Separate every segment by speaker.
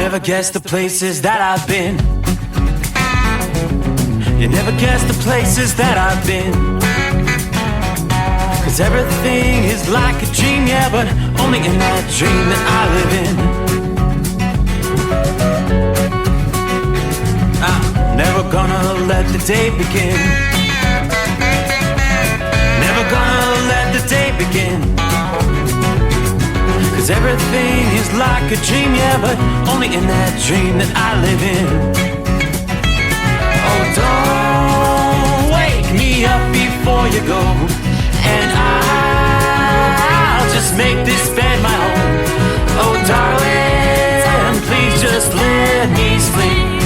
Speaker 1: never guess the places that I've been. You never guess the places that I've been. 'Cause everything is like a dream, yeah, but only in that dream that I live in. I'm never gonna let the day begin. Never gonna let the day begin. 'Cause everything is like a dream, yeah, but only in that dream that I live in. Oh, don't wake me up before you go, and I'll just make this bed my home. Oh, darling, please just let me sleep.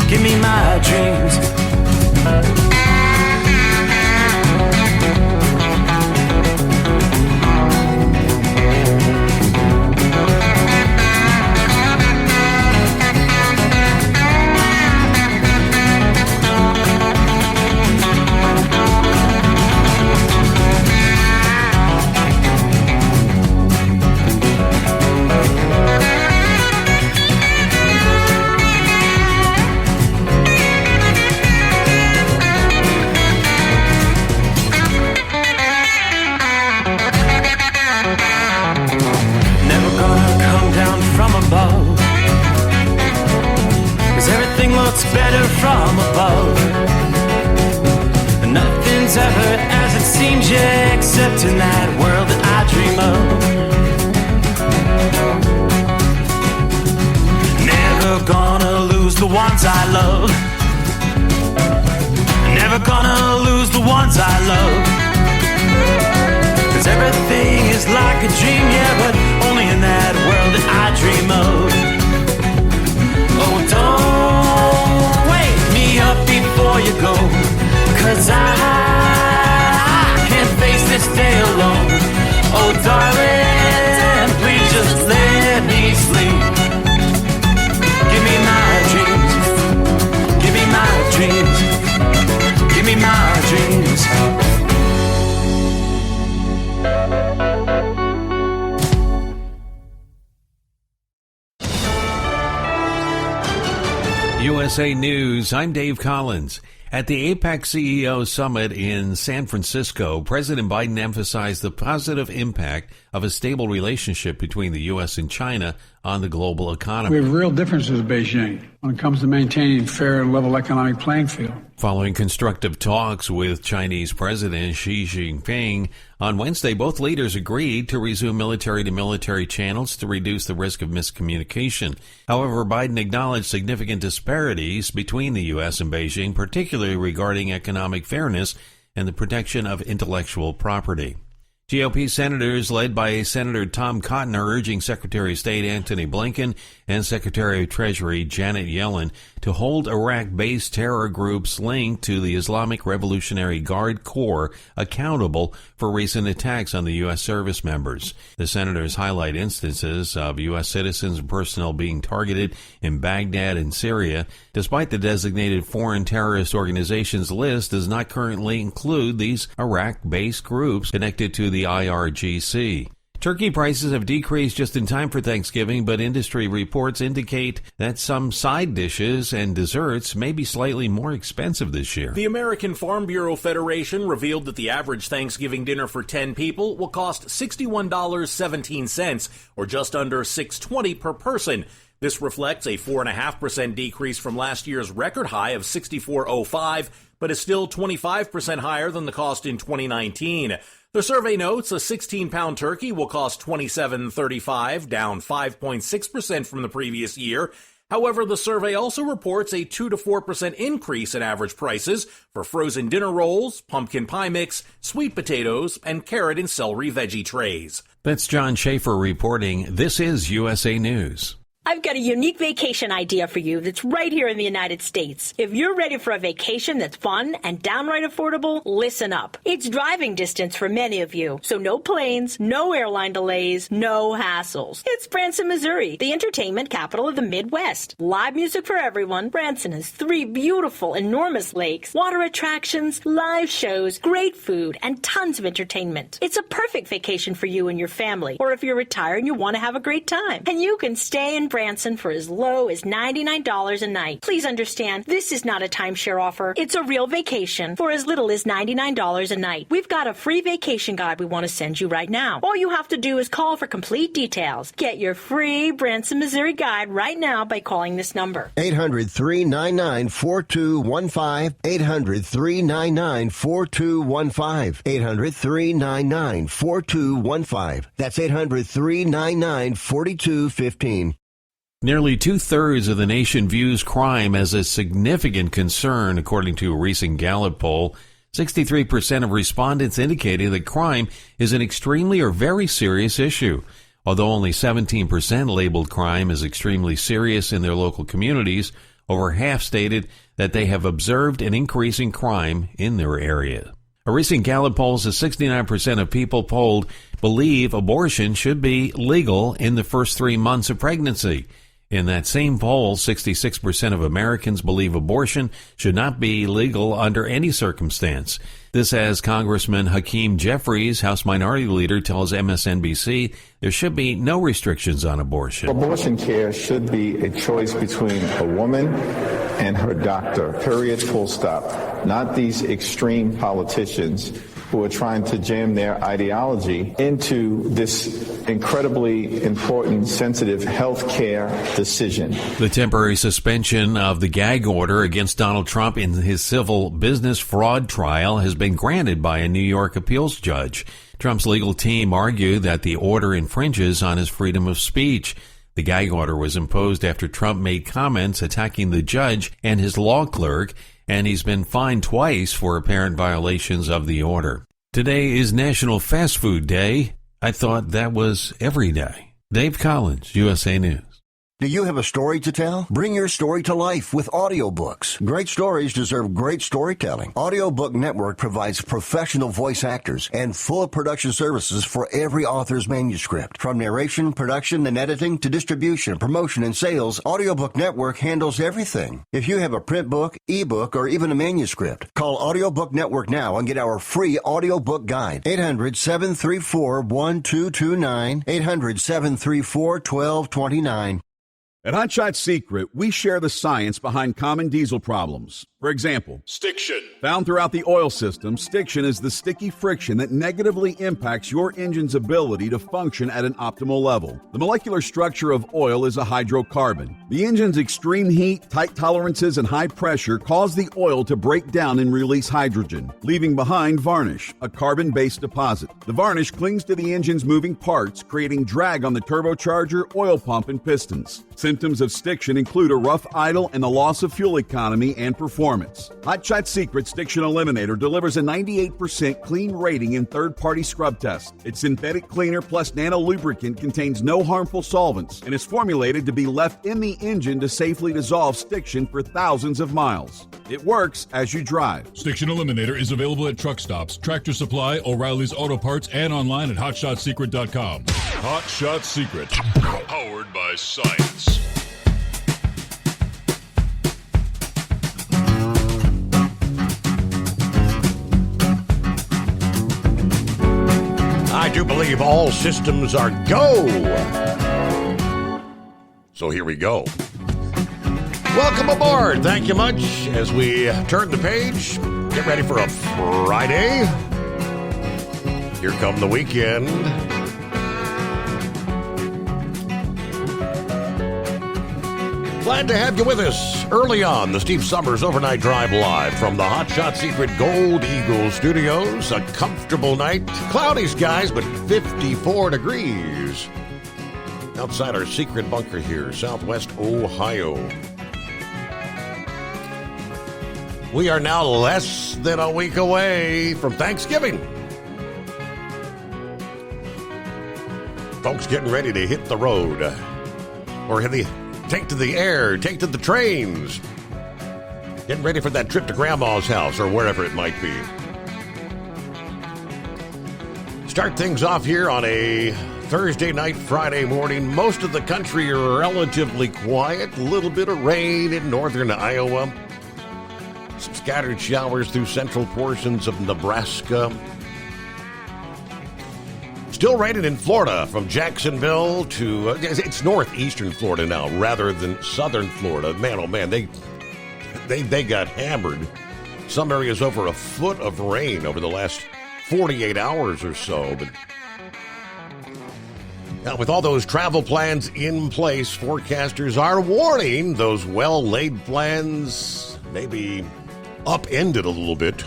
Speaker 1: Give me my dreams. Better from above. Nothing's ever as it seems, yeah, except in that world that I dream of. Never gonna lose the ones I love. Never gonna lose the ones I love. 'Cause everything is like a dream, yeah, but only in that world that I dream of. Oh, don't wake me up before you go, 'cause I can't face this day alone. Oh, darling, please just let me sleep. Give me my dreams. Give me my dreams. Give me my dreams.
Speaker 2: USA News, I'm Dave Collins. At the APEC CEO Summit in San Francisco, President Biden emphasized the positive impact of a stable relationship between the U.S. and China on the global economy.
Speaker 3: We have real differences with Beijing when it comes to maintaining fair and level economic playing field.
Speaker 2: Following constructive talks with Chinese President Xi Jinping, on Wednesday, both leaders agreed to resume military-to-military channels to reduce the risk of miscommunication. However, Biden acknowledged significant disparities between the U.S. and Beijing, particularly regarding economic fairness and the protection of intellectual property. GOP senators, led by Senator Tom Cotton, are urging Secretary of State Antony Blinken and Secretary of Treasury Janet Yellen to hold Iraq-based terror groups linked to the Islamic Revolutionary Guard Corps accountable for recent attacks on the U.S. service members. The senators highlight instances of U.S. citizens and personnel being targeted in Baghdad and Syria, despite the designated foreign terrorist organizations list does not currently include these Iraq-based groups connected to the IRGC. Turkey prices have decreased just in time for Thanksgiving, but industry reports indicate that some side dishes and desserts may be slightly more expensive this year.
Speaker 4: The American Farm Bureau Federation revealed that the average Thanksgiving dinner for 10 people will cost $61.17, or just under $6.20 per person. This reflects a 4.5% decrease from last year's record high of $64.05, but is still 25% higher than the cost in 2019. The survey notes a 16-pound turkey will cost $27.35, down 5.6% from the previous year. However, the survey also reports a 2 to 4% increase in average prices for frozen dinner rolls, pumpkin pie mix, sweet potatoes, and carrot and celery veggie trays.
Speaker 2: That's John Schaefer reporting. This is USA News.
Speaker 5: I've got a unique vacation idea for you that's right here in the United States. If you're ready for a vacation that's fun and downright affordable, listen up. It's driving distance for many of you, so no planes, no airline delays, no hassles. It's Branson, Missouri, the entertainment capital of the Midwest. Live music for everyone. Branson has 3 beautiful, enormous lakes, water attractions, live shows, great food, and tons of entertainment. It's a perfect vacation for you and your family, or if you're retired and you want to have a great time. And you can stay in Branson Branson for as low as $99 a night. Please understand, this is not a timeshare offer. It's a real vacation for as little as $99 a night. We've got a free vacation guide we want to send you right now. All you have to do is call for complete details. Get your free Branson, Missouri guide right now by calling this number.
Speaker 6: 800-399-4215. 800-399-4215. 800-399-4215. That's 800-399-4215.
Speaker 2: Nearly two-thirds of the nation views crime as a significant concern, according to a recent Gallup poll. 63% of respondents indicated that crime is an extremely or very serious issue. Although only 17% labeled crime as extremely serious in their local communities, over half stated that they have observed an increase in crime in their area. A recent Gallup poll says 69% of people polled believe abortion should be legal in the first 3 months of pregnancy. In that same poll, 66% of Americans believe abortion should not be legal under any circumstance. This as Congressman Hakeem Jeffries, House Minority Leader, tells MSNBC there should be no restrictions on abortion.
Speaker 7: Abortion care should be a choice between a woman and her doctor, period, full stop. Not these extreme politicians who are trying to jam their ideology into this incredibly important, sensitive health care decision.
Speaker 2: The temporary suspension of the gag order against Donald Trump in his civil business fraud trial has been granted by a New York appeals judge. Trump's legal team argued that the order infringes on his freedom of speech. The gag order was imposed after Trump made comments attacking the judge and his law clerk, and he's been fined twice for apparent violations of the order. Today is National Fast Food Day. I thought that was every day. Dave Collins, USA News.
Speaker 6: Do you have a story to tell? Bring your story to life with audiobooks. Great stories deserve great storytelling. Audiobook Network provides professional voice actors and full production services for every author's manuscript. From narration, production, and editing to distribution, promotion, and sales, Audiobook Network handles everything. If you have a print book, ebook, or even a manuscript, call Audiobook Network now and get our free audiobook guide. 800-734-1229. 800-734-1229.
Speaker 8: At Hot Shot Secret, we share the science behind common diesel problems. For example, stiction. Found throughout the oil system, stiction is the sticky friction that negatively impacts your engine's ability to function at an optimal level. The molecular structure of oil is a hydrocarbon. The engine's extreme heat, tight tolerances, and high pressure cause the oil to break down and release hydrogen, leaving behind varnish, a carbon-based deposit. The varnish clings to the engine's moving parts, creating drag on the turbocharger, oil pump, and pistons. Symptoms of stiction include a rough idle and the loss of fuel economy and performance. Hot Shot Secret Stiction Eliminator delivers a 98% clean rating in third-party scrub tests. Its synthetic cleaner plus nano lubricant contains no harmful solvents and is formulated to be left in the engine to safely dissolve stiction for thousands of miles. It works as you drive.
Speaker 9: Stiction Eliminator is available at truck stops, Tractor Supply, O'Reilly's Auto Parts, and online at HotShotSecret.com. Hot Shot Secret, powered by science.
Speaker 10: I do believe all systems are go. So here we go. Welcome aboard. Thank you much. As we turn the page, get ready for a Friday. Here come the weekend. Glad to have you with us early on the Steve Summers Overnight Drive live from the Hot Shot Secret Gold Eagle Studios. A comfortable night. Cloudy skies, but 54 degrees. Outside our secret bunker here, Southwest Ohio. We are now less than a week away from Thanksgiving. Folks getting ready to hit the road. Or take to the air, take to the trains. Getting ready for that trip to Grandma's house or wherever it might be. Start things off here on a Thursday night, Friday morning. Most of the country are relatively quiet. A little bit of rain in northern Iowa. Some scattered showers through central portions of Nebraska. Still raining in Florida from Jacksonville to, it's northeastern Florida now rather than southern Florida. Man, oh man, they got hammered. Some areas over a foot of rain over the last 48 hours or so. But now with all those travel plans in place, forecasters are warning those well-laid plans maybe upended a little bit,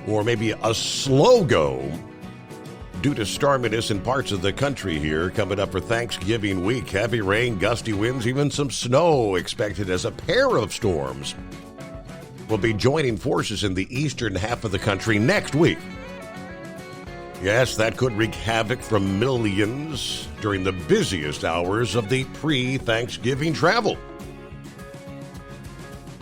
Speaker 10: or maybe a slow go due to storminess in parts of the country here coming up for Thanksgiving week. Heavy rain, gusty winds, even some snow expected as a pair of storms will be joining forces in the eastern half of the country next week. Yes, that could wreak havoc for millions during the busiest hours of the pre-Thanksgiving travel.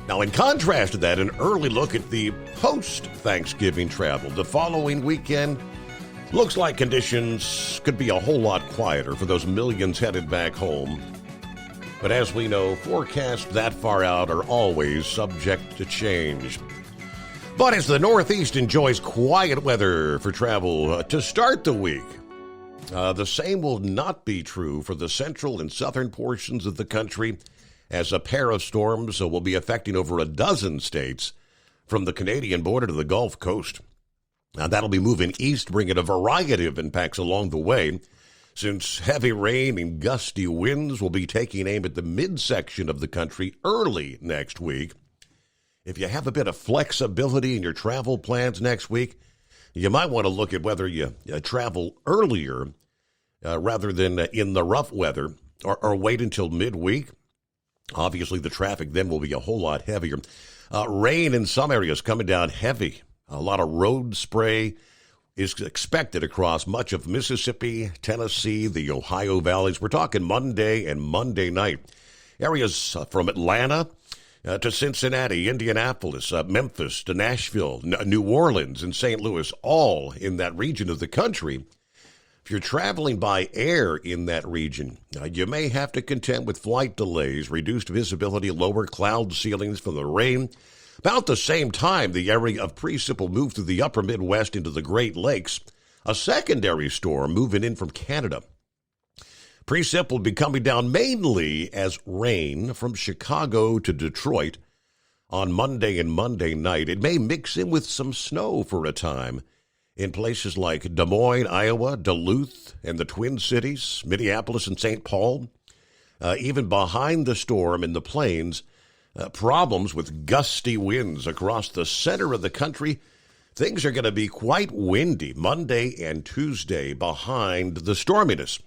Speaker 10: Now, in contrast to that, an early look at the post-Thanksgiving travel. The following weekend looks like conditions could be a whole lot quieter for those millions headed back home. But as we know, forecasts that far out are always subject to change. But as the Northeast enjoys quiet weather for travel to start the week, the same will not be true for the central and southern portions of the country, as a pair of storms will be affecting over a dozen states from the Canadian border to the Gulf Coast. Now, that'll be moving east, bringing a variety of impacts along the way, since heavy rain and gusty winds will be taking aim at the midsection of the country early next week. If you have a bit of flexibility in your travel plans next week, you might want to look at whether you travel earlier rather than in the rough weather, or wait until midweek. Obviously, the traffic then will be a whole lot heavier. Rain in some areas coming down heavy. A lot of road spray is expected across much of Mississippi, Tennessee, the Ohio valleys. We're talking Monday and Monday night. Areas from Atlanta to Cincinnati, Indianapolis, Memphis to Nashville, New Orleans, and St. Louis, all in that region of the country. If you're traveling by air in that region, you may have to contend with flight delays, reduced visibility, lower cloud ceilings from the rain. About the same time, the area of precip will move through the upper Midwest into the Great Lakes, a secondary storm moving in from Canada. Precip will be coming down mainly as rain from Chicago to Detroit on Monday and Monday night. It may mix in with some snow for a time in places like Des Moines, Iowa, Duluth, and the Twin Cities, Minneapolis and St. Paul. Even behind the storm in the plains, problems with gusty winds across the center of the country. Things are going to be quite windy Monday and Tuesday behind the storminess.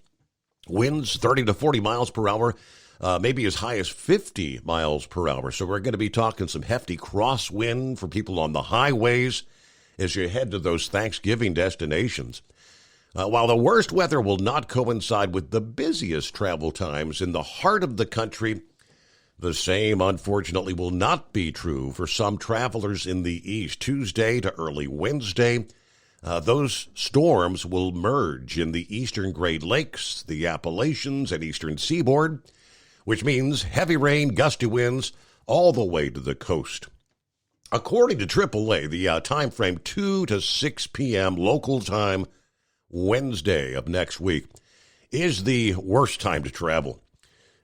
Speaker 10: Winds 30 to 40 miles per hour, maybe as high as 50 miles per hour. So we're going to be talking some hefty crosswind for people on the highways as you head to those Thanksgiving destinations. While the worst weather will not coincide with the busiest travel times in the heart of the country, the same, unfortunately, will not be true for some travelers in the east. Tuesday to early Wednesday, those storms will merge in the eastern Great Lakes, the Appalachians, and eastern seaboard, which means heavy rain, gusty winds, all the way to the coast. According to AAA, the time frame 2 to 6 p.m. local time Wednesday of next week is the worst time to travel.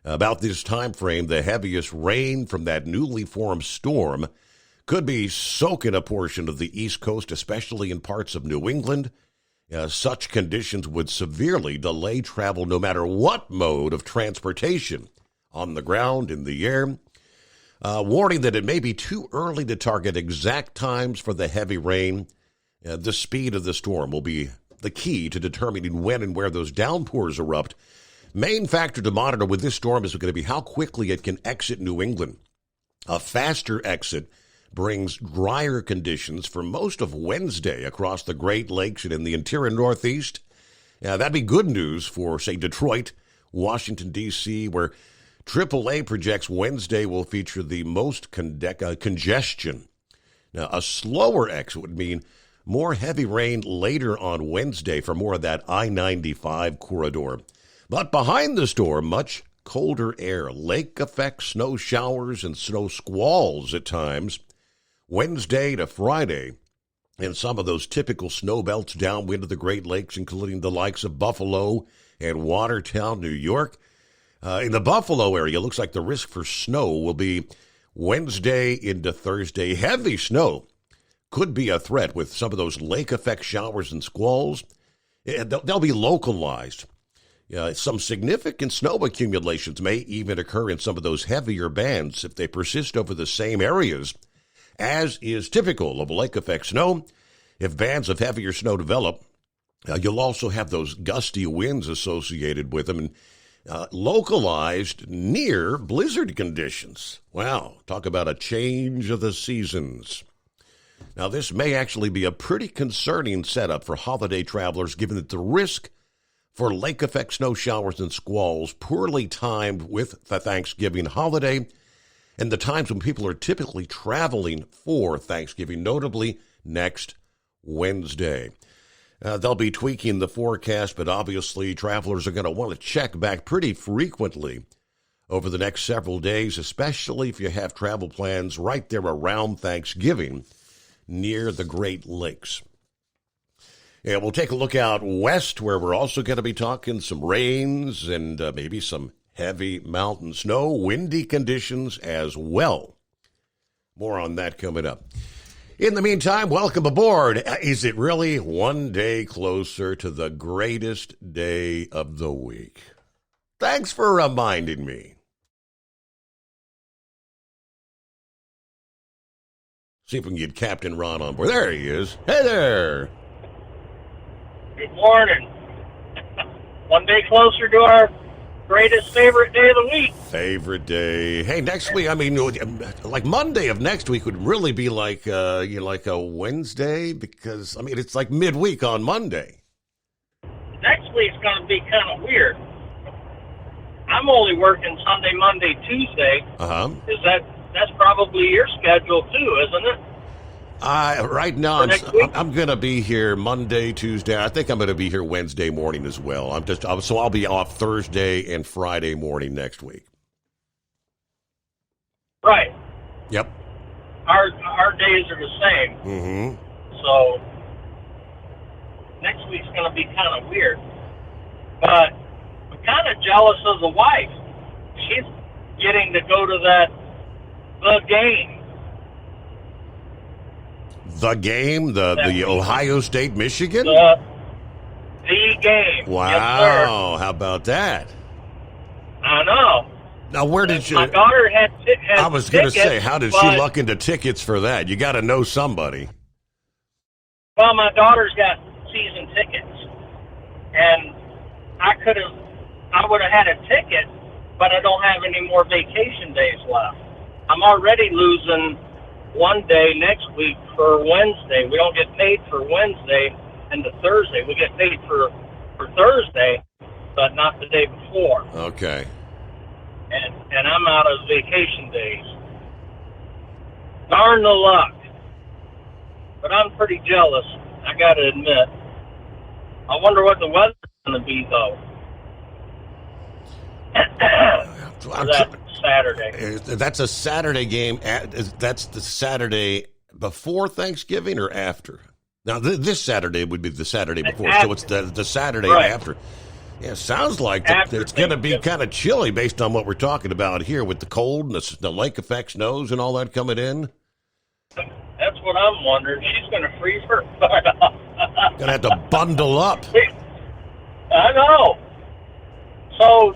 Speaker 10: About this time frame, the heaviest rain from that newly formed storm could be soaking a portion of the East Coast, especially in parts of New England. Such conditions would severely delay travel no matter what mode of transportation, on the ground, in the air. Warning that it may be too early to target exact times for the heavy rain. The speed of the storm will be the key to determining when and where those downpours erupt. Main factor to monitor with this storm is going to be how quickly it can exit New England. A faster exit brings drier conditions for most of Wednesday across the Great Lakes and in the interior Northeast. That'd be good news for, say, Detroit, Washington, D.C., where AAA projects Wednesday will feature the most congestion. Now, a slower exit would mean more heavy rain later on Wednesday for more of that I-95 corridor. But behind the storm, much colder air, lake effect, snow showers, and snow squalls at times. Wednesday to Friday, and some of those typical snow belts downwind of the Great Lakes, including the likes of Buffalo and Watertown, New York. In the Buffalo area, looks like the risk for snow will be Wednesday into Thursday. Heavy snow could be a threat with some of those lake effect showers and squalls. They'll be localized. Some significant snow accumulations may even occur in some of those heavier bands if they persist over the same areas, as is typical of lake effect snow. If bands of heavier snow develop, you'll also have those gusty winds associated with them and localized near blizzard conditions. Wow, talk about a change of the seasons. Now, this may actually be a pretty concerning setup for holiday travelers, given that the risk for lake effect snow showers and squalls poorly timed with the Thanksgiving holiday and the times when people are typically traveling for Thanksgiving, notably next Wednesday. They'll be tweaking the forecast, but obviously travelers are going to want to check back pretty frequently over the next several days, especially if you have travel plans right there around Thanksgiving near the Great Lakes. Yeah, we'll take a look out west, where we're also going to be talking some rains and maybe some heavy mountain snow, windy conditions as well. More on that coming up. In the meantime, welcome aboard. Is it really one day closer to the greatest day of the week? Thanks for reminding me. See if we can get Captain Ron on board. There he is. Hey there.
Speaker 11: Good morning. One day closer to our greatest favorite day of the week.
Speaker 10: Favorite day. Hey, next week, I mean, like Monday of next week would really be like like a Wednesday, because, I mean, it's like midweek on Monday.
Speaker 11: Next week's going to be kind of weird. I'm only working Sunday, Monday, Tuesday. That's probably your schedule too, isn't it?
Speaker 10: Right now, I'm going to be here Monday, Tuesday. I think I'm going to be here Wednesday morning as well. So I'll be off Thursday and Friday morning next week.
Speaker 11: Right.
Speaker 10: Yep.
Speaker 11: Our days are the same.
Speaker 10: Mm-hmm.
Speaker 11: So next week's going to be kind of weird. But I'm kind of jealous of the wife. She's getting to go to the game.
Speaker 10: The game? The Ohio State, Michigan?
Speaker 11: The game.
Speaker 10: Wow.
Speaker 11: Yes,
Speaker 10: how about that?
Speaker 11: I know.
Speaker 10: Now, where did you...
Speaker 11: My daughter had
Speaker 10: I was going to say, how did she
Speaker 11: but-
Speaker 10: luck into tickets for that? You got to know somebody.
Speaker 11: Well, my daughter's got season tickets, and I would have had a ticket, but I don't have any more vacation days left. I'm already losing one day next week for Wednesday. We don't get paid for Wednesday and the Thursday. We get paid for Thursday, but not the day before.
Speaker 10: Okay.
Speaker 11: And I'm out of vacation days. Darn the luck. But I'm pretty jealous, I got to admit. I wonder what the weather's going to be, though. That Saturday.
Speaker 10: That's a Saturday game. That's the Saturday before Thanksgiving or after? Now, this Saturday would be the Saturday before, so it's the Saturday after. Yeah, sounds like it's going to be kind of chilly based on what we're talking about here with the cold and the lake effect snows and all that coming in.
Speaker 11: That's what I'm wondering. She's going to freeze her butt off.
Speaker 10: Going to have to bundle up.
Speaker 11: I know. So,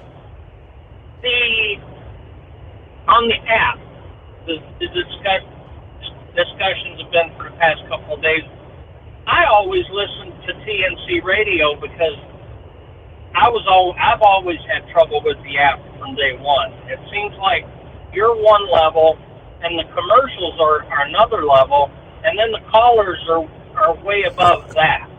Speaker 11: on the app, the discussions have been for the past couple of days. I always listen to TNC Radio because I've always had trouble with the app from day one. It seems like you're one level, and the commercials are another level, and then the callers are way above that.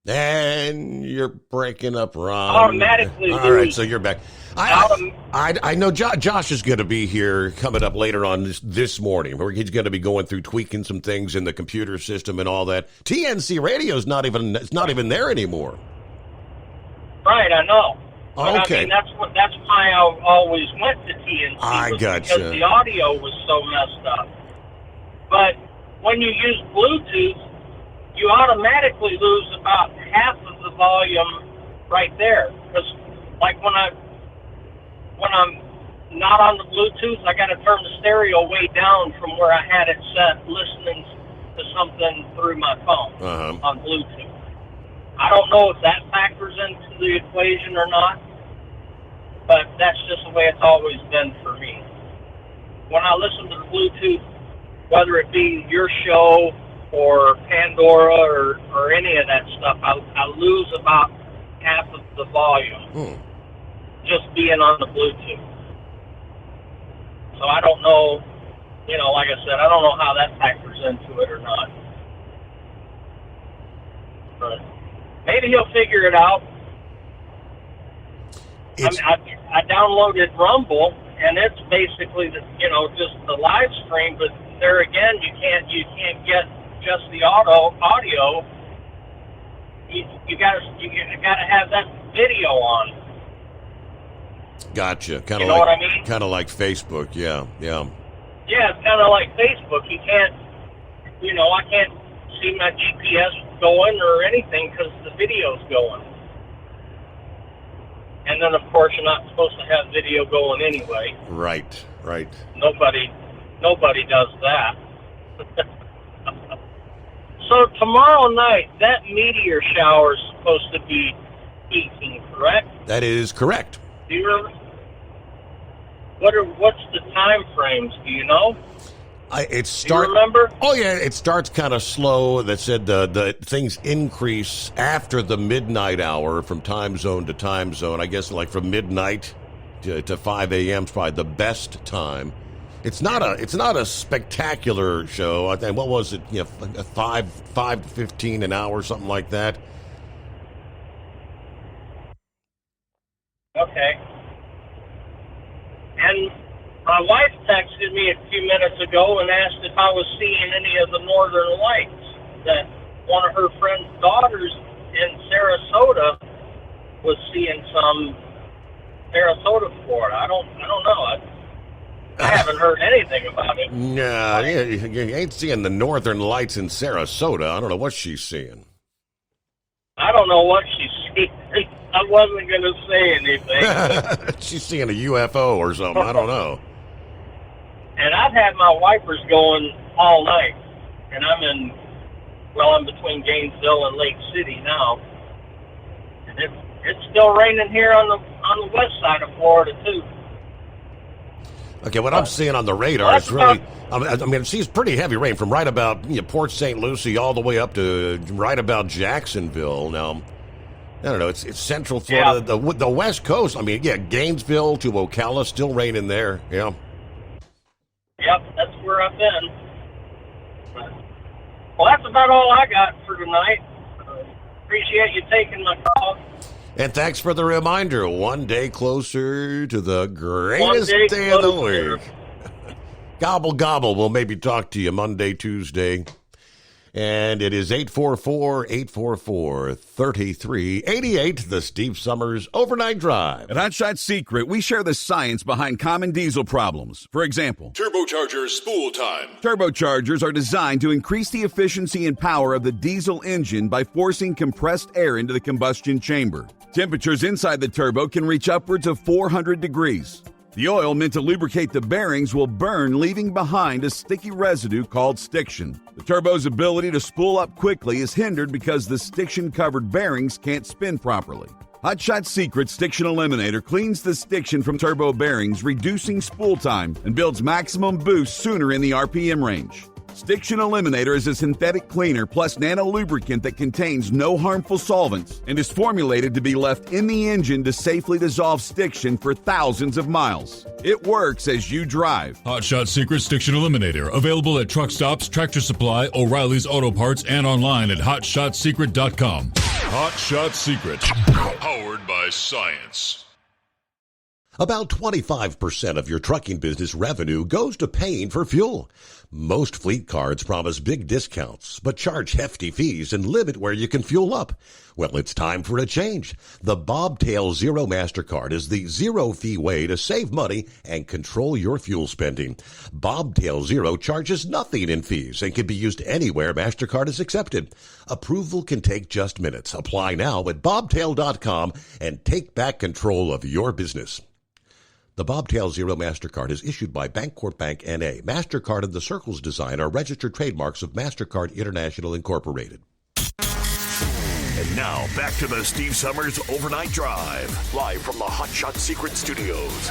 Speaker 10: And you're breaking up, Ron.
Speaker 11: Automatically.
Speaker 10: All right, so you're back. I know Josh is going to be here coming up later on this morning, where he's going to be going through tweaking some things in the computer system and all that. TNC Radio is not even there anymore.
Speaker 11: Right, I know. But,
Speaker 10: Okay.
Speaker 11: I mean, that's why I always went to TNT.
Speaker 10: I gotcha.
Speaker 11: Because the audio was so messed up. But when you use Bluetooth, you automatically lose about half of the volume right there. Because, like, when I'm not on the Bluetooth, I got to turn the stereo way down from where I had it set, listening to something through my phone on Bluetooth. I don't know if that factors into the equation or not, but that's just the way it's always been for me. When I listen to the Bluetooth, whether it be your show or Pandora or any of that stuff, I lose about half of the volume just being on the Bluetooth. So I don't know, like I said, I don't know how that factors into it or not. But maybe he'll figure it out. I downloaded Rumble, and it's basically just the live stream. But there again, you can't get just the audio. You gotta have that video on.
Speaker 10: Gotcha. Kind
Speaker 11: You
Speaker 10: of
Speaker 11: know
Speaker 10: like
Speaker 11: what I mean?
Speaker 10: kind of like Facebook. Yeah.
Speaker 11: Yeah, it's kind of like Facebook. You can't, I can't see my GPS going or anything because the video's going. And then, of course, you're not supposed to have video going anyway.
Speaker 10: Right.
Speaker 11: Nobody does that. So tomorrow night, that meteor shower is supposed to be peaking, correct?
Speaker 10: That is correct.
Speaker 11: Do you remember? What's the time frames? Do you know? Do you remember?
Speaker 10: Oh yeah, it starts kind of slow. That said, the things increase after the midnight hour from time zone to time zone. I guess like from midnight to 5 a.m. is probably the best time. It's not a spectacular show. I think what was it? 5 to 15 an hour, something like that.
Speaker 11: Okay. And my wife texted me a few minutes ago and asked if I was seeing any of the northern lights. That one of her friend's daughters in Sarasota was seeing some. Sarasota, Florida. I don't know. I haven't heard anything about it.
Speaker 10: No, you ain't seeing the northern lights in Sarasota. I don't know what she's seeing.
Speaker 11: I don't know what she's seeing. I wasn't going to say anything.
Speaker 10: She's seeing a UFO or something. I don't know.
Speaker 11: And I've had my wipers going all night. And I'm between Gainesville and Lake City now. And it's still raining here on the west side of Florida, too.
Speaker 10: Okay, what I'm seeing on the radar is really, it seems pretty heavy rain from right about Port St. Lucie all the way up to right about Jacksonville. Now, I don't know, it's central Florida, the west coast. Gainesville to Ocala, still raining there, yeah.
Speaker 11: Yep, that's where I've been. Well, that's about all I got for tonight. Appreciate you taking my call.
Speaker 10: And thanks for the reminder. One day closer to the greatest day of the week. Gobble, gobble. We'll maybe talk to you Monday, Tuesday. And it is 844-844-3388, the Steve Summers Overnight Drive.
Speaker 8: At Hotshot Secret, we share the science behind common diesel problems. For example,
Speaker 9: Turbocharger spool time.
Speaker 8: turbochargers are designed to increase the efficiency and power of the diesel engine by forcing compressed air into the combustion chamber. Temperatures inside the turbo can reach upwards of 400 degrees. The oil meant to lubricate the bearings will burn, leaving behind a sticky residue called stiction. The turbo's ability to spool up quickly is hindered because the stiction-covered bearings can't spin properly. Hotshot Secret Stiction Eliminator cleans the stiction from turbo bearings, reducing spool time, and builds maximum boost sooner in the RPM range. Stiction Eliminator is a synthetic cleaner plus nano-lubricant that contains no harmful solvents and is formulated to be left in the engine to safely dissolve stiction for thousands of miles. It works as you drive.
Speaker 9: Hotshot Secret Stiction Eliminator. Available at truck stops, Tractor Supply, O'Reilly's Auto Parts, and online at HotShotSecret.com. Hot Shot Secret. Powered by science.
Speaker 10: About 25% of your trucking business revenue goes to paying for fuel. Most fleet cards promise big discounts, but charge hefty fees and limit where you can fuel up. Well, it's time for a change. The Bobtail Zero MasterCard is the zero-fee way to save money and control your fuel spending. Bobtail Zero charges nothing in fees and can be used anywhere MasterCard is accepted. Approval can take just minutes. Apply now at bobtail.com and take back control of your business. The Bobtail Zero MasterCard is issued by Bancorp Bank N.A. MasterCard and the Circles design are registered trademarks of MasterCard International Incorporated.
Speaker 12: And now, back to the Steve Summers Overnight Drive, live from the Hot Shot Secret Studios.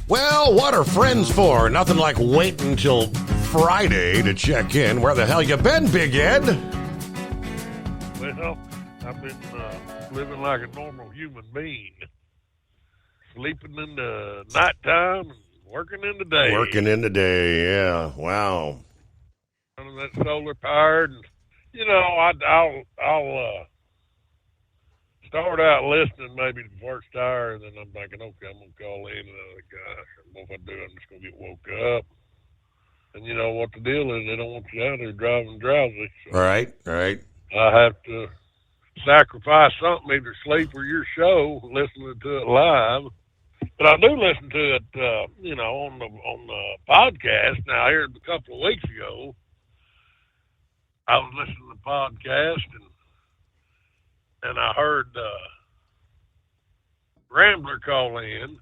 Speaker 10: Well, what are friends for? Nothing like waiting until Friday to check in. Where the hell you been, Big Ed?
Speaker 13: Well, I've been living like a normal human being. Sleeping in the nighttime and working in the day.
Speaker 10: Working in the day, yeah. Wow.
Speaker 13: Running that solar powered. And, you know, I'll start out listening maybe the first hour, and then I'm thinking, okay, I'm going to call in. And gosh, if I do, I'm just going to get woke up. And you know what the deal is, they don't want you out there driving drowsy. So
Speaker 10: Right.
Speaker 13: I have to sacrifice something, either sleep or your show, listening to it live. But I do listen to it, on the podcast. Now, here a couple of weeks ago, I was listening to the podcast, and I heard Rambler call in,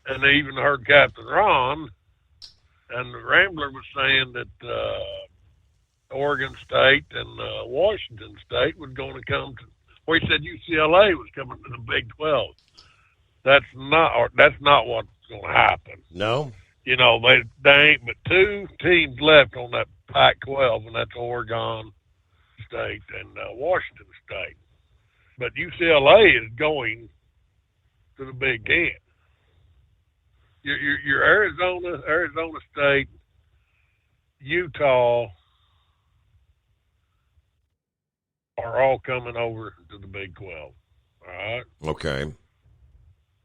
Speaker 13: and I even heard Captain Ron, and the Rambler was saying that Oregon State and Washington State was going to come to. Well, he said UCLA was coming to the Big 12. That's not what's going to happen.
Speaker 10: No.
Speaker 13: You know, they ain't but two teams left on that Pac-12, and that's Oregon State and Washington State. But UCLA is going to the Big Ten. Your Arizona State, Utah are all coming over to the Big 12. All right?
Speaker 10: Okay.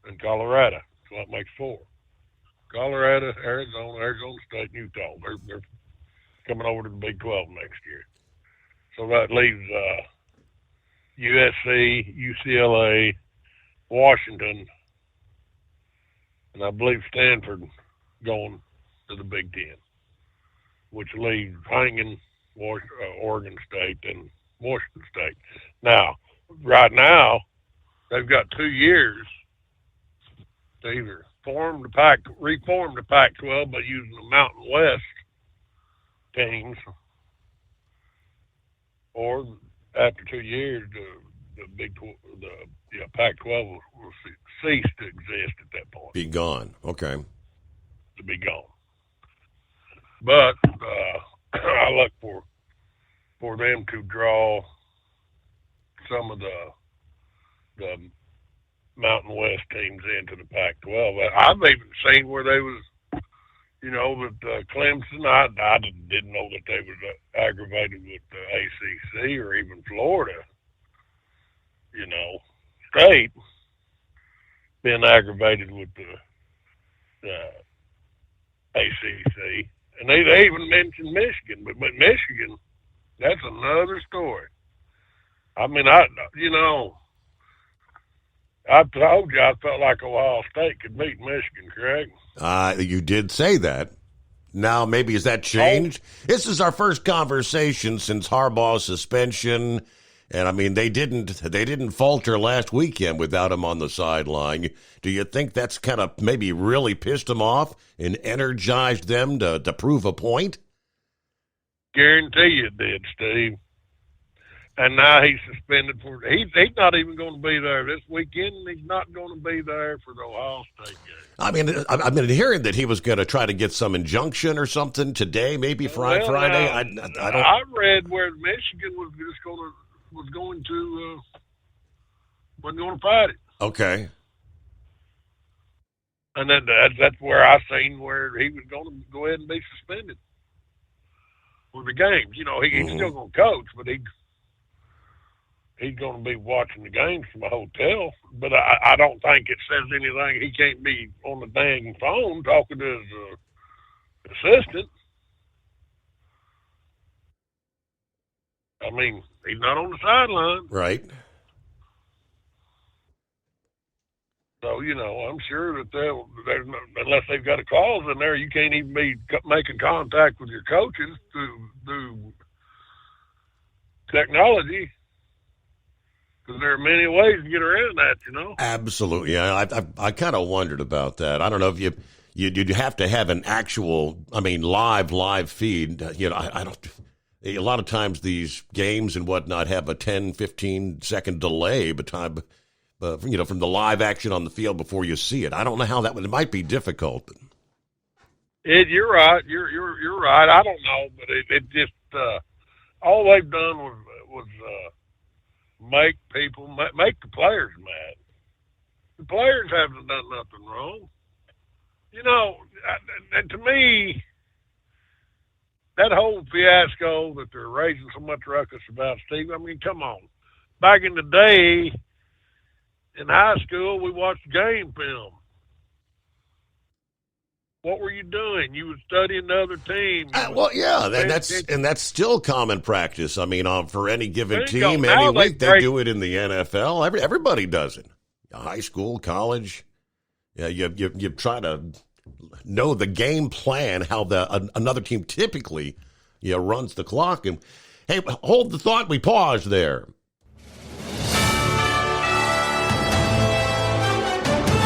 Speaker 13: And Colorado. So that makes four. Colorado, Arizona State, and Utah. They're coming over to the Big 12 next year. So that leaves USC, UCLA, Washington, and I believe Stanford going to the Big Ten, which leaves hanging Oregon State and Washington State. Now, right now, they've got 2 years to either reform the Pac-12 by using the Mountain West teams, or after 2 years, the Pac-12 will cease to exist at that point.
Speaker 10: Be gone. Okay.
Speaker 13: To be gone. But I look for them to draw some of the Mountain West teams into the Pac-12. I've even seen where they was, that Clemson, I didn't know that they was aggravated with the ACC or even Florida, State being aggravated with the ACC. And they even mentioned Michigan, but Michigan, that's another story. I mean, I told you I felt like Ohio State could beat Michigan, correct?
Speaker 10: You did say that. Now, maybe has that changed? This is our first conversation since Harbaugh's suspension, and I mean they didn't falter last weekend without him on the sideline. Do you think that's kind of maybe really pissed them off and energized them to prove a point?
Speaker 13: Guarantee you it did, Steve. And now he's suspended for. He's not even going to be there this weekend. He's not going to be there for the Ohio State game.
Speaker 10: I mean, I've been hearing that he was going to try to get some injunction or something today, maybe Friday. I don't.
Speaker 13: I read where Michigan was going to fight it.
Speaker 10: Okay.
Speaker 13: And then that's where I seen where he was going to go ahead and be suspended. with the games. You know, he's still going to coach, but he's going to be watching the games from a hotel. But I don't think it says anything. He can't be on the dang phone talking to his assistant. I mean, he's not on the sideline.
Speaker 10: Right.
Speaker 13: So, you know, I'm sure that unless they've got a clause in there, you can't even be making contact with your coaches through technology. Because there are many ways to get around that, you know.
Speaker 10: Absolutely. I kind of wondered about that. I don't know if you'd have to have an actual, live feed. You know, I don't. A lot of times these games and whatnot have a 10, 15-second delay from the live action on the field before you see it. I don't know how that would. It might be difficult.
Speaker 13: You're right. You're right. I don't know, but it just all they've done was make the players mad. The players haven't done nothing wrong. You know, and to me, that whole fiasco that they're raising so much ruckus about, Steve, I mean, come on. Back in the day, in high school, we watched game film. What were you doing? You were studying the other team.
Speaker 10: And that's still common practice. I mean, for any given team, any week, they do it in the NFL. Everybody does it. High school, college. Yeah, you try to know the game plan, how another team typically runs the clock. And hey, hold the thought. We pause there.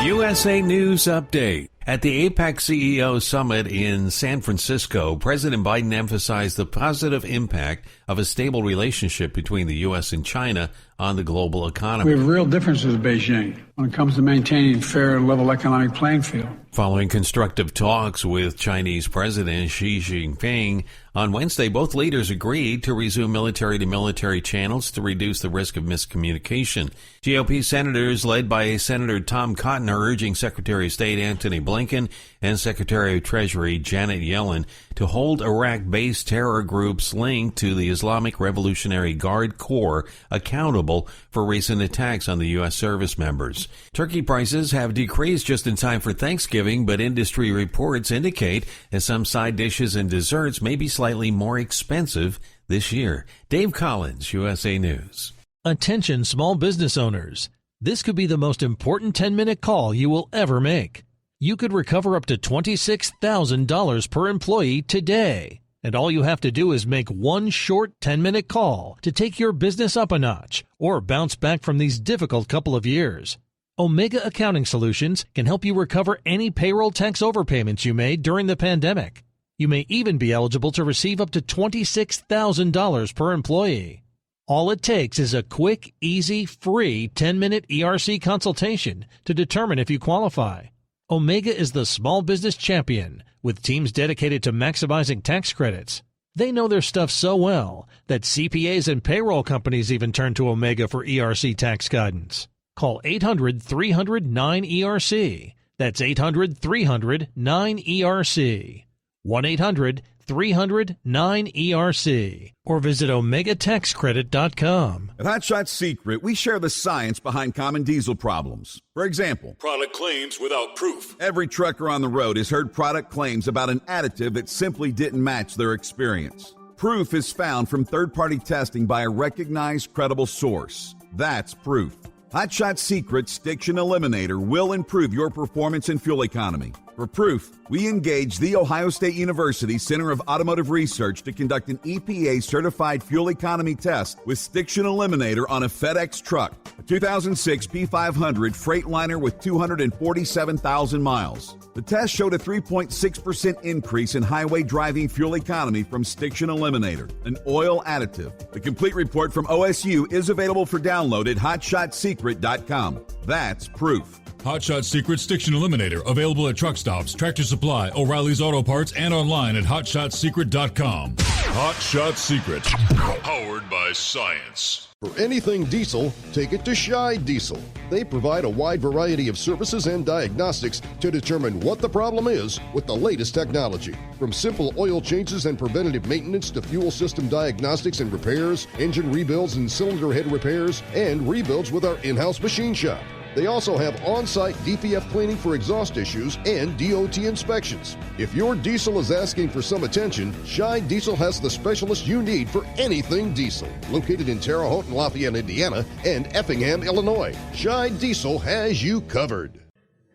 Speaker 2: USA News Update. At the APEC CEO Summit in San Francisco, President Biden emphasized the positive impact of a stable relationship between the U.S. and China on the global economy.
Speaker 3: We have real differences with Beijing when it comes to maintaining fair and level economic playing field.
Speaker 2: Following constructive talks with Chinese President Xi Jinping, on Wednesday, both leaders agreed to resume military-to-military channels to reduce the risk of miscommunication. GOP senators, led by Senator Tom Cotton, are urging Secretary of State Antony Blinken and Secretary of Treasury Janet Yellen to hold Iraq-based terror groups linked to the Islamic Revolutionary Guard Corps accountable for recent attacks on the U.S. service members. Turkey prices have decreased just in time for Thanksgiving, but industry reports indicate that some side dishes and desserts may be slightly more expensive this year. Dave Collins, USA News.
Speaker 14: Attention small business owners. This could be the most important 10-minute call you will ever make. You could recover up to $26,000 per employee today. And all you have to do is make one short 10-minute call to take your business up a notch or bounce back from these difficult couple of years. Omega Accounting Solutions can help you recover any payroll tax overpayments you made during the pandemic. You may even be eligible to receive up to $26,000 per employee. All it takes is a quick, easy, free 10-minute ERC consultation to determine if you qualify. Omega is the small business champion with teams dedicated to maximizing tax credits. They know their stuff so well that CPAs and payroll companies even turn to Omega for ERC tax guidance. Call 800-300-9ERC. That's 800-300-9ERC. 1-800-300-9ERC. Or visit OmegaTaxCredit.com.
Speaker 8: At Hot Shot Secret, we share the science behind common diesel problems. For example,
Speaker 9: product claims without proof.
Speaker 8: Every trucker on the road has heard product claims about an additive that simply didn't match their experience. Proof is found from third-party testing by a recognized, credible source. That's proof. Hot Shot Secret Stiction Eliminator will improve your performance and fuel economy. For proof, we engaged the Ohio State University Center of Automotive Research to conduct an EPA-certified fuel economy test with Stiction Eliminator on a FedEx truck, a 2006 P500 Freightliner with 247,000 miles. The test showed a 3.6% increase in highway driving fuel economy from Stiction Eliminator, an oil additive. The complete report from OSU is available for download at HotShotSecret.com. That's proof.
Speaker 9: Hot Shot Secret Stiction Eliminator, available at truck stops, Tractor Supply, O'Reilly's Auto Parts, and online at HotShotSecret.com. Hot Shot Secret, powered by science.
Speaker 15: For anything diesel, take it to Scheid Diesel. They provide a wide variety of services and diagnostics to determine what the problem is with the latest technology. From simple oil changes and preventative maintenance to fuel system diagnostics and repairs, engine rebuilds and cylinder head repairs, and rebuilds with our in-house machine shop. They also have on-site DPF cleaning for exhaust issues and DOT inspections. If your diesel is asking for some attention, Scheid Diesel has the specialist you need for anything diesel. Located in Terre Haute and Lafayette, Indiana, and Effingham, Illinois, Scheid Diesel has you covered.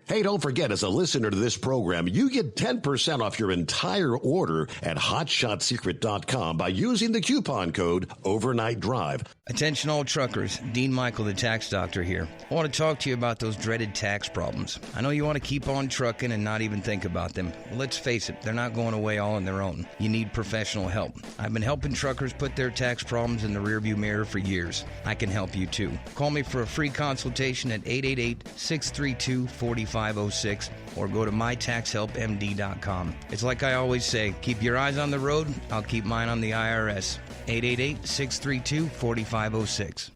Speaker 10: Hey, don't forget, as a listener to this program, you get 10% off your entire order at hotshotsecret.com by using the coupon code Overnight Drive.
Speaker 16: Attention all truckers, Dean Michael, the tax doctor here. I want to talk to you about those dreaded tax problems. I know you want to keep on trucking and not even think about them. Well, let's face it, they're not going away all on their own. You need professional help. I've been helping truckers put their tax problems in the rearview mirror for years. I can help you too. Call me for a free consultation at 888-632-4506 or go to mytaxhelpmd.com. It's like I always say, keep your eyes on the road, I'll keep mine on the IRS. 888-632-4506.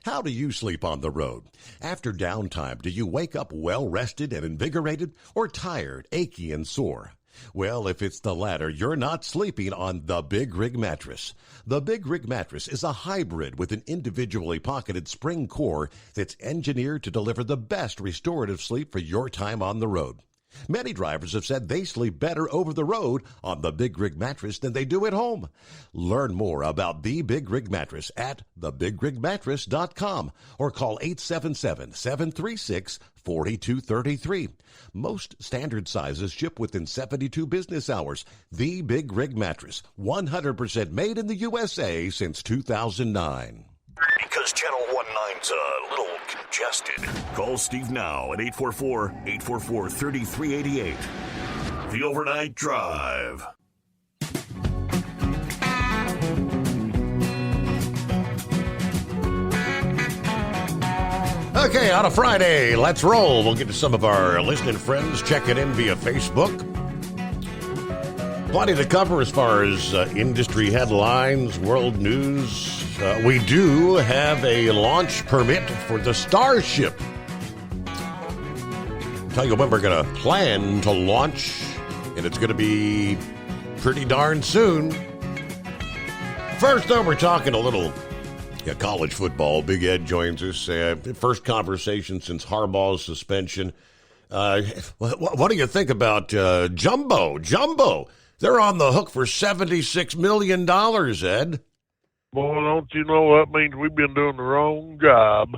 Speaker 10: How do you sleep on the road? After downtime, do you wake up well-rested and invigorated or tired, achy, and sore? Well, if it's the latter, you're not sleeping on the Big Rig Mattress. The Big Rig Mattress is a hybrid with an individually pocketed spring core that's engineered to deliver the best restorative sleep for your time on the road. Many drivers have said they sleep better over the road on the Big Rig Mattress than they do at home. Learn more about the Big Rig Mattress at thebigrigmattress.com or call 877-736-4233. Most standard sizes ship within 72 business hours. The Big Rig Mattress, 100% made in the USA since 2009.
Speaker 12: Because Channel 19's a little congested. Call Steve now at 844-844-3388. The Overnight Drive.
Speaker 10: Okay, on a Friday, let's roll. We'll get to some of our listening friends checking in via Facebook. Plenty to cover as far as industry headlines, world news. We do have a launch permit for the Starship. Tell you when we're going to plan to launch, and it's going to be pretty darn soon. First, though, we're talking a little college football. Big Ed joins us. First conversation since Harbaugh's suspension. What do you think about Jumbo? Jumbo, they're on the hook for $76 million, Ed.
Speaker 13: Boy, don't you know that means we've been doing the wrong job.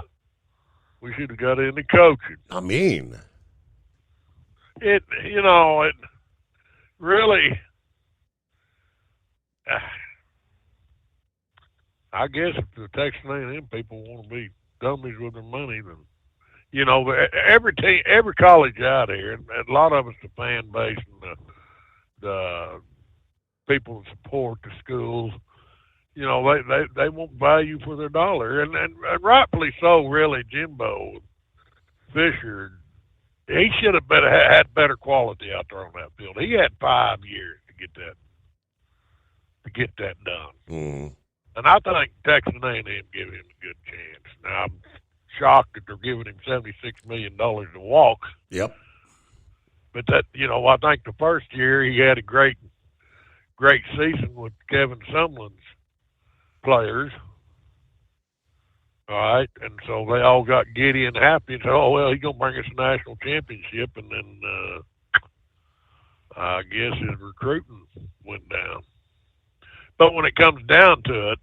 Speaker 13: We should have got into coaching.
Speaker 10: I mean,
Speaker 13: it really, I guess if the Texas A&M people want to be dummies with their money, then, every team, every college out here, and a lot of it's the fan base and the people that support the schools, they want value for their dollar, and rightfully so. Really, Jimbo Fisher, he should have had better quality out there on that field. He had 5 years to get that done, and I think Texas A&M gave him a good chance. Now I'm shocked that they're giving him $76 million to walk.
Speaker 10: Yep.
Speaker 13: But that, I think the first year he had a great season with Kevin Sumlin's players. All right, and so they all got giddy and happy and said, "Oh well, he's gonna bring us a national championship." And then I guess his recruiting went down. But when it comes down to it,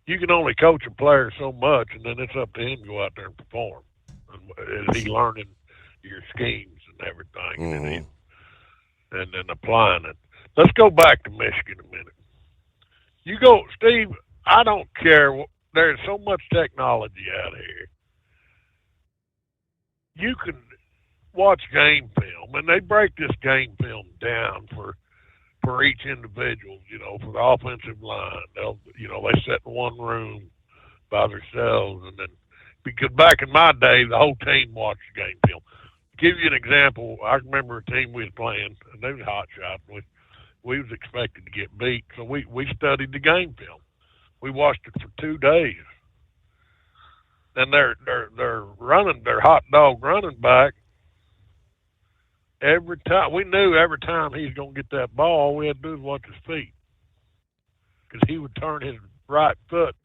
Speaker 13: you can only coach a player so much, and then it's up to him to go out there and perform. And is he learning your schemes and everything, and then applying it? Let's go back to Michigan a minute. You go, Steve. I don't care. There's so much technology out here. You can watch game film, and they break this game film down for each individual, for the offensive line. They sit in one room by themselves, and then, because back in my day, the whole team watched the game film. Give you an example, I remember a team we was playing, and they was hot shot. We was expected to get beat, so we studied the game film. We watched it for 2 days. And they're running their hot dog running back. Every time we knew every time he's gonna get that ball, all we had to do was watch his feet, because he would turn his right foot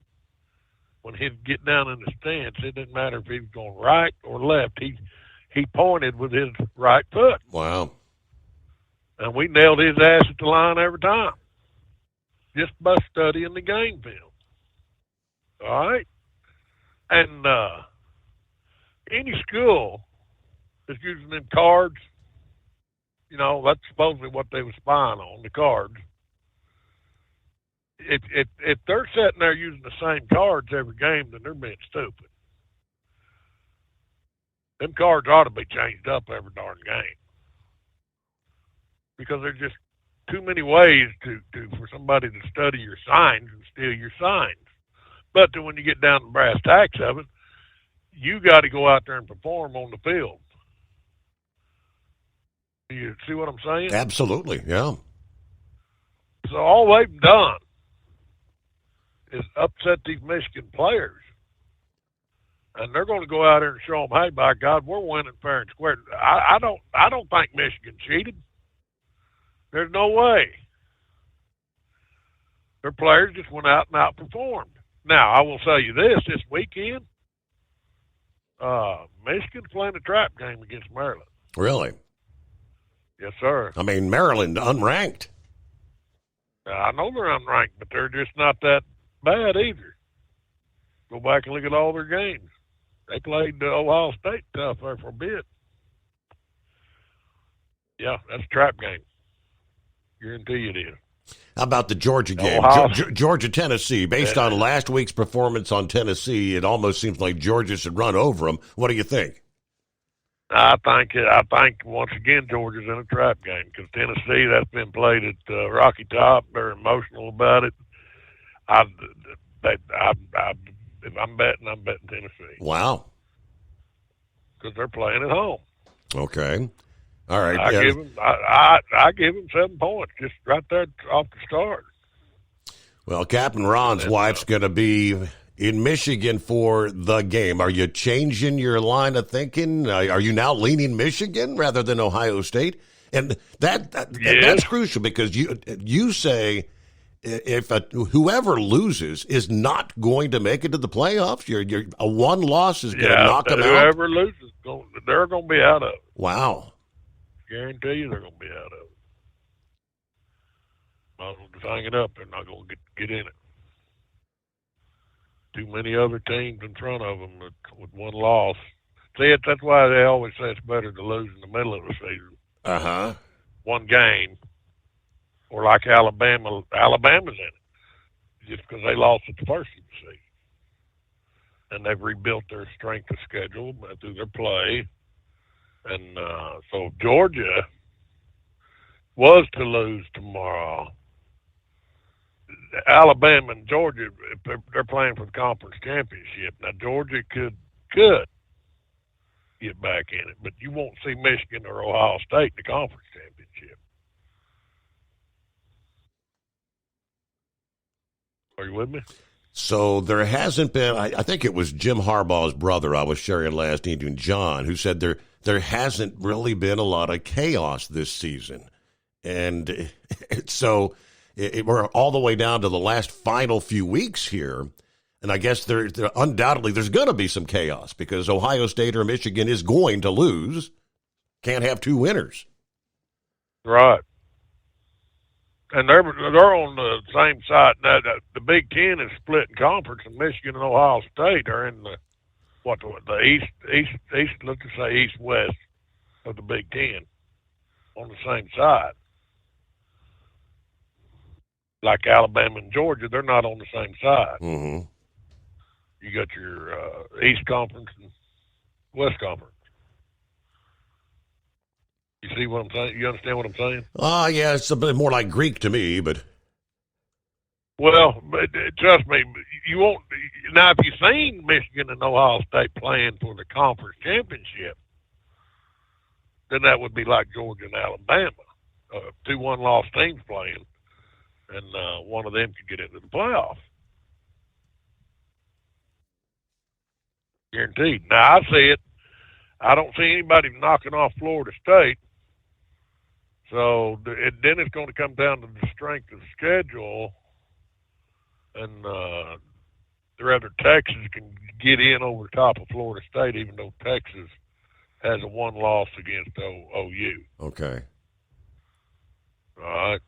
Speaker 13: when he'd get down in the stance. It didn't matter if he was going right or left. He pointed with his right foot.
Speaker 10: Wow.
Speaker 13: And we nailed his ass at the line every time, just by studying the game film. All right? And any school that's using them cards, you know, that's supposedly what they were spying on, the cards. If they're sitting there using the same cards every game, then they're being stupid. Them cards ought to be changed up every darn game, because there's just too many ways for somebody to study your signs and steal your signs. But then when you get down to brass tacks of it, you got to go out there and perform on the field. You see what I'm saying?
Speaker 10: Absolutely, yeah.
Speaker 13: So all they've done is upset these Michigan players. And they're going to go out there and show them, hey, by God, we're winning fair and square. I don't think Michigan cheated. There's no way. Their players just went out and outperformed. Now, I will tell you this weekend, Michigan's playing a trap game against Maryland.
Speaker 10: Really?
Speaker 13: Yes, sir.
Speaker 10: I mean, Maryland, unranked.
Speaker 13: I know they're unranked, but they're just not that bad either. Go back and look at all their games. They played Ohio State tough there for a bit. Yeah, that's a trap game. Guarantee it is.
Speaker 10: How about the Georgia game? Georgia-Tennessee. Based on last week's performance on Tennessee, it almost seems like Georgia should run over them. What do you think?
Speaker 13: I think once again Georgia's in a trap game, because Tennessee, that's been played at Rocky Top. They're emotional about it. If I'm betting Tennessee.
Speaker 10: Wow.
Speaker 13: Because they're playing at home.
Speaker 10: Okay. All right.
Speaker 13: I give him 7 points just right there off the start.
Speaker 10: Well, Captain Ron's wife's going to be in Michigan for the game. Are you changing your line of thinking? Are you now leaning Michigan rather than Ohio State? And that's crucial, because you say if whoever loses is not going to make it to the playoffs, a one loss is going to knock them out.
Speaker 13: Whoever loses, they're going to be out of it.
Speaker 10: Wow.
Speaker 13: Guarantee you they're going to be out of it. Might as well just hang it up. They're not going to get in it. Too many other teams in front of them with one loss. See, that's why they always say it's better to lose in the middle of the season.
Speaker 10: Uh-huh.
Speaker 13: One game. Or like Alabama's in it, just because they lost at the first of the season. And they've rebuilt their strength of schedule through their play. And so Georgia was to lose tomorrow. Alabama and Georgia, they're playing for the conference championship. Now, Georgia could get back in it, but you won't see Michigan or Ohio State in the conference championship. Are you with me?
Speaker 10: So there hasn't been, I think it was Jim Harbaugh's brother I was sharing last evening, John, who said there hasn't really been a lot of chaos this season. And so we're all the way down to the last final few weeks here. And I guess there undoubtedly there's going to be some chaos, because Ohio State or Michigan is going to lose. Can't have two winners.
Speaker 13: Right. And they're on the same side. Now, the Big Ten is split in conference, and Michigan and Ohio State are in the east. Let's just say east-west of the Big Ten, on the same side. Like Alabama and Georgia, they're not on the same side.
Speaker 10: Mm-hmm.
Speaker 13: You got your East Conference and West Conference. You see what I'm saying? You understand what I'm saying?
Speaker 10: Yeah, it's a bit more like Greek to me, but.
Speaker 13: Well, but trust me, you won't. Now, if you've seen Michigan and Ohio State playing for the conference championship, then that would be like Georgia and Alabama, 2 one-loss teams playing, and one of them could get into the playoffs. Guaranteed. Now, I see it. I don't see anybody knocking off Florida State. So then it's going to come down to the strength of the schedule, and whether Texas can get in over top of Florida State, even though Texas has a one loss against OU.
Speaker 10: Okay.
Speaker 13: All right.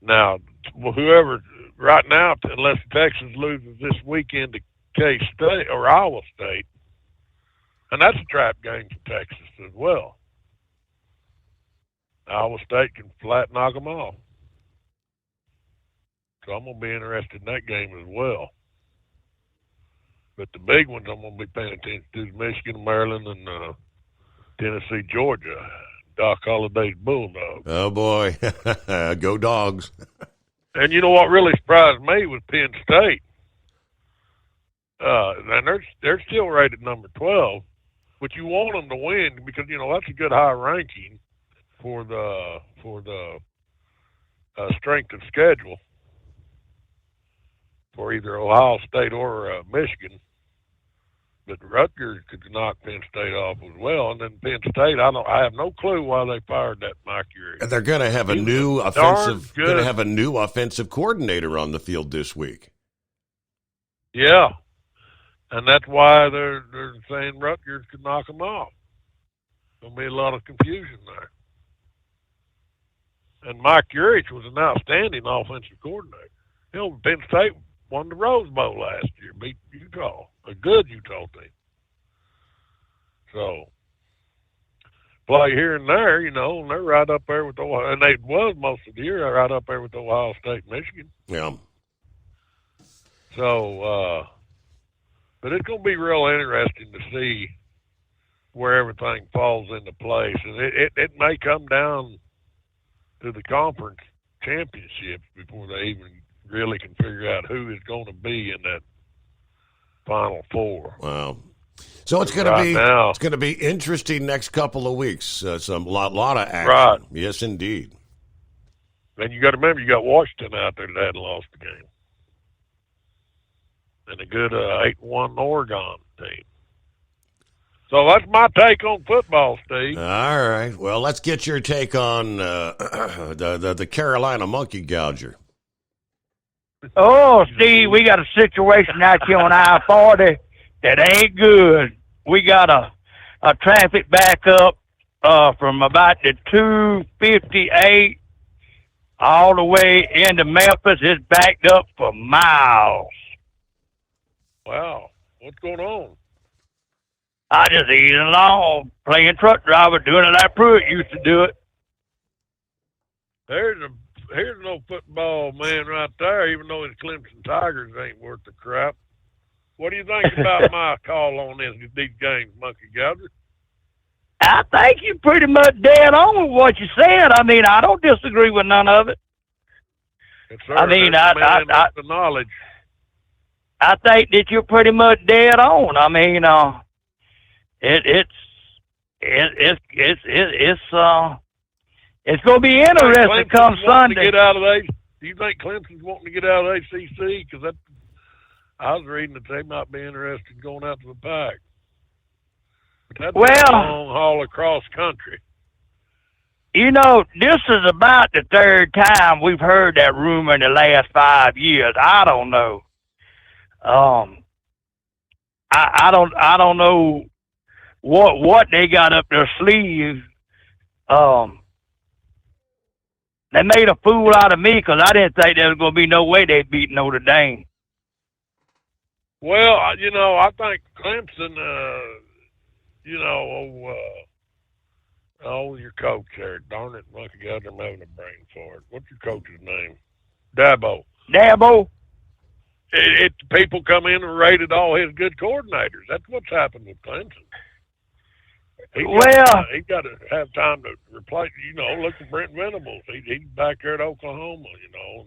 Speaker 13: Now, whoever right now, unless Texas loses this weekend to K-State or Iowa State, and that's a trap game for Texas as well. Iowa State can flat knock them off. So I'm going to be interested in that game as well. But the big ones I'm going to be paying attention to is Michigan, Maryland, and Tennessee, Georgia. Doc Holliday's Bulldogs.
Speaker 10: Oh, boy. Go Dogs.
Speaker 13: And you know what really surprised me was Penn State. And they're still rated number 12, but you want them to win because, you know, that's a good high ranking for the strength of schedule for either Ohio State or Michigan. But Rutgers could knock Penn State off as well, and then Penn State, I have no clue why they fired that Mike Urick.
Speaker 10: And they're going to have a new offensive coordinator on the field this week.
Speaker 13: Yeah, and that's why they're saying Rutgers could knock them off. There'll be a lot of confusion there. And Mike Urick was an outstanding offensive coordinator. You know, Penn State won the Rose Bowl last year, beat Utah, a good Utah team. So, play here and there, you know, and they're right up there with Ohio, and they was most of the year right up there with Ohio State and Michigan.
Speaker 10: Yeah.
Speaker 13: So, but it's going to be real interesting to see where everything falls into place. And it may come down to the conference championships before they even really can figure out who is going to be in that Final Four.
Speaker 10: Wow. So it's going to be interesting next couple of weeks. Some lot of action.
Speaker 13: Right.
Speaker 10: Yes, indeed.
Speaker 13: And you got to remember, you got Washington out there that hadn't lost the game, and a good 8-1 Oregon team. So that's my take on football, Steve.
Speaker 10: All right. Well, let's get your take on the Carolina Monkey Gouger.
Speaker 17: Oh, Steve, we got a situation out here on I-40 that ain't good. We got a traffic backup from about the 258 all the way into Memphis. It's backed up for miles.
Speaker 13: Wow. What's going on?
Speaker 17: I just easing along, playing truck driver, doing it like Pruitt used to do it.
Speaker 13: Here's no football man right there, even though his Clemson Tigers ain't worth the crap. What do you think about my call on these games, Monkey Gouger?
Speaker 17: I think you're pretty much dead on with what you said. I mean, I don't disagree with none of it.
Speaker 13: Yes, sir.
Speaker 17: I mean,
Speaker 13: the knowledge.
Speaker 17: I think that you're pretty much dead on. I mean, it's going to be interesting come Sunday.
Speaker 13: Do you think Clemson's wanting to get out of ACC? Because I was reading that they might be interested in going out to the Pac. But that's a long haul across country.
Speaker 17: You know, this is about the third time we've heard that rumor in the last 5 years. I don't know. I don't know what they got up their sleeve. They made a fool out of me because I didn't think there was going to be no way they'd beat Notre Dame.
Speaker 13: Well, you know, I think Clemson, your coach there, darn it, Monkey Gouger, I'm having a brain fart. What's your coach's name? Dabo. People come in and rated all his good coordinators. That's what's happened with Clemson. He's got to have time to replace. You know, look at Brent Venables. He's back there at Oklahoma. You know,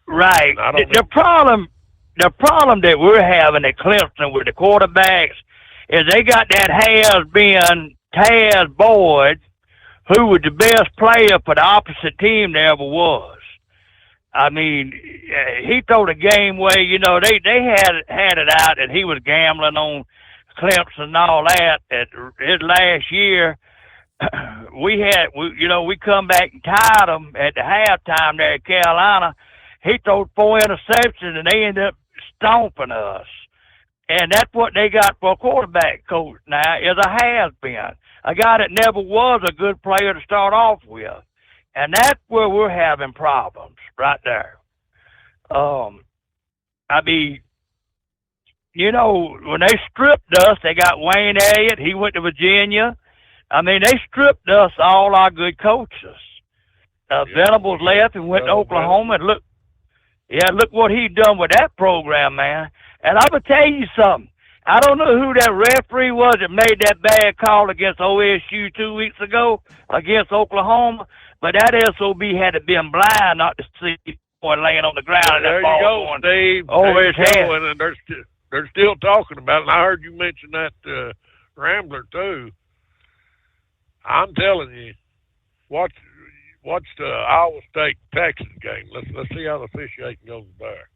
Speaker 17: right. The problem that we're having at Clemson with the quarterbacks is they got that has-been Taz Boyd, who was the best player for the opposite team there ever was. I mean, he threw the game away. You know, they had it out that he was gambling on Clemson and all that. At his last year, we come back and tied them at the halftime there at Carolina. He threw 4 interceptions, and they ended up stomping us. And that's what they got for a quarterback coach now, is a has-been. A guy that never was a good player to start off with. And that's where we're having problems, right there. I mean, you know, when they stripped us, they got Wayne Elliott. He went to Virginia. I mean, they stripped us, all our good coaches. Venables left and went to Oklahoma. And look what he done with that program, man. And I'm going to tell you something. I don't know who that referee was that made that bad call against OSU 2 weeks ago against Oklahoma, but that SOB had to been blind not to see the boy laying on the ground and that ball going
Speaker 13: Steve.
Speaker 17: over his head.
Speaker 13: And they're still talking about it. And I heard you mention that Rambler too. I'm telling you, watch the Iowa State Texas game. Let's see how the officiating goes there.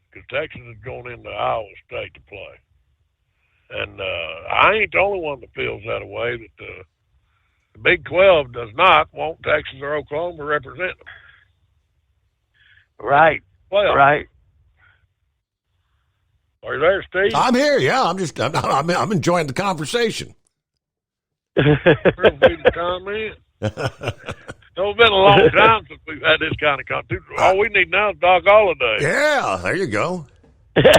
Speaker 13: Because Texas is going into Iowa State to play. And I ain't the only one that feels that way, that the Big 12 does not want Texas or Oklahoma to represent them.
Speaker 17: Right.
Speaker 13: Well,
Speaker 17: right.
Speaker 13: Are you there, Steve?
Speaker 10: I'm here, yeah. I'm enjoying the conversation.
Speaker 13: Comment. It's been a long time since we've had this kind of conversation. All we need now is Doc Holliday.
Speaker 10: Yeah, there you go.
Speaker 17: It's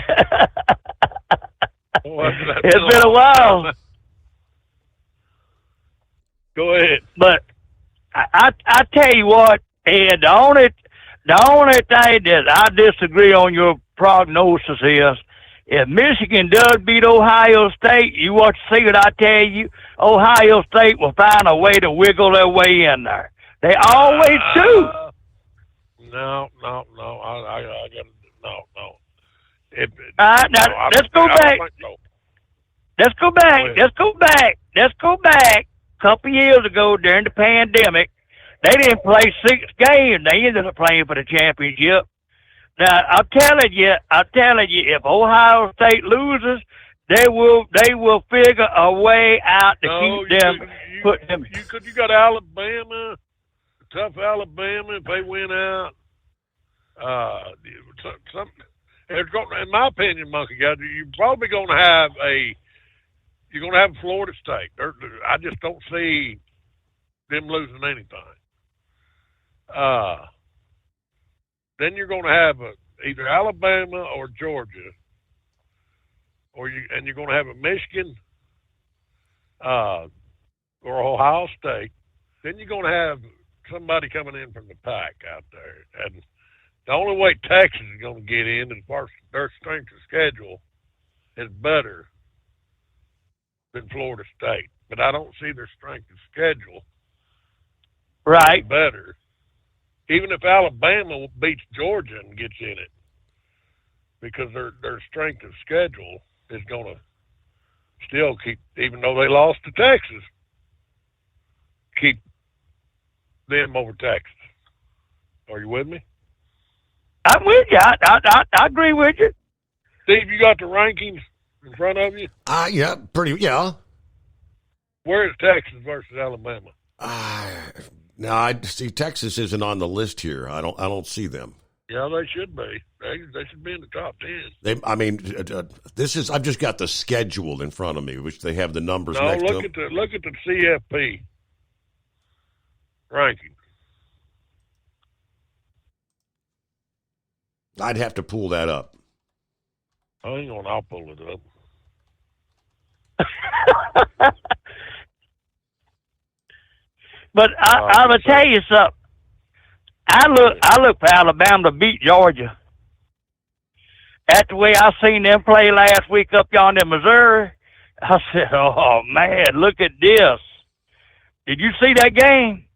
Speaker 17: been a while.
Speaker 13: Go ahead.
Speaker 17: But I tell you what, Ed, the only thing that I disagree on your prognosis is, if Michigan does beat Ohio State, you want to see what I tell you? Ohio State will find a way to wiggle their way in there. They always do.
Speaker 13: No. I got no.
Speaker 17: Now, let's go back. Let's go back. A couple years ago during the pandemic, they didn't play 6 games. They ended up playing for the championship. Now, I'm telling you, if Ohio State loses, they will figure a way out to keep them.
Speaker 13: You got Alabama, tough Alabama. If they win out, in my opinion, Monkey guy, you're probably going to have Florida State. I just don't see them losing anything. Then you're going to have either Alabama or Georgia, and you're going to have a Michigan or Ohio State. Then you're going to have somebody coming in from the pack out there. And the only way Texas is going to get in, as far as their strength of schedule, is better than Florida State. But I don't see their strength of schedule better. Even if Alabama beats Georgia and gets in it, because their strength of schedule is going to still keep, even though they lost to Texas, keep them over Texas. Are you with me?
Speaker 17: I'm with you. I agree with you.
Speaker 13: Steve, you got the rankings in front of you?
Speaker 10: Yeah, yeah.
Speaker 13: Where is Texas versus Alabama?
Speaker 10: No, I see Texas isn't on the list here. I don't see them.
Speaker 13: Yeah, they should be. They should be in the top 10.
Speaker 10: I've just got the schedule in front of me, which they have the numbers next to them.
Speaker 13: Look at the CFP ranking.
Speaker 10: I'd have to pull that up.
Speaker 13: Hang on, I'll pull it up.
Speaker 17: But I'm gonna tell you something. I look for Alabama to beat Georgia. That's the way I seen them play last week up yonder in Missouri. I said, "Oh man, look at this." Did you see that game?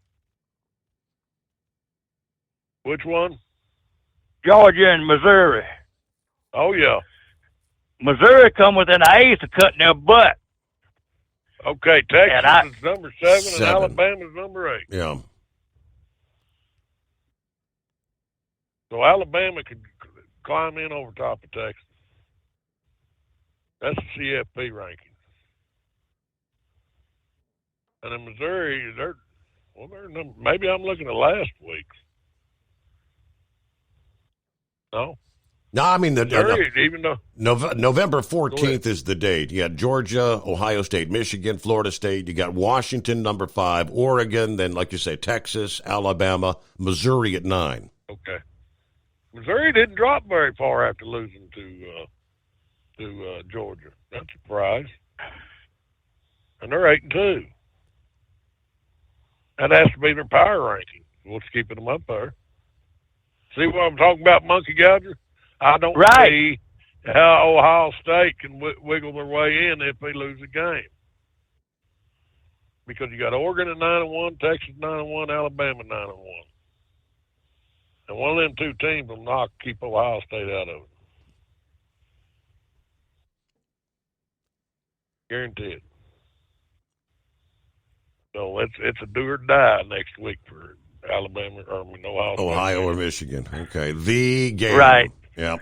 Speaker 13: Which one?
Speaker 17: Georgia and Missouri.
Speaker 13: Oh yeah.
Speaker 17: Missouri come within an eighth of cutting their butt.
Speaker 13: Okay, Texas is number 7 and Alabama's number 8.
Speaker 10: Yeah.
Speaker 13: So Alabama could climb in over top of Texas. That's the CFP ranking. And in Missouri, maybe I'm looking at last week's. No?
Speaker 10: No, I mean,
Speaker 13: even though
Speaker 10: November 14th is the date. You got Georgia, Ohio State, Michigan, Florida State. You got Washington, number 5, Oregon, then, like you say, Texas, Alabama, Missouri at 9.
Speaker 13: Okay. Missouri didn't drop very far after losing to Georgia. That's a surprise. And they're 8-2. That has to be their power ranking. What's keeping them up there? See what I'm talking about, Monkey Gouger? I don't see how Ohio State can wiggle their way in if they lose a game. Because you got Oregon at 9-1, Texas 9-1, Alabama 9-1. And one of them two teams will keep Ohio State out of it. Guaranteed. So it's a do or die next week for Alabama or Ohio State.
Speaker 10: Ohio or Michigan. Okay. The game.
Speaker 17: Right.
Speaker 10: Yep.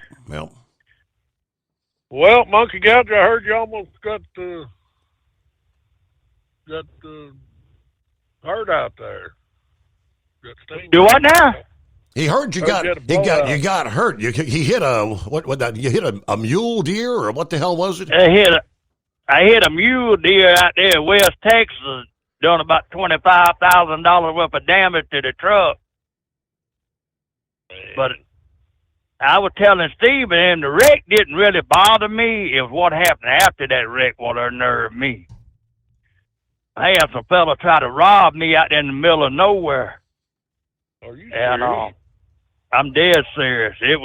Speaker 13: Well, Monkey Gouger, I heard you almost got hurt out there.
Speaker 17: Do what now?
Speaker 10: He heard you got hurt. He hit you hit a mule deer, or what the hell was it?
Speaker 17: I hit a mule deer out there in West Texas, doing about $25,000 worth of damage to the truck. But I was telling Steve, and the wreck didn't really bother me. It was what happened after that wreck what unnerved me. I had some fella try to rob me out there in the middle of nowhere.
Speaker 13: Are you
Speaker 17: serious? I'm dead serious. It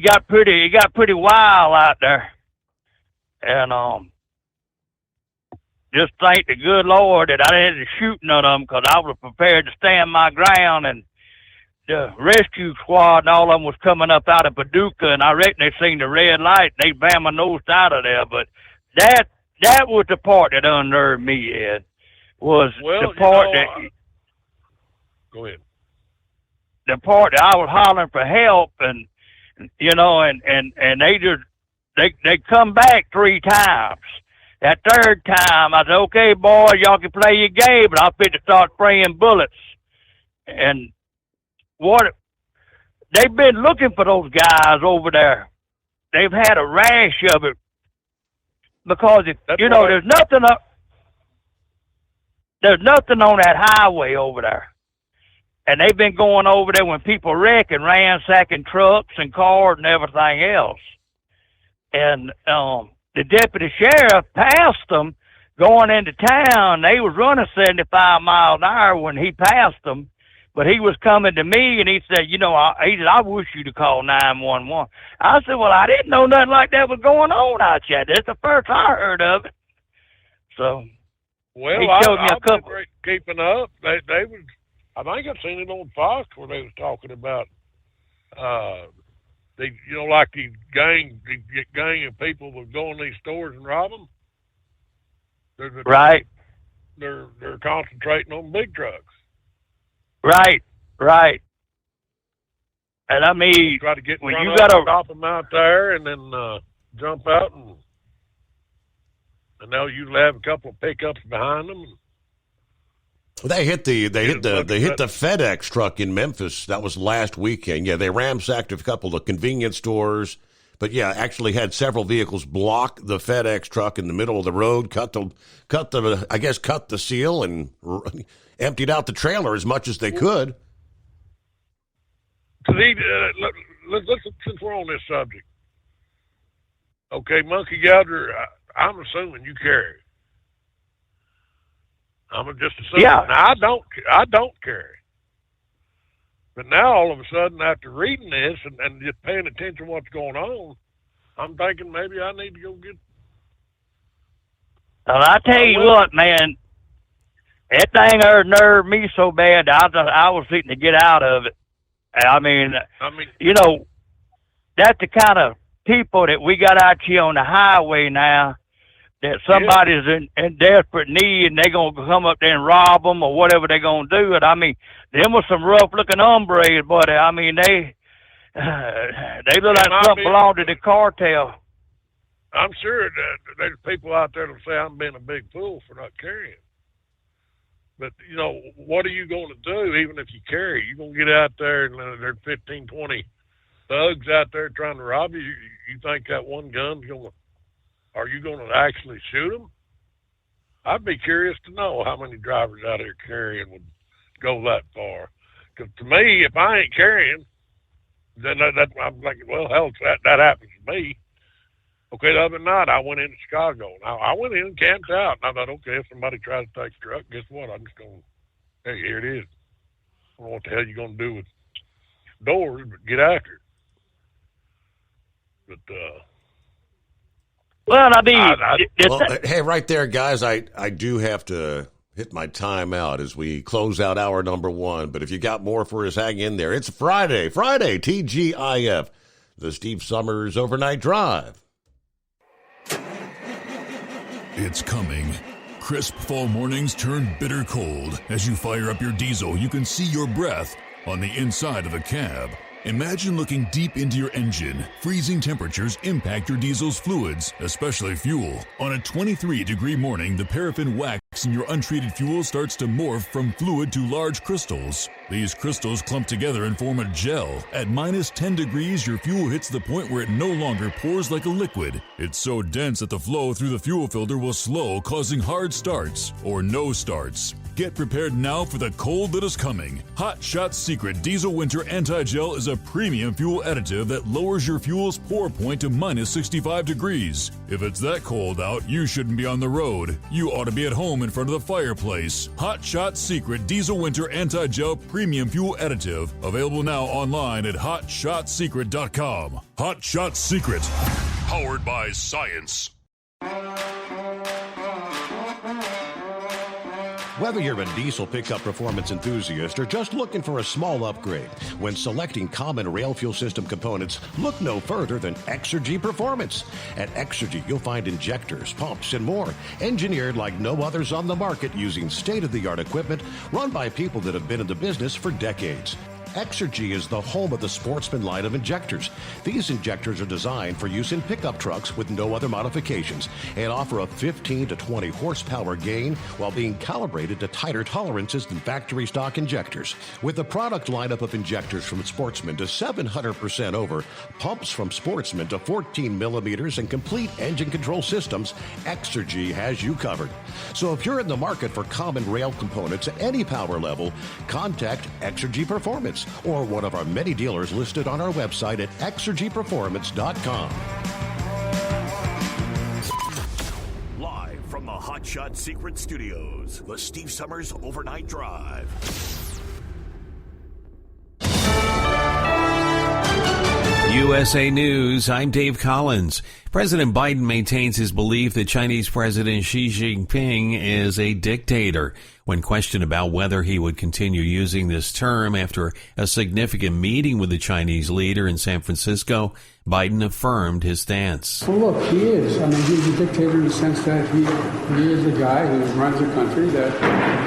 Speaker 17: got pretty wild out there. And just thank the good Lord that I didn't shoot none of them, because I was prepared to stand my ground, and the rescue squad and all of them was coming up out of Paducah, and I reckon they seen the red light, and they bam my nose out of there. But that was the part that unnerved me, Ed, was the part
Speaker 13: Go ahead.
Speaker 17: The part that I was hollering for help, and they come back 3 times. That third time, I said, okay, boys, y'all can play your game, but I'm fit to start spraying bullets. And they've been looking for those guys over there. They've had a rash of it. Because, there's nothing on that highway over there. And they've been going over there when people wreck and ransacking trucks and cars and everything else. And the deputy sheriff passed them going into town. They was running 75 miles an hour when he passed them. But he was coming to me, and he said, I wish you'd have called 911. I said, well, I didn't know nothing like that was going on out there. That's the first I heard of it. So,
Speaker 13: well,
Speaker 17: he showed me a couple.
Speaker 13: Keeping up. They was, I think I've seen it on Fox where they was talking about, like the gang of people that go in these stores and rob them.
Speaker 17: Right.
Speaker 13: They're concentrating on big trucks.
Speaker 17: Right. And I mean,
Speaker 13: try to get
Speaker 17: when you got to
Speaker 13: stop them out there and then jump out, and now you have a couple of pickups behind them.
Speaker 10: They hit the FedEx truck in Memphis. That was last weekend. Yeah, they ransacked a couple of convenience stores, but yeah, actually had several vehicles block the FedEx truck in the middle of the road, cut the seal, and emptied out the trailer as much as they could.
Speaker 13: Since we're on this subject, okay, Monkey Gouger, I'm assuming you carry. I'm just assuming.
Speaker 17: Yeah.
Speaker 13: Now, I don't carry. But now, all of a sudden, after reading this and just paying attention to what's going on, I'm thinking maybe I need to go get.
Speaker 17: Well, I tell you what, man, that thing nerved me so bad that I was fitting to get out of it. I mean, that's the kind of people that we got out here on the highway now. that somebody's in desperate need and they're going to come up there and rob them or whatever they're going to do. And I mean, them were some rough-looking hombres, buddy. I mean, they look like something belong to the cartel.
Speaker 13: I'm sure that there's people out there that say I'm being a big fool for not carrying. But, you know, what are you going to do even if you carry? You're going to get out there and there's 15, 20 thugs out there trying to rob you. You think that one gun's going to, are you going to actually shoot them? I'd be curious to know how many drivers out here carrying would go that far. Because to me, if I ain't carrying, then I'm thinking, well, hell, that happens to me. Okay, the other night I went into Chicago. Now I went in and camped out, and I thought, okay, if somebody tries to take the truck, guess what? I'm just going, hey, here it is. I don't know what the hell you're going to do with doors, but get after it. But
Speaker 17: well, I mean,
Speaker 10: hey, right there, guys, I do have to hit my time out as we close out hour number 1. But if you got more for us, hang in there. It's Friday, TGIF, the Steve Summers Overnight Drive.
Speaker 9: It's coming. Crisp fall mornings turn bitter cold. As you fire up your diesel, you can see your breath on the inside of the cab. Imagine looking deep into your engine. Freezing temperatures impact your diesel's fluids, especially fuel. On a 23-degree morning, the paraffin wax in your untreated fuel starts to morph from fluid to large crystals. These crystals clump together and form a gel. At minus 10 degrees, your fuel hits the point where it no longer pours like a liquid. It's so dense that the flow through the fuel filter will slow, causing hard starts or no starts. Get prepared now for the cold that is coming. Hot Shot Secret Diesel Winter Anti-Gel is a premium fuel additive that lowers your fuel's pour point to minus 65 degrees. If it's that cold out, you shouldn't be on the road. You ought to be at home in front of the fireplace. Hot Shot Secret Diesel Winter Anti-Gel Premium Fuel Additive. Available now online at HotShotSecret.com. Hot Shot Secret. Powered by science.
Speaker 10: Whether you're a diesel pickup performance enthusiast or just looking for a small upgrade, when selecting common rail fuel system components, look no further than Exergy Performance. At Exergy, you'll find injectors, pumps, and more, engineered like no others on the market using state-of-the-art equipment run by people that have been in the business for decades. Exergy is the home of the Sportsman line of injectors. These injectors are designed for use in pickup trucks with no other modifications and offer a 15 to 20 horsepower gain while being calibrated to tighter tolerances than factory stock injectors. With a product lineup of injectors from Sportsman to 700% over, pumps from Sportsman to 14 millimeters, and complete engine control systems, Exergy has you covered. So if you're in the market for common rail components at any power level, contact Exergy Performance or one of our many dealers listed on our website at exergyperformance.com.
Speaker 12: Live from the Hot Shot Secret Studios, the Steve Summers Overnight Drive.
Speaker 2: USA News, I'm Dave Collins. President Biden maintains his belief that Chinese President Xi Jinping is a dictator. When questioned about whether he would continue using this term after a significant meeting with the Chinese leader in San Francisco, Biden affirmed his stance.
Speaker 3: Well, look, he is. I mean, he's a dictator in the sense that he is the guy who runs a country that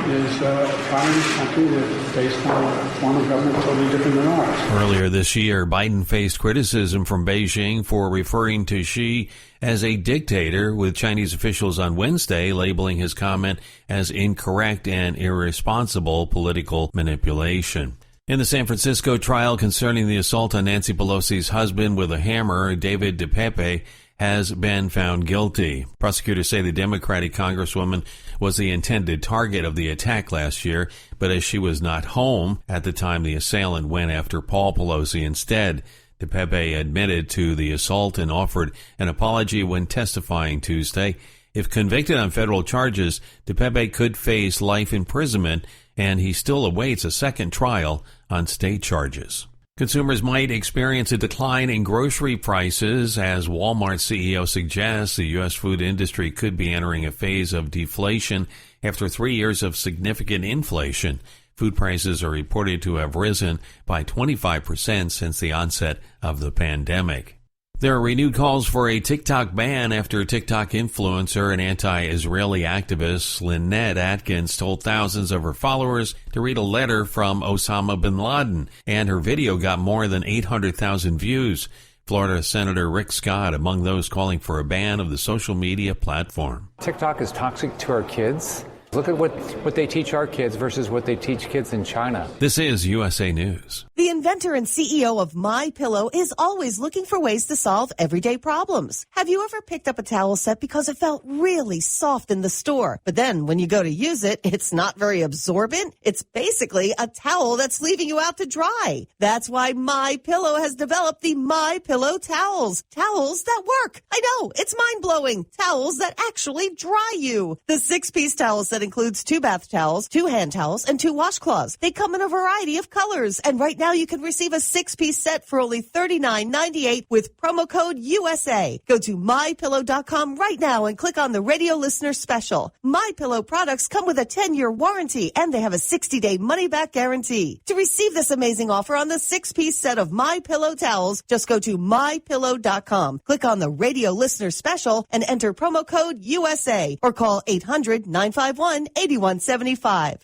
Speaker 3: is a communist country that is based on a form of government totally different than ours.
Speaker 2: Earlier this year, Biden faced criticism from Beijing for referring to Xi as a dictator, with Chinese officials on Wednesday labeling his comment as incorrect and irresponsible political manipulation. In the San Francisco trial concerning the assault on Nancy Pelosi's husband with a hammer, David DePepe has been found guilty. Prosecutors say the Democratic Congresswoman was the intended target of the attack last year, but as she was not home at the time, the assailant went after Paul Pelosi instead. DePepe admitted to the assault and offered an apology when testifying Tuesday. If convicted on federal charges, DePepe could face life imprisonment, and he still awaits a second trial on state charges. Consumers might experience a decline in grocery prices. As Walmart CEO suggests, the U.S. food industry could be entering a phase of deflation after 3 years of significant inflation. Food prices are reported to have risen by 25% since the onset of the pandemic. There are renewed calls for a TikTok ban after TikTok influencer and anti-Israeli activist Lynette Atkins told thousands of her followers to read a letter from Osama bin Laden, and her video got more than 800,000 views. Florida Senator Rick Scott among those calling for a ban of the social media platform.
Speaker 18: TikTok is toxic to our kids. Look at what they teach our kids versus what they teach kids in China.
Speaker 2: This is USA News.
Speaker 19: The inventor and CEO of MyPillow is always looking for ways to solve everyday problems. Have you ever picked up a towel set because it felt really soft in the store, but then when you go to use it, it's not very absorbent? It's basically a towel that's leaving you out to dry. That's why MyPillow has developed the MyPillow towels. Towels that work. I know, it's mind-blowing. Towels that actually dry you. The 6-piece towel set includes 2 bath towels, 2 hand towels, and 2 washcloths. They come in a variety of colors, and right now you can receive a 6-piece set for only $39.98 with promo code USA. Go to MyPillow.com right now and click on the radio listener special. MyPillow products come with a 10-year warranty, and they have a 60-day money-back guarantee. To receive this amazing offer on the 6-piece set of MyPillow towels, just go to MyPillow.com, click on the radio listener special, and enter promo code USA, or call 800-951-8175.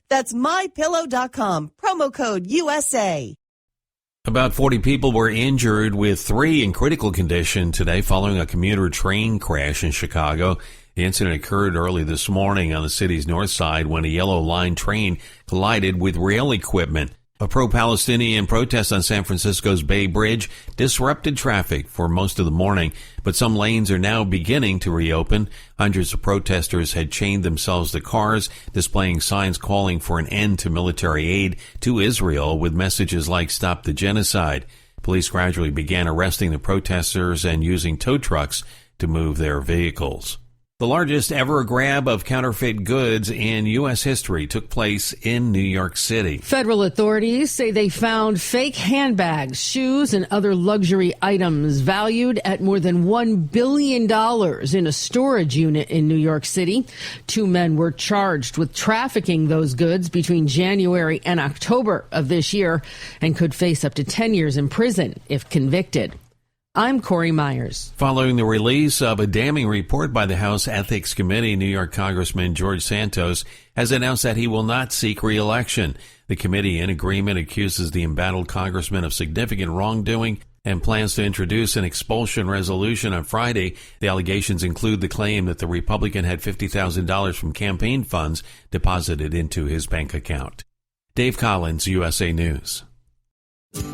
Speaker 19: That's MyPillow.com, promo code USA.
Speaker 2: About 40 people were injured, with 3 in critical condition today following a commuter train crash in Chicago. The incident occurred early this morning on the city's north side when a yellow line train collided with rail equipment. A pro-Palestinian protest on San Francisco's Bay Bridge disrupted traffic for most of the morning, but some lanes are now beginning to reopen. Hundreds of protesters had chained themselves to cars, displaying signs calling for an end to military aid to Israel with messages like "Stop the Genocide." Police gradually began arresting the protesters and using tow trucks to move their vehicles. The largest ever grab of counterfeit goods in U.S. history took place in New York City.
Speaker 20: Federal authorities say they found fake handbags, shoes, and other luxury items valued at more than $1 billion in a storage unit in New York City. 2 men were charged with trafficking those goods between January and October of this year and could face up to 10 years in prison if convicted. I'm Corey Myers.
Speaker 2: Following the release of a damning report by the House Ethics Committee, New York Congressman George Santos has announced that he will not seek re-election. The committee, in agreement, accuses the embattled congressman of significant wrongdoing and plans to introduce an expulsion resolution on Friday. The allegations include the claim that the Republican had $50,000 from campaign funds deposited into his bank account. Dave Collins, USA News.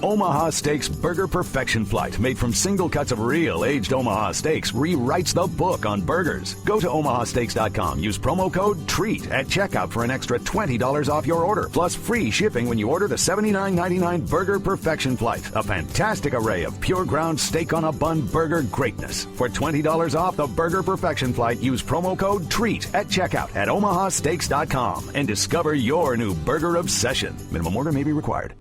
Speaker 21: Omaha Steaks Burger Perfection Flight, made from single cuts of real aged Omaha steaks, rewrites the book on burgers. Go to omahasteaks.com. Use promo code TREAT at checkout for an extra $20 off your order, plus free shipping when you order the $79.99 Burger Perfection Flight. A fantastic array of pure ground steak on a bun burger greatness. For $20 off the Burger Perfection Flight, use promo code TREAT at checkout at omahasteaks.com and discover your new burger obsession. Minimum order may be required.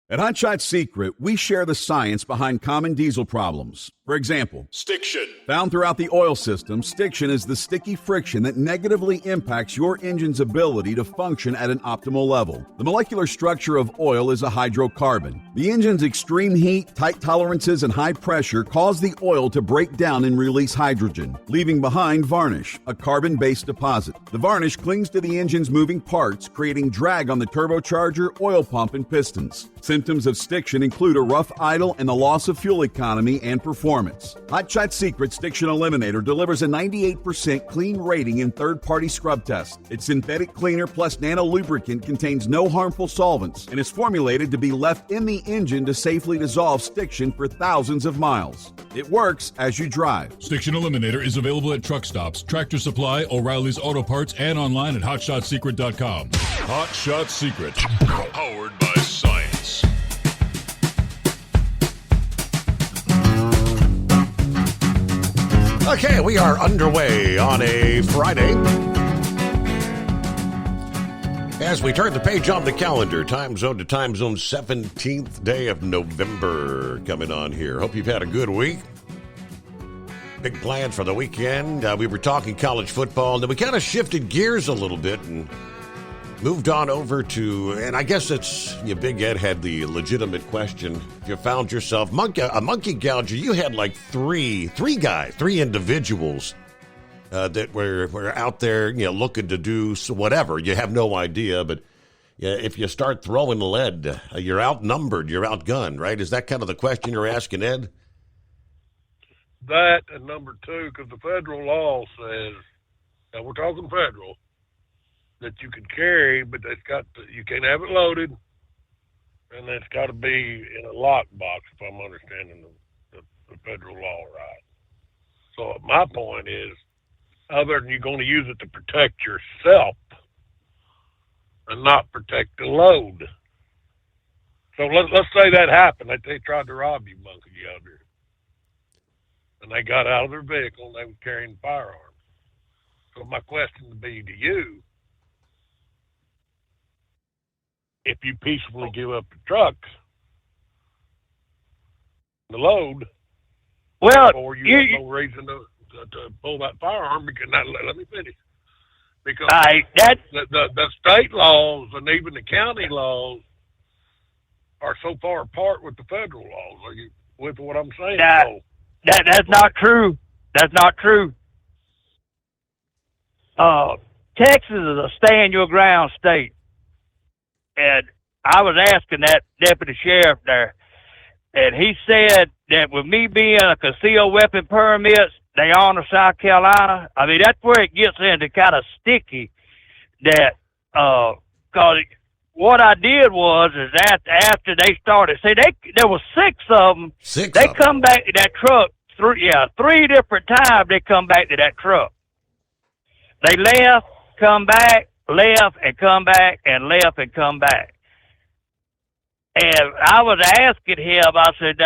Speaker 8: At Hot Shot Secret, we share the science behind common diesel problems. For example,
Speaker 9: Stiction.
Speaker 8: Found throughout the oil system, stiction is the sticky friction that negatively impacts your engine's ability to function at an optimal level. The molecular structure of oil is a hydrocarbon. The engine's extreme heat, tight tolerances, and high pressure cause the oil to break down and release hydrogen, leaving behind varnish, a carbon-based deposit. The varnish clings to the engine's moving parts, creating drag on the turbocharger, oil pump, and pistons. Symptoms of stiction include a rough idle and the loss of fuel economy and performance. Hot Shot Secret Stiction Eliminator delivers a 98% clean rating in third-party scrub tests. Its synthetic cleaner plus nano lubricant contains no harmful solvents and is formulated to be left in the engine to safely dissolve stiction for thousands of miles. It works as you drive.
Speaker 9: Stiction Eliminator is available at truck stops, Tractor Supply, O'Reilly's Auto Parts, and online at hotshotsecret.com. Hot Shot Secret, powered by science.
Speaker 10: Okay, we are underway on a Friday. As we turn the page on the calendar, time zone to time zone, 17th day of November coming on here. Hope you've had a good week. Big plans for the weekend. We were talking college football, and then we kind of shifted gears a little bit and Moved on over to, and I guess Big Ed had the legitimate question. If you found yourself a monkey gouger, you had like three individuals that were out there, looking to do whatever. You have no idea, but if you start throwing lead, you're outnumbered, you're outgunned, right? Is that kind of the question you're asking, Ed?
Speaker 13: That, and number two, because the federal law says, and we're talking federal, that you can carry, but you can't have it loaded, and it's got to be in a lockbox, if I'm understanding the federal law right. So my point is, other than you're going to use it to protect yourself and not protect the load. So let's say that happened. They tried to rob you, monkey gouger, and they got out of their vehicle and they were carrying firearms. So my question would be to you, if you peacefully give up the truck, the load, or you have no reason to pull that firearm, because let me finish. Because the state laws and even the county laws are so far apart with the federal laws. Are you with what I'm saying?
Speaker 17: That's not true. That's not true. Texas is a stand-your-ground state. And I was asking that deputy sheriff there, and he said that with me being a concealed weapon permits, they honor South Carolina. I mean, that's where it gets into kind of sticky. That because what I did was after they started, there was 6 of them. They come back to that truck 3 different times. They come back to that truck. They left, come back, left and come back, and left and come back. And I was asking him, I said,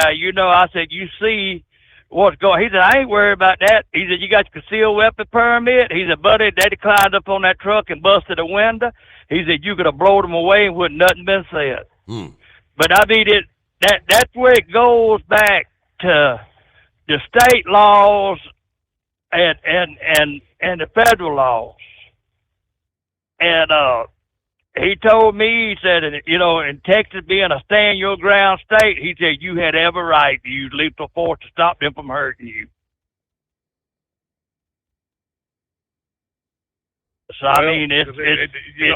Speaker 17: you see what's going. He said, I ain't worried about that. He said, you got your concealed weapon permit? He said, buddy, they climbed up on that truck and busted a window. He said, you could have blown them away and wouldn't nothing been said. But I mean, that's where it goes back to the state laws and the federal laws. And he told me, he said, in Texas being a stand-your-ground state, he said you had every right to use lethal force to stop them from hurting you. So, I mean, you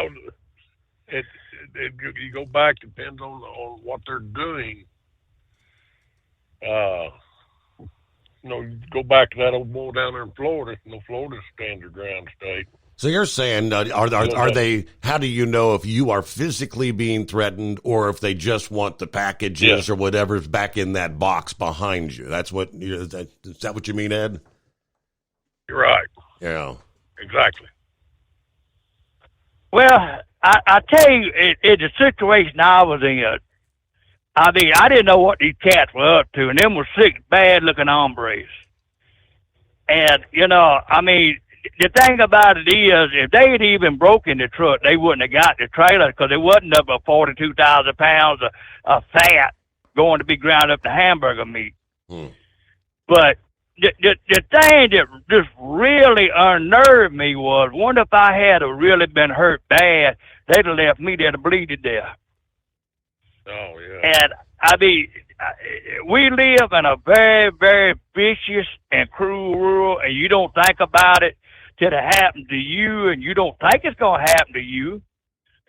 Speaker 17: go back, depends on what they're doing. You go back to that old boy down there in Florida. Florida's a stand-your-ground state.
Speaker 10: So you're saying, are they? How do you know if you are physically being threatened, or if they just want the packages or whatever's back in that box behind you? That's what. Is that what you mean, Ed?
Speaker 13: You're right.
Speaker 10: Yeah.
Speaker 13: Exactly.
Speaker 17: Well, I tell you, in the situation I was in, I mean, I didn't know what these cats were up to, and them were 6 bad-looking hombres. And I mean. The thing about it is, if they had even broken the truck, they wouldn't have got the trailer, because it wasn't up 42,000 pounds of fat going to be ground up to hamburger meat. But the thing that just really unnerved me was, wonder if I had really been hurt bad, they'd have left me there to bleed to death.
Speaker 13: Oh, yeah.
Speaker 17: And, I mean, we live in a very, very vicious and cruel world, and you don't think about it till it happens to you, and you don't think it's going to happen to you.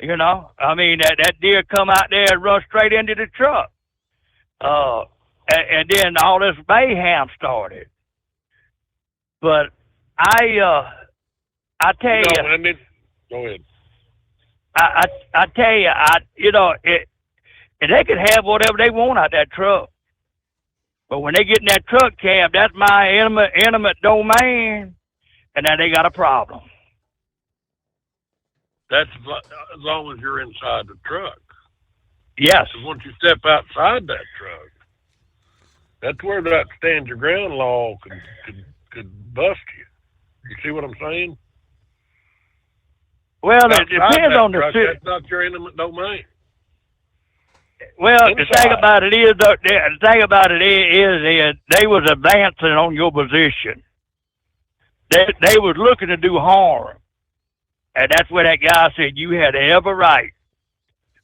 Speaker 17: I mean, that deer come out there and run straight into the truck. And then all this mayhem started. But I tell you,
Speaker 13: go ahead.
Speaker 17: I tell you, they could have whatever they want out that truck. But when they get in that truck cab, that's my intimate domain, and now they got a problem.
Speaker 13: That's as long as you're inside the truck.
Speaker 17: Yes.
Speaker 13: Because once you step outside that truck, that's where that stand your ground law could bust you. You see what I'm saying?
Speaker 17: Well, it depends on the
Speaker 13: truck, that's not your intimate domain.
Speaker 17: Well, the thing about it is, they was advancing on your position. They was looking to do harm, And that's where that guy said, you had every right.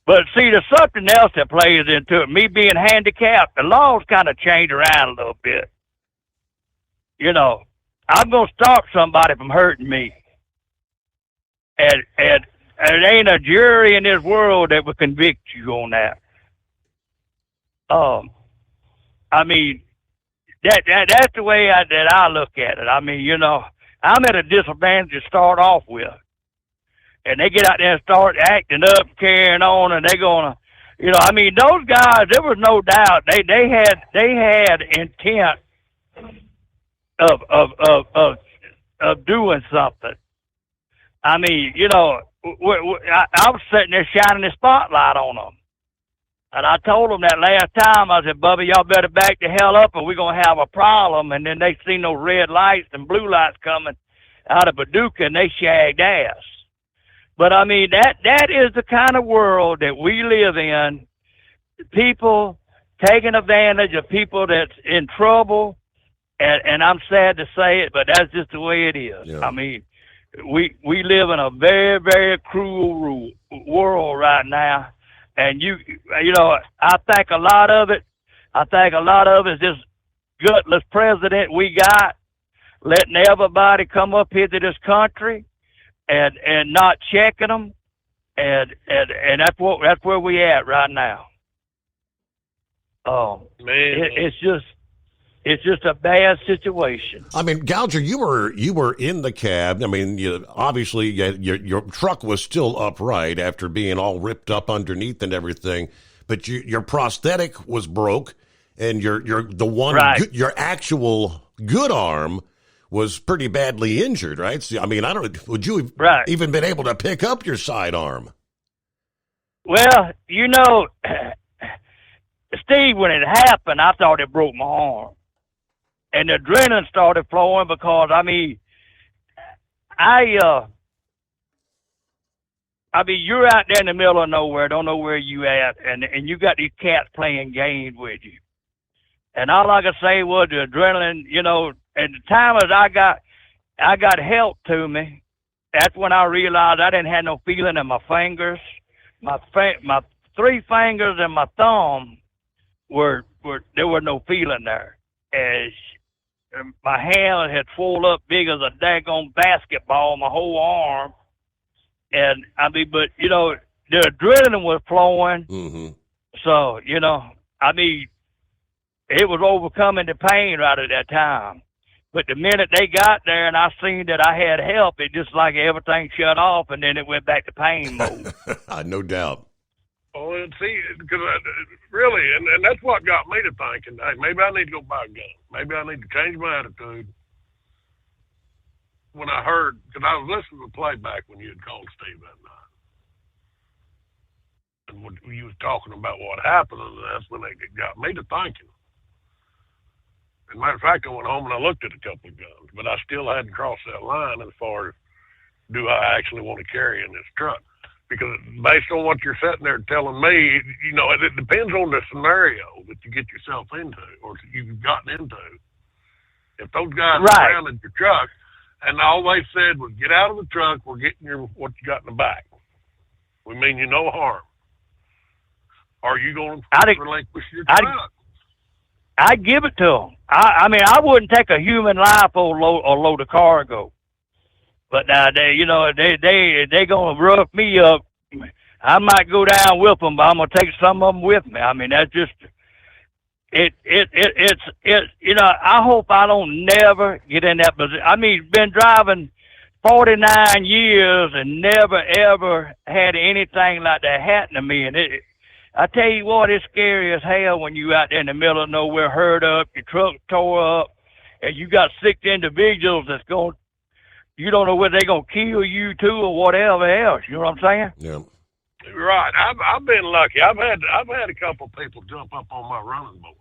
Speaker 17: But see, there's something else that plays into it. Me being handicapped, the laws kind of changed around a little bit. You know, I'm going to stop somebody from hurting me. And there ain't a jury in this world that would convict you on that. I mean, that's the way that I look at it. I mean, you know, I'm at a disadvantage to start off with. And they get out there and start acting up, carrying on, and they're gonna, you know, I mean, those guys, there was no doubt they had intent of doing something. I mean, you know, I was sitting there shining the spotlight on them, and I told them that last time. I said, "Bubba, y'all better back the hell up, or we're gonna have a problem." And then they seen those red lights and blue lights coming out of Paducah, and they shagged ass. But I mean, that is the kind of world that we live in. People taking advantage of people that's in trouble, and I'm sad to say it, but that's just the way it is. Yeah. I mean, we live in a very, very cruel world right now, and you know, I think a lot of it is this gutless president we got, letting everybody come up here to this country. And not checking them, and that's where we at right now. Man, it's just a bad situation.
Speaker 10: I mean, Gouger, you were in the cab. I mean, obviously your truck was still upright after being all ripped up underneath and everything, but your prosthetic was broke, and your your actual good arm was pretty badly injured, right? So, I mean, would you have even been able to pick up your sidearm?
Speaker 17: Well, you know, Steve, when it happened, I thought it broke my arm. And the adrenaline started flowing because, I mean, you're out there in the middle of nowhere, don't know where you at, and you got these cats playing games with you. And all I could say was the adrenaline, you know, at the time as I got help to me, that's when I realized I didn't have no feeling in my fingers. My 3 fingers and my thumb there was no feeling there. As my hand had swelled up big as a daggone basketball, my whole arm. And I mean, but you know, the adrenaline was flowing. Mm-hmm. So, you know, I mean, it was overcoming the pain right at that time. But the minute they got there and I seen that I had help, it just like everything shut off, and then it went back to pain mode.
Speaker 10: No doubt.
Speaker 13: Oh, and see, because really, and that's what got me to thinking, hey, maybe I need to go buy a gun. Maybe I need to change my attitude. When I heard, because I was listening to the playback when you had called Steve that night. And when you was talking about what happened, and that's when it got me to thinking. As a matter of fact, I went home and I looked at a couple of guns, but I still hadn't crossed that line as far as do I actually want to carry in this truck? Because based on what you're sitting there telling me, you know, it depends on the scenario that you get yourself into or that you've gotten into. If those guys surrounded your truck and all they said was, get out of the truck, we're getting what you got in the back. We mean you no harm. Are you going to relinquish your truck?
Speaker 17: I'd give it to them. I mean, I wouldn't take a human life or load of cargo. But now they gonna rough me up. I might go down with them, but I'm gonna take some of them with me. I mean, that's just it's you know. I hope I don't never get in that position. I mean, been driving 49 years and never ever had anything like that happen to me. And I tell you what, it's scary as hell when you out there in the middle of nowhere, hurt up, your truck tore up, and you got 6 individuals that's going. You don't know whether they're going to kill you too or whatever else. You know what I'm saying?
Speaker 10: Yeah.
Speaker 13: Right. I've been lucky. I've had a couple of people jump up on my running board.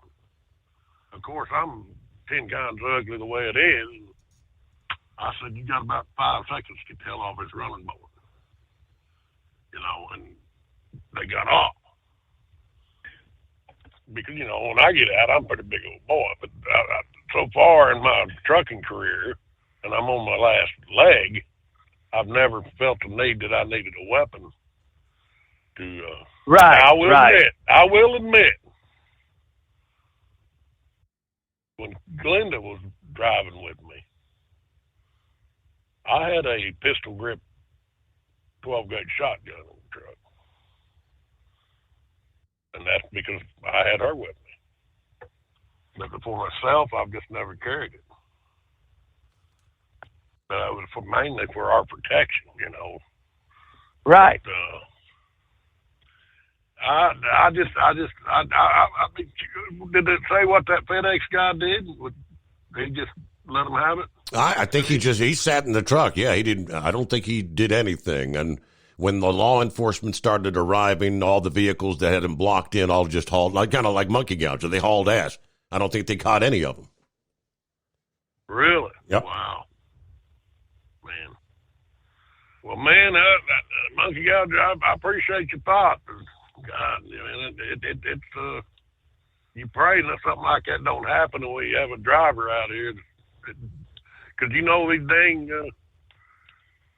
Speaker 13: Of course, I'm 10 times ugly the way it is. I said, you got about 5 seconds to get the hell off this running board. You know, and they got off. Because, you know, when I get out, I'm a pretty big old boy. But so far in my trucking career, and I'm on my last leg, I've never felt the need that I needed a weapon to.
Speaker 17: Right.
Speaker 13: I will admit, when Glenda was driving with me, I had a pistol grip 12-gauge shotgun in the truck. And that's because I had her with me. But for myself, I've just never carried it. But it was mainly for our protection, you know.
Speaker 17: Right.
Speaker 13: But, I mean, did it say what that FedEx guy did? Did he just let him have it?
Speaker 10: I think he sat in the truck. Yeah, he didn't. I don't think he did anything. And when the law enforcement started arriving, all the vehicles that had him blocked in all just hauled, kind of like monkey gouger. They hauled ass. I don't think they caught any of them.
Speaker 13: Really?
Speaker 10: Yep.
Speaker 13: Wow. Man. Well, man, monkey gouger, I appreciate your thought. God, it's you pray that something like that don't happen when you have a driver out here. Because you know these dang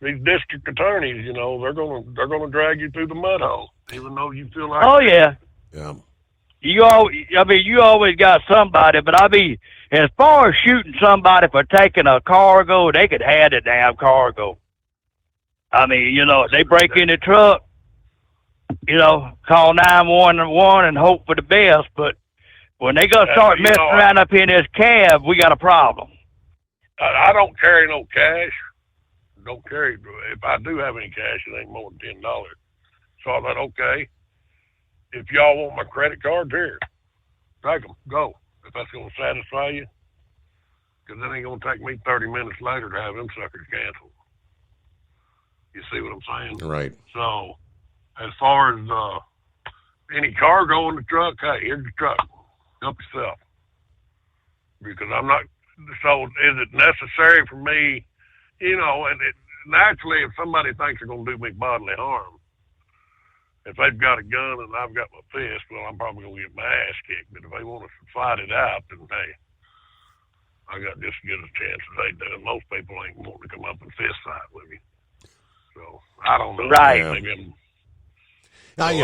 Speaker 13: these district attorneys, you know, they're gonna drag you through the mud hole, even though you feel like.
Speaker 17: Oh yeah.
Speaker 10: Yeah.
Speaker 17: You always got somebody, but I mean, as far as shooting somebody for taking a cargo, they could have the damn cargo. I mean, you know, they break in the truck, you know, call 911 and hope for the best. But when they gonna start messing around up in this cab, we got a problem.
Speaker 13: I don't carry no cash. Don't carry. If I do have any cash, it ain't more than $10. So I thought, okay, if y'all want my credit cards, here, take them, go. If that's gonna satisfy you, because it ain't gonna take me 30 minutes later to have them suckers canceled. You see what I'm saying?
Speaker 10: Right.
Speaker 13: So, as far as any cargo in the truck, hey, here's the truck. Help yourself. Because I'm not. So, is it necessary for me? You know, and naturally, if somebody thinks they're going to do me bodily harm, if they've got a gun and I've got my fist, well, I'm probably going to get my ass kicked. But if they want to fight it out, then hey, I got just as good a chance as they do. Most people ain't wanting to come up and fist fight with me. So I don't know.
Speaker 17: Right.
Speaker 13: Maybe that's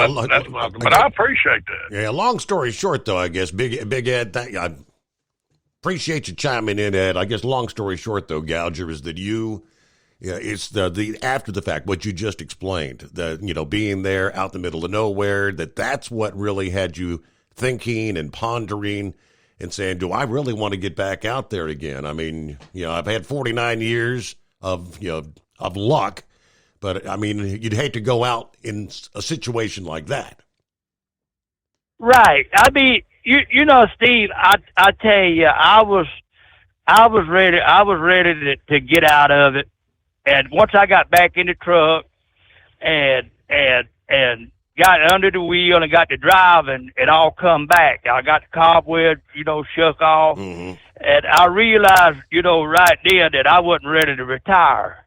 Speaker 13: but I appreciate that.
Speaker 10: Yeah. Long story short, though, I guess Big Ed, I appreciate you chiming in, Ed. I guess long story short, though, Gouger, is that it's the after the fact, what you just explained, being there out in the middle of nowhere, that's what really had you thinking and pondering and saying, do I really want to get back out there again? I mean, I've had 49 years of luck, but I mean, you'd hate to go out in a situation like that.
Speaker 17: Right. I mean, you know, Steve, I tell you, I was ready to get out of it. And once I got back in the truck and got under the wheel and got to driving, it all come back. I got the cobweb, shook off. Mm-hmm. And I realized, right then that I wasn't ready to retire.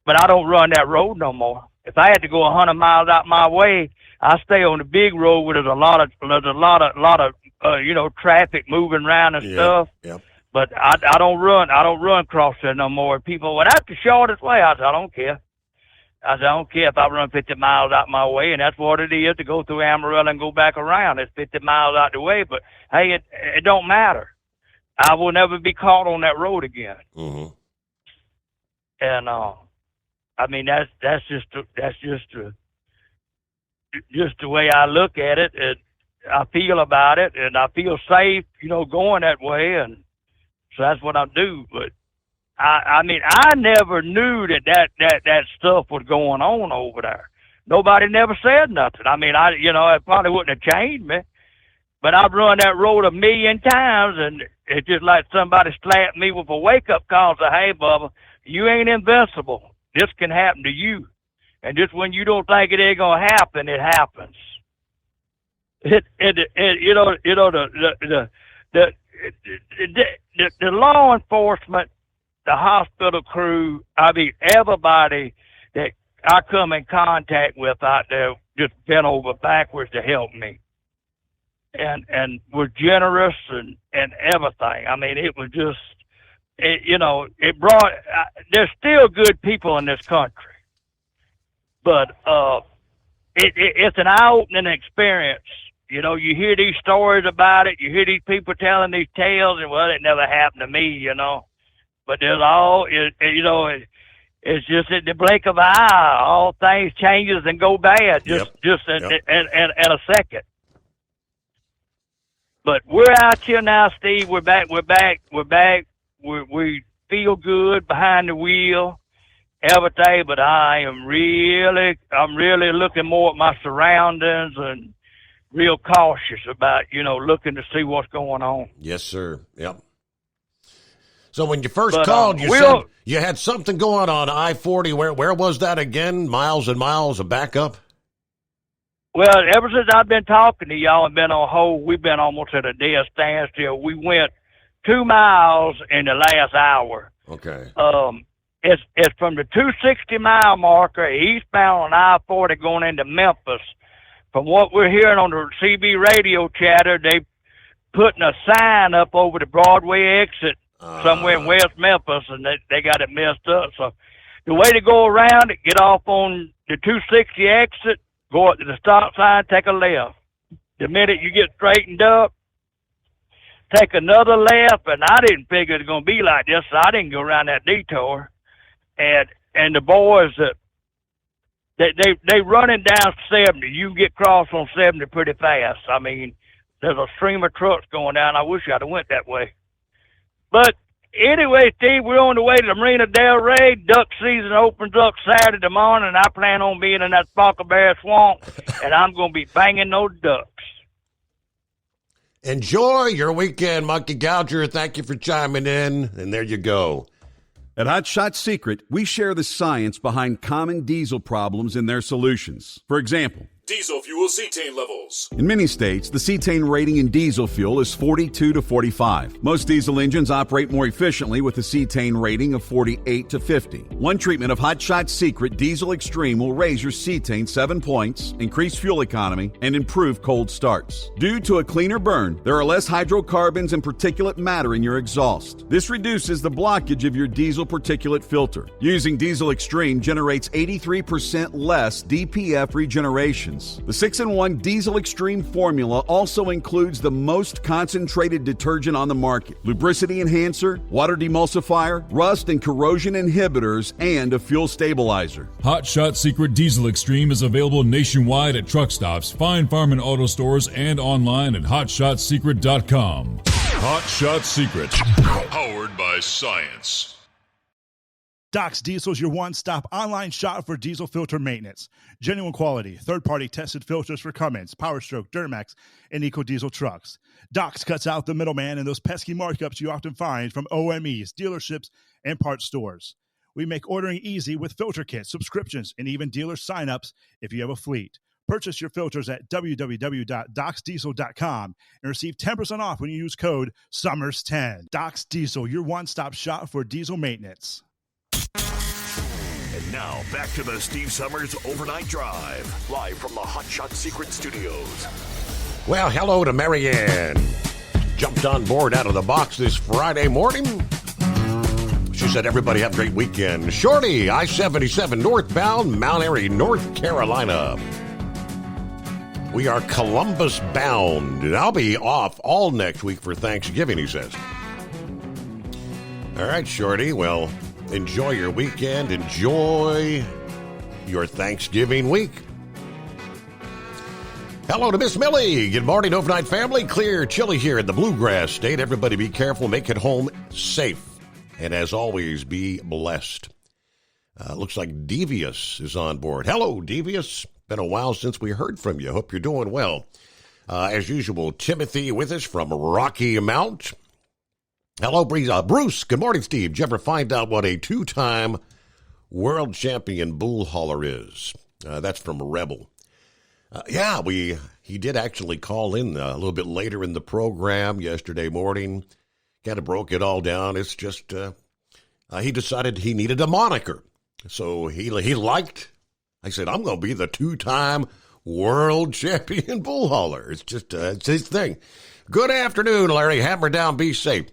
Speaker 17: But I don't run that road no more. If I had to go 100 miles out my way, I stay on the big road where there's a lot of traffic moving around and stuff.
Speaker 10: Yep.
Speaker 17: But I don't run across there no more. People, well, that's the shortest way. I said, I don't care. I don't care if I run 50 miles out my way, and that's what it is to go through Amarillo and go back around. It's 50 miles out the way, but hey, it don't matter. I will never be caught on that road again.
Speaker 10: Mm-hmm.
Speaker 17: And I mean, that's just the way I look at it, and I feel about it, and I feel safe, going that way, and so that's what I do. But I mean, I never knew that stuff was going on over there. Nobody never said nothing. I mean, it probably wouldn't have changed me, but I've run that road 1,000,000 times, and it's just like somebody slapped me with a wake-up call and said, hey, Bubba, you ain't invincible. This can happen to you. And just when you don't think it ain't going to happen, it happens. The law enforcement, the hospital crew, I mean, everybody that I come in contact with out there just bent over backwards to help me. And was generous and everything. I mean, it was just it brought. There's still good people in this country, but it's an eye-opening experience. You hear these stories about it. You hear these people telling these tales, and well, it never happened to me, But there's it's just at the blink of an eye. All things changes and go bad just in a second. But we're out here now, Steve. We're back. We feel good behind the wheel, everything. But I'm really looking more at my surroundings and real cautious about, looking to see what's going on.
Speaker 10: Yes, sir. Yep. So when you first called, you said you had something going on I-40. Where was that again? Miles and miles of backup?
Speaker 17: Well, ever since I've been talking to y'all and been on hold, we've been almost at a dead standstill. We went 2 miles in the last hour.
Speaker 10: Okay.
Speaker 17: It's from the 260-mile marker eastbound on I-40 going into Memphis. From what we're hearing on the CB radio chatter, they putting a sign up over the Broadway exit somewhere in West Memphis, and they got it messed up. So the way to go around it, get off on the 260 exit, go up to the stop sign, take a left. The minute you get straightened up, take another left, and I didn't figure it was going to be like this, so I didn't go around that detour. And the boys, they running down 70. You can get crossed on 70 pretty fast. I mean, there's a stream of trucks going down. I wish I'd have went that way. But anyway, Steve, we're on the way to the Marina Del Rey. Duck season opens up Saturday morning, and I plan on being in that Spockleberry Swamp, and I'm going to be banging those ducks.
Speaker 10: Enjoy your weekend, Monkey Gouger. Thank you for chiming in, and there you go.
Speaker 8: At Hot Shot Secret, we share the science behind common diesel problems and their solutions. For example,
Speaker 9: diesel fuel cetane levels.
Speaker 8: in many states, the cetane rating in diesel fuel is 42 to 45. Most diesel engines operate more efficiently with a cetane rating of 48 to 50. One treatment of Hot Shot Secret Diesel Extreme will raise your cetane 7 points, increase fuel economy, and improve cold starts. Due to a cleaner burn, there are less hydrocarbons and particulate matter in your exhaust. This reduces the blockage of your diesel particulate filter. Using Diesel Extreme generates 83% less DPF regeneration. The 6-in-1 Diesel Extreme formula also includes the most concentrated detergent on the market, lubricity enhancer, water demulsifier, rust and corrosion inhibitors, and a fuel stabilizer.
Speaker 9: Hot Shot Secret Diesel Extreme is available nationwide at truck stops, fine farm and auto stores, and online at hotshotsecret.com. Hot Shot Secret, powered by science.
Speaker 1: Doc's Diesel is your one-stop online shop for diesel filter maintenance. Genuine quality, third-party tested filters for Cummins, PowerStroke, Duramax, and EcoDiesel trucks. Doc's cuts out the middleman and those pesky markups you often find from OMEs, dealerships, and parts stores. We make ordering easy with filter kits, subscriptions, and even dealer sign-ups if you have a fleet. Purchase your filters at www.docsdiesel.com and receive 10% off when you use code SUMMERS10. Doc's Diesel, your one-stop shop for diesel maintenance.
Speaker 12: And now, back to the Steve Summers Overnight Drive, live from the Hot Shot Secret Studios.
Speaker 10: Well, hello to Marianne. Jumped on board out of the box this Friday morning. She said, everybody have a great weekend. Shorty, I-77 northbound, Mount Airy, North Carolina. We are Columbus bound, and I'll be off all next week for Thanksgiving, he says. All right, Shorty, well, enjoy your weekend. Enjoy your Thanksgiving week. Hello to Miss Millie. Good morning, overnight family. Clear, chilly here in the Bluegrass State. Everybody be careful. Make it home safe. And as always, be blessed. Looks like Devious is on board. Hello, Devious. Been a while since we heard from you. Hope you're doing well. As usual, Timothy with us from Rocky Mount. Hello, Bruce. Good morning, Steve. Did you ever find out what a two-time world champion bull hauler is? That's from Rebel. He did actually call in a little bit later in the program yesterday morning. Kind of broke it all down. It's just he decided he needed a moniker. So he liked, I said, I'm going to be the two-time world champion bull hauler. It's just it's his thing. Good afternoon, Larry. Hammer down, be safe.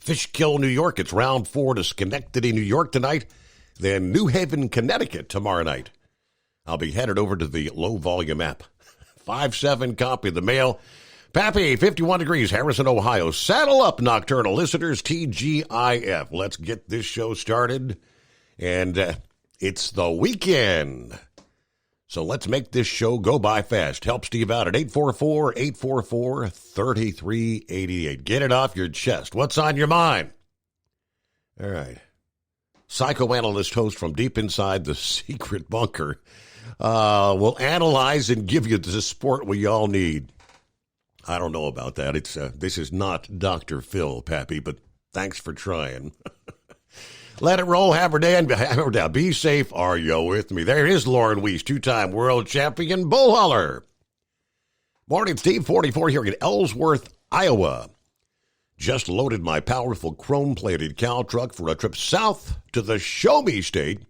Speaker 10: Fishkill, New York. It's round 4 to Schenectady, New York tonight. Then New Haven, Connecticut tomorrow night. I'll be headed over to the low-volume app. 5-7 copy of the mail. Pappy, 51 degrees, Harrison, Ohio. Saddle up, nocturnal listeners, TGIF. Let's get this show started. And it's the weekend. So let's make this show go by fast. Help Steve out at 844-844-3388. Get it off your chest. What's on your mind? All right. Psychoanalyst host from deep inside the secret bunker will analyze and give you the support we all need. I don't know about that. This is not Dr. Phil, Pappy, but thanks for trying. Let it roll. Hammer down. Be safe. Are you with me? There is Lauren Weiss, 2-time world champion bull hauler. Morning, Steve. 44 here in Ellsworth, Iowa. Just loaded my powerful chrome-plated cow truck for a trip south to the Show Me State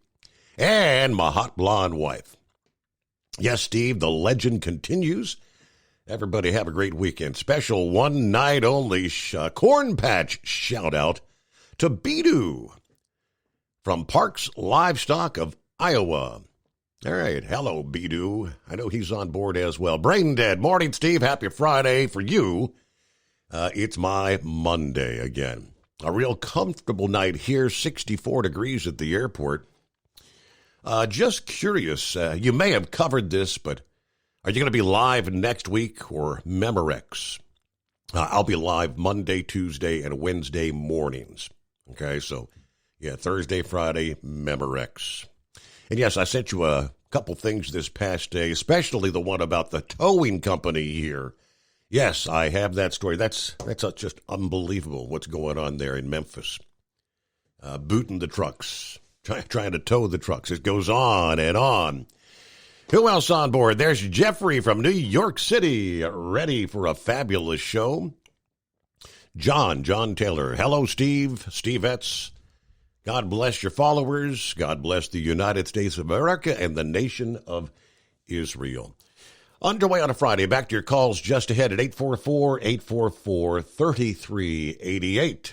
Speaker 10: and my hot blonde wife. Yes, Steve, the legend continues. Everybody have a great weekend. Special one-night-only corn patch shout-out to Bidu from Parks Livestock of Iowa. All right. Hello, Bidu. I know he's on board as well. Brain Dead. Morning, Steve. Happy Friday for you. It's my Monday again. A real comfortable night here. 64 degrees at the airport. Just curious. You may have covered this, but are you going to be live next week or Memorex? I'll be live Monday, Tuesday, and Wednesday mornings. Okay, so yeah, Thursday, Friday, Memorex. And yes, I sent you a couple things this past day, especially the one about the towing company here. Yes, I have that story. That's just unbelievable what's going on there in Memphis. Booting the trucks, trying to tow the trucks. It goes on and on. Who else on board? There's Jeffrey from New York City, ready for a fabulous show. John Taylor. Hello, Steve. Stevettes. God bless your followers. God bless the United States of America and the nation of Israel. Underway on a Friday. Back to your calls just ahead at 844-844-3388.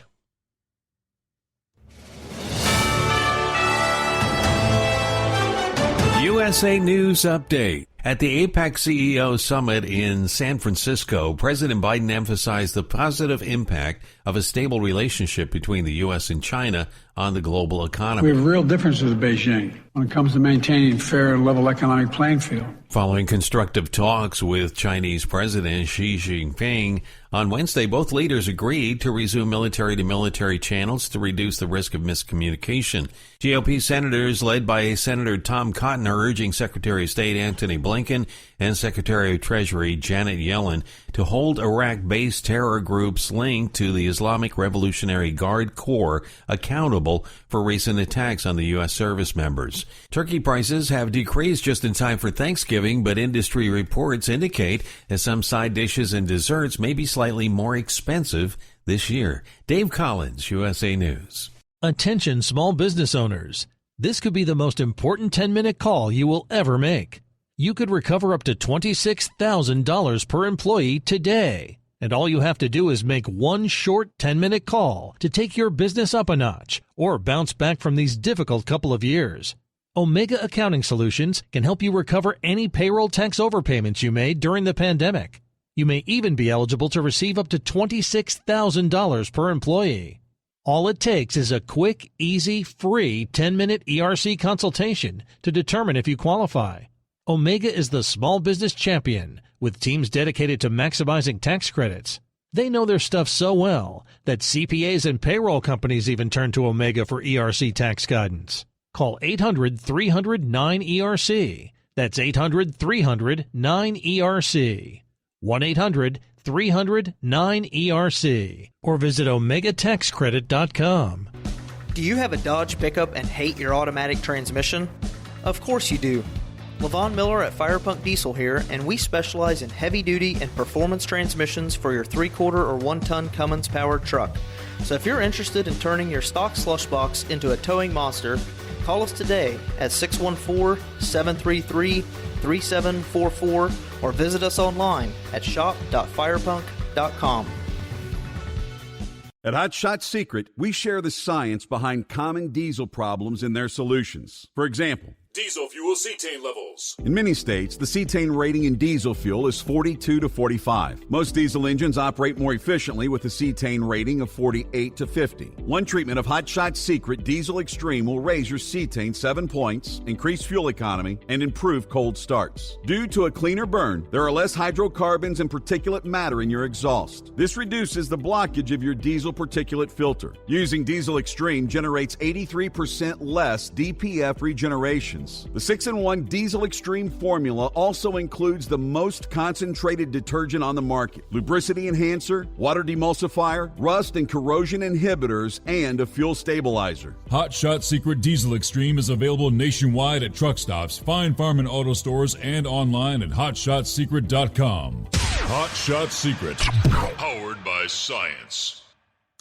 Speaker 2: USA News Update. At the APEC CEO Summit in San Francisco, President Biden emphasized the positive impact of a stable relationship between the U.S. and China on the global economy.
Speaker 3: We have real differences with Beijing when it comes to maintaining fair and level economic playing field.
Speaker 2: Following constructive talks with Chinese President Xi Jinping, on Wednesday, both leaders agreed to resume military-to-military channels to reduce the risk of miscommunication. GOP senators, led by Senator Tom Cotton, are urging Secretary of State Antony Blinken and Secretary of Treasury Janet Yellen to hold Iraq-based terror groups linked to the Islamic Revolutionary Guard Corps accountable for recent attacks on the U.S. service members. Turkey prices have decreased just in time for Thanksgiving, but industry reports indicate that some side dishes and desserts may be slightly more expensive this year. Dave Collins, USA News.
Speaker 14: Attention small business owners. This could be the most important 10-minute call you will ever make. You could recover up to $26,000 per employee today. And all you have to do is make one short 10-minute call to take your business up a notch or bounce back from these difficult couple of years. Omega Accounting Solutions can help you recover any payroll tax overpayments you made during the pandemic. You may even be eligible to receive up to $26,000 per employee. All it takes is a quick, easy, free 10-minute ERC consultation to determine if you qualify. Omega is the small business champion with teams dedicated to maximizing tax credits. They know their stuff so well that CPAs and payroll companies even turn to Omega for ERC tax guidance. Call 800-300-9ERC. That's 800-300-9ERC. 1-800-300-9ERC. Or visit OmegaTaxCredit.com.
Speaker 4: Do you have a Dodge pickup and hate your automatic transmission? Of course you do. LaVon Miller at Firepunk Diesel here, and we specialize in heavy-duty and performance transmissions for your 3/4 or 1-ton Cummins-powered truck. So if you're interested in turning your stock slush box into a towing monster, call us today at 614-733-3744 or visit us online at shop.firepunk.com.
Speaker 8: At Hot Shot Secret, we share the science behind common diesel problems and their solutions. For example,
Speaker 9: Diesel fuel cetane levels.
Speaker 8: in many states, the cetane rating in diesel fuel is 42 to 45. Most diesel engines operate more efficiently with a cetane rating of 48 to 50. One treatment of Hot Shot Secret Diesel Extreme will raise your cetane 7 points, increase fuel economy, and improve cold starts. Due to a cleaner burn, there are less hydrocarbons and particulate matter in your exhaust. This reduces the blockage of your diesel particulate filter. Using Diesel Extreme generates 83% less DPF regeneration. The 6-in-1 Diesel Extreme formula also includes the most concentrated detergent on the market, lubricity enhancer, water demulsifier, rust and corrosion inhibitors, and a fuel stabilizer.
Speaker 9: Hot Shot Secret Diesel Extreme is available nationwide at truck stops, fine farm and auto stores, and online at hotshotsecret.com. Hot Shot Secret, powered by science.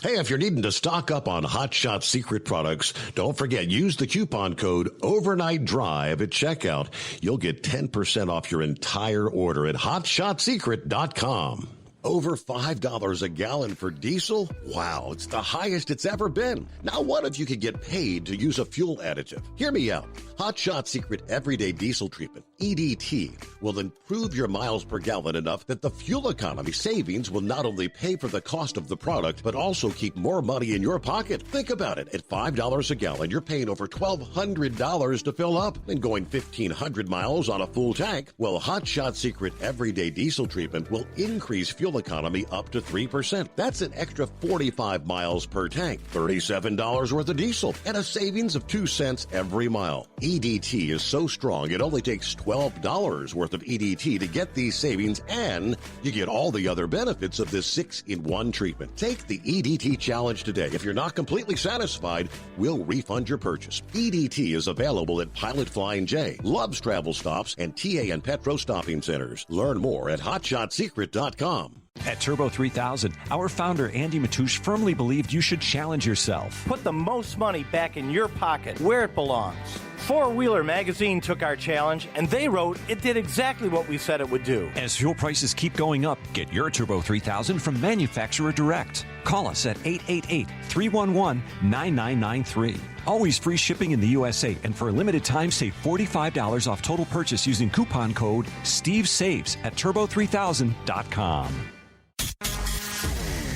Speaker 10: Hey, if you're needing to stock up on Hot Shot Secret products, don't forget, use the coupon code Overnight Drive at checkout. You'll get 10% off your entire order at hotshotsecret.com. Over $5 a gallon for diesel? Wow, it's the highest it's ever been. Now what if you could get paid to use a fuel additive? Hear me out. Hot Shot Secret Everyday Diesel Treatment, EDT, will improve your miles per gallon enough that the fuel economy savings will not only pay for the cost of the product, but also keep more money in your pocket. Think about it. At $5 a gallon, you're paying over $1,200 to fill up and going 1,500 miles on a full tank. Well, Hot Shot Secret Everyday Diesel Treatment will increase fuel economy up to 3%. That's an extra 45 miles per tank, $37 worth of diesel, and a savings of 2 cents every mile. EDT is so strong, it only takes $12 worth of EDT to get these savings, and you get all the other benefits of this 6-in-1 treatment. Take the EDT challenge today. If you're not completely satisfied, we'll refund your purchase. EDT is available at Pilot Flying J, Love's Travel Stops, and TA and Petro Stopping Centers. Learn more at hotshotsecret.com.
Speaker 5: At Turbo 3000, our founder Andy Matouche firmly believed you should challenge yourself.
Speaker 22: Put the most money back in your pocket, where it belongs. Four Wheeler Magazine took our challenge, and they wrote it did exactly what we said it would do.
Speaker 5: As fuel prices keep going up, get your Turbo 3000 from manufacturer direct. Call us at 888-311-9993. Always free shipping in the USA, and for a limited time, save $45 off total purchase using coupon code STEVESAVES at turbo3000.com.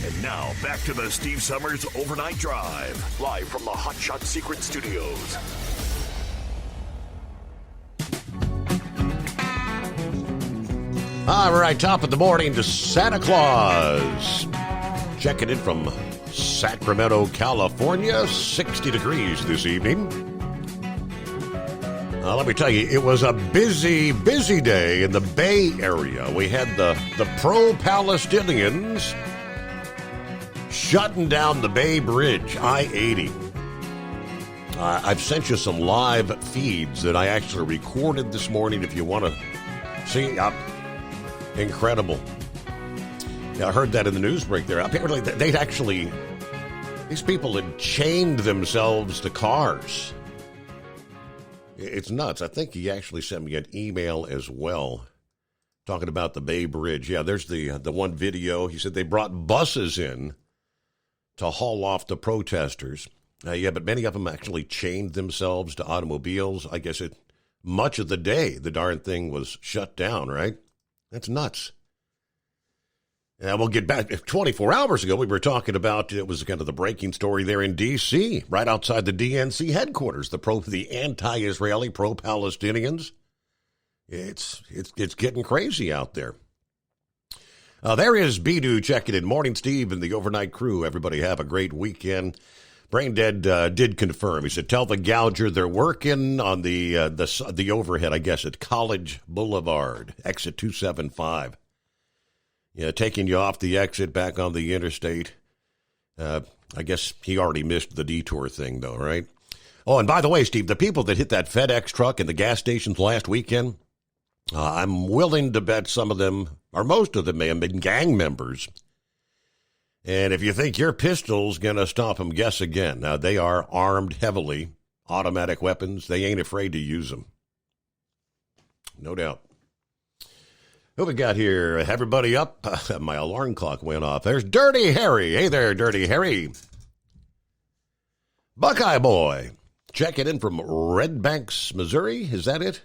Speaker 12: And now, back to the Steve Summers Overnight Drive, live from the Hot Shot Secret Studios.
Speaker 10: All right, top of the morning to Santa Claus. Checking in from Sacramento, California, 60 degrees this evening. Let me tell you, it was a busy, busy day in the Bay Area. We had the pro-Palestinians shutting down the Bay Bridge, I-80. I've sent you some live feeds that I actually recorded this morning if you want to see. Incredible. Yeah, I heard that in the news break there. Apparently, these people had chained themselves to cars. It's nuts. I think he actually sent me an email as well talking about the Bay Bridge. Yeah, there's the one video. He said they brought buses in to haul off the protesters. But many of them actually chained themselves to automobiles. I guess much of the day, the darn thing was shut down, right? That's nuts. And we'll get back. 24 hours ago, we were talking about, it was kind of the breaking story there in D.C., right outside the DNC headquarters, the anti-Israeli, pro-Palestinians. It's getting crazy out there. There is Bidu checking in. Morning, Steve, and the overnight crew. Everybody have a great weekend. Braindead did confirm. He said, tell the gouger they're working on the overhead, I guess, at College Boulevard, exit 275. Yeah, taking you off the exit back on the interstate. I guess he already missed the detour thing, though, right? Oh, and by the way, Steve, the people that hit that FedEx truck in the gas stations last weekend, I'm willing to bet some of them, or most of them, may have been gang members. And if you think your pistol's going to stop them, guess again. Now, they are armed heavily, automatic weapons. They ain't afraid to use them. No doubt. Who we got here? Everybody up? My alarm clock went off. There's Dirty Harry. Hey there, Dirty Harry. Buckeye Boy. Checking in from Red Banks, Missouri. Is that it?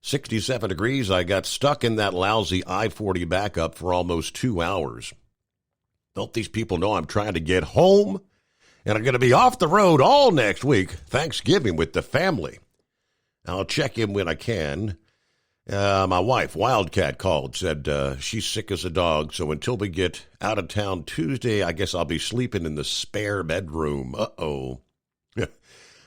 Speaker 10: 67 degrees. I got stuck in that lousy I-40 backup for almost 2 hours. Don't these people know I'm trying to get home? And I'm going to be off the road all next week, Thanksgiving with the family. I'll check in when I can. My wife, Wildcat, called, said she's sick as a dog, so until we get out of town Tuesday, I guess I'll be sleeping in the spare bedroom. Uh-oh.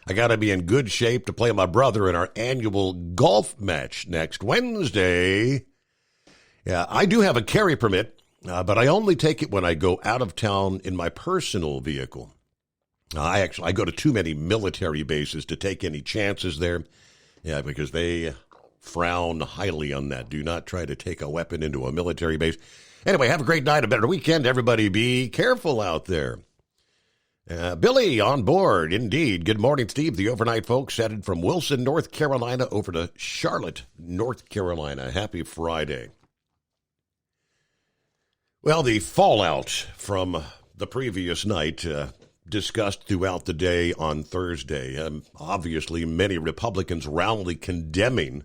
Speaker 10: I got to be in good shape to play my brother in our annual golf match next Wednesday. Yeah, I do have a carry permit, but I only take it when I go out of town in my personal vehicle. I go to too many military bases to take any chances there. Yeah, because they frown highly on that. Do not try to take a weapon into a military base. Anyway, have a great night, a better weekend. Everybody be careful out there. Billy on board, indeed. Good morning, Steve. The overnight folks headed from Wilson, North Carolina over to Charlotte, North Carolina. Happy Friday. Well, the fallout from the previous night discussed throughout the day on Thursday. Obviously, many Republicans roundly condemning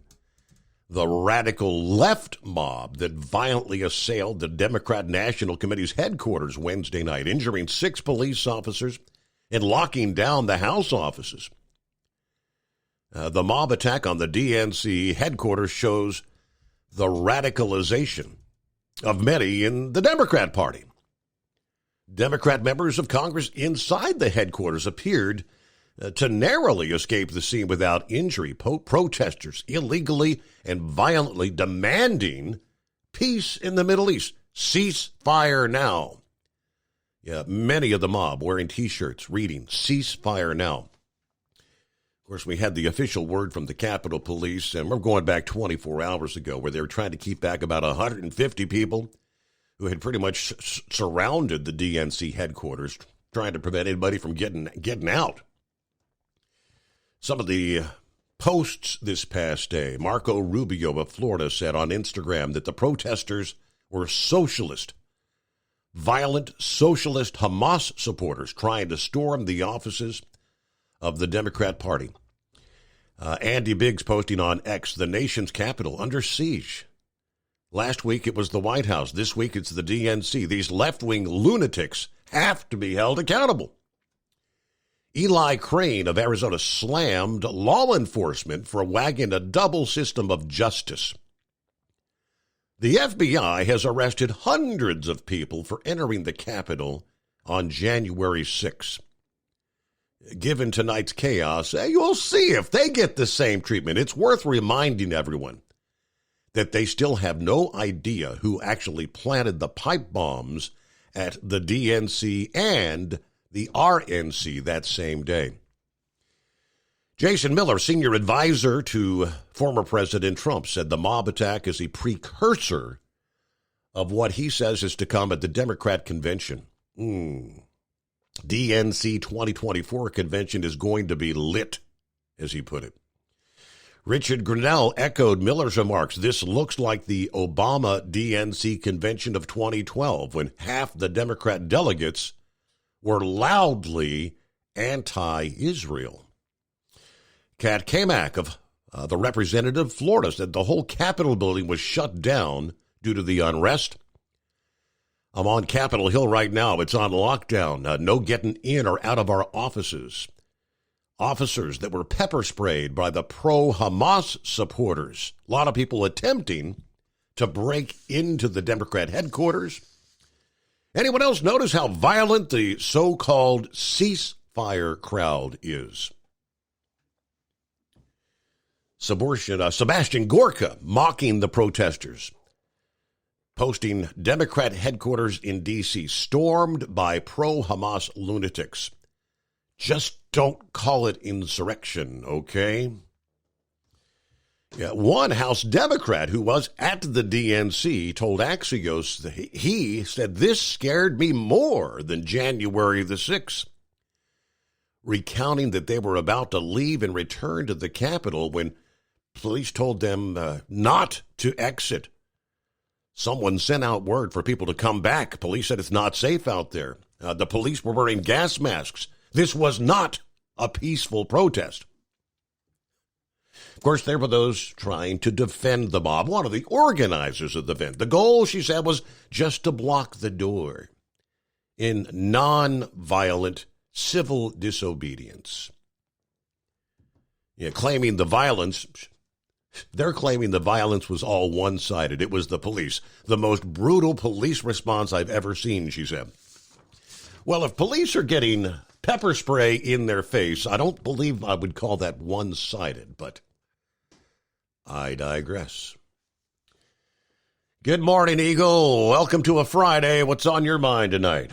Speaker 10: the radical left mob that violently assailed the Democrat National Committee's headquarters Wednesday night, injuring 6 police officers and locking down the House offices. The mob attack on the DNC headquarters shows the radicalization of many in the Democrat Party. Democrat members of Congress inside the headquarters appeared to narrowly escape the scene without injury. Protesters illegally and violently demanding peace in the Middle East. Cease fire now. Yeah, many of the mob wearing T-shirts reading, cease fire now. Of course, we had the official word from the Capitol Police, and we're going back 24 hours ago, where they were trying to keep back about 150 people who had pretty much surrounded the DNC headquarters, trying to prevent anybody from getting out. Some of the posts this past day, Marco Rubio of Florida said on Instagram that the protesters were socialist, violent socialist Hamas supporters trying to storm the offices of the Democrat Party. Andy Biggs posting on X, the nation's capital under siege. Last week it was the White House. This week it's the DNC. These left-wing lunatics have to be held accountable. Eli Crane of Arizona slammed law enforcement for wagging a double system of justice. The FBI has arrested hundreds of people for entering the Capitol on January 6th. Given tonight's chaos, you'll see if they get the same treatment. It's worth reminding everyone that they still have no idea who actually planted the pipe bombs at the DNC and the RNC that same day. Jason Miller, senior advisor to former President Trump, said the mob attack is a precursor of what he says is to come at the Democrat convention. DNC 2024 convention is going to be lit, as he put it. Richard Grinnell echoed Miller's remarks. This looks like the Obama DNC convention of 2012, when half the Democrat delegates were loudly anti-Israel. Kat Kamak of the representative of Florida said the whole Capitol building was shut down due to the unrest. I'm on Capitol Hill right now. It's on lockdown. No getting in or out of our offices. Officers that were pepper sprayed by the pro-Hamas supporters. A lot of people attempting to break into the Democrat headquarters. Anyone else notice how violent the so-called ceasefire crowd is? Sebastian Gorka mocking the protesters, posting Democrat headquarters in D.C. stormed by pro-Hamas lunatics. Just don't call it insurrection, okay? Yeah, one House Democrat who was at the DNC told Axios that he said, "This scared me more than January the 6th," recounting that they were about to leave and return to the Capitol when police told them not to exit Someone sent out word for people to come back. Police said it's not safe out there. The police were wearing gas masks. This was not a peaceful protest. Of course, there were those trying to defend the mob. One of the organizers of the event. The goal, she said, was just to block the door in non-violent civil disobedience. Yeah, claiming the violence, they're claiming the violence was all one-sided. It was the police. The most brutal police response I've ever seen, she said. Well, if police are getting pepper spray in their face, I don't believe I would call that one-sided, but I digress. Good morning, Eagle. Welcome to a Friday. What's on your mind tonight?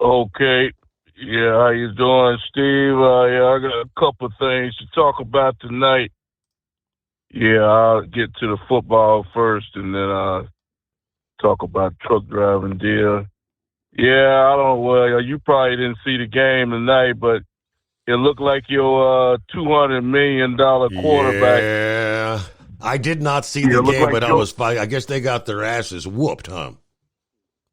Speaker 6: Okay. Yeah, how you doing, Steve? I got a couple of things to talk about tonight. Yeah, I'll get to the football first, and then I'll talk about truck driving deal. Yeah, I don't know. Well, you probably didn't see the game tonight, but it looked like your $200 million quarterback.
Speaker 10: Yeah, I did not see the game, but I guess they got their asses whooped, huh?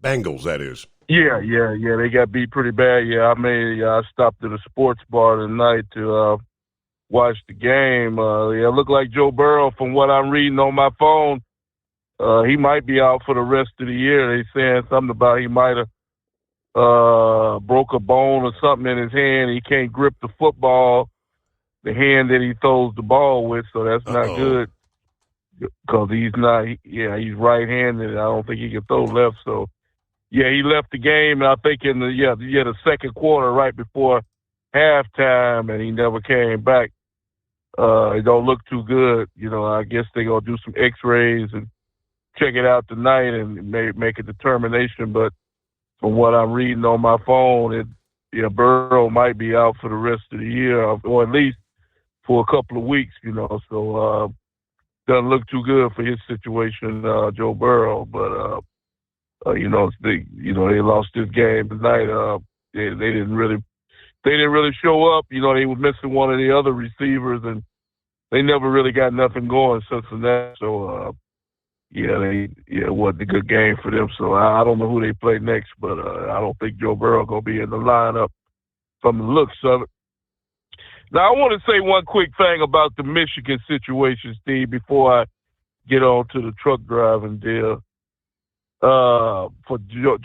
Speaker 10: Bengals, that is.
Speaker 6: Yeah. They got beat pretty bad. Yeah, I stopped at a sports bar tonight to watch the game. It looked like Joe Burrow, from what I'm reading on my phone, he might be out for the rest of the year. They saying something about he might have broke a bone or something in his hand. He can't grip the football, the hand that he throws the ball with, so that's not good. Because he's right-handed. I don't think he can throw left, so. Yeah, he left the game, and I think in the second quarter, right before halftime, and he never came back. It don't look too good. I guess they're going to do some x-rays and check it out tonight and make a determination. But from what I'm reading on my phone, Burrow might be out for the rest of the year, or at least for a couple of weeks, So doesn't look too good for his situation, Joe Burrow. But they lost this game tonight. They didn't really show up. They were missing one of the other receivers, and they never really got nothing going since that. So, it wasn't a good game for them. So I don't know who they play next, but I don't think Joe Burrow gonna be in the lineup from the looks of it. Now, I want to say one quick thing about the Michigan situation, Steve, before I get on to the truck driving deal. For Jim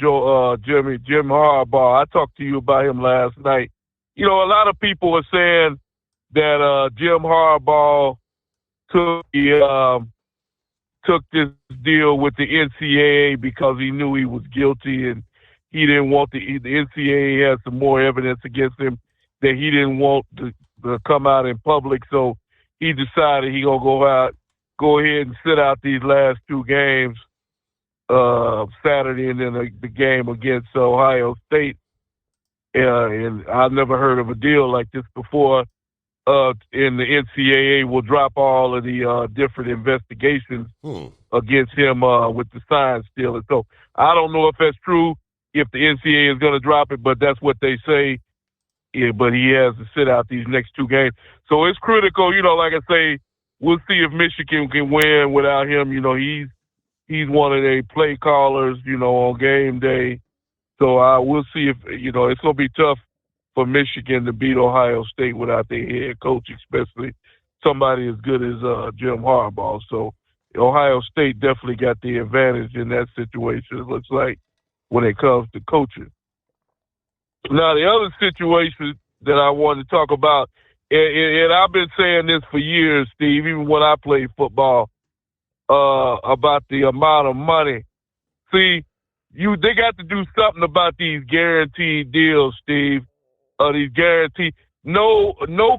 Speaker 6: Harbaugh. I talked to you about him last night. A lot of people are saying that Jim Harbaugh took this deal with the NCAA because he knew he was guilty, and he didn't want the NCAA had some more evidence against him that he didn't want to come out in public. So he decided he gonna go ahead and sit out these last two games. Saturday and then the game against Ohio State. And I've never heard of a deal like this before. And the NCAA will drop all of the different investigations against him with the sign stealing. So I don't know if that's true, if the NCAA is going to drop it, but that's what they say. Yeah, but he has to sit out these next two games. So it's critical, like I say, we'll see if Michigan can win without him. He's one of their play callers, on game day. So we'll see if, it's going to be tough for Michigan to beat Ohio State without their head coach, especially somebody as good as Jim Harbaugh. So Ohio State definitely got the advantage in that situation, it looks like, when it comes to coaching. Now, the other situation that I wanted to talk about, and I've been saying this for years, Steve, even when I played football, about the amount of money. See, they got to do something about these guaranteed deals, Steve. These guaranteed. No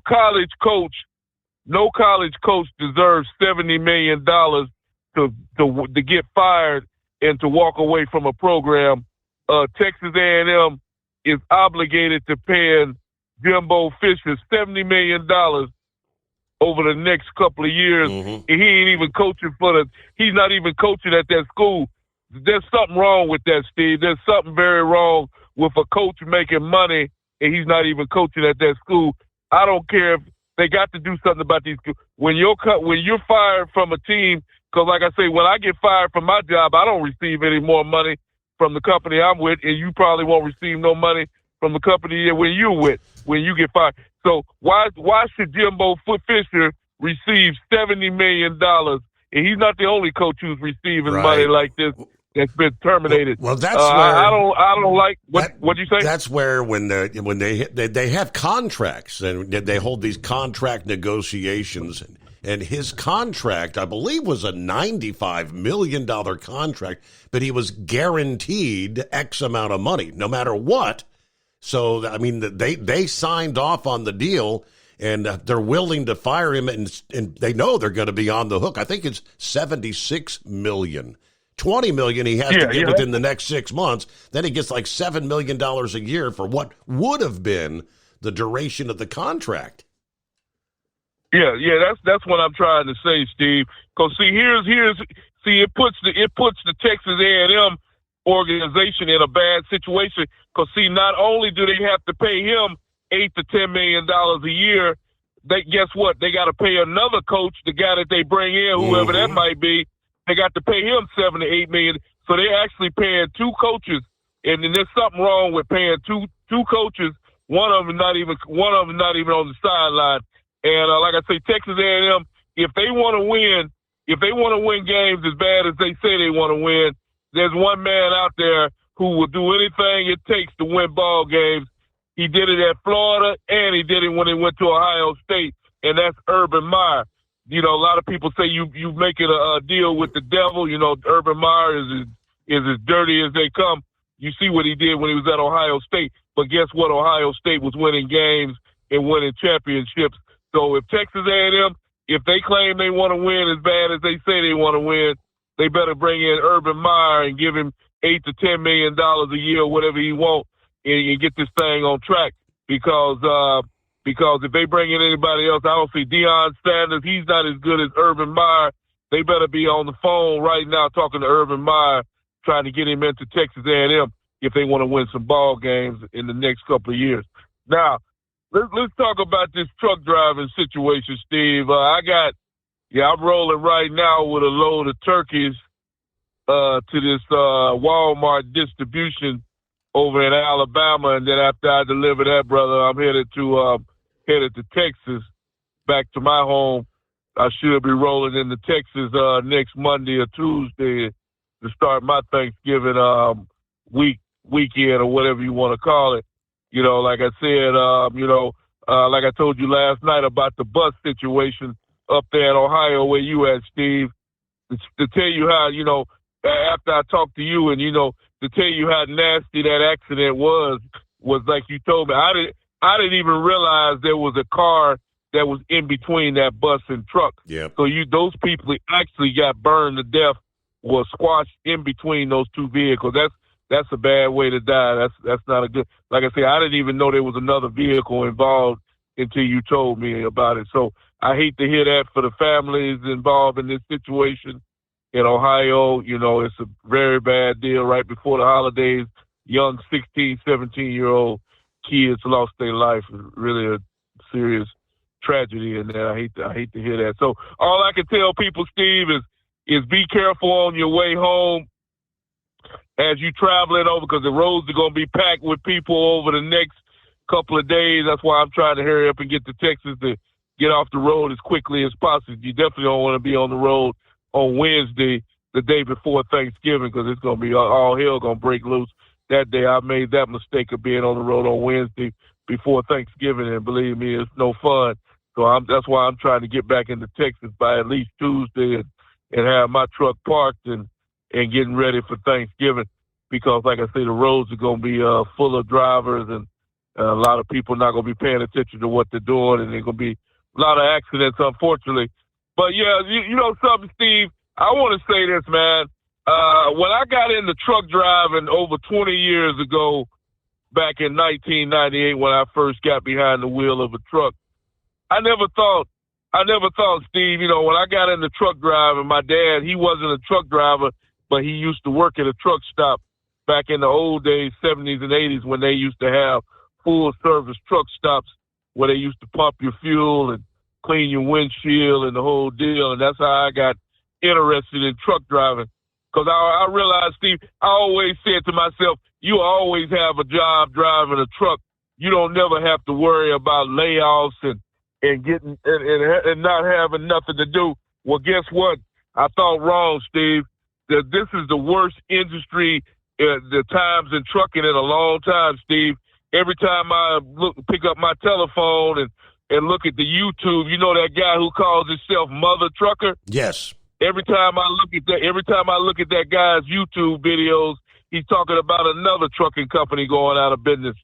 Speaker 6: college coach deserves $70 million to get fired and to walk away from a program. Texas A&M is obligated to paying Jimbo Fisher $70 million over the next couple of years, and he ain't even coaching he's not even coaching at that school. There's something wrong with that, Steve. There's something very wrong with a coach making money, and he's not even coaching at that school. I don't care They got to do something about these. When you're fired from a team, because like I say, when I get fired from my job, I don't receive any more money from the company I'm with, and you probably won't receive no money from the company when you're with when you get fired. So why should Jimbo Fisher receive $70 million? And he's not the only coach who's receiving money like this that's been terminated.
Speaker 10: Well, that's where
Speaker 6: I don't like what you say.
Speaker 10: That's where when they have contracts and they hold these contract negotiations, and his contract, I believe, was a $95 million contract, but he was guaranteed X amount of money no matter what. So I mean, they signed off on the deal. And they're willing to fire him, and they know they're going to be on the hook. I think it's $76 million. $20 million he has to get within the next 6 months. Then he gets like $7 million a year for what would have been the duration of the contract.
Speaker 6: Yeah, that's what I'm trying to say, Steve. Because it puts the Texas A&M organization in a bad situation. Because not only do they have to pay him $8 to $10 million a year, guess what? They got to pay another coach, the guy that they bring in, whoever that might be. They got to pay him $7 to $8 million. So they're actually paying two coaches, and then there's something wrong with paying two coaches. One of them not even on the sideline. And like I say, Texas A&M, if they want to win games as bad as they say they want to win, there's one man out there who will do anything it takes to win ball games. He did it at Florida, and he did it when he went to Ohio State, and that's Urban Meyer. You know, a lot of people say you making a deal with the devil. You know, Urban Meyer is as dirty as they come. You see what he did when he was at Ohio State. But guess what? Ohio State was winning games and winning championships. So if Texas A&M, if they claim they want to win as bad as they say they want to win, they better bring in Urban Meyer and give him $8 to $10 million a year, whatever he wants, and get this thing on track, because if they bring in anybody else, I don't see Deion Sanders. He's not as good as Urban Meyer. They better be on the phone right now talking to Urban Meyer, trying to get him into Texas A&M if they want to win some ball games in the next couple of years. Now, let's talk about this truck driving situation, Steve. I'm rolling right now with a load of turkeys to this Walmart distribution over in Alabama, and then after I deliver that, brother, I'm headed to Texas, back to my home. I should be rolling into Texas next Monday or Tuesday to start my Thanksgiving weekend or whatever you want to call it. You know, like I said, like I told you last night about the bus situation up there in Ohio where you at, Steve, to tell you how, after I talked to you and, to tell you how nasty that accident was like you told me. I didn't even realize there was a car that was in between that bus and truck.
Speaker 10: Yeah.
Speaker 6: So those people actually got burned to death, was squashed in between those two vehicles. That's a bad way to die. That's not a good. Like I say, I didn't even know there was another vehicle involved until you told me about it. So I hate to hear that for the families involved in this situation. In Ohio, it's a very bad deal right before the holidays. Young 16, 17-year-old kids lost their life. It's really a serious tragedy in that. I hate to hear that. So all I can tell people, Steve, is be careful on your way home as you traveling over, because the roads are going to be packed with people over the next couple of days. That's why I'm trying to hurry up and get to Texas to get off the road as quickly as possible. You definitely don't want to be on the road on Wednesday, the day before Thanksgiving, because it's going to be all hell going to break loose that day. I made that mistake of being on the road on Wednesday before Thanksgiving, and believe me, it's no fun. So that's why I'm trying to get back into Texas by at least Tuesday and have my truck parked and getting ready for Thanksgiving, because, like I say, the roads are going to be full of drivers, and a lot of people not going to be paying attention to what they're doing, and there's going to be a lot of accidents, unfortunately. But, yeah, you know something, Steve? I want to say this, man. When I got into truck driving over 20 years ago, back in 1998, when I first got behind the wheel of a truck, I never thought, Steve, when I got into truck driving, my dad, he wasn't a truck driver, but he used to work at a truck stop back in the old days, 70s and 80s, when they used to have full-service truck stops where they used to pump your fuel and clean your windshield and the whole deal. And that's how I got interested in truck driving. Because I realized, Steve, I always said to myself, you always have a job driving a truck. You don't never have to worry about layoffs and getting and not having nothing to do. Well, guess what? I thought wrong, Steve. That this is the worst industry, the times in trucking in a long time, Steve. Every time I pick up my telephone and look at the YouTube, you know that guy who calls himself Mother Trucker?
Speaker 10: Yes.
Speaker 6: Every time I look at that guy's YouTube videos, he's talking about another trucking company going out of business,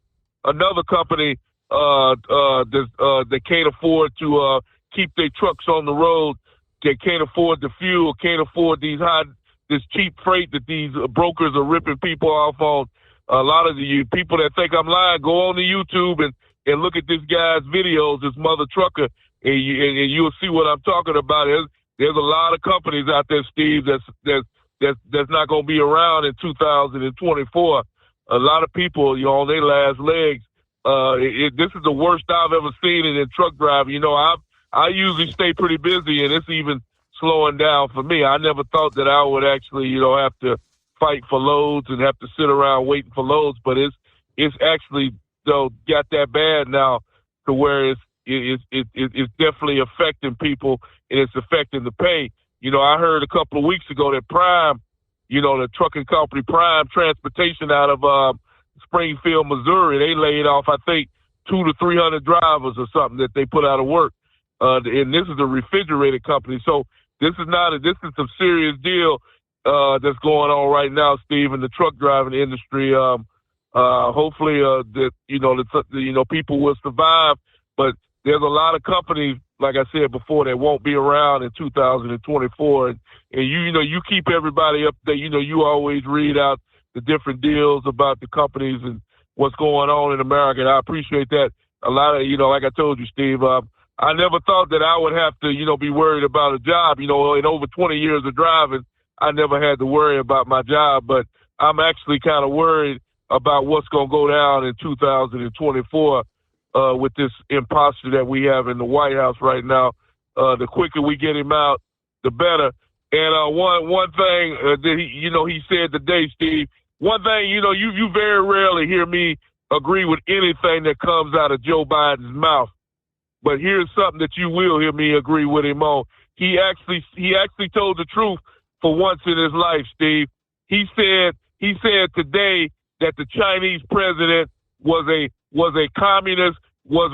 Speaker 6: another company that can't afford to keep their trucks on the road. They can't afford the fuel, can't afford this cheap freight that these brokers are ripping people off on. A lot of you people that think I'm lying, go on to YouTube and look at this guy's videos, this Mother Trucker, and you'll see what I'm talking about. There's a lot of companies out there, Steve, that's not going to be around in 2024. A lot of people, on their last legs. This is the worst I've ever seen it in truck driving. I usually stay pretty busy, and it's even slowing down for me. I never thought that I would actually, have to fight for loads and have to sit around waiting for loads, but it's actually got that bad now to where it's definitely affecting people and it's affecting the pay. I heard a couple of weeks ago that Prime, the trucking company Prime Transportation out of Springfield, Missouri, they laid off, I think, 200 to 300 drivers or something that they put out of work. And this is a refrigerated company. So this is some serious deal that's going on right now, Steve, in the truck driving industry. Hopefully, people will survive. But there's a lot of companies, like I said before, that won't be around in 2024. And you keep everybody up there. You always read out the different deals about the companies and what's going on in America. And I appreciate that. A lot of, like I told you, Steve, I never thought that I would have to, be worried about a job. In over 20 years of driving, I never had to worry about my job. But I'm actually kind of worried about what's going to go down in 2024 with this imposter that we have in the White House right now. The quicker we get him out, the better. And one thing that he said today, Steve, one thing, you very rarely hear me agree with anything that comes out of Joe Biden's mouth. But here's something that you will hear me agree with him on. He actually told the truth for once in his life, Steve. He said today that the Chinese president was a communist, was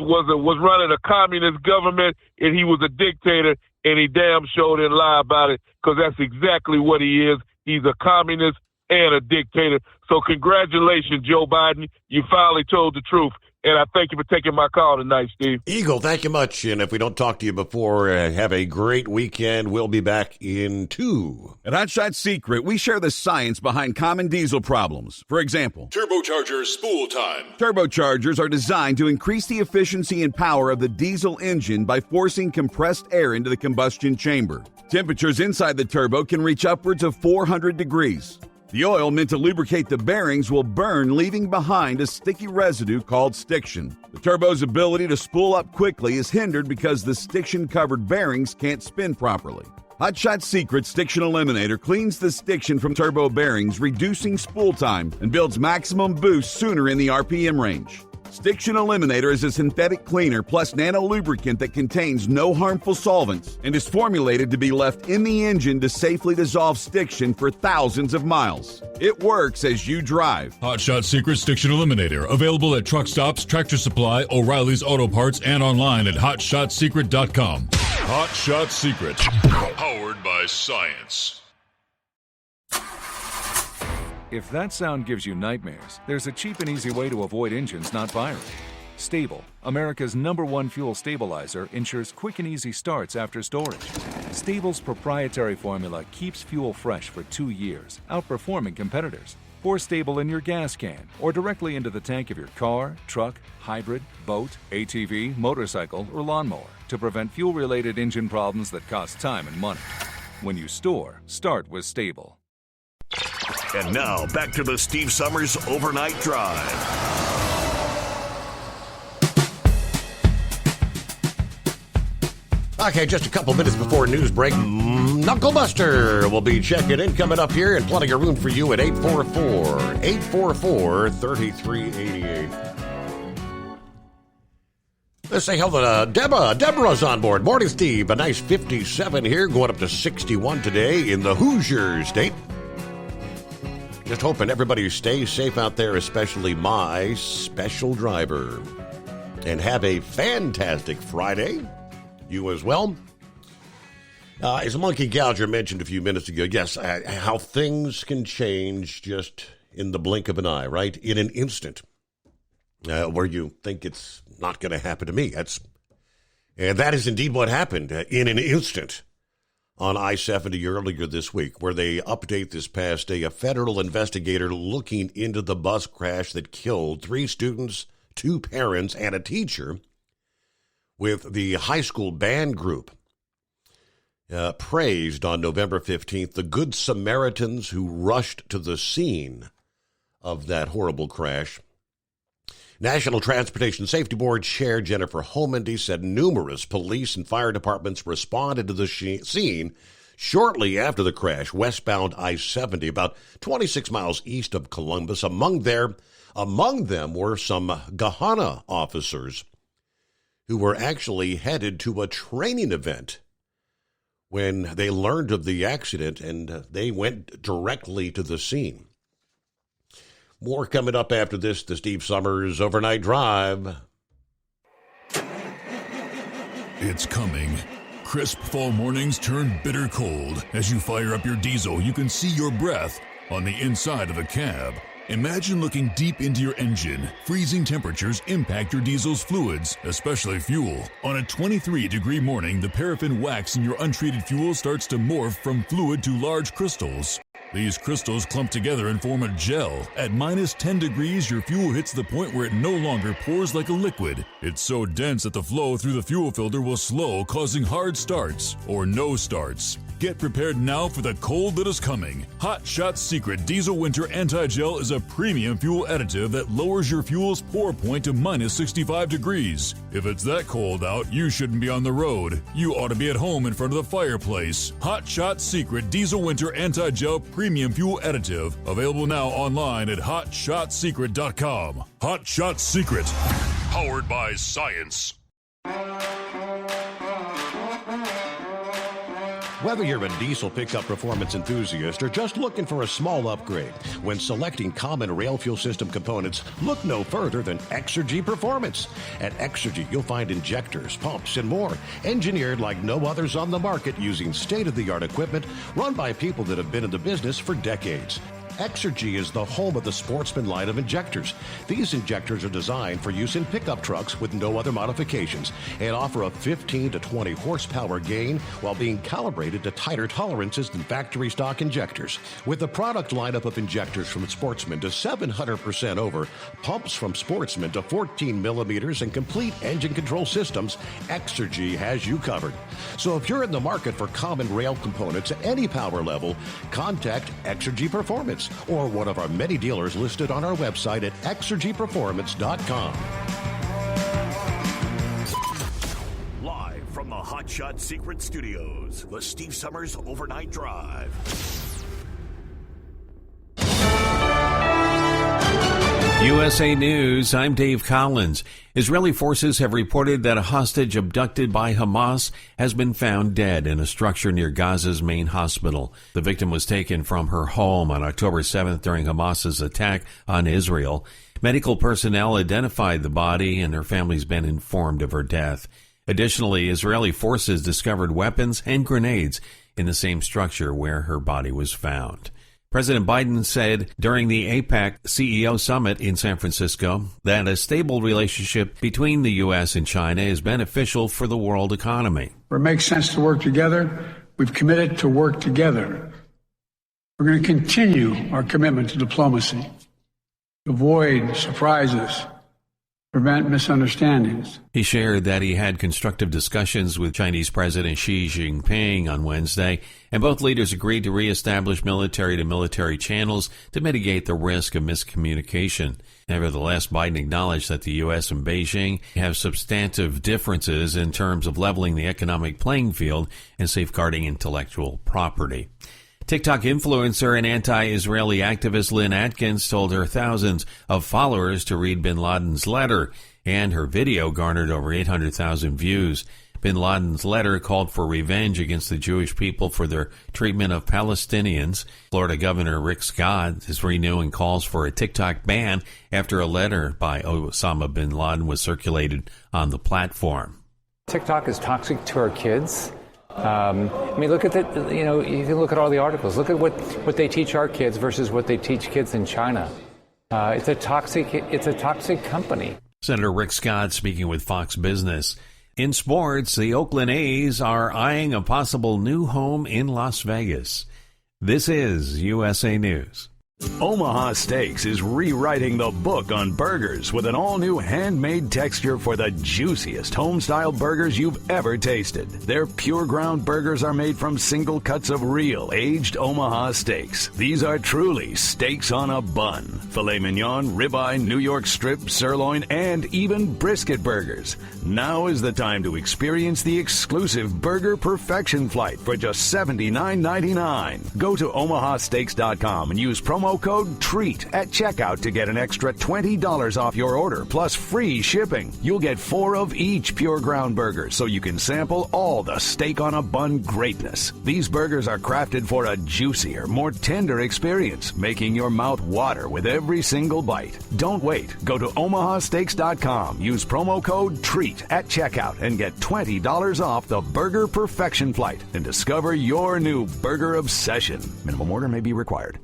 Speaker 6: running a communist government, and he was a dictator, and he damn sure didn't lie about it, because that's exactly what he is. He's a communist and a dictator. So congratulations, Joe Biden. You finally told the truth. And I thank you for taking my call tonight, Steve.
Speaker 10: Eagle, thank you much. And if we don't talk to you before, have a great weekend. We'll be back in 2.
Speaker 8: At Hot Shot Secret, we share the science behind common diesel problems. For example,
Speaker 9: Turbocharger spool time.
Speaker 8: Turbochargers are designed to increase the efficiency and power of the diesel engine by forcing compressed air into the combustion chamber. Temperatures inside the turbo can reach upwards of 400 degrees. The oil meant to lubricate the bearings will burn, leaving behind a sticky residue called stiction. The turbo's ability to spool up quickly is hindered because the stiction-covered bearings can't spin properly. Hot Shot Secret Stiction Eliminator cleans the stiction from turbo bearings, reducing spool time, and builds maximum boost sooner in the RPM range. Stiction Eliminator is a synthetic cleaner plus nano lubricant that contains no harmful solvents and is formulated to be left in the engine to safely dissolve stiction for thousands of miles. It works as you drive.
Speaker 9: Hot Shot Secret Stiction Eliminator, available at truck stops, Tractor Supply, O'Reilly's Auto Parts, and online at hotshotsecret.com. Hot Shot Secret, powered by science.
Speaker 7: If that sound gives you nightmares, there's a cheap and easy way to avoid engines not firing. Stable, America's #1 fuel stabilizer, ensures quick and easy starts after storage. Stable's proprietary formula keeps fuel fresh for 2 years, outperforming competitors. Pour Stable in your gas can or directly into the tank of your car, truck, hybrid, boat, ATV, motorcycle, or lawnmower to prevent fuel-related engine problems that cost time and money. When you store, start with Stable.
Speaker 12: And now, back to the Steve Summers Overnight Drive.
Speaker 10: Okay, just a couple minutes before news break, Knuckle Buster will be checking in, coming up here, and plenty of room for you at 844-3388. Let's say hello to Deborah. Deborah's on board. Morning, Steve. A nice 57 here, going up to 61 today in the Hoosier State. Just hoping everybody stays safe out there, especially my special driver. And have a fantastic Friday. You as well. As Monkey Gouger mentioned a few minutes ago, yes, how things can change just in the blink of an eye, right? In an instant. Where you think it's not going to happen to me. And that is indeed what happened in an instant on I-70 earlier this week, where they update this past day, a federal investigator looking into the bus crash that killed 3 students, 2 parents, and a teacher with the high school band group. Praised on November 15th the Good Samaritans who rushed to the scene of that horrible crash. National Transportation Safety Board Chair Jennifer Homendy said numerous police and fire departments responded to the scene shortly after the crash, westbound I-70, about 26 miles east of Columbus. Among them were some Gahana officers who were actually headed to a training event when they learned of the accident, and they went directly to the scene. More coming up after this, the Steve Summers Overnight Drive.
Speaker 9: It's coming. Crisp fall mornings turn bitter cold. As you fire up your diesel, you can see your breath on the inside of a cab. Imagine looking deep into your engine. Freezing temperatures impact your diesel's fluids, especially fuel. On a 23-degree morning, the paraffin wax in your untreated fuel starts to morph from fluid to large crystals. These crystals clump together and form a gel. At minus 10 degrees, your fuel hits the point where it no longer pours like a liquid. It's so dense that the flow through the fuel filter will slow, causing hard starts or no starts. Get prepared now for the cold that is coming. Hot Shot Secret Diesel Winter Anti-Gel is a premium fuel additive that lowers your fuel's pour point to minus 65 degrees. If it's that cold out, you shouldn't be on the road. You ought to be at home in front of the fireplace. Hot Shot Secret Diesel Winter Anti-Gel Premium Fuel Additive. Available now online at HotShotSecret.com. Hot Shot Secret. Powered by science.
Speaker 10: Whether you're a diesel pickup performance enthusiast or just looking for a small upgrade, when selecting common rail fuel system components, look no further than Exergy Performance. At Exergy, you'll find injectors, pumps, and more, engineered like no others on the market using state-of-the-art equipment run by people that have been in the business for decades. Exergy is the home of the Sportsman line of injectors. These injectors are designed for use in pickup trucks with no other modifications and offer a 15 to 20 horsepower gain while being calibrated to tighter tolerances than factory stock injectors. With the product lineup of injectors from Sportsman to 700% over, pumps from Sportsman to 14 millimeters, and complete engine control systems, Exergy has you covered. So if you're in the market for common rail components at any power level, contact Exergy Performance or one of our many dealers listed on our website at exergyperformance.com.
Speaker 12: Live from the Hot Shot Secret Studios, the Steve Summers Overnight Drive.
Speaker 2: USA News, I'm Dave Collins. Israeli forces have reported that a hostage abducted by Hamas has been found dead in a structure near Gaza's main hospital. The victim was taken from her home on October 7th during Hamas's attack on Israel. Medical personnel identified the body, and her family's been informed of her death. Additionally, Israeli forces discovered weapons and grenades in the same structure where her body was found. President Biden said during the APEC CEO summit in San Francisco that a stable relationship between the U.S. and China is beneficial for the world economy.
Speaker 3: Where it makes sense to work together, we've committed to work together. We're going to continue our commitment to diplomacy, avoid surprises, prevent misunderstandings.
Speaker 2: He shared that he had constructive discussions with Chinese President Xi Jinping on Wednesday, and both leaders agreed to reestablish military-to-military channels to mitigate the risk of miscommunication. Nevertheless, Biden acknowledged that the U.S. and Beijing have substantive differences in terms of leveling the economic playing field and safeguarding intellectual property. TikTok influencer and anti-Israeli activist Lynn Atkins told her thousands of followers to read bin Laden's letter, and her video garnered over 800,000 views. Bin Laden's letter called for revenge against the Jewish people for their treatment of Palestinians. Florida Governor Rick Scott is renewing calls for a TikTok ban after a letter by Osama bin Laden was circulated on the platform.
Speaker 18: TikTok is toxic to our kids. I mean, look at the, you can look at all the articles. Look at what they teach our kids versus what they teach kids in China. It's a toxic company.
Speaker 2: Senator Rick Scott speaking with Fox Business. In sports, the Oakland A's are eyeing a possible new home in Las Vegas. This is USA News.
Speaker 21: Omaha Steaks is rewriting the book on burgers with an all-new handmade texture for the juiciest home-style burgers you've ever tasted. Their pure ground burgers are made from single cuts of real, aged Omaha steaks. These are truly steaks on a bun. Filet mignon, ribeye, New York strip, sirloin, and even brisket burgers. Now is the time to experience the exclusive Burger Perfection Flight for just $79.99. Go to omahasteaks.com and use promo code TREAT at checkout to get an extra $20 off your order, plus free shipping. You'll get 4 of each pure ground burger, so you can sample all the steak on a bun greatness. These burgers are crafted for a juicier, more tender experience, making your mouth water with every single bite. Don't wait. Go to omahasteaks.com. Use promo code TREAT at checkout and get $20 off the Burger Perfection Flight and discover your new burger obsession. Minimum order may be required.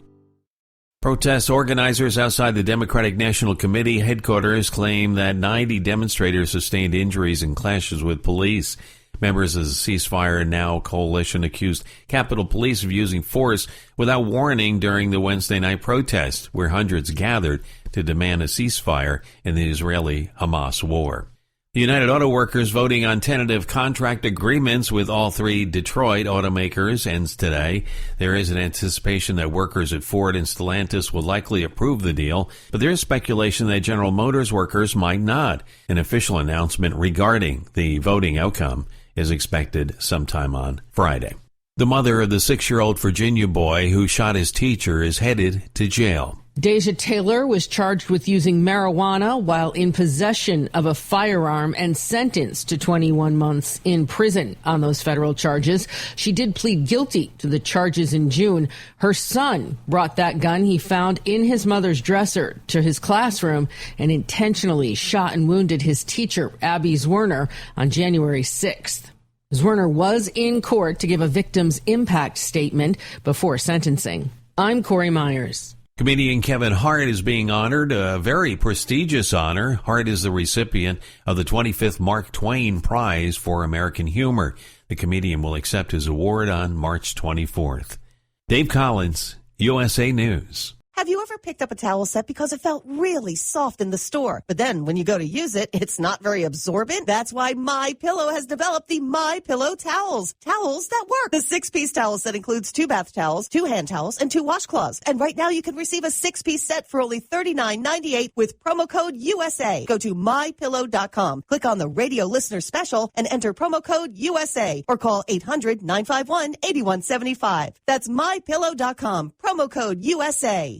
Speaker 2: Protest organizers outside the Democratic National Committee headquarters claim that 90 demonstrators sustained injuries in clashes with police. Members of the Ceasefire Now coalition accused Capitol Police of using force without warning during the Wednesday night protest, where hundreds gathered to demand a ceasefire in the Israeli-Hamas war. The United Auto Workers voting on tentative contract agreements with all 3 Detroit automakers ends today. There is an anticipation that workers at Ford and Stellantis will likely approve the deal, but there is speculation that General Motors workers might not. An official announcement regarding the voting outcome is expected sometime on Friday. The mother of the 6-year-old Virginia boy who shot his teacher is headed to jail.
Speaker 20: Deja Taylor was charged with using marijuana while in possession of a firearm and sentenced to 21 months in prison on those federal charges. She did plead guilty to the charges in June. Her son brought that gun he found in his mother's dresser to his classroom and intentionally shot and wounded his teacher, Abby Zwerner, on January 6th. Zwerner was in court to give a victim's impact statement before sentencing. I'm Corey Myers.
Speaker 2: Comedian Kevin Hart is being honored, a very prestigious honor. Hart is the recipient of the 25th Mark Twain Prize for American Humor. The comedian will accept his award on March 24th. Dave Collins, USA News.
Speaker 19: Have you ever picked up a towel set because it felt really soft in the store, but then when you go to use it, it's not very absorbent? That's why MyPillow has developed the MyPillow towels. Towels that work. The 6-piece towel set includes 2 bath towels, 2 hand towels, and 2 washcloths. And right now you can receive a 6-piece set for only $39.98 with promo code USA. Go to MyPillow.com, click on the radio listener special, and enter promo code USA, or call 800-951-8175. That's MyPillow.com, promo code USA.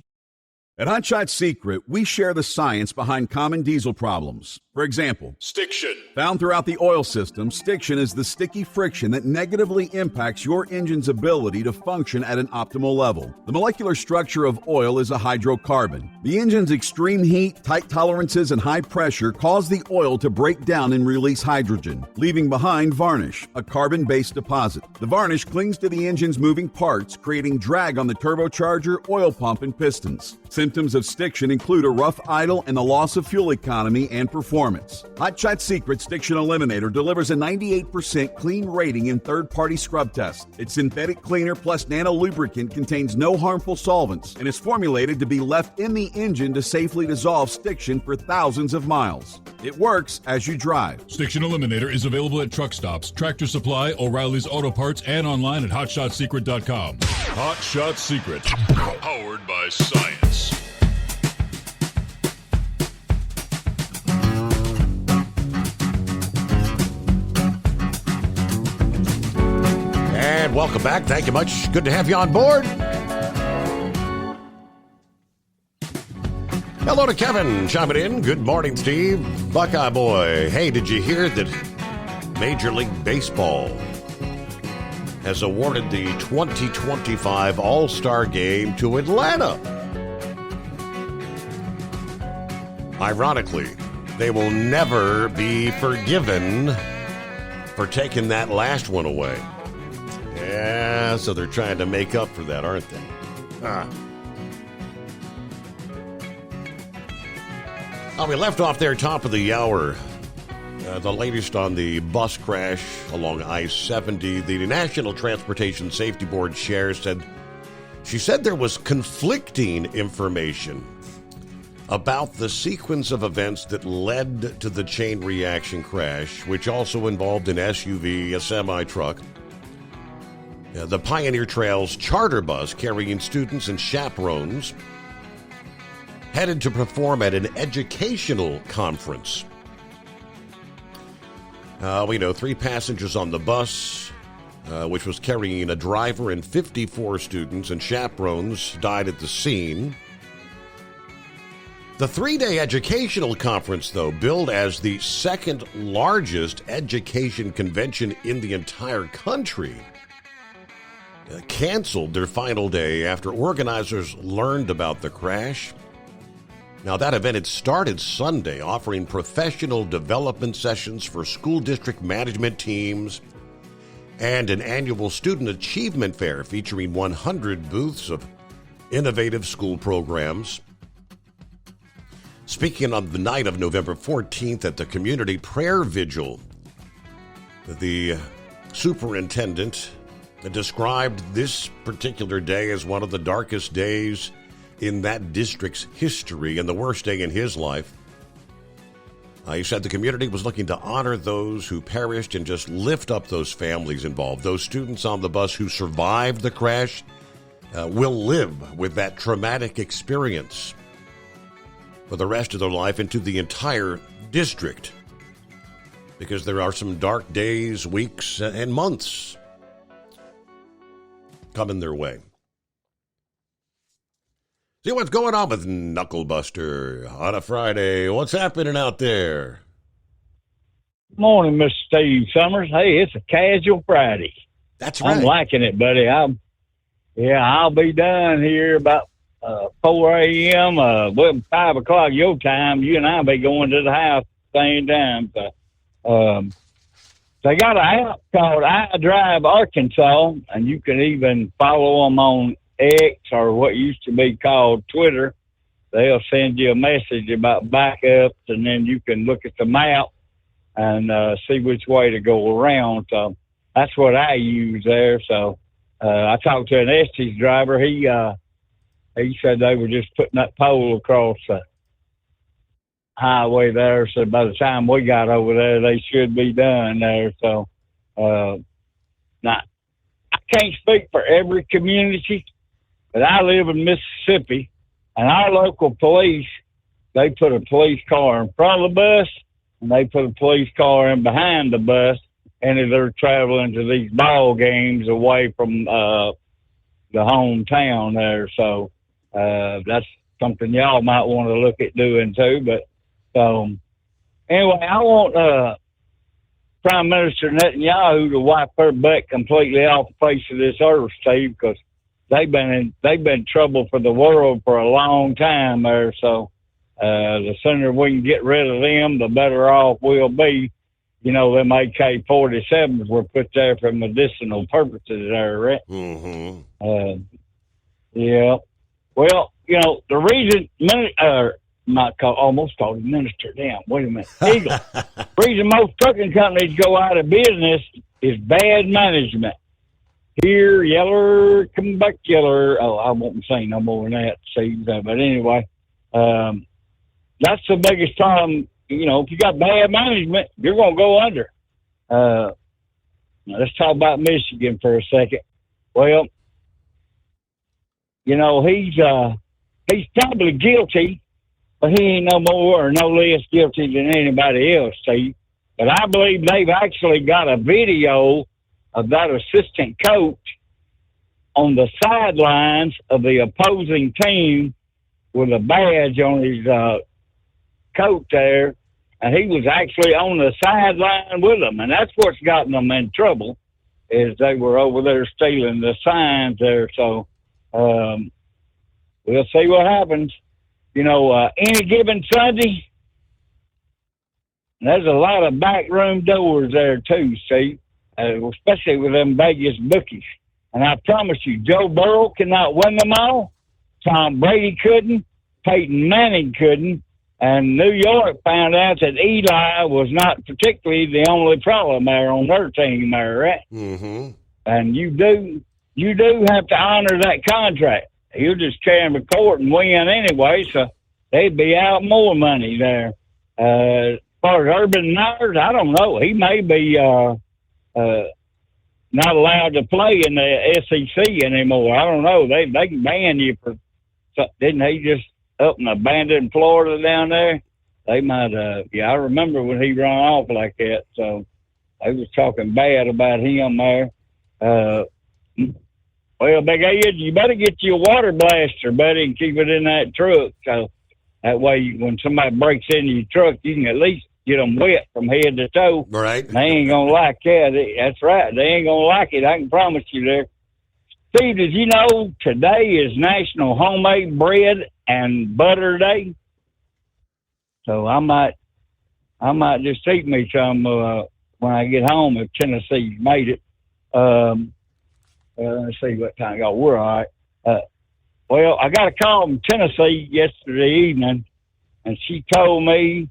Speaker 8: At Hot Shot Secret, we share the science behind common diesel problems. For example, stiction. Found throughout the oil system, stiction is the sticky friction that negatively impacts your engine's ability to function at an optimal level. The molecular structure of oil is a hydrocarbon. The engine's extreme heat, tight tolerances, and high pressure cause the oil to break down and release hydrogen, leaving behind varnish, a carbon-based deposit. The varnish clings to the engine's moving parts, creating drag on the turbocharger, oil pump, and pistons. Symptoms of stiction include a rough idle and the loss of fuel economy and performance. performance. Hot Shot Secret Stiction Eliminator delivers a 98% clean rating in third-party scrub tests. Its synthetic cleaner plus nano lubricant contains no harmful solvents and is formulated to be left in the engine to safely dissolve stiction for thousands of miles. It works as you drive.
Speaker 9: Stiction Eliminator is available at truck stops, Tractor Supply, O'Reilly's Auto Parts, and online at HotShotSecret.com. Hot Shot Secret, powered by science.
Speaker 10: And welcome back. Thank you much. Good to have you on board. Hello to Kevin chiming in. Good morning, Steve. Buckeye boy. Hey, did you hear that Major League Baseball has awarded the 2025 All-Star Game to Atlanta? Ironically, they will never be forgiven for taking that last one away. Yeah, so they're trying to make up for that, aren't they? Oh, we left off there top of the hour. The latest on the bus crash along I-70. The National Transportation Safety Board chair said there was conflicting information about the sequence of events that led to the chain reaction crash, which also involved an SUV, a semi-truck. The Pioneer Trails charter bus carrying students and chaperones headed to perform at an educational conference. We know 3 passengers on the bus, which was carrying a driver and 54 students and chaperones, died at the scene. The 3-day educational conference, though, billed as the second largest education convention in the entire country, canceled their final day after organizers learned about the crash. Now, that event had started Sunday, offering professional development sessions for school district management teams and an annual student achievement fair featuring 100 booths of innovative school programs. Speaking on the night of November 14th at the community prayer vigil, the superintendent described this particular day as one of the darkest days in that district's history and the worst day in his life. He said the community was looking to honor those who perished and just lift up those families involved. Those students on the bus who survived the crash will live with that traumatic experience for the rest of their life and to the entire district, because there are some dark days, weeks, and months coming their way. See what's going on with Knucklebuster on a Friday. What's happening out there?
Speaker 17: Morning, Mr. Steve Summers. Hey, it's a casual Friday.
Speaker 10: That's right.
Speaker 17: I'm liking it, buddy. I'll be done here about 4 a.m. 5 o'clock your time. You and I'll be going to the house at the same time. So, they got an app called iDrive Arkansas, and you can even follow them on X, or what used to be called Twitter. They'll send you a message about backups, and then you can look at the map and see which way to go around. So that's what I use there. So I talked to an Estes driver. He said they were just putting that pole across the highway there. So by the time we got over there, they should be done there. So now, I can't speak for every community, but I live in Mississippi, and our local police, they put a police car in front of the bus, and they put a police car in behind the bus, and they're traveling to these ball games away from the hometown there. So that's something y'all might want to look at doing too. But anyway, I want Prime Minister Netanyahu to wipe her butt completely off the face of this earth, Steve, because they've been trouble for the world for a long time there. So the sooner we can get rid of them, the better off we'll be. You know, them AK-47s were put there for medicinal purposes there, right? Mm-hmm. Yeah. Well, you know, the reason almost called him minister. Damn, wait a minute. Eagle. Reason most trucking companies go out of business is bad management. Here, yeller, come back, yeller. Oh, I won't say no more than that. See, but anyway, that's the biggest problem. You know, if you got bad management, you're going to go under. Now let's talk about Michigan for a second. Well, you know, he's probably guilty, but he ain't no more or no less guilty than anybody else, see. But I believe they've actually got a video of that assistant coach on the sidelines of the opposing team with a badge on his coat there, and he was actually on the sideline with them, and that's what's gotten them in trouble, is they were over there stealing the signs there. So we'll see what happens. You know, any given Sunday, there's a lot of back room doors there too, see, especially with them Vegas bookies. And I promise you, Joe Burrow cannot win them all. Tom Brady couldn't. Peyton Manning couldn't. And New York found out that Eli was not particularly the only problem there on their team there, right?
Speaker 10: Mm-hmm.
Speaker 17: And you do have to honor that contract. He'll just carry him to court and win anyway, so they'd be out more money there. As far as Urban Meyer, I don't know. He may be not allowed to play in the SEC anymore. I don't know. They can ban you for something. Didn't he just up in abandoned Florida down there? They might, I remember when he run off like that. So they was talking bad about him there. Well, Big Ed, you better get you a water blaster, buddy, and keep it in that truck. So that way, when somebody breaks into your truck, you can at least get them wet from head to toe.
Speaker 10: Right.
Speaker 17: They ain't going to like that. That's right. They ain't going to like it. I can promise you there. Steve, did you know today is National Homemade Bread and Butter Day? So I might just eat me some when I get home if Tennessee made it. Let's see what time. Oh, we're all right. Well, I got a call from Tennessee yesterday evening, and she told me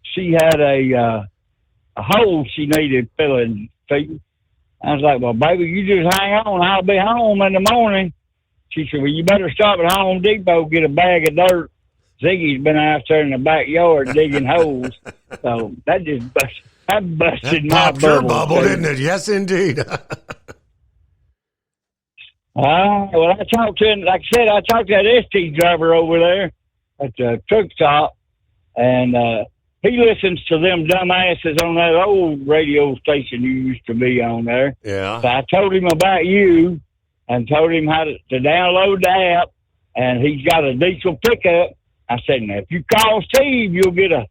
Speaker 17: she had a hole she needed filling. See? I was like, well, baby, you just hang on. I'll be home in the morning. She said, well, you better stop at Home Depot, get a bag of dirt. Ziggy's been out there in the backyard digging holes. So that just busted my
Speaker 10: popped your
Speaker 17: bubble.
Speaker 10: bubble, didn't it? Yes, indeed.
Speaker 17: Well, I talked to him, like I said, I talked to that ST driver over there at the truck stop, and he listens to them dumbasses on that old radio station you used to be on there.
Speaker 10: Yeah.
Speaker 17: So I told him about you and told him how to download the app, and he's got a diesel pickup. I said, now, if you call Steve, you'll get a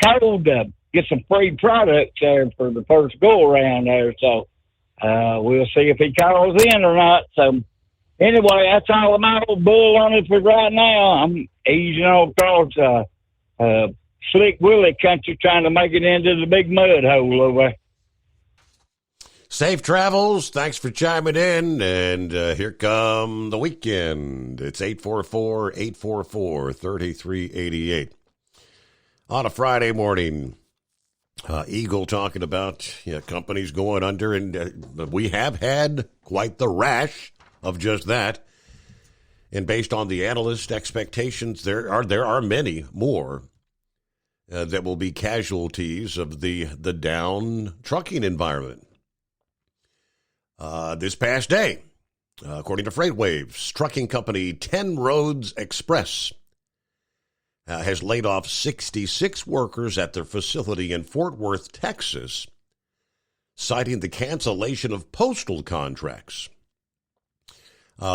Speaker 17: code to get some free products there for the first go around there. So we'll see if he calls in or not. So anyway, that's all my old bull on it for right now. I'm easing on across Slick Willie country, trying to make it into the big mud hole over there.
Speaker 10: Safe travels. Thanks for chiming in. And here come the weekend. It's 844-844-3388. On a Friday morning, Eagle talking about companies going under, and we have had quite the rash of just that. And based on the analyst expectations, there are many more that will be casualties of the down trucking environment. This past day, according to FreightWaves, trucking company 10 Roads Express has laid off 66 workers at their facility in Fort Worth, Texas, citing the cancellation of postal contracts.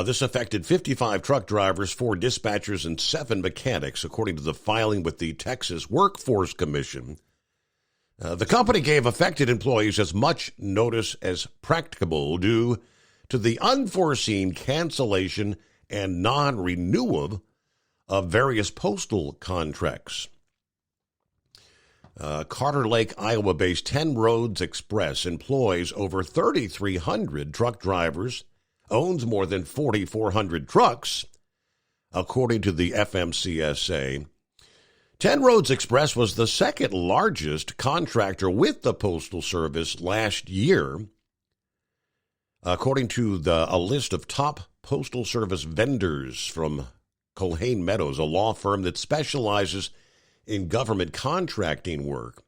Speaker 10: This affected 55 truck drivers, 4 dispatchers, and 7 mechanics, according to the filing with the Texas Workforce Commission. The company gave affected employees as much notice as practicable due to the unforeseen cancellation and non-renewal of various postal contracts. Carter Lake, Iowa-based 10 Roads Express employs over 3,300 truck drivers, owns more than 4,400 trucks, according to the FMCSA. 10 Roads Express was the second largest contractor with the Postal Service last year, according to a list of top Postal Service vendors from Culhane Meadows, a law firm that specializes in government contracting work.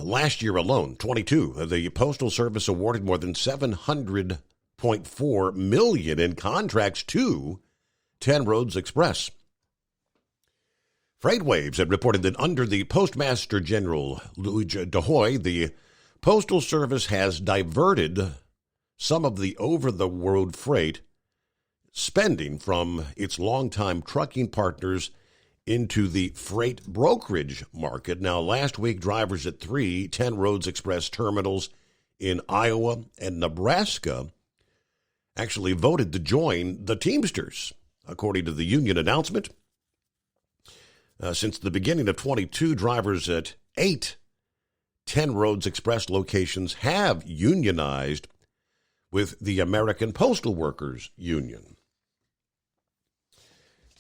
Speaker 10: Last year alone, 22, the Postal Service awarded more than $700.4 million in contracts to 10 Roads Express. FreightWaves had reported that under the Postmaster General Luigi DeHoy, the Postal Service has diverted some of the over-the-road freight spending from its longtime trucking partners into the freight brokerage market. Now, last week, drivers at 3 10 Roads Express terminals in Iowa and Nebraska actually voted to join the Teamsters, according to the union announcement. Since the beginning of 22, drivers at 8 10 Roads Express locations have unionized with the American Postal Workers Union.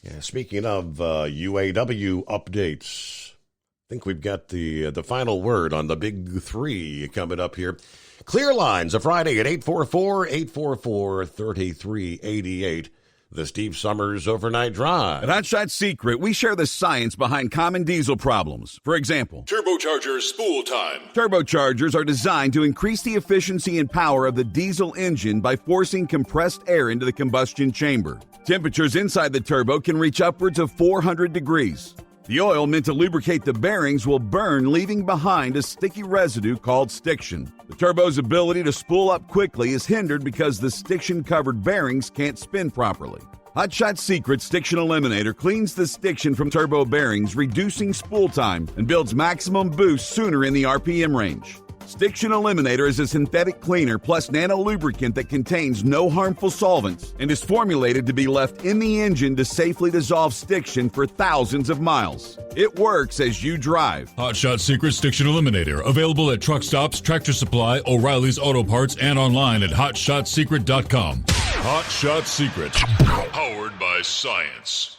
Speaker 10: Yeah, speaking of UAW updates, I think we've got the final word on the big three coming up here. Clear Lines, a Friday at 844-844-3388. The Steve Summers Overnight Drive.
Speaker 8: At Hot Shot Secret, we share the science behind common diesel problems. For example,
Speaker 9: Turbocharger spool time.
Speaker 8: Turbochargers are designed to increase the efficiency and power of the diesel engine by forcing compressed air into the combustion chamber. Temperatures inside the turbo can reach upwards of 400 degrees. The oil meant to lubricate the bearings will burn, leaving behind a sticky residue called stiction. The turbo's ability to spool up quickly is hindered because the stiction-covered bearings can't spin properly. Hot Shot Secret Stiction Eliminator cleans the stiction from turbo bearings, reducing spool time, and builds maximum boost sooner in the RPM range. Stiction Eliminator is a synthetic cleaner plus nano-lubricant that contains no harmful solvents and is formulated to be left in the engine to safely dissolve stiction for thousands of miles. It works as you drive.
Speaker 9: Hot Shot Secret Stiction Eliminator. Available at truck stops, Tractor Supply, O'Reilly's Auto Parts, and online at hotshotsecret.com. Hot Shot Secret. Powered by science.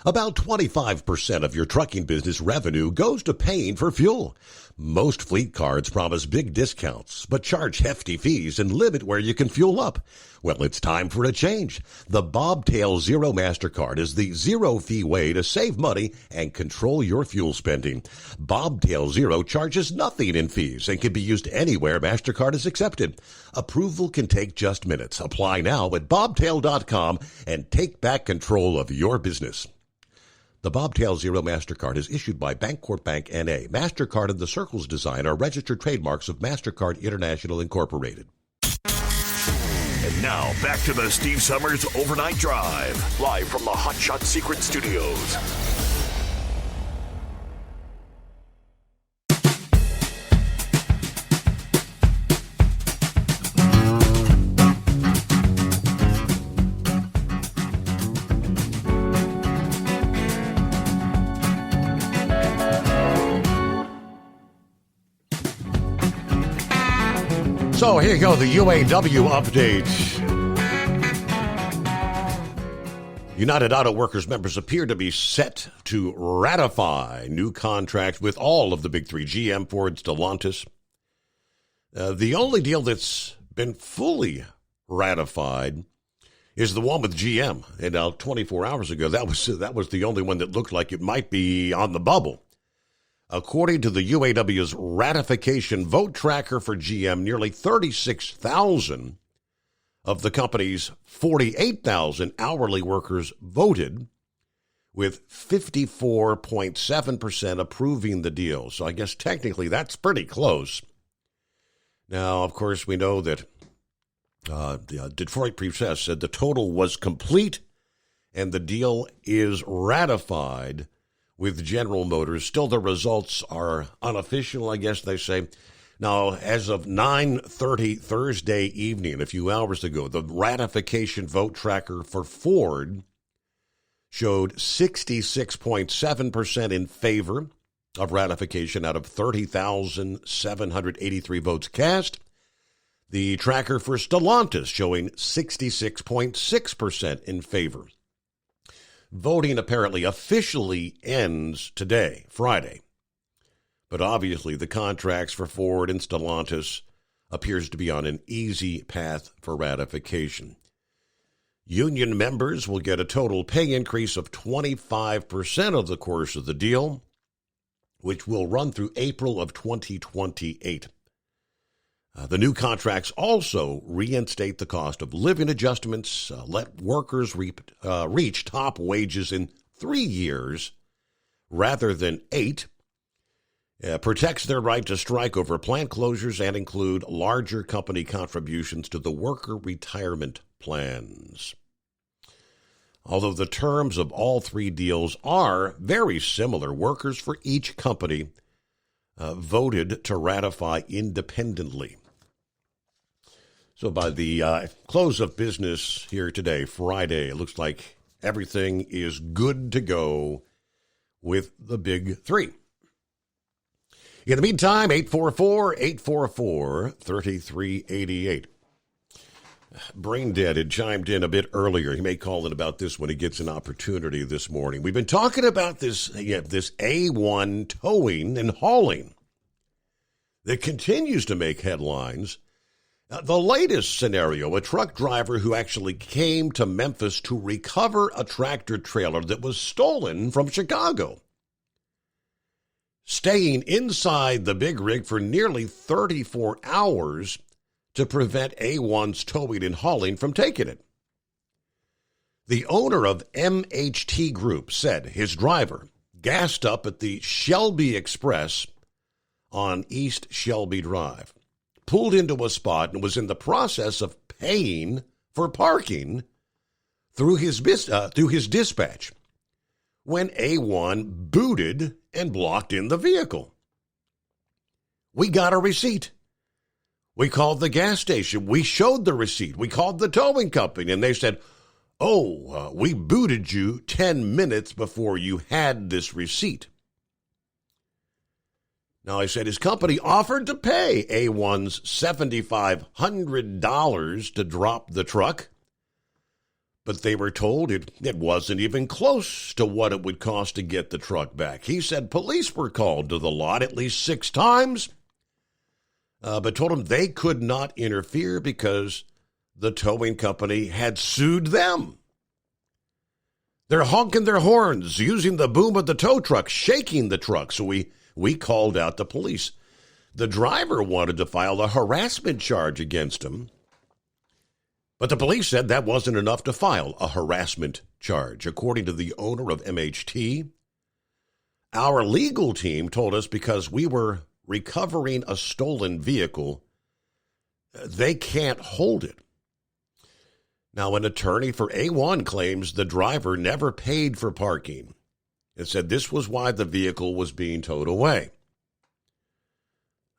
Speaker 10: About 25% of your trucking business revenue goes to paying for fuel. Most fleet cards promise big discounts, but charge hefty fees and limit where you can fuel up. Well, it's time for a change. The Bobtail Zero MasterCard is the zero-fee way to save money and control your fuel spending. Bobtail Zero charges nothing in fees and can be used anywhere MasterCard is accepted. Approval can take just minutes. Apply now at bobtail.com and take back control of your business. The Bobtail Zero MasterCard is issued by Bancorp Bank N.A. MasterCard and the Circles design are registered trademarks of MasterCard International Incorporated.
Speaker 12: And now, back to the Steve Summers Overnight Drive, live from the Hot Shot Secret Studios.
Speaker 10: So here you go, the UAW update. United Auto Workers members appear to be set to ratify new contracts with all of the big three, GM, Ford, Stellantis. The only deal that's been fully ratified is the one with GM. And now 24 hours ago, that was the only one that looked like it might be on the bubble. According to the UAW's ratification vote tracker for GM, nearly 36,000 of the company's 48,000 hourly workers voted, with 54.7% approving the deal. So I guess technically that's pretty close. Now, of course, we know that the Detroit Press said the total was complete and the deal is ratified with General Motors. Still, the results are unofficial, I guess they say. Now, as of 9:30 Thursday evening, a few hours ago, the ratification vote tracker for Ford showed 66.7% in favor of ratification out of 30,783 votes cast. The tracker for Stellantis showing 66.6% in favor. Voting apparently officially ends today, Friday. But obviously the contracts for Ford and Stellantis appears to be on an easy path for ratification. Union members will get a total pay increase of 25% over the course of the deal, which will run through April of 2028. The new contracts also reinstate the cost of living adjustments, let workers reach top wages in 3 years rather than 8, protects their right to strike over plant closures, and include larger company contributions to the worker retirement plans. Although the terms of all three deals are very similar, workers for each company voted to ratify independently. So by the close of business here today, Friday, it looks like everything is good to go with the big three. In the meantime, 844-844-3388. Brain Dead had chimed in a bit earlier. He may call in about this when he gets an opportunity this morning. We've been talking about this A1 towing and hauling that continues to make headlines. The latest scenario, a truck driver who actually came to Memphis to recover a tractor trailer that was stolen from Chicago, staying inside the big rig for nearly 34 hours to prevent A1's towing and hauling from taking it. The owner of MHT Group said his driver gassed up at the Shelby Express on East Shelby Drive, pulled into a spot, and was in the process of paying for parking through his dispatch when A1 booted and blocked in the vehicle. We got a receipt. We called the gas station. We showed the receipt. We called the towing company, and they said, we booted you 10 minutes before you had this receipt. Now, I said his company offered to pay A1's $7,500 to drop the truck, but they were told it wasn't even close to what it would cost to get the truck back. He said police were called to the lot at least 6 times, but told them they could not interfere because the towing company had sued them. They're honking their horns, using the boom of the tow truck, shaking the truck, so we called out the police. The driver wanted to file a harassment charge against him, but the police said that wasn't enough to file a harassment charge. According to the owner of MHT, our legal team told us because we were recovering a stolen vehicle, they can't hold it. Now, an attorney for A1 claims the driver never paid for parking. It said this was why the vehicle was being towed away.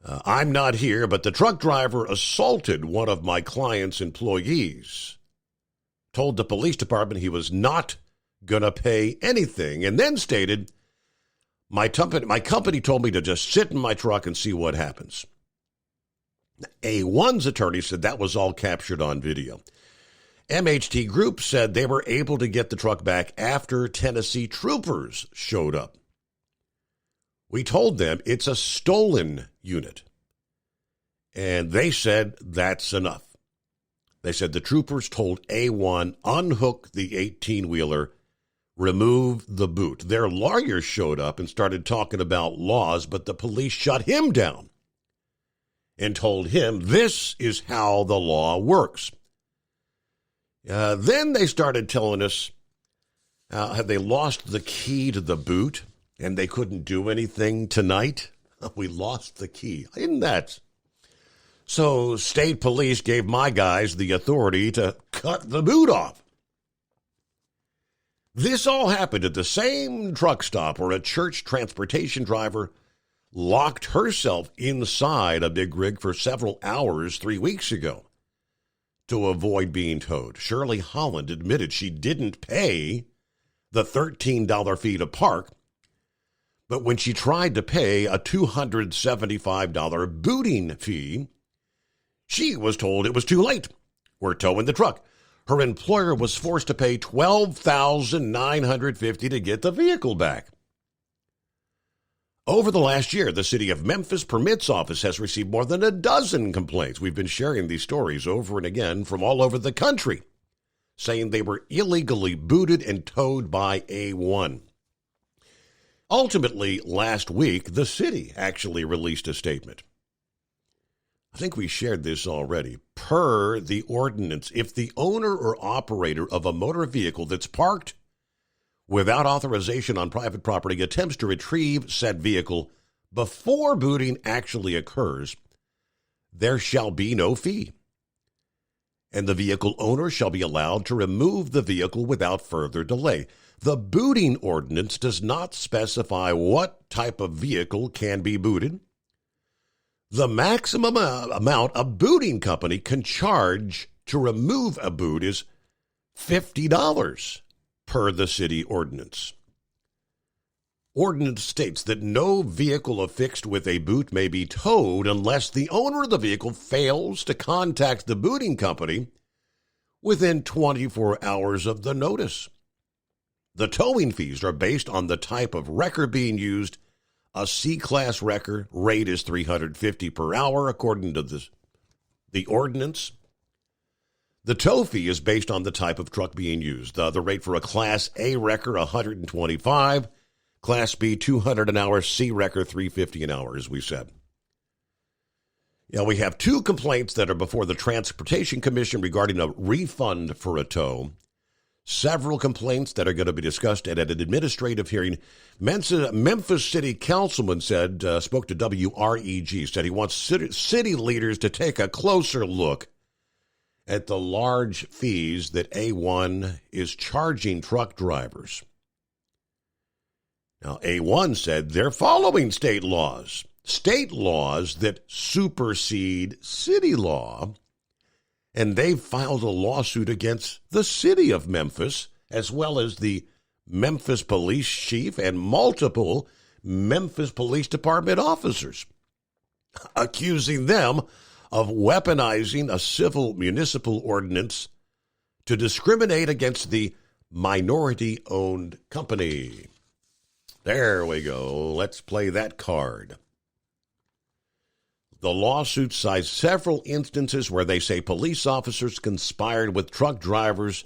Speaker 10: I'm not here, but the truck driver assaulted one of my client's employees, told the police department he was not going to pay anything, and then stated, my company told me to just sit in my truck and see what happens. A1's attorney said that was all captured on video. MHT Group said they were able to get the truck back after Tennessee troopers showed up. We told them it's a stolen unit, and they said that's enough. They said the troopers told A1 unhook the 18-wheeler, remove the boot. Their lawyer showed up and started talking about laws, but the police shut him down and told him this is how the law works. Then they started telling us have they lost the key to the boot and they couldn't do anything tonight. We lost the key. Isn't that? So state police gave my guys the authority to cut the boot off. This all happened at the same truck stop where a church transportation driver locked herself inside a big rig for several hours 3 weeks ago to avoid being towed. Shirley Holland admitted she didn't pay the $13 fee to park, but when she tried to pay a $275 booting fee, she was told it was too late. We're towing the truck. her employer was forced to pay $12,950 to get the vehicle back. Over the last year, the City of Memphis Permits Office has received more than a dozen complaints. We've been sharing these stories over and again from all over the country, saying they were illegally booted and towed by A1. Ultimately, last week, the city actually released a statement. I think we shared this already. Per the ordinance, if the owner or operator of a motor vehicle that's parked without authorization on private property attempts to retrieve said vehicle before booting actually occurs, there shall be no fee, and the vehicle owner shall be allowed to remove the vehicle without further delay. The booting ordinance does not specify what type of vehicle can be booted. The maximum amount a booting company can charge to remove a boot is $50 per the city ordinance. Ordinance states that no vehicle affixed with a boot may be towed unless the owner of the vehicle fails to contact the booting company within 24 hours of the notice. The towing fees are based on the type of wrecker being used. A C-class wrecker rate is $350 per hour, according to the ordinance. The tow fee is based on the type of truck being used. The rate for a Class A wrecker, $125, Class B, $200 an hour, C wrecker, $350 an hour, as we said. Yeah, we have 2 complaints that are before the Transportation Commission regarding a refund for a tow. Several complaints that are going to be discussed at an administrative hearing. Memphis City Councilman spoke to WREG, said he wants city leaders to take a closer look at the large fees that A1 is charging truck drivers. Now, A1 said they're following state laws that supersede city law. And they've filed a lawsuit against the city of Memphis, as well as the Memphis police chief and multiple Memphis Police Department officers, accusing them of weaponizing a civil municipal ordinance to discriminate against the minority-owned company. There we go. Let's play that card. The lawsuit cites several instances where they say police officers conspired with truck drivers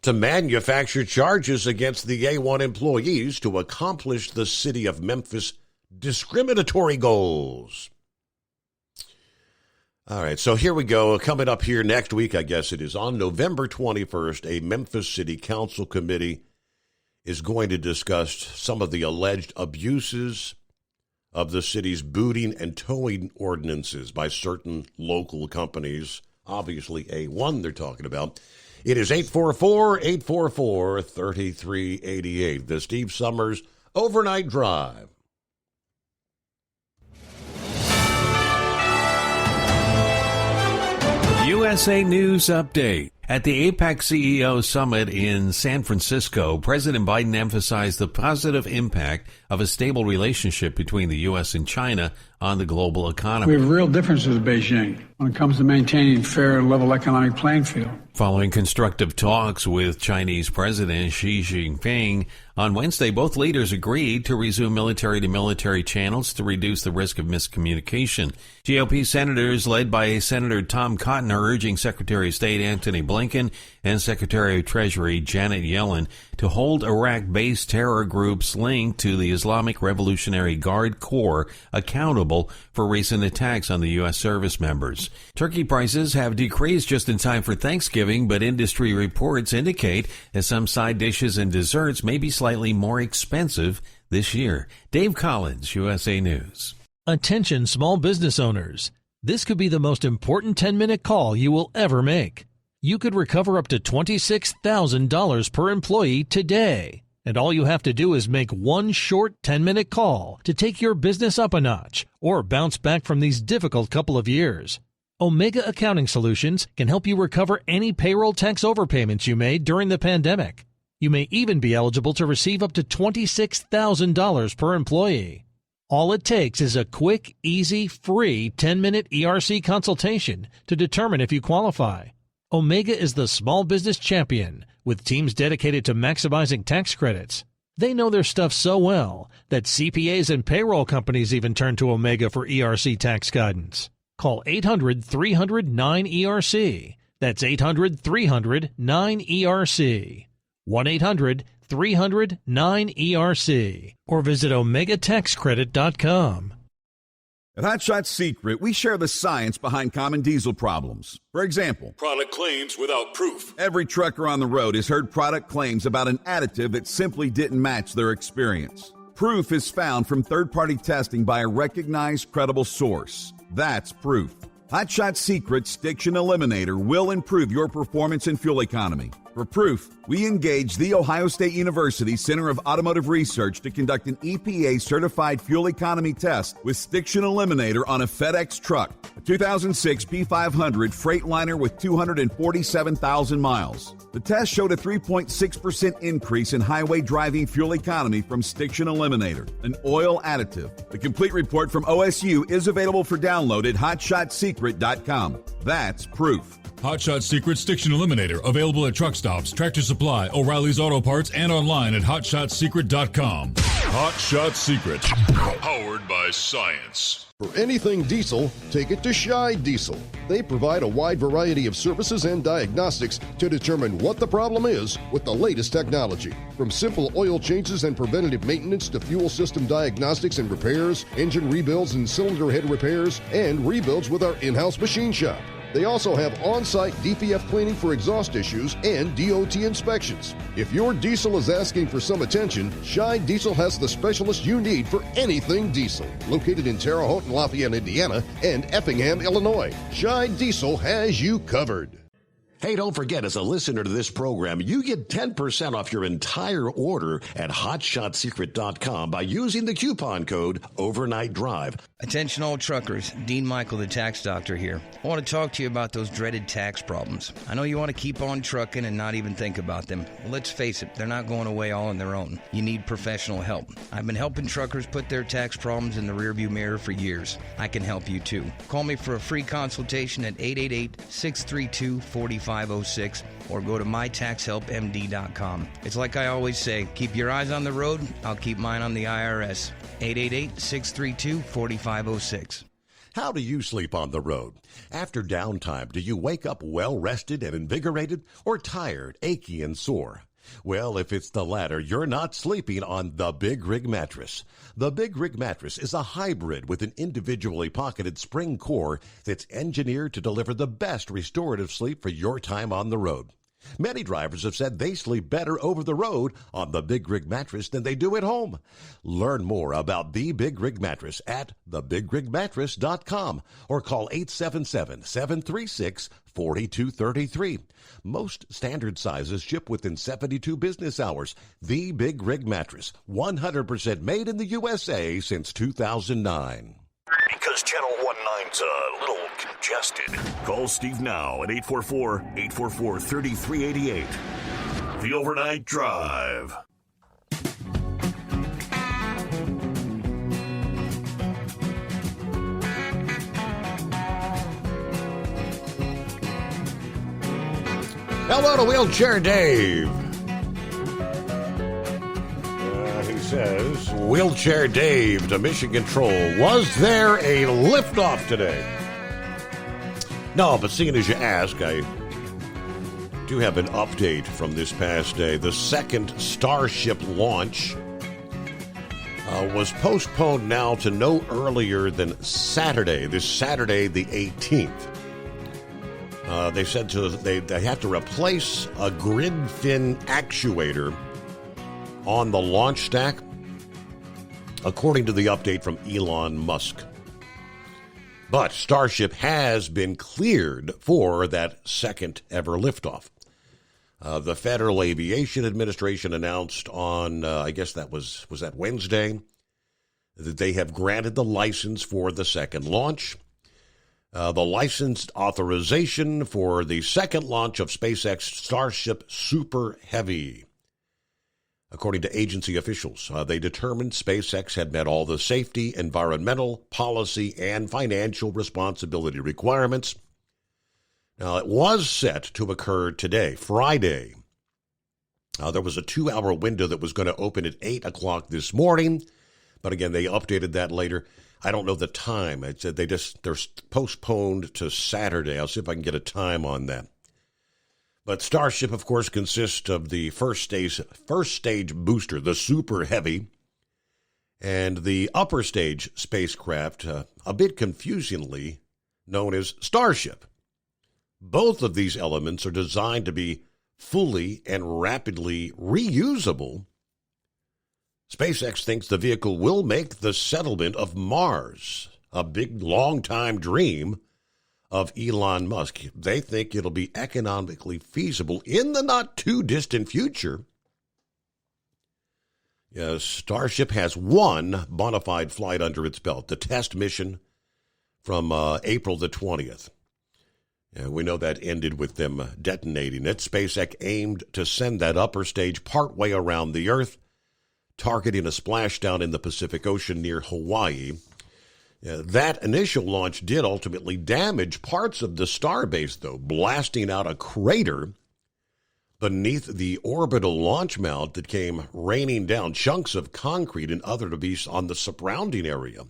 Speaker 10: to manufacture charges against the A1 employees to accomplish the city of Memphis discriminatory goals. All right, so here we go. Coming up here next week, I guess it is, on November 21st, a Memphis City Council committee is going to discuss some of the alleged abuses of the city's booting and towing ordinances by certain local companies. Obviously, A1 they're talking about. It is 844-844-3388. The Steve Summers Overnight Drive.
Speaker 2: USA News Update. At the APEC CEO Summit in San Francisco, President Biden emphasized the positive impact of a stable relationship between the U.S. and China on the global economy.
Speaker 3: We have real differences with Beijing when it comes to maintaining fair and level economic playing field.
Speaker 2: Following constructive talks with Chinese President Xi Jinping, on Wednesday, both leaders agreed to resume military-to-military channels to reduce the risk of miscommunication. GOP senators, led by Senator Tom Cotton, are urging Secretary of State Antony Blinken and Secretary of Treasury Janet Yellen to hold Iraq-based terror groups linked to the Islamic Revolutionary Guard Corps accountable for recent attacks on the U.S. service members. Turkey prices have decreased just in time for Thanksgiving, but industry reports indicate that some side dishes and desserts may be slightly more expensive this year. Dave Collins, USA News.
Speaker 14: Attention small business owners. This could be the most important 10-minute call you will ever make. You could recover up to $26,000 per employee today. And all you have to do is make one short 10-minute call to take your business up a notch or bounce back from these difficult couple of years. Omega Accounting Solutions can help you recover any payroll tax overpayments you made during the pandemic. You may even be eligible to receive up to $26,000 per employee. All it takes is a quick, easy, free 10-minute ERC consultation to determine if you qualify. Omega is the small business champion with teams dedicated to maximizing tax credits. They know their stuff so well that CPAs and payroll companies even turn to Omega for ERC tax guidance. Call 800-300-9ERC. That's 800-300-9ERC. 1-800-300-9ERC. Or visit OmegaTaxCredit.com.
Speaker 8: At Hot Shot Secret, we share the science behind common diesel problems. For example,
Speaker 9: Product claims without proof.
Speaker 8: every trucker on the road has heard product claims about an additive that simply didn't match their experience. Proof is found from third-party testing by a recognized, credible source. That's proof. Hot Shot Secret's Stiction Eliminator will improve your performance and fuel economy. For proof, we engaged the Ohio State University Center of Automotive Research to conduct an EPA-certified fuel economy test with Stiction Eliminator on a FedEx truck, a 2006 P500 Freightliner with 247,000 miles. The test showed a 3.6% increase in highway driving fuel economy from Stiction Eliminator, an oil additive. The complete report from OSU is available for download at HotShotSecret.com. That's proof.
Speaker 9: Hot Shot Secret Stiction Eliminator, available at truck stops, Tractor Supply, O'Reilly's Auto Parts, and online at HotShotSecret.com. Hot Shot Secret, powered by science.
Speaker 11: For anything diesel, take it to Shy Diesel. They provide a wide variety of services and diagnostics to determine what the problem is with the latest technology. From simple oil changes and preventative maintenance to fuel system diagnostics and repairs, engine rebuilds and cylinder head repairs, and rebuilds with our in-house machine shop. They also have on-site DPF cleaning for exhaust issues and DOT inspections. If your diesel is asking for some attention, Shy Diesel has the specialist you need for anything diesel. Located in Terre Haute and Lafayette, Indiana, and Effingham, Illinois, Shy Diesel has you covered.
Speaker 10: Hey, don't forget, as a listener to this program, you get 10% off your entire order at HotShotSecret.com by using the coupon code Overnight Drive.
Speaker 16: Attention all truckers, Dean Michael, the tax doctor here. I want to talk to you about those dreaded tax problems. I know you want to keep on trucking and not even think about them. Well, let's face it, they're not going away all on their own. You need professional help. I've been helping truckers put their tax problems in the rearview mirror for years. I can help you too. Call me for a free consultation at 888-632-4506 or go to mytaxhelpmd.com. It's like I always say, keep your eyes on the road, I'll keep mine on the IRS. 888-632-4506.
Speaker 10: How do you sleep on the road? After downtime, do you wake up well-rested and invigorated or tired, achy, and sore? Well, if it's the latter, you're not sleeping on the Big Rig Mattress. The Big Rig Mattress is a hybrid with an individually pocketed spring core that's engineered to deliver the best restorative sleep for your time on the road. Many drivers have said they sleep better over the road on the Big Rig Mattress than they do at home. Learn more about the Big Rig Mattress at thebigrigmattress.com or call 877-736-4233. Most standard sizes ship within 72 business hours. The Big Rig Mattress, 100% made in the USA since 2009.
Speaker 12: Because Channel 19's a little congested. Call Steve now at 844-844-3388. The Overnight Drive.
Speaker 10: Hello to Wheelchair Dave. He says, Wheelchair Dave to Mission Control. Was there a liftoff today? No, but seeing as you ask, I do have an update from this past day. The second Starship launch was postponed now to no earlier than Saturday, this Saturday the 18th. They said they have to replace a grid fin actuator on the launch stack, according to the update from Elon Musk. But Starship has been cleared for that second ever liftoff. The Federal Aviation Administration announced on, I guess that was that Wednesday, that they have granted the license for the second launch. The licensed authorization for the second launch of SpaceX Starship Super Heavy. According to agency officials, they determined SpaceX had met all the safety, environmental, policy, and financial responsibility requirements. Now, it was set to occur today, Friday. There was a 2-hour window that was going to open at 8 o'clock this morning, but again, they updated that later. I don't know the time. They're postponed to Saturday. I'll see if I can get a time on that. But Starship, of course, consists of the first stage booster, the Super Heavy, and the upper stage spacecraft, a bit confusingly known as Starship. Both of these elements are designed to be fully and rapidly reusable. SpaceX thinks the vehicle will make the settlement of Mars a big, long-time dream of Elon Musk. They think it'll be economically feasible in the not-too-distant future. Yes, Starship has one bona fide flight under its belt, the test mission from April the 20th. We know that ended with them detonating it. SpaceX aimed to send that upper stage partway around the Earth, targeting a splashdown in the Pacific Ocean near Hawaii. That initial launch did ultimately damage parts of the starbase, though, blasting out a crater beneath the orbital launch mount that came raining down chunks of concrete and other debris on the surrounding area.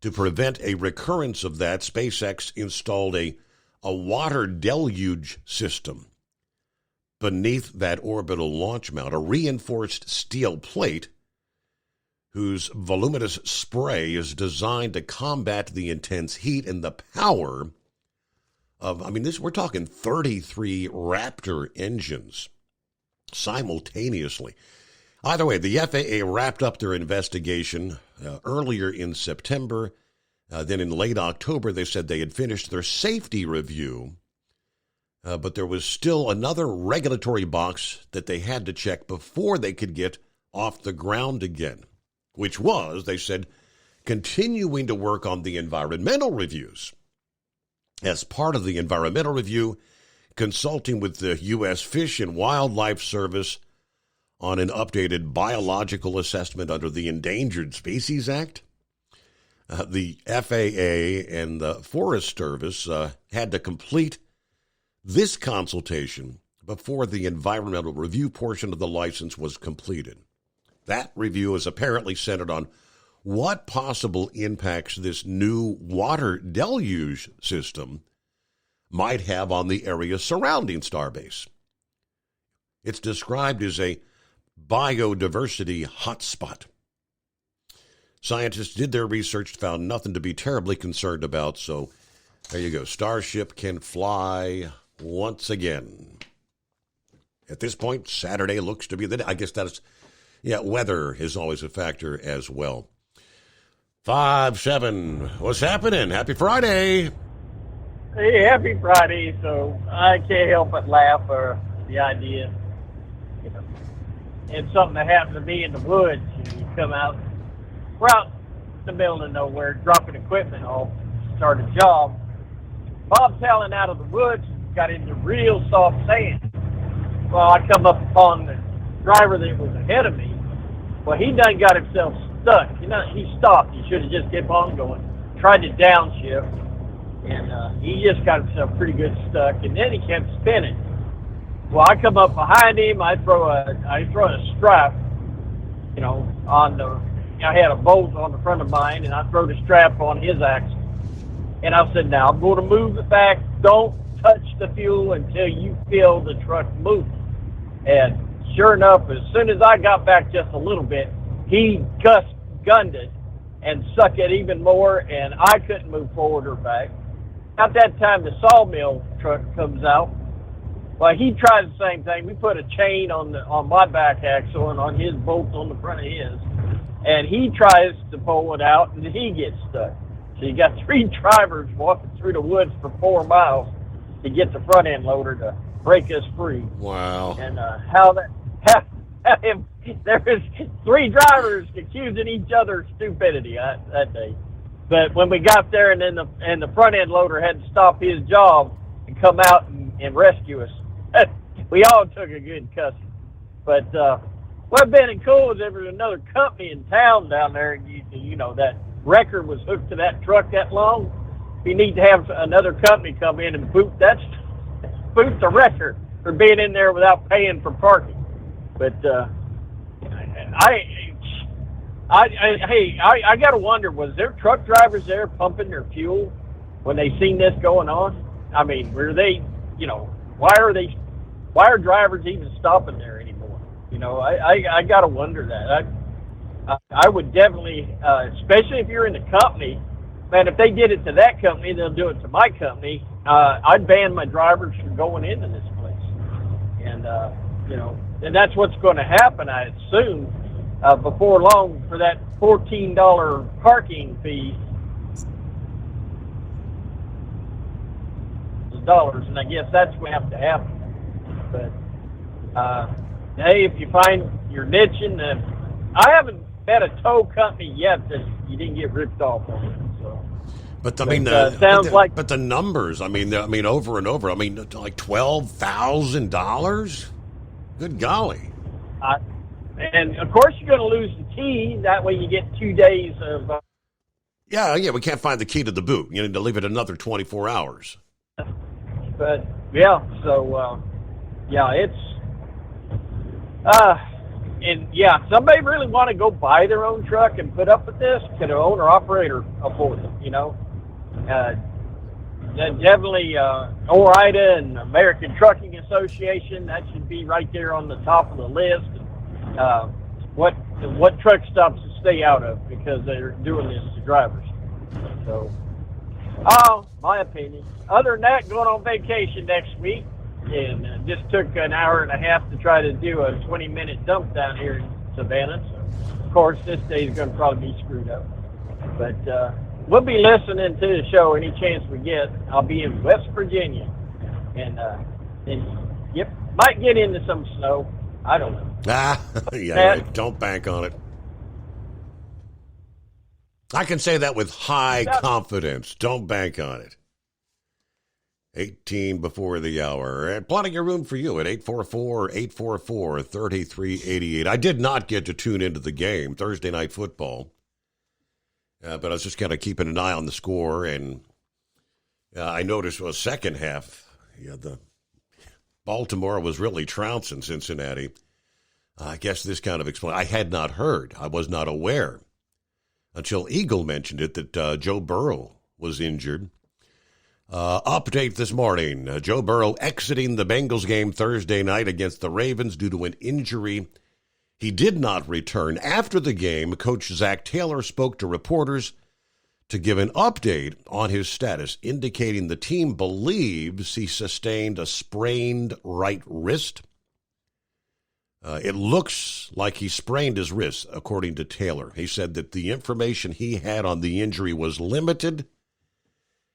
Speaker 10: To prevent a recurrence of that, SpaceX installed a water deluge system beneath that orbital launch mount, a reinforced steel plate whose voluminous spray is designed to combat the intense heat and the power of, we're talking 33 Raptor engines simultaneously. Either way, the FAA wrapped up their investigation earlier in September. Then in late October, they said they had finished their safety review, but there was still another regulatory box that they had to check before they could get off the ground again, which was, they said, continuing to work on the environmental reviews. As part of the environmental review, consulting with the U.S. Fish and Wildlife Service on an updated biological assessment under the Endangered Species Act. The FAA and the Forest Service had to complete this consultation before the environmental review portion of the license was completed. That review is apparently centered on what possible impacts this new water deluge system might have on the area surrounding Starbase. It's described as a biodiversity hotspot. Scientists did their research, found nothing to be terribly concerned about, so there you go. Starship can fly once again. At this point, Saturday looks to be the day. I guess that's, weather is always a factor as well. 5-7, what's happening? Happy Friday.
Speaker 13: Hey, happy Friday. So I can't help but laugh for the idea. It's something that happened to me in the woods. You come out, we're out in the middle of nowhere, dropping equipment off, start a job. Bob's howling out of the woods, got into real soft sand. Well, I come up upon the driver that was ahead of me. Well, he done got himself stuck. He stopped. He should have just kept on going. Tried to downshift, and he just got himself pretty good stuck. And then he kept spinning. Well, I come up behind him. I throw a strap, on the. I had a bolt on the front of mine, and I throw the strap on his axle. And I said, "Now I'm going to move it back. Don't touch the fuel until you feel the truck move." And sure enough, as soon as I got back just a little bit, he gunned it and sucked it even more, and I couldn't move forward or back. At that time, the sawmill truck comes out. Well, he tries the same thing. We put a chain on my back axle and on his bolt on the front of his, and he tries to pull it out, and he gets stuck. So you got 3 drivers walking through the woods for 4 miles to get the front end loader to break us free.
Speaker 10: Wow! And
Speaker 13: there was 3 drivers accusing each other of stupidity that day. But when we got there, and then the front end loader had to stop his job and come out and rescue us, we all took a good cussing. But what been cool is there was another company in town down there. That wrecker was hooked to that truck that long. you need to have another company come in and boot the record for being in there without paying for parking. But I got to wonder, was there truck drivers there pumping their fuel when they seen this going on? I mean, were they, why are drivers even stopping there anymore? I got to wonder that. I would definitely, especially if you're in the company, man, if they did it to that company, they'll do it to my company. I'd ban my drivers from going into this place. And, and that's what's going to happen, I assume, before long, for that $14 parking fee. Dollars, and I guess that's what have to happen. But hey, if you find your niche in I haven't met a tow company yet that you didn't get ripped off on. So,
Speaker 10: but I mean,
Speaker 13: sounds like.
Speaker 10: But the numbers, I mean, over and over. I mean, like $12,000. Good golly.
Speaker 13: And of course, you're going to lose the key. That way, you get 2 days of.
Speaker 10: Yeah. We can't find the key to the boot. You need to leave it another 24 hours.
Speaker 13: But yeah, so it's and yeah, somebody really want to go buy their own truck and put up with this? Can an owner operator afford it? Definitely ORIDA and American Trucking Association, that should be right there on the top of the list. What truck stops to stay out of because they're doing this to drivers. So, my opinion. Other than that, going on vacation next week, and just took an hour and a half to try to do a 20-minute dump down here in Savannah. So, of course, this day is going to probably be screwed up. But we'll be listening to the show any chance we get. I'll be in West Virginia, and might get into some snow. I don't know.
Speaker 10: Yeah, don't bank on it. I can say that with high confidence. Don't bank on it. 18 before the hour. And plenty of room for you at 844-844-3388. I did not get to tune into the game, Thursday Night Football. But I was just kind of keeping an eye on the score. And I noticed the second half, the Baltimore was really trouncing Cincinnati. I guess this kind of explains. I had not heard. I was not aware until Eagle mentioned it that Joe Burrow was injured. Update this morning. Joe Burrow exiting the Bengals game Thursday night against the Ravens due to an injury. He did not return. After the game, Coach Zach Taylor spoke to reporters to give an update on his status, indicating the team believes he sustained a sprained right wrist. It looks like he sprained his wrist, according to Taylor. He said that the information he had on the injury was limited,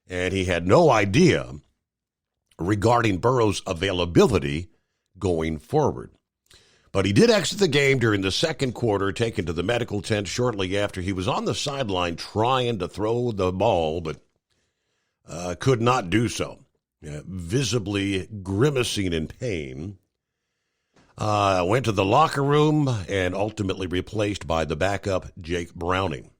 Speaker 10: and he had no idea regarding Burrow's availability going forward. But he did exit the game during the second quarter, taken to the medical tent shortly after. He was on the sideline trying to throw the ball, but could not do so, visibly grimacing in pain. Went to the locker room and ultimately replaced by the backup, Jake Browning.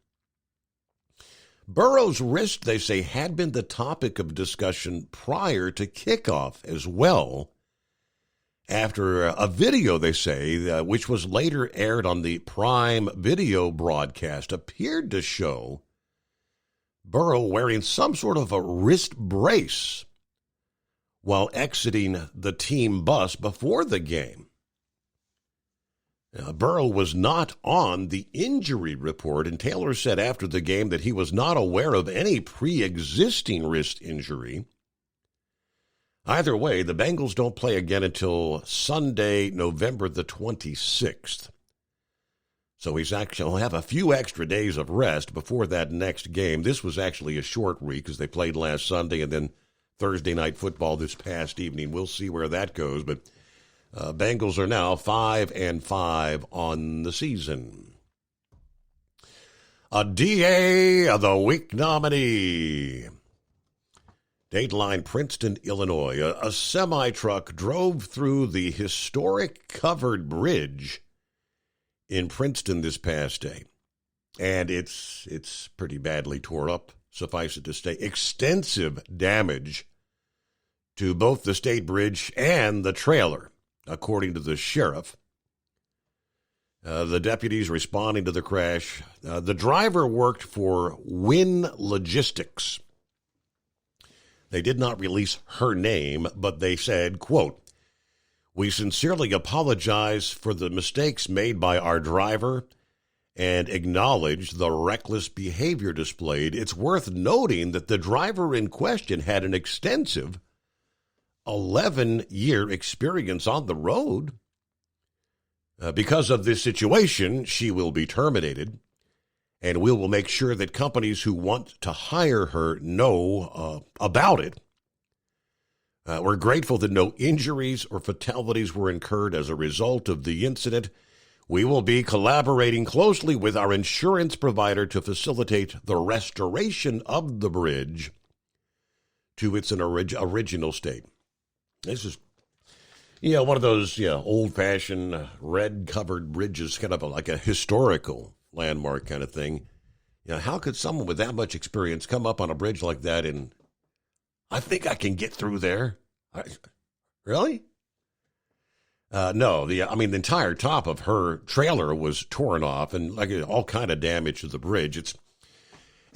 Speaker 10: Burrow's wrist, they say, had been the topic of discussion prior to kickoff as well, after a video, they say, which was later aired on the Prime Video broadcast, appeared to show Burrow wearing some sort of a wrist brace while exiting the team bus before the game. Burrow was not on the injury report, and Taylor said after the game that he was not aware of any pre-existing wrist injury. Either way, the Bengals don't play again until Sunday, November the 26th. So he'll have a few extra days of rest before that next game. This was actually a short week because they played last Sunday and then Thursday Night Football this past evening. We'll see where that goes, but Bengals are now 5-5 on the season. A DA of the Week nominee. Dateline, Princeton, Illinois. A semi-truck drove through the historic covered bridge in Princeton this past day. And it's pretty badly tore up. suffice it to say, extensive damage to both the state bridge and the trailer, according to the sheriff. The deputies responding to the crash. The driver worked for Win Logistics. They did not release her name, but they said, quote, "We sincerely apologize for the mistakes made by our driver and acknowledge the reckless behavior displayed. It's worth noting that the driver in question had an extensive 11-year experience on the road. Because of this situation, she will be terminated, and we will make sure that companies who want to hire her know about it. We're grateful that no injuries or fatalities were incurred as a result of the incident. We will be collaborating closely with our insurance provider to facilitate the restoration of the bridge to its original state." This is, one of those, old-fashioned red-covered bridges, kind of like a historical landmark kind of thing. How could someone with that much experience come up on a bridge like that and I think I can get through there? Really? No, the entire top of her trailer was torn off and all kind of damage to the bridge. It's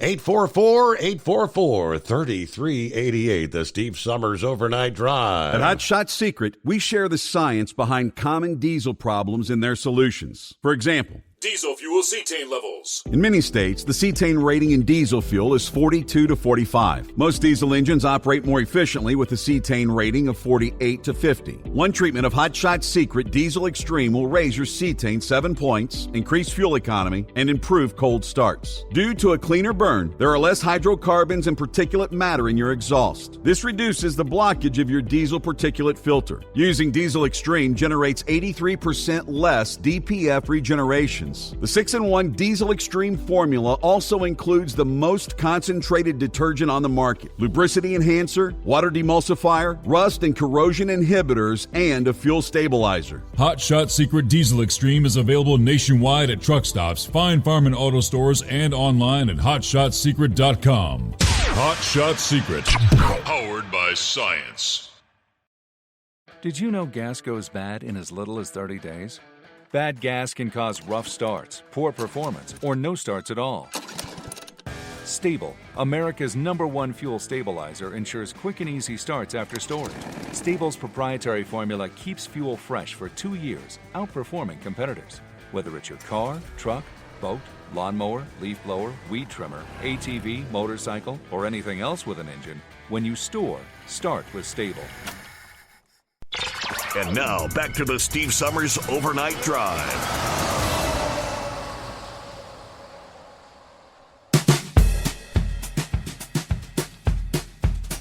Speaker 10: 844-844-3388, the Steve Summers Overnight Drive.
Speaker 8: At Hot Shot Secret, we share the science behind common diesel problems and their solutions. For example,
Speaker 9: Diesel fuel cetane levels.
Speaker 8: in many states, the cetane rating in diesel fuel is 42 to 45. Most diesel engines operate more efficiently with a cetane rating of 48 to 50. One treatment of Hot Shot Secret Diesel Extreme will raise your cetane 7 points, increase fuel economy, and improve cold starts. Due to a cleaner burn, there are less hydrocarbons and particulate matter in your exhaust. This reduces the blockage of your diesel particulate filter. Using Diesel Extreme generates 83% less DPF regeneration. The 6-in-1 Diesel Extreme formula also includes the most concentrated detergent on the market, lubricity enhancer, water demulsifier, rust and corrosion inhibitors, and a fuel stabilizer.
Speaker 9: Hot Shot Secret Diesel Extreme is available nationwide at truck stops, Fine Farm and auto stores, and online at hotshotsecret.com. Hot Shot Secret, powered by science.
Speaker 7: Did you know gas goes bad in as little as 30 days? Bad gas can cause rough starts, poor performance, or no starts at all. Stable, America's #1 fuel stabilizer, ensures quick and easy starts after storage. Stable's proprietary formula keeps fuel fresh for 2 years, outperforming competitors. Whether it's your car, truck, boat, lawnmower, leaf blower, weed trimmer, ATV, motorcycle, or anything else with an engine, when you store, start with Stable.
Speaker 12: And now, back to the Steve Summers Overnight Drive.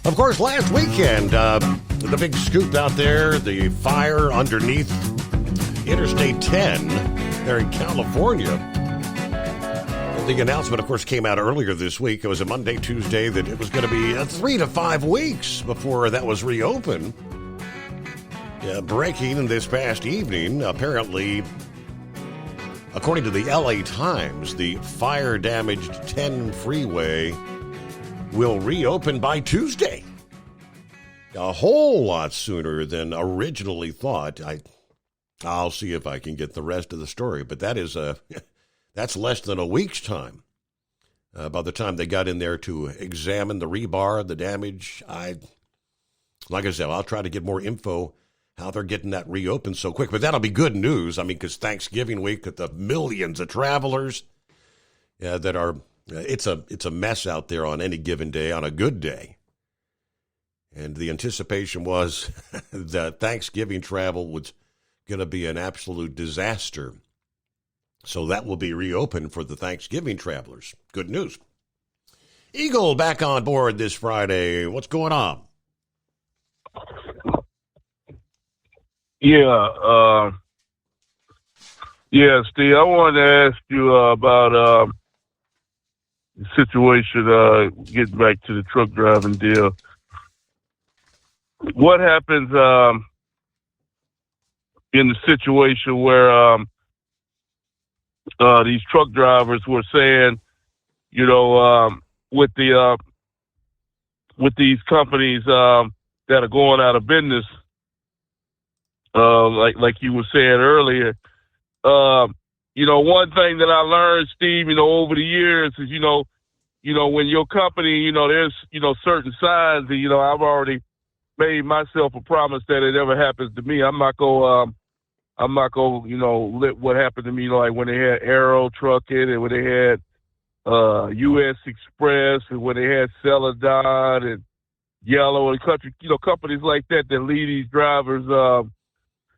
Speaker 10: Of course, last weekend, the big scoop out there, the fire underneath Interstate 10 there in California. The announcement, of course, came out earlier this week. It was a Monday, Tuesday, that it was going to be 3 to 5 weeks before that was reopened. Breaking this past evening, apparently, according to the LA Times, the fire-damaged 10 freeway will reopen by Tuesday. A whole lot sooner than originally thought. I'll see if I can get the rest of the story, but that's less than a week's time. By the time they got in there to examine the rebar, the damage, like I said, I'll try to get more info how they're getting that reopened so quick. But that'll be good news. Because Thanksgiving week, with the millions of travelers that are, it's a mess out there on any given day, on a good day. And the anticipation was that Thanksgiving travel was going to be an absolute disaster. So that will be reopened for the Thanksgiving travelers. Good news. Eagle back on board this Friday. What's going on?
Speaker 6: Yeah, Steve, I wanted to ask you about the situation, getting back to the truck driving deal. What happens in the situation where these truck drivers were saying, with these companies that are going out of business, like you were saying earlier. One thing that I learned, Steve, over the years is, when your company, there's, certain signs, and, I've already made myself a promise that it never happens to me. I'm not going, let what happened to me, like when they had Aero Trucking and when they had U.S. Express and when they had Celadon and Yellow and Country, companies like that leave these drivers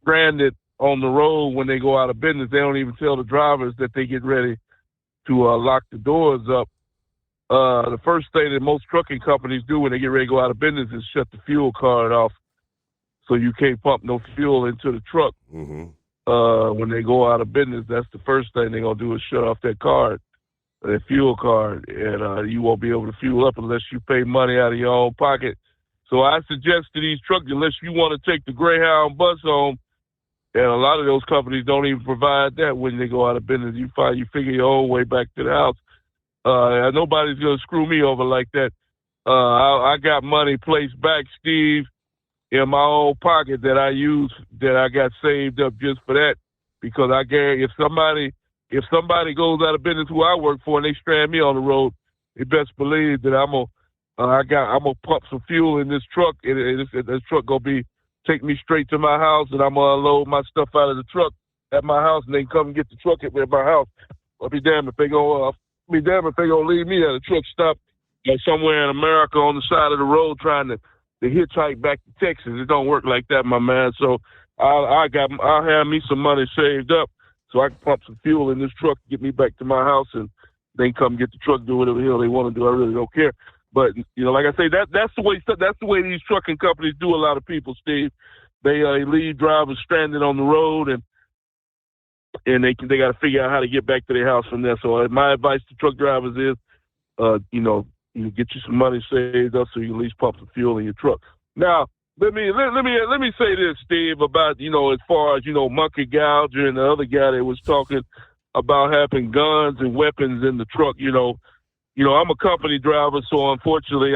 Speaker 6: stranded on the road when they go out of business. They don't even tell the drivers that they get ready to lock the doors up. The first thing that most trucking companies do when they get ready to go out of business is shut the fuel card off, so you can't pump no fuel into the truck. When they go out of business, that's the first thing they're going to do is shut off that card, that fuel card, and you won't be able to fuel up unless you pay money out of your own pocket. So I suggest to these truckers, unless you want to take the Greyhound bus home, and a lot of those companies don't even provide that when they go out of business. You figure your own way back to the house. Nobody's going to screw me over like that. I got money placed back, Steve, in my own pocket that I use, that I got saved up just for that. Because I guarantee if somebody goes out of business who I work for and they strand me on the road, you best believe that I'm gonna pump some fuel in this truck, and this truck gonna take me straight to my house, and I'm gonna unload my stuff out of the truck at my house, and they can come and get the truck at my house. I'll be damned if they gonna leave me at a truck stop somewhere in America on the side of the road trying to hitchhike back to Texas. It don't work like that, my man. So I'll have me some money saved up so I can pump some fuel in this truck, get me back to my house, and they can come get the truck, do whatever the hell they want to do. I really don't care. But like I say, that's the way these trucking companies do a lot of people, Steve. They leave drivers stranded on the road, and they got to figure out how to get back to their house from there. So my advice to truck drivers is, you get you some money saved up so you at least pump some fuel in your truck. Now, let me say this, Steve, about as far as Monkey Gouger and the other guy that was talking about having guns and weapons in the truck. I'm a company driver, so unfortunately,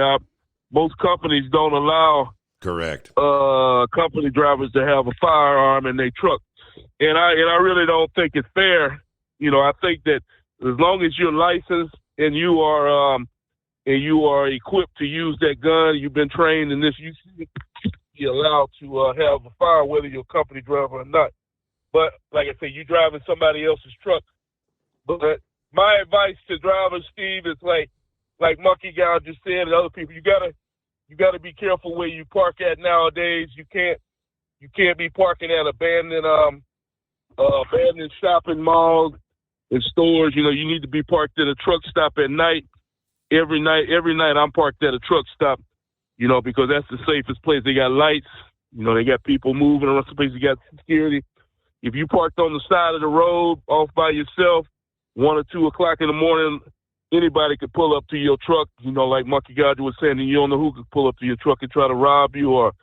Speaker 6: most companies don't allow company drivers to have a firearm in their truck, and I really don't think it's fair. I think that as long as you're licensed and you are equipped to use that gun, you've been trained in this, you should be allowed to have a fire, whether you're a company driver or not. But like I say, you driving somebody else's truck. But my advice to drivers, Steve, is like Monkey Gouger just said, and other people, you gotta be careful where you park at nowadays. You can't be parking at abandoned shopping malls and stores. You need to be parked at a truck stop at night. Every night I'm parked at a truck stop, because that's the safest place. They got lights, they got people moving around the place. You got security. If you parked on the side of the road off by yourself, 1 or 2 o'clock in the morning, anybody could pull up to your truck, like Monkey Gouger was saying, and you don't know who could pull up to your truck and try to rob you or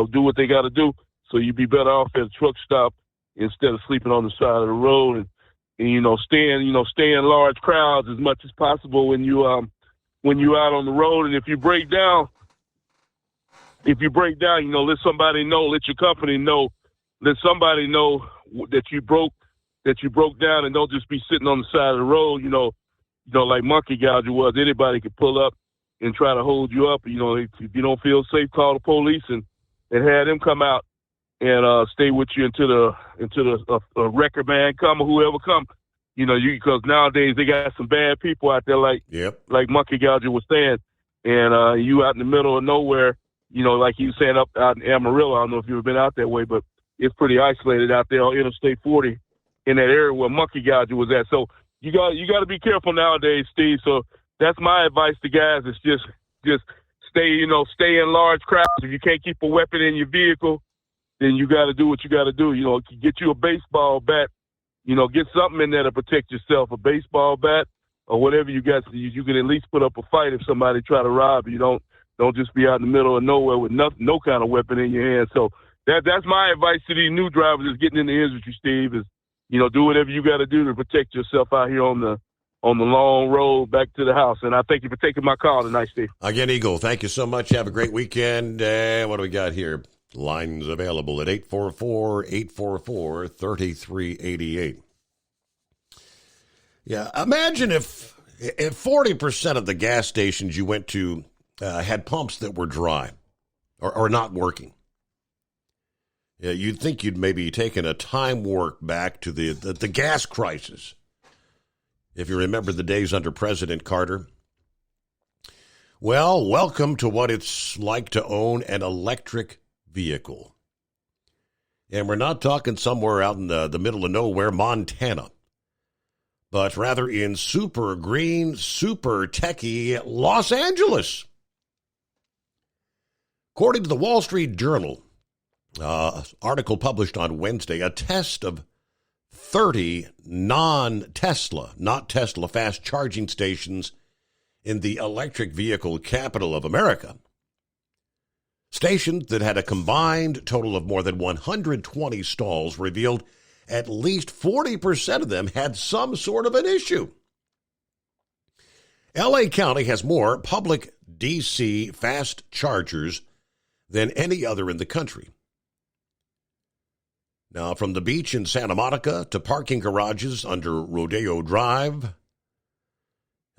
Speaker 6: do what they got to do. So you'd be better off at a truck stop instead of sleeping on the side of the road, and stay in large crowds as much as possible when you out on the road. And if you break down, let somebody know, let your company know, let somebody know that you broke down, and don't just be sitting on the side of the road, like Monkey Gouger was. Anybody could pull up and try to hold you up. If you don't feel safe, call the police and have them come out and stay with you until the record man come or whoever come. Because nowadays they got some bad people out there, like Monkey Gouger was saying, and you out in the middle of nowhere, like he was saying out in Amarillo. I don't know if you've been out that way, but it's pretty isolated out there on Interstate 40 in that area where Monkey Gouger was at. So you got to be careful nowadays, Steve. So that's my advice to guys. It's just stay in large crowds. If you can't keep a weapon in your vehicle, then you got to do what you got to do. Get you a baseball bat. Get something in there to protect yourself, a baseball bat or whatever you got. You can at least put up a fight if somebody try to rob you. Don't just be out in the middle of nowhere with no kind of weapon in your hand. So that's my advice to these new drivers that's getting in the industry, Steve, is, do whatever you got to do to protect yourself out here on on the long road back to the house. And I thank you for taking my call tonight, Steve.
Speaker 10: Again, Eagle, thank you so much. Have a great weekend. What do we got here? Lines available at 844-844-3388. Yeah, imagine if 40% of the gas stations you went to had pumps that were dry or not working. Yeah, you'd think you'd maybe taken a time warp back to the gas crisis. If you remember the days under President Carter. Well, welcome to what it's like to own an electric vehicle. And we're not talking somewhere out in the middle of nowhere, Montana, but rather in super green, super techie Los Angeles. According to the Wall Street Journal, article published on Wednesday, a test of 30 non-Tesla, not Tesla fast charging stations in the electric vehicle capital of America. Stations that had a combined total of more than 120 stalls revealed at least 40% of them had some sort of an issue. L.A. County has more public DC fast chargers than any other in the country. Now, from the beach in Santa Monica to parking garages under Rodeo Drive,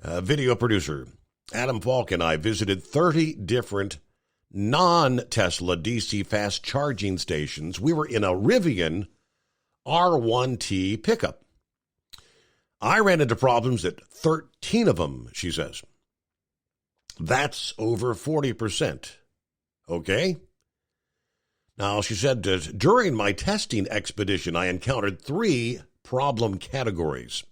Speaker 10: video producer Adam Falk and I visited 30 different non-Tesla DC fast charging stations. We were in a Rivian R1T pickup. I ran into problems at 13 of them, she says. That's over 40%. Okay? Now, she said that during my testing expedition, I encountered 3 problem categories.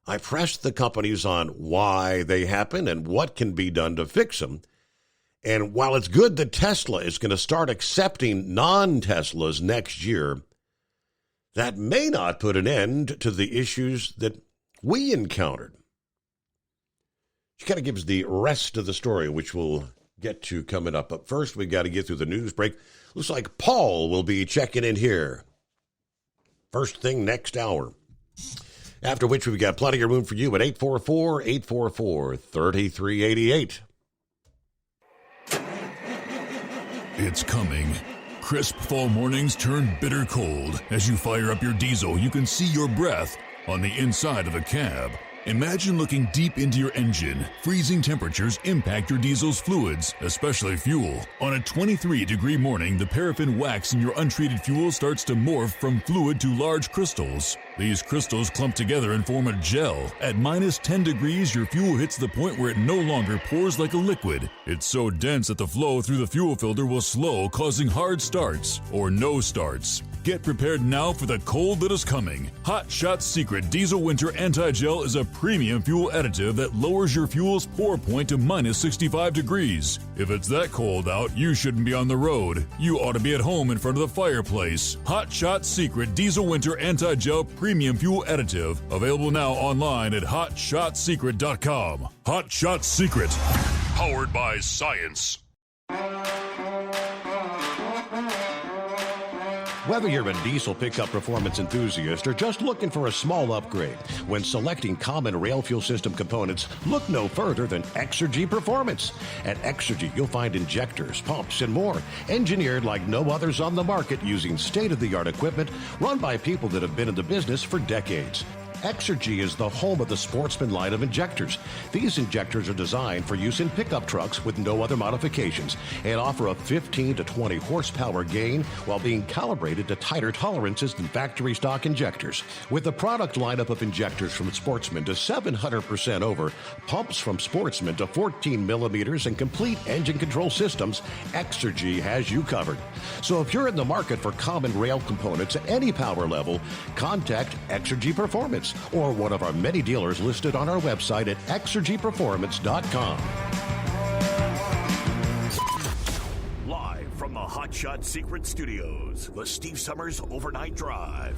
Speaker 10: I pressed the companies on why they happen and what can be done to fix them. And while it's good that Tesla is going to start accepting non-Teslas next year, that may not put an end to the issues that we encountered. She kind of gives the rest of the story, which we'll get to coming up. But first, we got to get through the news break. Looks like Paul will be checking in here first thing next hour. After which, we've got plenty of room for you at 844-844-3388.
Speaker 9: It's coming. Crisp fall mornings turn bitter cold. As you fire up your diesel, you can see your breath on the inside of a cab. Imagine looking deep into your engine. Freezing temperatures impact your diesel's fluids, especially fuel. On a 23-degree morning, the paraffin wax in your untreated fuel starts to morph from fluid to large crystals. These crystals clump together and form a gel. At minus 10 degrees, your fuel hits the point where it no longer pours like a liquid. It's so dense that the flow through the fuel filter will slow, causing hard starts or no starts. Get prepared now for the cold that is coming. Hot Shot Secret Diesel Winter Anti-Gel is a premium fuel additive that lowers your fuel's pour point to minus 65 degrees. If it's that cold out, you shouldn't be on the road. You ought to be at home in front of the fireplace. Hot Shot Secret Diesel Winter Anti-Gel Premium Fuel Additive. Available now online at HotShotSecret.com. Hot Shot Secret. Powered by science.
Speaker 10: Whether you're a diesel pickup performance enthusiast or just looking for a small upgrade, when selecting common rail fuel system components, look no further than Exergy Performance. At Exergy, you'll find injectors, pumps, and more, engineered like no others on the market using state-of-the-art equipment run by people that have been in the business for decades. Exergy is the home of the Sportsman line of injectors. These injectors are designed for use in pickup trucks with no other modifications and offer a 15 to 20 horsepower gain while being calibrated to tighter tolerances than factory stock injectors. With a product lineup of injectors from Sportsman to 700% over, pumps from Sportsman to 14 millimeters, and complete engine control systems, Exergy has you covered. So if you're in the market for common rail components at any power level, contact Exergy Performance or one of our many dealers listed on our website at exergyperformance.com.
Speaker 12: Live from the Hot Shot Secret Studios, the Steve Summers Overnight Drive.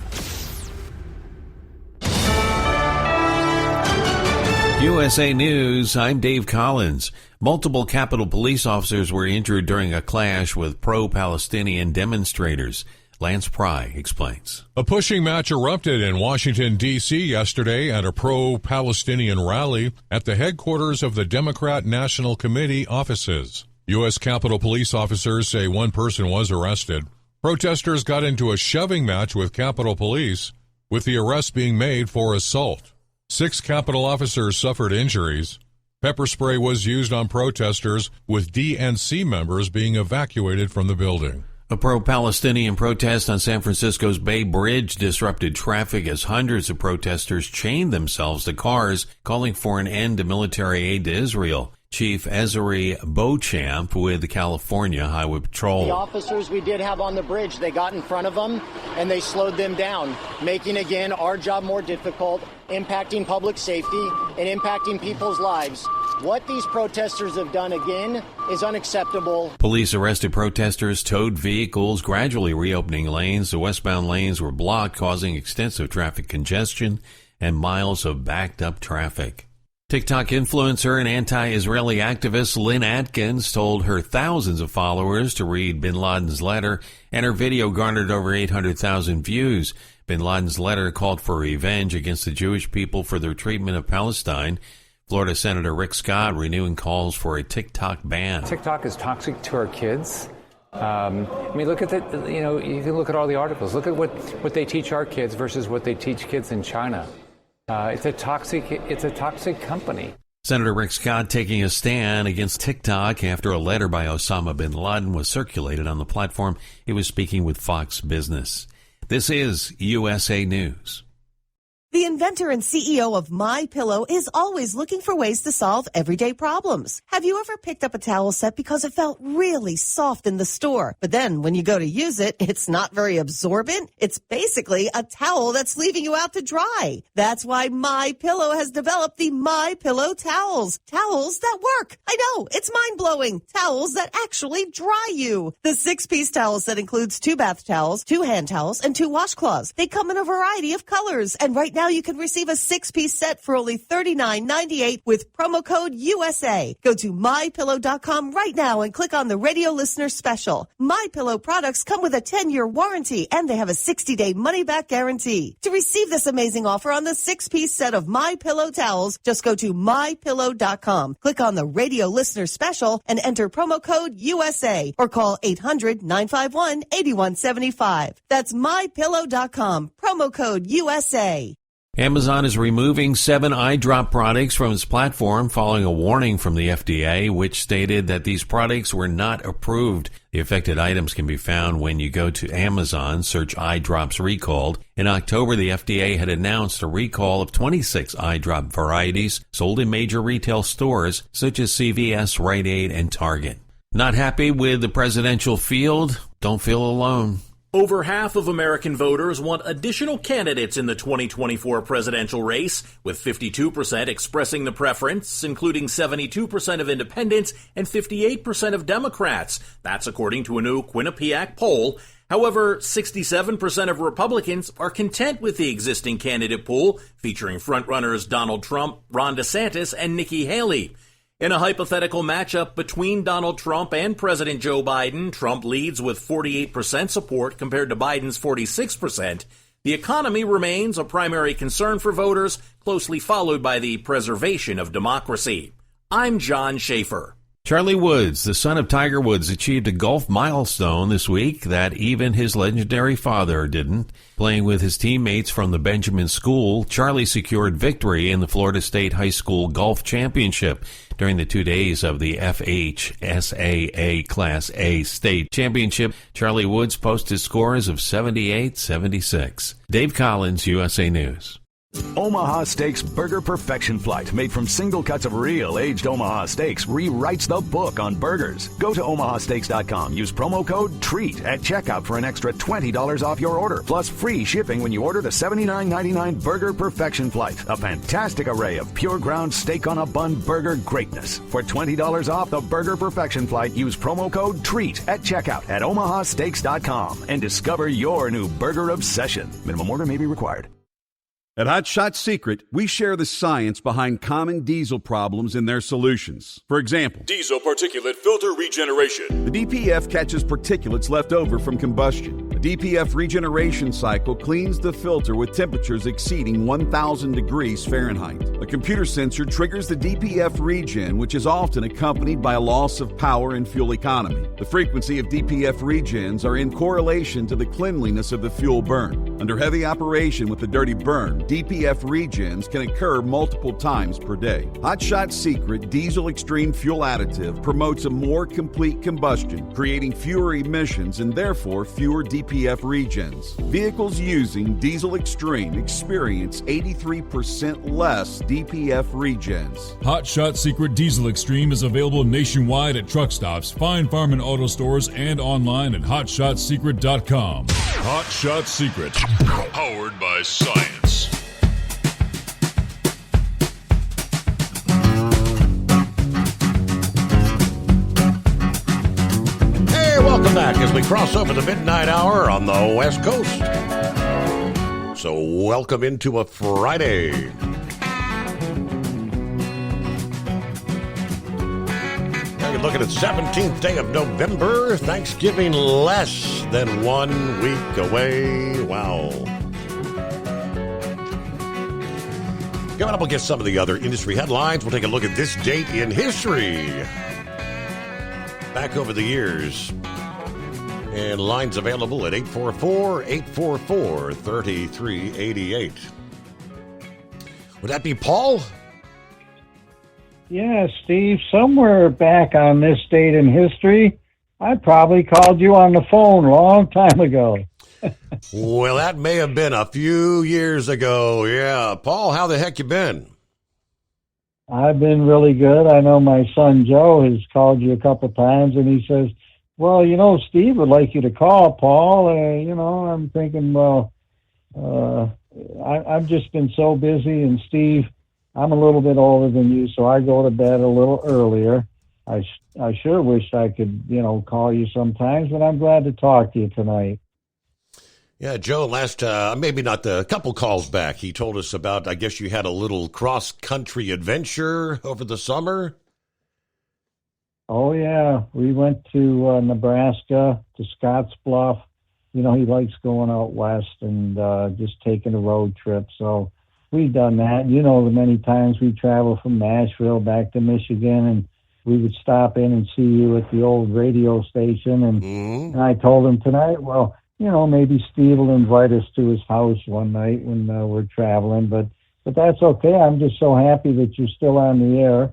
Speaker 2: USA News, I'm Dave Collins. Multiple Capitol police officers were injured during a clash with pro-Palestinian demonstrators. Lance Pry explains.
Speaker 1: A pushing match erupted in Washington, D.C. yesterday at a pro-Palestinian rally at the headquarters of the Democrat National Committee offices. U.S. Capitol Police officers say one person was arrested. Protesters got into a shoving match with Capitol Police, with the arrest being made for assault. 6 Capitol officers suffered injuries. Pepper spray was used on protesters, with DNC members being evacuated from the building.
Speaker 2: A pro-Palestinian protest on San Francisco's Bay Bridge disrupted traffic as hundreds of protesters chained themselves to cars, calling for an end to military aid to Israel. Chief Ezri Beauchamp with the California Highway Patrol.
Speaker 15: The officers we did have on the bridge, they got in front of them and they slowed them down, making, again, our job more difficult, impacting public safety and impacting people's lives. What these protesters have done, again, is unacceptable.
Speaker 2: Police arrested protesters, towed vehicles, gradually reopening lanes. The westbound lanes were blocked, causing extensive traffic congestion and miles of backed-up traffic. TikTok influencer and anti-Israeli activist Lynn Atkins told her thousands of followers to read bin Laden's letter, and her video garnered over 800,000 views. Bin Laden's letter called for revenge against the Jewish people for their treatment of Palestine. Florida Senator Rick Scott renewing calls for a TikTok ban.
Speaker 18: TikTok is toxic to our kids. Look at you can look at all the articles. Look at what they teach our kids versus what they teach kids in China. It's a toxic company.
Speaker 2: Senator Rick Scott taking a stand against TikTok after a letter by Osama bin Laden was circulated on the platform. He was speaking with Fox Business. This is USA News.
Speaker 19: The inventor and CEO of MyPillow is always looking for ways to solve everyday problems. Have you ever picked up a towel set because it felt really soft in the store, but then when you go to use it, it's not very absorbent? It's basically a towel that's leaving you out to dry. That's why MyPillow has developed the MyPillow towels. Towels that work. I know, it's mind-blowing. Towels that actually dry you. The 6-piece towel set includes 2 bath towels, 2 hand towels, and 2 washcloths. They come in a variety of colors, and right now you can receive a 6-piece set for only $39.98 with promo code USA. Go to MyPillow.com right now and click on the radio listener special. MyPillow products come with a 10-year warranty and they have a 60-day money-back guarantee. To receive this amazing offer on the 6-piece set of MyPillow towels, just go to MyPillow.com. Click on the radio listener special and enter promo code USA or call 800-951-8175. That's MyPillow.com. Promo code USA.
Speaker 2: Amazon is removing 7 eye drop products from its platform following a warning from the FDA, which stated that these products were not approved. The affected items can be found when you go to Amazon, search eye drops recalled. In October, the FDA had announced a recall of 26 eye drop varieties sold in major retail stores such as CVS, Rite Aid, and Target. Not happy with the presidential field? Don't feel alone.
Speaker 23: Over half of American voters want additional candidates in the 2024 presidential race, with 52% expressing the preference, including 72% of independents and 58% of Democrats. That's according to a new Quinnipiac poll. However, 67% of Republicans are content with the existing candidate pool, featuring frontrunners Donald Trump, Ron DeSantis, and Nikki Haley. In a hypothetical matchup between Donald Trump and President Joe Biden, Trump leads with 48% support compared to Biden's 46%. The economy remains a primary concern for voters, closely followed by the preservation of democracy. I'm John Schaefer.
Speaker 2: Charlie Woods, the son of Tiger Woods, achieved a golf milestone this week that even his legendary father didn't. Playing with his teammates from the Benjamin School, Charlie secured victory in the Florida State High School Golf Championship during the 2 days of the FHSAA Class A State Championship. Charlie Woods posted scores of 78-76. Dave Collins, USA News.
Speaker 21: Omaha Steaks Burger Perfection Flight, made from single cuts of real aged Omaha steaks, rewrites the book on burgers. Go to omahasteaks.com. Use promo code TREAT at checkout for an extra $20 off your order, plus free shipping when you order the $79.99 Burger Perfection Flight. A fantastic array of pure ground steak on a bun burger greatness. For $20 off the Burger Perfection Flight, use promo code TREAT at checkout at omahasteaks.com and discover your new burger obsession. Minimum order may be required.
Speaker 8: At Hot Shot Secret, we share the science behind common diesel problems and their solutions. For example,
Speaker 24: diesel particulate filter regeneration.
Speaker 8: The DPF catches particulates left over from combustion. The DPF regeneration cycle cleans the filter with temperatures exceeding 1,000 degrees Fahrenheit. A computer sensor triggers the DPF regen, which is often accompanied by a loss of power and fuel economy. The frequency of DPF regens are in correlation to the cleanliness of the fuel burn. Under heavy operation with a dirty burn, DPF regens can occur multiple times per day. Hot Shot Secret Diesel Extreme Fuel Additive promotes a more complete combustion, creating fewer emissions and therefore fewer DPF regens. Vehicles using Diesel Extreme experience 83% less DPF regens.
Speaker 9: Hot Shot Secret Diesel Extreme is available nationwide at truck stops, fine farm and auto stores, and online at hotshotsecret.com. Hot Shot Secret, powered by science.
Speaker 10: Welcome back as we cross over the midnight hour on the West Coast. So welcome into a Friday. Now you're looking at 17th day of November. Thanksgiving less than 1 week away. Wow. Coming up, we'll get some of the other industry headlines. We'll take a look at this date in history. Back over the years. And lines available at 844-844-3388. Would that be Paul?
Speaker 4: Yeah, Steve, somewhere back on this date in history, I probably called you on the phone a long time ago.
Speaker 10: Well, that may have been a few years ago. Yeah. Paul, how the heck you been?
Speaker 4: I've been really good. I know my son Joe has called you a couple times, and he says, well, you know, Steve would like you to call, Paul. I'm thinking, well, I've just been so busy. And, Steve, I'm a little bit older than you, so I go to bed a little earlier. I sure wish I could, call you sometimes, but I'm glad to talk to you tonight.
Speaker 10: Yeah, Joe, maybe not a couple calls back, he told us about, I guess you had a little cross-country adventure over the summer.
Speaker 4: Oh, yeah. We went to Nebraska, to Scottsbluff. He likes going out west and just taking a road trip. So we've done that. The many times we travel from Nashville back to Michigan, and we would stop in and see you at the old radio station. And I told him tonight, well, maybe Steve will invite us to his house one night when we're traveling. But that's okay. I'm just so happy that you're still on the air.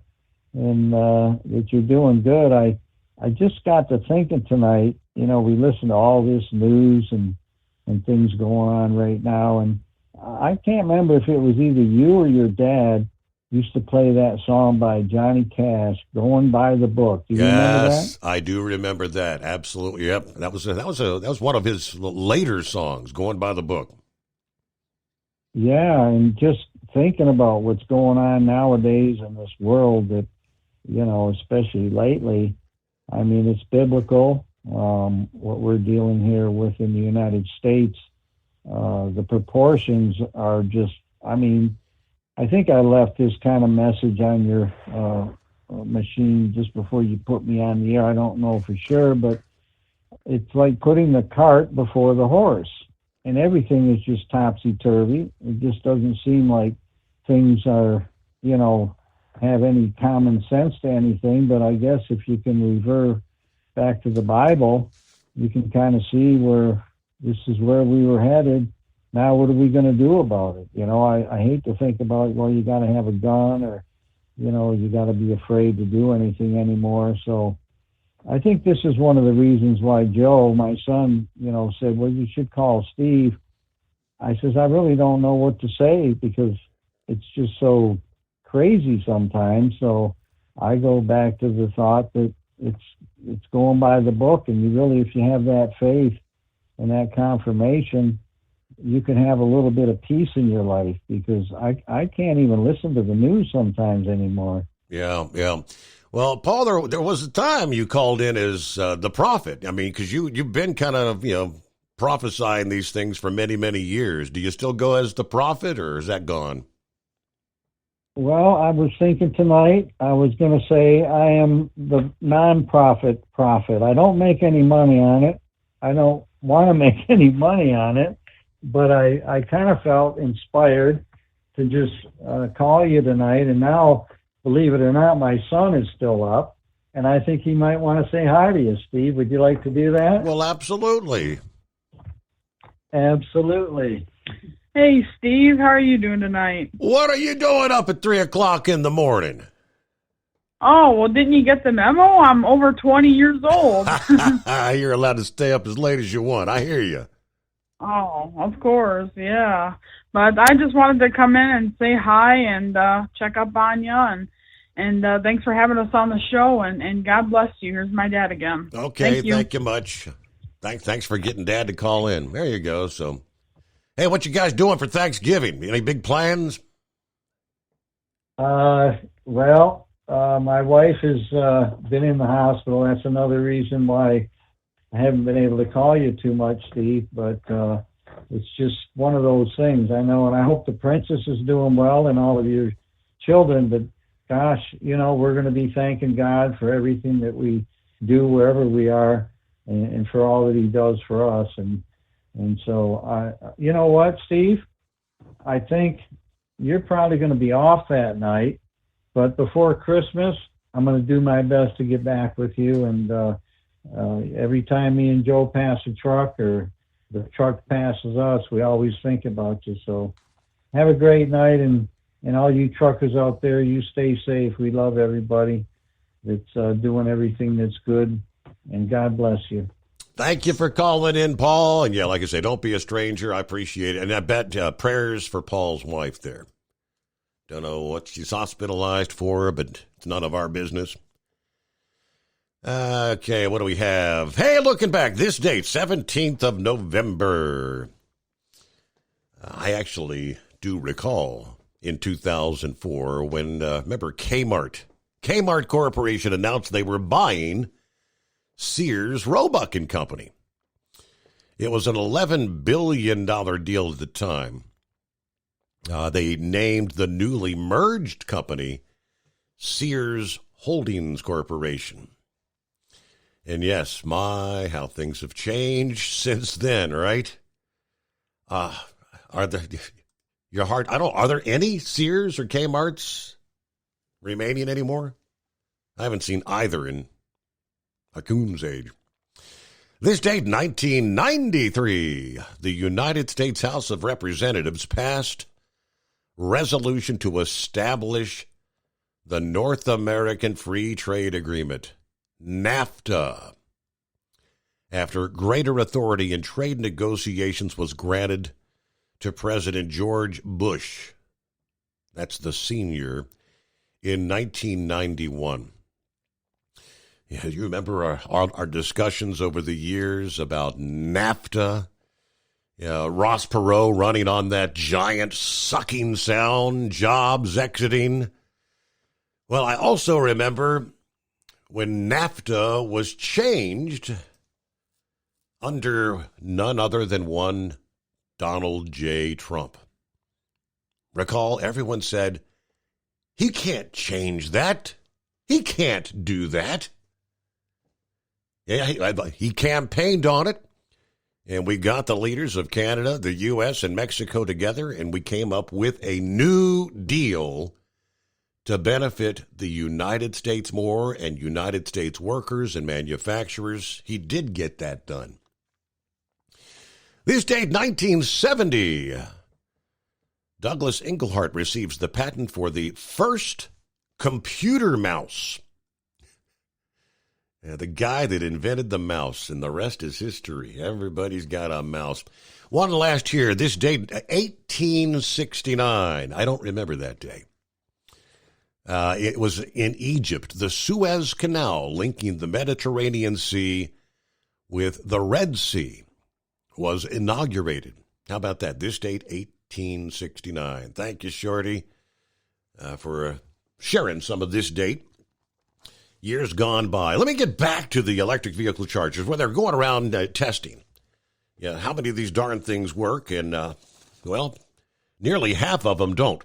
Speaker 4: And that you're doing good. I just got to thinking tonight, we listen to all this news and things going on right now, and I can't remember if it was either you or your dad used to play that song by Johnny Cash, Going by the Book. Do you remember that?
Speaker 10: Yes, I do remember that. Absolutely. Yep. That was one of his later songs, Going by the Book.
Speaker 4: Yeah, and just thinking about what's going on nowadays in this world that, especially lately, I mean, it's biblical, what we're dealing here with in the United States. The proportions are just, I think I left this kind of message on your machine just before you put me on the air. I don't know for sure, but it's like putting the cart before the horse. And everything is just topsy-turvy. It just doesn't seem like things are, have any common sense to anything. But I guess if you can revert back to the Bible, you can kind of see where this is where we were headed. Now what are we going to do about it? I hate to think about, well, you got to have a gun or, you got to be afraid to do anything anymore. So I think this is one of the reasons why Joe, my son, said, well, you should call Steve. I says, I really don't know what to say because it's just so crazy sometimes. So I go back to the thought that it's going by the book, and you really, if you have that faith and that confirmation, you can have a little bit of peace in your life, because I can't even listen to the news sometimes anymore.
Speaker 10: Yeah. Well, Paul, there was a time you called in as the prophet. I mean, because you've been kind of, prophesying these things for many, many years. Do you still go as the prophet, or is that gone?
Speaker 4: Well, I was thinking tonight, I was going to say I am the non-profit prophet. I don't make any money on it. I don't want to make any money on it, but I kind of felt inspired to just call you tonight. And now, believe it or not, my son is still up, and I think he might want to say hi to you, Steve. Would you like to do that?
Speaker 10: Well, absolutely.
Speaker 4: Absolutely.
Speaker 5: Hey, Steve, how are you doing tonight?
Speaker 10: What are you doing up at 3 o'clock in the morning?
Speaker 5: Oh, well, didn't you get the memo? I'm over 20 years old.
Speaker 10: You're allowed to stay up as late as you want. I hear you.
Speaker 5: Oh, of course, yeah. But I just wanted to come in and say hi and check up on you, and thanks for having us on the show, and God bless you. Here's my dad again.
Speaker 10: Okay, thank you much. Thanks for getting Dad to call in. There you go. So, hey, what you guys doing for Thanksgiving? Any big plans?
Speaker 4: Well, my wife has been in the hospital. That's another reason why I haven't been able to call you too much, Steve, but it's just one of those things. I know, and I hope the princess is doing well and all of your children, but gosh, we're going to be thanking God for everything that we do wherever we are, and for all that he does for us. And so, you know what, Steve? I think you're probably going to be off that night, but before Christmas, I'm going to do my best to get back with you. And every time me and Joe pass a truck or the truck passes us, we always think about you. So have a great night, and all you truckers out there, you stay safe. We love everybody that's doing everything that's good, and God bless you.
Speaker 10: Thank you for calling in, Paul. And yeah, like I say, don't be a stranger. I appreciate it. And I bet prayers for Paul's wife there. Don't know what she's hospitalized for, but it's none of our business. Okay, what do we have? Hey, looking back, this date, 17th of November. I actually do recall in 2004 when, remember, Kmart Corporation announced they were buying Sears, Roebuck and Company. It was an $11 billion deal at the time. They named the newly merged company Sears Holdings Corporation. And yes, how things have changed since then, right? Are there any Sears or Kmarts remaining anymore? I haven't seen either in a coon's age. This date, 1993, the United States House of Representatives passed resolution to establish the North American Free Trade Agreement, NAFTA, after greater authority in trade negotiations was granted to President George Bush, that's the senior, in 1991. Yeah, you remember our discussions over the years about NAFTA? Ross Perot running on that giant sucking sound, jobs exiting. Well, I also remember when NAFTA was changed under none other than one Donald J. Trump. Recall, everyone said, he can't change that. He can't do that. Yeah, he campaigned on it, and we got the leaders of Canada, the U.S., and Mexico together, and we came up with a new deal to benefit the United States more and United States workers and manufacturers. He did get that done. This date, 1970, Douglas Engelhart receives the patent for the first computer mouse. The guy that invented the mouse, and the rest is history. Everybody's got a mouse. One last year, this date, 1869. I don't remember that day. It was in Egypt. The Suez Canal, linking the Mediterranean Sea with the Red Sea, was inaugurated. How about that? This date, 1869. Thank you, Shorty, for sharing some of this date. Years gone by. Let me get back to the electric vehicle chargers where they're going around testing. Yeah, how many of these darn things work? And, nearly half of them don't.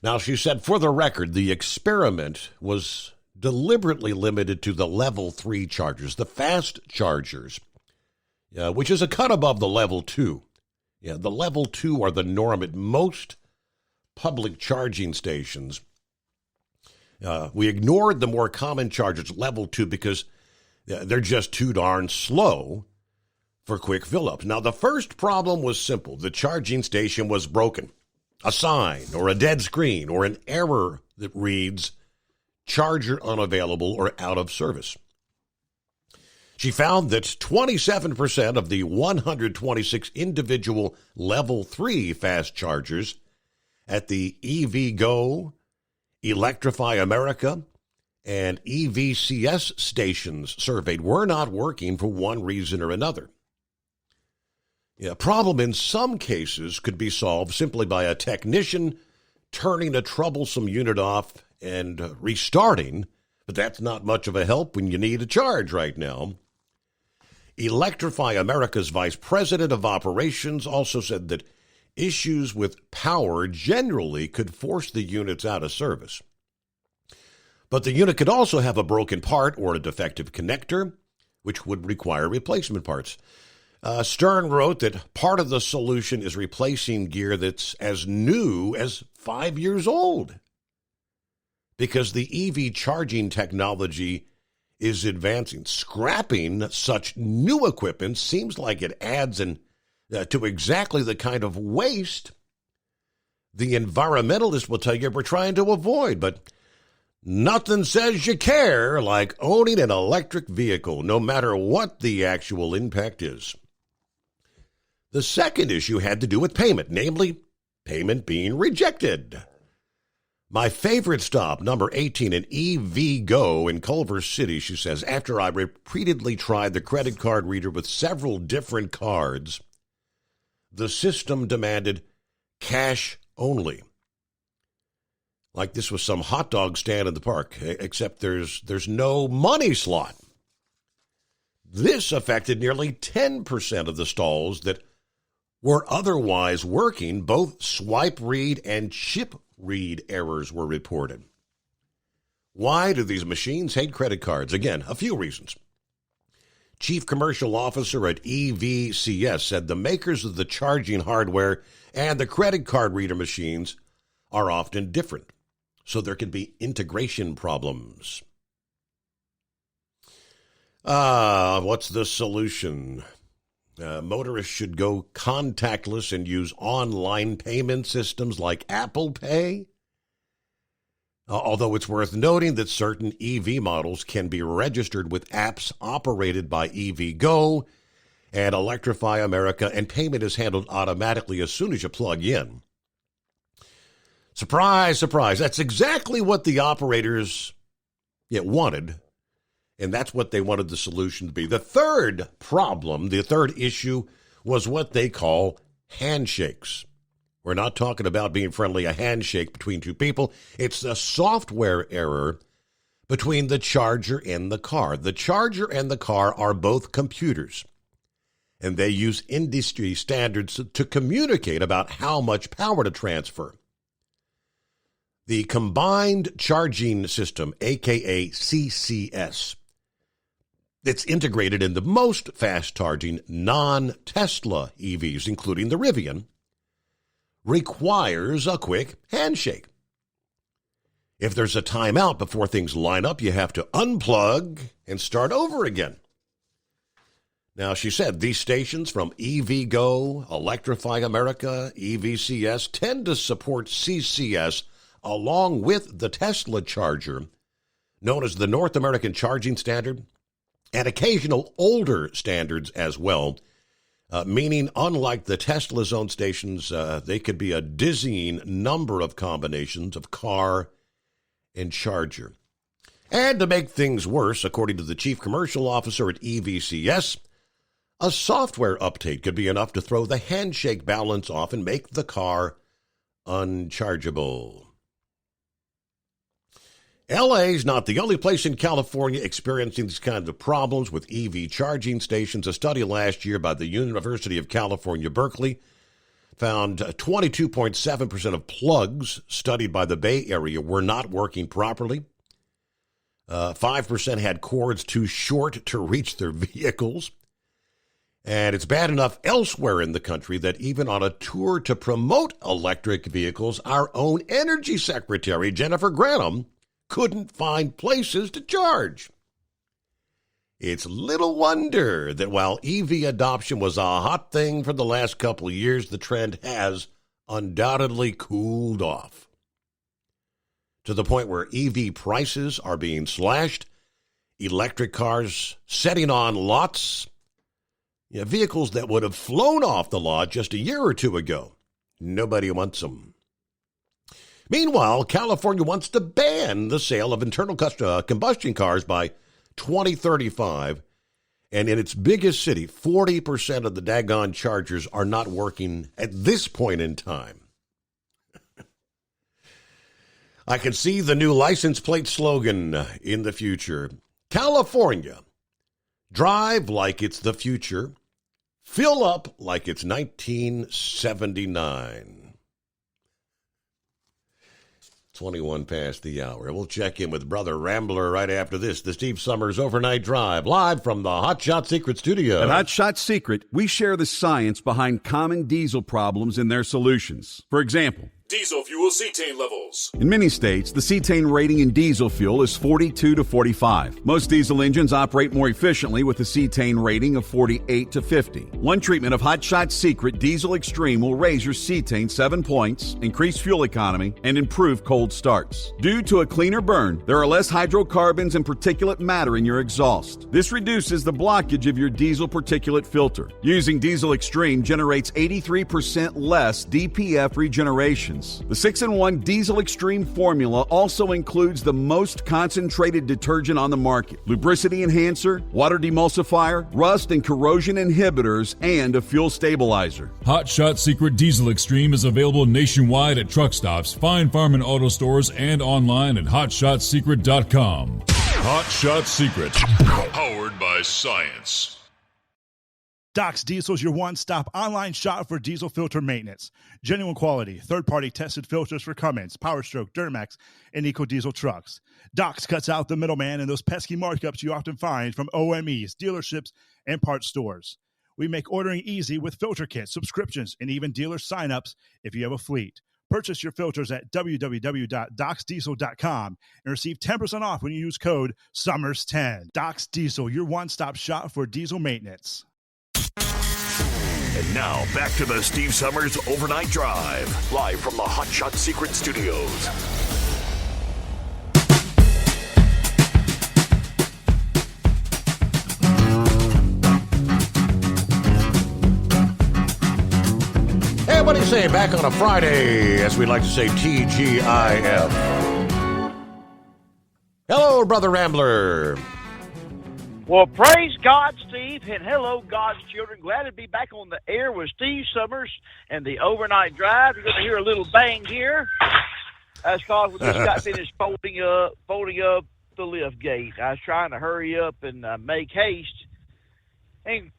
Speaker 10: Now, she said, for the record, the experiment was deliberately limited to the level 3 chargers, the fast chargers. which is a cut above the level 2. Yeah, the level 2 are the norm at most public charging stations. We ignored the more common chargers, level 2, because they're just too darn slow for quick fill-ups. Now, the first problem was simple. The charging station was broken. A sign or a dead screen or an error that reads, charger unavailable or out of service. She found that 27% of the 126 individual level 3 fast chargers at the EVgo, Electrify America, and EVCS stations surveyed were not working for one reason or another. A problem in some cases could be solved simply by a technician turning a troublesome unit off and restarting, but that's not much of a help when you need a charge right now. Electrify America's vice president of operations also said that issues with power generally could force the units out of service. But the unit could also have a broken part or a defective connector, which would require replacement parts. Stern wrote that part of the solution is replacing gear that's as new as 5 years old, because the EV charging technology is advancing. Scrapping such new equipment seems like it adds to exactly the kind of waste the environmentalists will tell you we're trying to avoid. But nothing says you care like owning an electric vehicle, no matter what the actual impact is. The second issue had to do with payment, namely payment being rejected. My favorite stop, number 18, an EVgo in Culver City, she says, after I repeatedly tried the credit card reader with several different cards, the system demanded cash only. Like this was some hot dog stand in the park, except there's no money slot. This affected nearly 10% of the stalls that were otherwise working. Both swipe read and chip read errors were reported. Why do these machines hate credit cards? Again, a few reasons. Chief Commercial Officer at EVCS said the makers of the charging hardware and the credit card reader machines are often different, so there can be integration problems. What's the solution? Motorists should go contactless and use online payment systems like Apple Pay. Although it's worth noting that certain EV models can be registered with apps operated by EVgo and Electrify America, and payment is handled automatically as soon as you plug in. Surprise, surprise. That's exactly what the operators wanted. And that's what they wanted the solution to be. The third problem, the third issue, was what they call handshakes. We're not talking about being friendly, a handshake between two people. It's a software error between the charger and the car. The charger and the car are both computers, and they use industry standards to communicate about how much power to transfer. The Combined Charging System, a.k.a. CCS, it's integrated into most fast-charging non-Tesla EVs, including the Rivian, requires a quick handshake. If there's a timeout before things line up, you have to unplug and start over again. Now, she said these stations from EVgo, Electrify America, EVCS tend to support CCS along with the Tesla charger, known as the North American Charging Standard, and occasional older standards as well, meaning unlike the Tesla zone stations, they could be a dizzying number of combinations of car and charger. And to make things worse, according to the chief commercial officer at EVCS, a software update could be enough to throw the handshake balance off and make the car unchargeable. LA is not the only place in California experiencing these kinds of problems with EV charging stations. A study last year by the University of California, Berkeley, found 22.7% of plugs studied by the Bay Area were not working properly. 5% had cords too short to reach their vehicles. And it's bad enough elsewhere in the country that even on a tour to promote electric vehicles, our own energy secretary, Jennifer Granholm, couldn't find places to charge. It's little wonder that while EV adoption was a hot thing for the last couple of years, the trend has undoubtedly cooled off to the point where EV prices are being slashed, electric cars setting on lots, vehicles that would have flown off the lot just a year or two ago. Nobody wants them. Meanwhile, California wants to ban the sale of internal combustion cars by 2035, and in its biggest city, 40% of the daggone chargers are not working at this point in time. I can see the new license plate slogan in the future. California, drive like it's the future, fill up like it's 1979. 21 past the hour. We'll check in with Brother Rambler right after this. The Steve Summers Overnight Drive, live from the Hot Shot Secret Studio.
Speaker 8: At Hot Shot Secret, we share the science behind common diesel problems and their solutions. For example,
Speaker 9: Diesel fuel cetane levels.
Speaker 8: in many states, the cetane rating in diesel fuel is 42 to 45. Most diesel engines operate more efficiently with a cetane rating of 48 to 50. One treatment of Hot Shot Secret Diesel Extreme will raise your cetane 7 points, increase fuel economy, and improve cold starts. Due to a cleaner burn, there are less hydrocarbons and particulate matter in your exhaust. This reduces the blockage of your diesel particulate filter. Using Diesel Extreme generates 83% less DPF regeneration. The 6-in-1 Diesel Extreme formula also includes the most concentrated detergent on the market, lubricity enhancer, water demulsifier, rust and corrosion inhibitors, and a fuel stabilizer.
Speaker 9: Hot Shot Secret Diesel Extreme is available nationwide at truck stops, fine farm and auto stores, and online at hotshotsecret.com. Hot Shot Secret, powered by science.
Speaker 17: Doc's Diesel is your one-stop online shop for diesel filter maintenance. Genuine quality, third-party tested filters for Cummins, PowerStroke, Duramax, and EcoDiesel trucks. Doc's cuts out the middleman and those pesky markups you often find from OMEs, dealerships, and parts stores. We make ordering easy with filter kits, subscriptions, and even dealer sign-ups if you have a fleet. Purchase your filters at www.docsdiesel.com and receive 10% off when you use code SUMMERS10. Doc's Diesel, your one-stop shop for diesel maintenance.
Speaker 12: And now, back to the Steve Summers Overnight Drive, live from the Hot Shot Secret Studios.
Speaker 10: Hey, what do you say? Back on a Friday, as we like to say, TGIF. Hello, Brother Rambler.
Speaker 20: Well, praise God, Steve, and hello, God's children. Glad to be back on the air with Steve Summers and the Overnight Drive. You're going to hear a little bang here. That's because we just got finished folding up the lift gate. I was trying to hurry up and make haste and,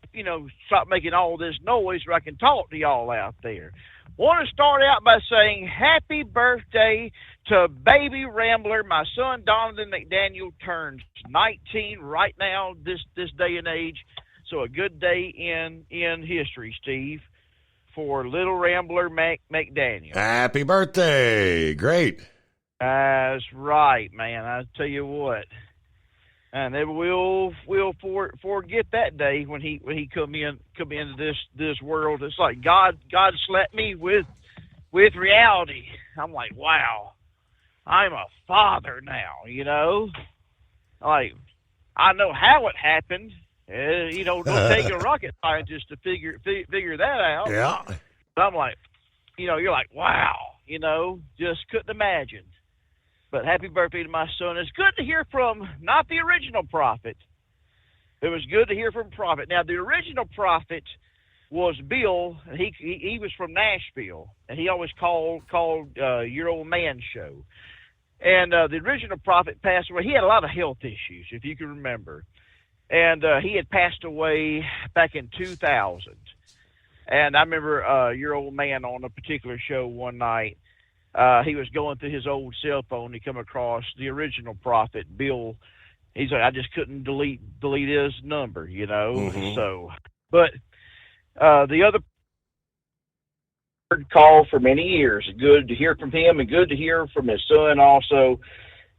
Speaker 20: stop making all this noise so I can talk to y'all out there. Want to start out by saying happy birthday to baby Rambler. My son Donovan McDaniel turns 19 right now, this day and age. So a good day in history, Steve, for little Rambler McDaniel.
Speaker 10: Happy birthday. Great.
Speaker 20: That's right, man. I tell you what. And never will forget that day when he come into this world. It's like God slapped me with reality. I'm like, wow, I'm a father now. Like I know how it happened. Don't take a rocket scientist to figure that out.
Speaker 10: Yeah.
Speaker 20: But I'm like, you're like, wow, just couldn't imagine. But happy birthday to my son. It's good to hear from, not the original prophet. It was good to hear from prophet. Now, the original prophet was Bill. He was from Nashville, and he always called Your Old Man Show. And the original prophet passed away. He had a lot of health issues, if you can remember. And he had passed away back in 2000. And I remember Your Old Man on a particular show one night. He was going through his old cell phone. He come across the original prophet, Bill. He's like, I just couldn't delete his number,
Speaker 10: Mm-hmm.
Speaker 20: So, but The other call for many years. Good to hear from him and good to hear from his son also.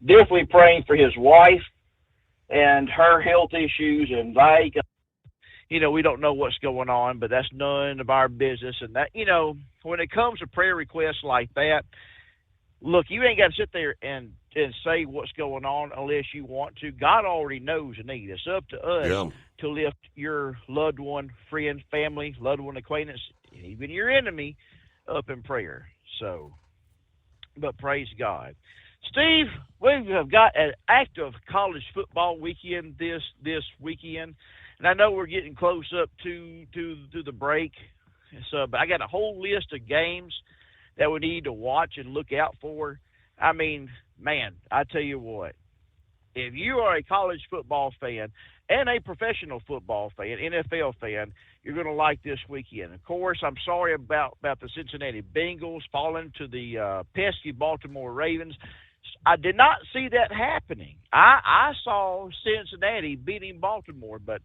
Speaker 20: Definitely praying for his wife and her health issues, and like, we don't know what's going on, but that's none of our business. And that, when it comes to prayer requests like that, look, you ain't got to sit there and say what's going on unless you want to. God already knows the need. It's up to us to lift your loved one, friend, family, loved one, acquaintance, even your enemy, up in prayer. So, but praise God. Steve, we have got an active college football weekend this weekend, and I know we're getting close up to the break. So, but I got a whole list of games that we need to watch and look out for. I mean, man, I tell you what, if you are a college football fan and a professional football fan, NFL fan, you're going to like this weekend. Of course, I'm sorry about the Cincinnati Bengals falling to the pesky Baltimore Ravens. I did not see that happening. I saw Cincinnati beating Baltimore, but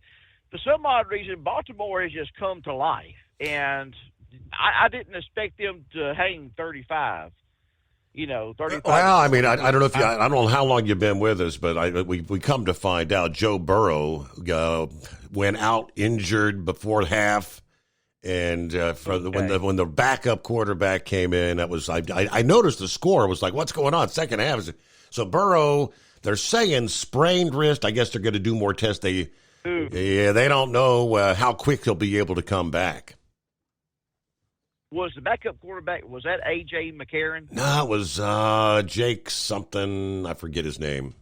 Speaker 20: for some odd reason, Baltimore has just come to life, and I didn't expect them to hang 35. 35.
Speaker 10: Well, I mean, I don't know if I don't know how long you've been with us, but we come to find out Joe Burrow went out injured before half, and when the backup quarterback came in, that was I noticed the score was like, what's going on? Second half, so Burrow, they're saying sprained wrist. I guess they're going to do more tests. They don't know how quick he'll be able to come back.
Speaker 20: Was the backup quarterback, was that A.J. McCarron?
Speaker 10: No, it was Jake something. I forget his name.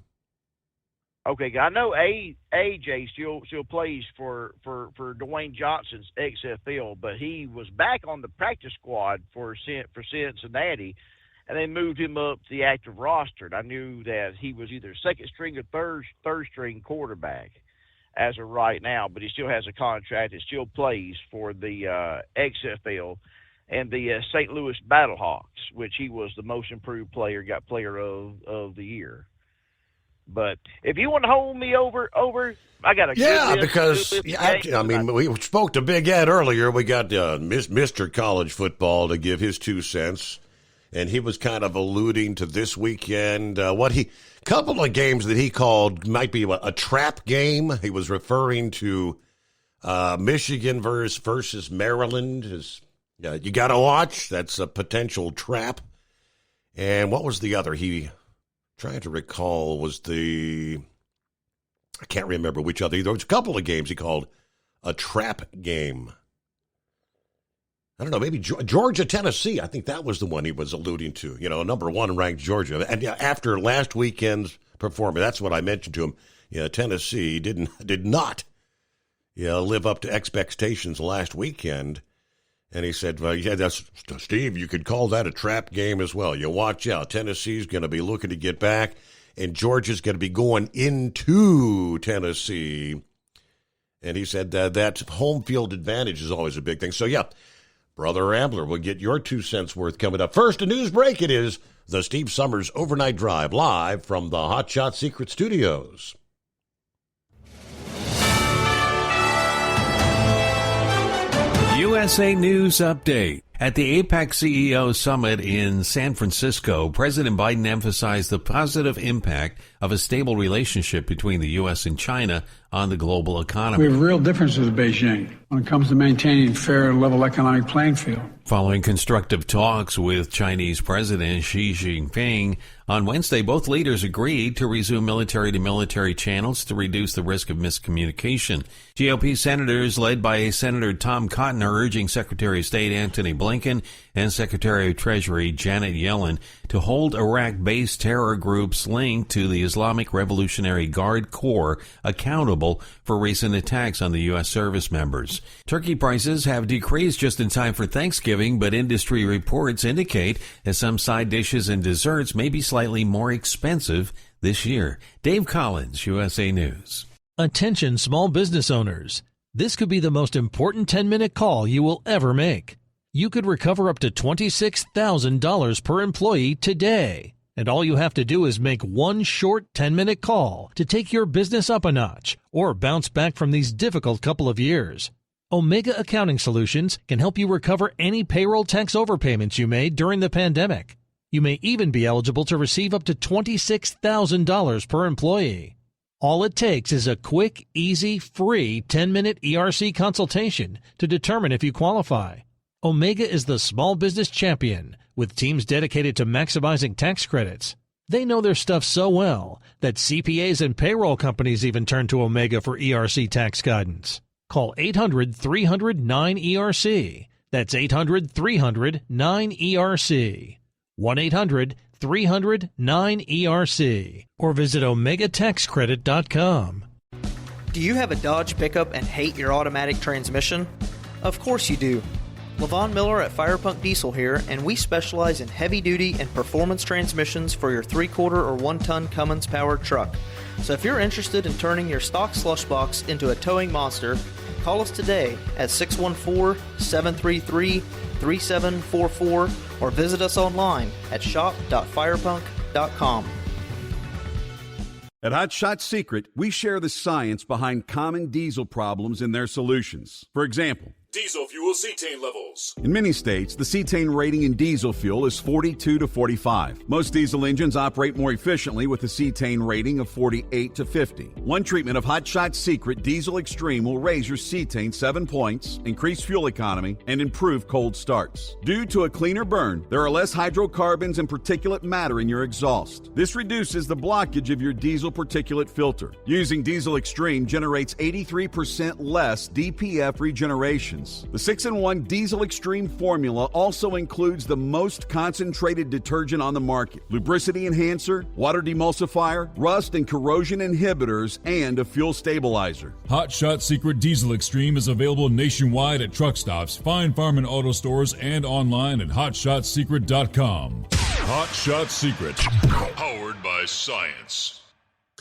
Speaker 20: Okay, I know A.J. still plays for Dwayne Johnson's XFL, but he was back on the practice squad for Cincinnati, and they moved him up to the active roster. And I knew that he was either second string or third string quarterback as of right now, but he still has a contract and still plays for the XFL and the St. Louis Battlehawks, which he was the most improved player, got player of the year. But if you want to hold me over, I got a good list.
Speaker 10: Because I mean, we spoke to Big Ed earlier. We got Mr. College Football to give his 2 cents, and he was kind of alluding to this weekend. Couple of games that he called might be a trap game. He was referring to Michigan versus Maryland. You got to watch. That's a potential trap. And what was the other? Trying to recall was I can't remember which other. There was a couple of games he called a trap game. I don't know, maybe Georgia, Tennessee. I think that was the one he was alluding to. Number 1 ranked Georgia. And after last weekend's performance, that's what I mentioned to him. Tennessee did not live up to expectations last weekend. And he said, well, that's Steve, you could call that a trap game as well. You watch out. Tennessee's going to be looking to get back, and Georgia's going to be going into Tennessee. And he said that home field advantage is always a big thing. So, Brother Ambler will get your 2 cents worth coming up. First, a news break. It is the Steve Summers Overnight Drive, live from the Hot Shot Secret Studios.
Speaker 2: USA News Update. At the APEC CEO Summit in San Francisco, President Biden emphasized the positive impact of a stable relationship between the U.S. and China on the global economy.
Speaker 3: We have real differences with Beijing when it comes to maintaining fair and level economic playing field.
Speaker 2: Following constructive talks with Chinese President Xi Jinping, on Wednesday, both leaders agreed to resume military-to-military channels to reduce the risk of miscommunication. GOP senators, led by Senator Tom Cotton, are urging Secretary of State Antony Blinken and Secretary of Treasury Janet Yellen to hold Iraq-based terror groups linked to the Islamic Revolutionary Guard Corps accountable for recent attacks on the U.S. service members. Turkey prices have decreased just in time for Thanksgiving, but industry reports indicate that some side dishes and desserts may be slightly more expensive this year. Dave Collins, USA News.
Speaker 14: Attention small business owners. This could be the most important 10-minute call you will ever make. You could recover up to $26,000 per employee today. And all you have to do is make one short 10-minute call to take your business up a notch or bounce back from these difficult couple of years. Omega Accounting Solutions can help you recover any payroll tax overpayments you made during the pandemic. You may even be eligible to receive up to $26,000 per employee. All it takes is a quick, easy, free 10-minute ERC consultation to determine if you qualify. Omega is the small business champion with teams dedicated to maximizing tax credits. They know their stuff so well that CPAs and payroll companies even turn to Omega for ERC tax guidance. Call 800-300-9ERC. That's 800-300-9ERC. 1-800-300-9ERC. Or visit OmegaTaxCredit.com.
Speaker 11: Do you have a Dodge pickup and hate your automatic transmission? Of course you do. Levon Miller at Firepunk Diesel here, and we specialize in heavy-duty and performance transmissions for your 3/4 or 1-ton Cummins-powered truck. So if you're interested in turning your stock slush box into a towing monster, call us today at 614-733-3744 or visit us online at shop.firepunk.com.
Speaker 8: At Hot Shot Secret, we share the science behind common diesel problems and their solutions. For example,
Speaker 9: Diesel fuel cetane levels.
Speaker 8: in many states, the cetane rating in diesel fuel is 42 to 45. Most diesel engines operate more efficiently with a cetane rating of 48 to 50. One treatment of Hot Shot Secret Diesel Extreme will raise your cetane 7 points, increase fuel economy, and improve cold starts. Due to a cleaner burn, there are less hydrocarbons and particulate matter in your exhaust. This reduces the blockage of your diesel particulate filter. Using Diesel Extreme generates 83% less DPF regeneration. The 6-in-1 Diesel Extreme formula also includes the most concentrated detergent on the market, lubricity enhancer, water demulsifier, rust and corrosion inhibitors, and a fuel stabilizer.
Speaker 9: Hot Shot Secret Diesel Extreme is available nationwide at truck stops, fine farm and auto stores, and online at hotshotsecret.com. Hot Shot Secret, powered by science.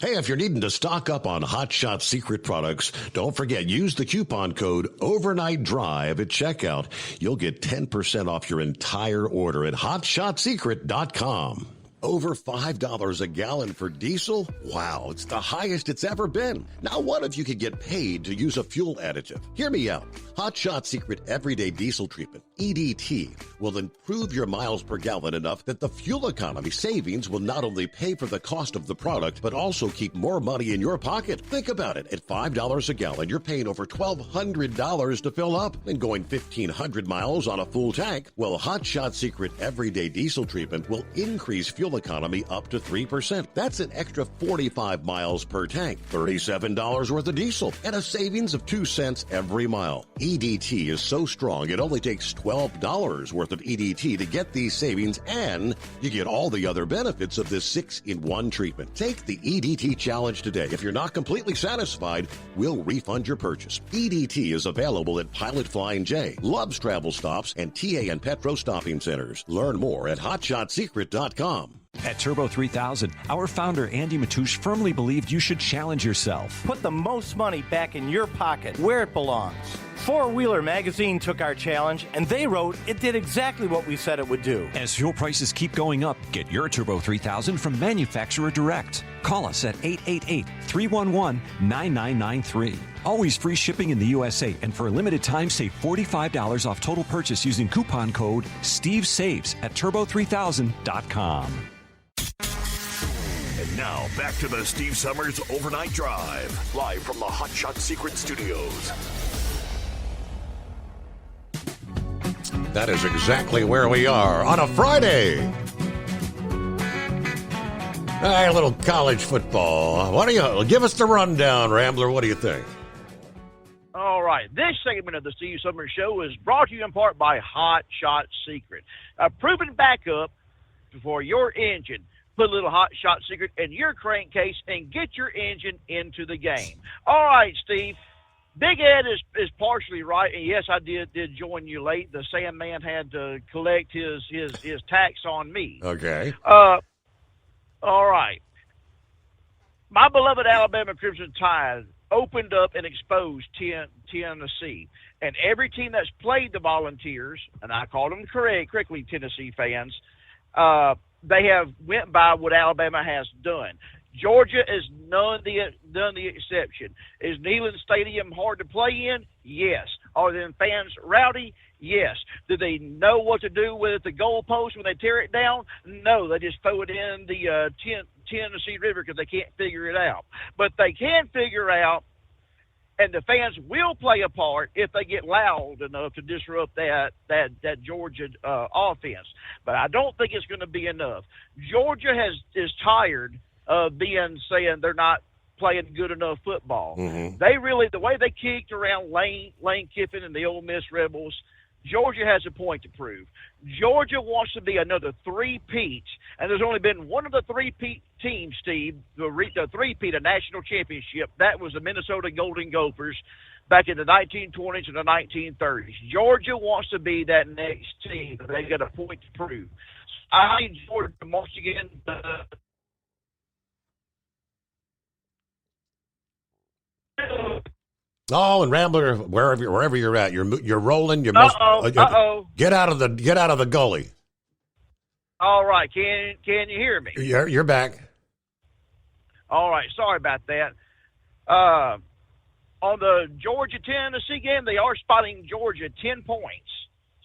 Speaker 10: Hey, if you're needing to stock up on Hot Shot Secret products, don't forget, use the coupon code Overnight Drive at checkout. You'll get 10% off your entire order at hotshotsecret.com. Over $5 a gallon for diesel? Wow, it's the highest it's ever been. Now, what if you could get paid to use a fuel additive? Hear me out. Hot Shot Secret Everyday Diesel Treatment, EDT, will improve your miles per gallon enough that the fuel economy savings will not only pay for the cost of the product, but also keep more money in your pocket. Think about it. At $5 a gallon, you're paying over $1,200 to fill up and going 1,500 miles on a full tank. Well, Hot Shot Secret Everyday Diesel Treatment will increase fuel economy up to 3%. That's an extra 45 miles per tank, $37 worth of diesel, and a savings of 2 cents every mile. EDT is so strong, it only takes $12 worth of EDT to get these savings, and you get all the other benefits of this 6-in-1 treatment. Take the EDT challenge today. If you're not completely satisfied, we'll refund your purchase. EDT is available at Pilot Flying J, Love's Travel Stops, and TA and Petro Stopping Centers. Learn more at hotshotsecret.com.
Speaker 16: At Turbo 3000, our founder Andy Matouche firmly believed you should challenge yourself.
Speaker 22: Put the most money back in your pocket, where it belongs. Four Wheeler Magazine took our challenge, and they wrote it did exactly what we said it would do.
Speaker 16: As fuel prices keep going up, get your Turbo 3000 from manufacturer direct. Call us at 888-311-9993. Always free shipping in the USA, and for a limited time, save $45 off total purchase using coupon code STEVESAVES at turbo3000.com.
Speaker 12: And now, back to the Steve Summers Overnight Drive, live from the Hot Shot Secret Studios.
Speaker 10: That is exactly where we are on a Friday. Hey, a little college football. Why don't you give us the rundown, Rambler? What do you think?
Speaker 20: All right. This segment of the Steve Summers Show is brought to you in part by Hot Shot Secret, a proven backup for your engine. Put a little Hot Shot Secret in your crankcase and get your engine into the game. All right, Steve. Big Ed is partially right, and yes, I did join you late. The Sandman had to collect his tax on me.
Speaker 10: Okay.
Speaker 20: All right. My beloved Alabama Crimson Tide opened up and exposed Tennessee, and every team that's played the Volunteers, and I call them correctly Tennessee fans, they have went by what Alabama has done. Georgia is none the exception. Is Neyland Stadium hard to play in? Yes. Are them fans rowdy? Yes. Do they know what to do with the goalpost when they tear it down? No, they just throw it in the Tennessee River because they can't figure it out. But they can figure out, and the fans will play a part if they get loud enough to disrupt that Georgia offense. But I don't think it's going to be enough. Georgia is tired of saying they're not playing good enough football.
Speaker 10: Mm-hmm.
Speaker 20: They really, the way they kicked around Lane Kiffin and the Ole Miss Rebels, Georgia has a point to prove. Georgia wants to be another three-peat, and there's only been one of the three-peat teams, Steve, the three-peat, a national championship. That was the Minnesota Golden Gophers back in the 1920s and the 1930s. Georgia wants to be that next team. They got a point to prove. I need Georgia to march again.
Speaker 10: Oh, and Rambler, wherever you're at, you're rolling. Get out of the gully.
Speaker 20: All right, can you hear me?
Speaker 10: You're back.
Speaker 20: All right, sorry about that. On the Georgia-Tennessee game, they are spotting Georgia 10 points,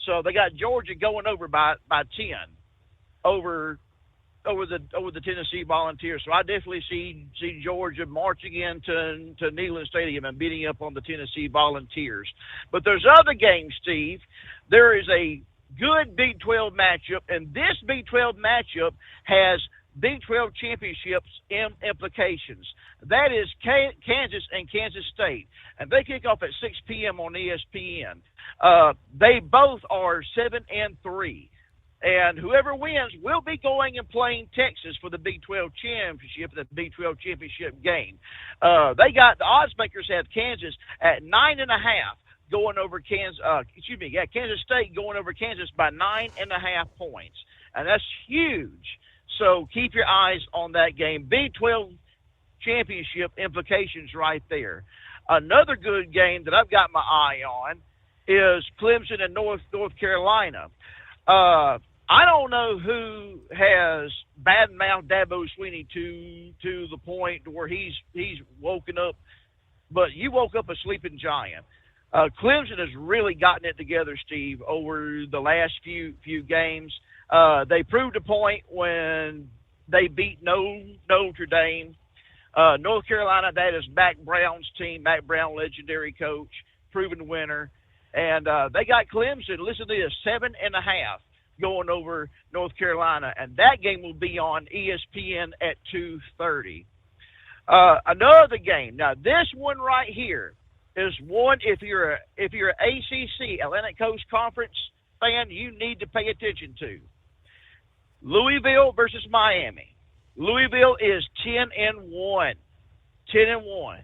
Speaker 20: so they got Georgia going over by 10 over the Tennessee Volunteers. So I definitely see Georgia marching into Neyland Stadium and beating up on the Tennessee Volunteers. But there's other games, Steve. There is a good Big 12 matchup, and this Big 12 matchup has Big 12 championships implications. That is Kansas and Kansas State, and they kick off at 6 p.m. on ESPN. They both are 7-3. And whoever wins will be going and playing Texas for the Big 12 championship, the Big 12 championship game. The odds makers have Kansas at 9.5 going over Kansas State going over Kansas by 9.5 points. And that's huge. So keep your eyes on that game. Big 12 championship implications right there. Another good game that I've got my eye on is Clemson and North Carolina. I don't know who has badmouthed Dabo Swinney to the point where he's woken up, but you woke up a sleeping giant. Clemson has really gotten it together, Steve, over the last few games. They proved a point when they beat Notre Dame. North Carolina, that is Mack Brown's team. Mack Brown, legendary coach, proven winner. And they got Clemson, listen to this, 7.5 going over North Carolina. And that game will be on ESPN at 2:30. Another game. Now, this one right here is one, if you're an ACC, Atlantic Coast Conference fan, you need to pay attention to. Louisville versus Miami. Louisville is 10-1. 10-1.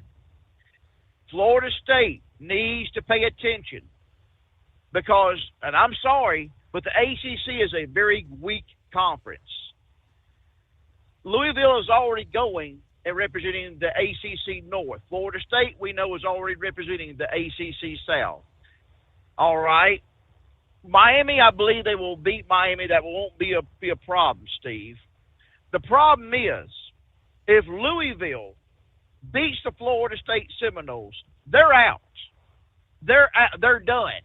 Speaker 20: Florida State needs to pay attention because, and I'm sorry, but the ACC is a very weak conference. Louisville is already going and representing the ACC North. Florida State, we know, is already representing the ACC South. All right. Miami, I believe they will beat Miami. That won't be a problem, Steve. The problem is, if Louisville beats the Florida State Seminoles, they're out. They're done.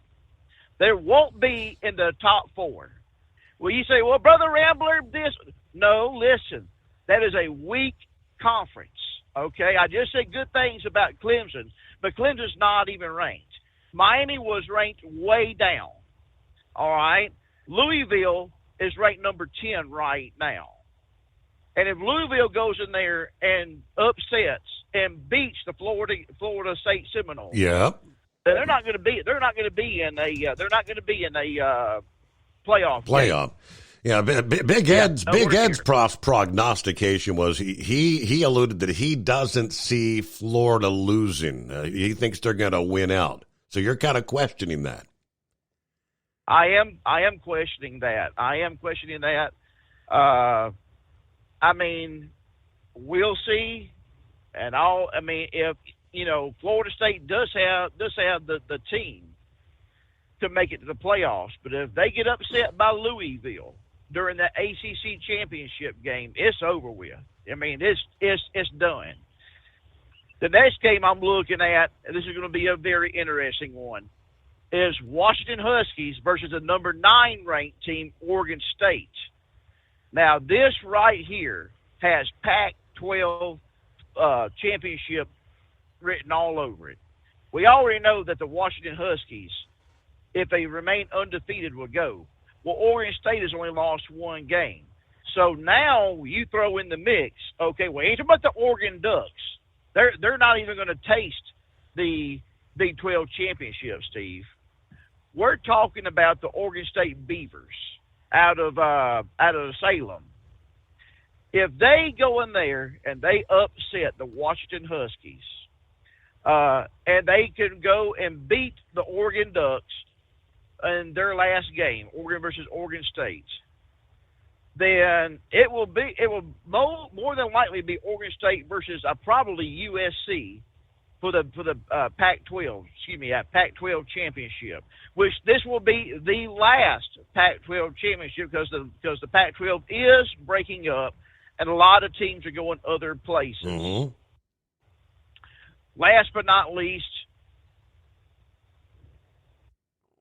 Speaker 20: They won't be in the top four. Well, you say, well, Brother Rambler, this. No, listen. That is a weak conference, okay? I just said good things about Clemson, but Clemson's not even ranked. Miami was ranked way down, all right? Louisville is ranked number 10 right now. And if Louisville goes in there and upsets and beats the Florida State Seminoles,
Speaker 10: yeah,
Speaker 20: they're not going to be in a playoff.
Speaker 10: Yeah, Big Ed's prognostication was he alluded that he doesn't see Florida losing. He thinks they're going to win out. So you're kind of questioning that.
Speaker 20: I am questioning that. I mean, we'll see. And if Florida State does have the team to make it to the playoffs, but if they get upset by Louisville during that ACC championship game, it's over with. I mean, it's done. The next game I'm looking at, and this is going to be a very interesting one. is Washington Huskies versus the number 9 ranked team, Oregon State. Now, this right here has Pac-12 championship written all over it. We already know that the Washington Huskies, if they remain undefeated, will go. Well, Oregon State has only lost 1 game. So now you throw in the mix, okay, well, ain't about the Oregon Ducks. They're not even going to taste the Big 12 championship, Steve. We're talking about the Oregon State Beavers out of Salem. If they go in there and they upset the Washington Huskies, and they can go and beat the Oregon Ducks in their last game, Oregon versus Oregon State, then it will more than likely be Oregon State versus probably USC for the Pac-12 championship, which this will be the last Pac-12 championship because the Pac-12 is breaking up and a lot of teams are going other places.
Speaker 10: Mm-hmm.
Speaker 20: Last but not least,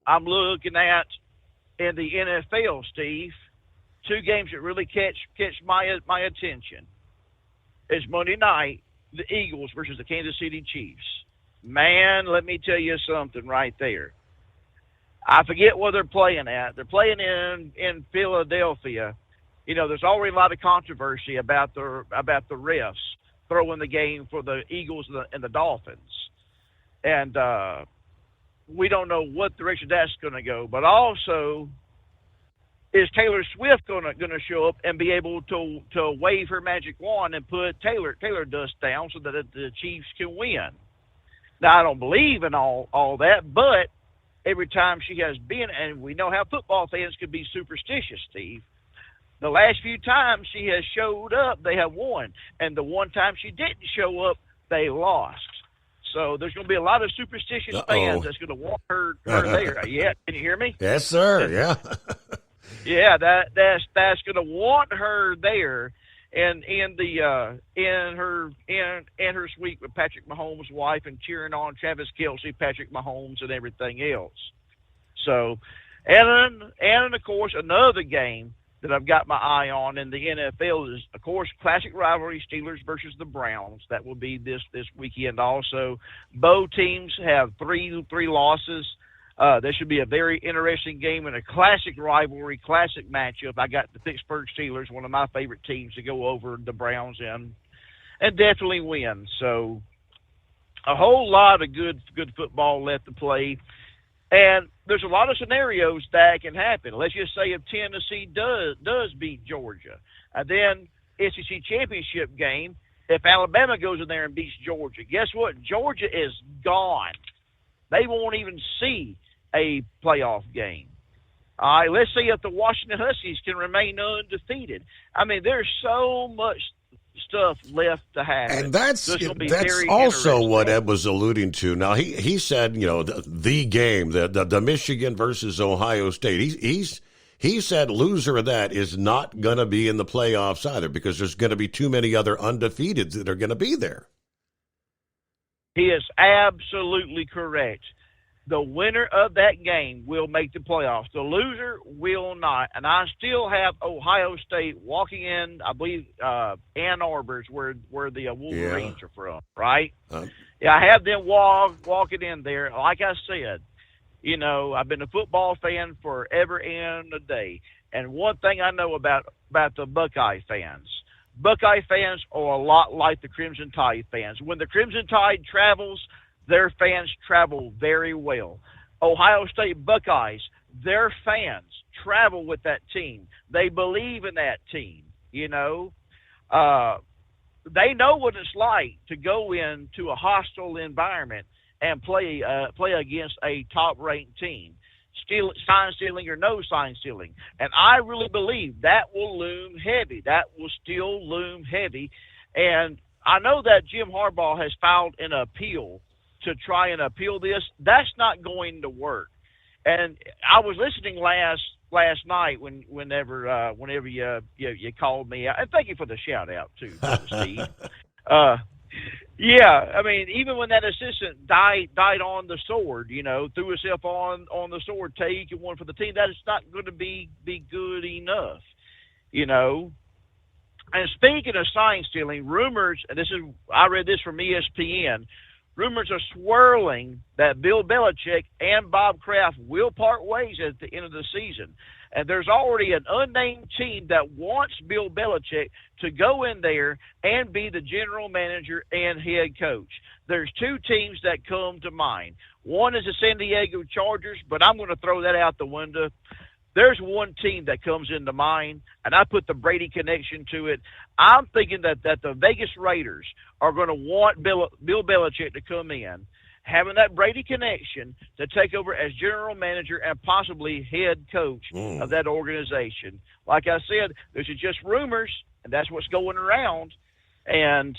Speaker 20: I'm looking at in the NFL, Steve, 2 games that really catch my attention. It's Monday night, the Eagles versus the Kansas City Chiefs. Man, let me tell you something right there. I forget where they're playing at. They're playing in Philadelphia. You know, there's already a lot of controversy about the refs throwing the game for the Eagles and the Dolphins. And we don't know what direction that's going to go. But also, is Taylor Swift going to show up and be able to wave her magic wand and put Taylor dust down so that the Chiefs can win? Now, I don't believe in all that, but every time she has been, and we know how football fans could be superstitious, Steve, the last few times she has showed up, they have won. And the one time she didn't show up, they lost. So there's going to be a lot of superstitious fans that's going to want her there. Yeah, can you hear me?
Speaker 10: Yes, sir. Yeah.
Speaker 20: Yeah, that's going to want her there, and in her suite with Patrick Mahomes' wife and cheering on Travis Kelce, Patrick Mahomes, and everything else. So, and of course another game that I've got my eye on in the NFL is, of course, classic rivalry, Steelers versus the Browns. That will be this weekend also. Both teams have three losses. This should be a very interesting game and a classic rivalry, classic matchup. I got the Pittsburgh Steelers, one of my favorite teams, to go over the Browns and definitely win. So a whole lot of good football left to play. And there's a lot of scenarios that can happen. Let's just say if Tennessee does beat Georgia, and then SEC championship game, if Alabama goes in there and beats Georgia, guess what? Georgia is gone. They won't even see a playoff game. All right, let's see if the Washington Huskies can remain undefeated. I mean, there's so much stuff left to happen.
Speaker 10: And that's also what Ed was alluding to. Now, he said, you know, the game, the Michigan versus Ohio State. He said loser of that is not going to be in the playoffs either because there's going to be too many other undefeateds that are going to be there.
Speaker 20: He is absolutely correct. The winner of that game will make the playoffs. The loser will not. And I still have Ohio State walking in, I believe, Ann Arbor's where the Wolverines are from, right? Yeah, I have them walking in there. Like I said, you know, I've been a football fan forever and a day. And one thing I know about the Buckeye fans are a lot like the Crimson Tide fans. When the Crimson Tide travels, their fans travel very well. Ohio State Buckeyes, their fans travel with that team. They believe in that team, you know. They know what it's like to go into a hostile environment and play against a top-ranked team. Sign stealing or no sign stealing. And I really believe that will loom heavy. That will still loom heavy. And I know that Jim Harbaugh has filed an appeal to try and appeal this. That's not going to work. And I was listening last night whenever you called me out. And thank you for the shout out too, Steve. Yeah, I mean, even when that assistant died on the sword, threw himself on the sword, take one for the team, that is not going to be good enough, And speaking of sign stealing, rumors, and I read this from ESPN, rumors are swirling that Bill Belichick and Bob Kraft will part ways at the end of the season. And there's already an unnamed team that wants Bill Belichick to go in there and be the general manager and head coach. There's two teams that come to mind. One is the San Diego Chargers, but I'm going to throw that out the window. There's one team that comes into mind, and I put the Brady connection to it. I'm thinking that the Vegas Raiders are going to want Bill Belichick to come in, having that Brady connection to take over as general manager and possibly head coach of that organization. Like I said, those are just rumors, and that's what's going around, and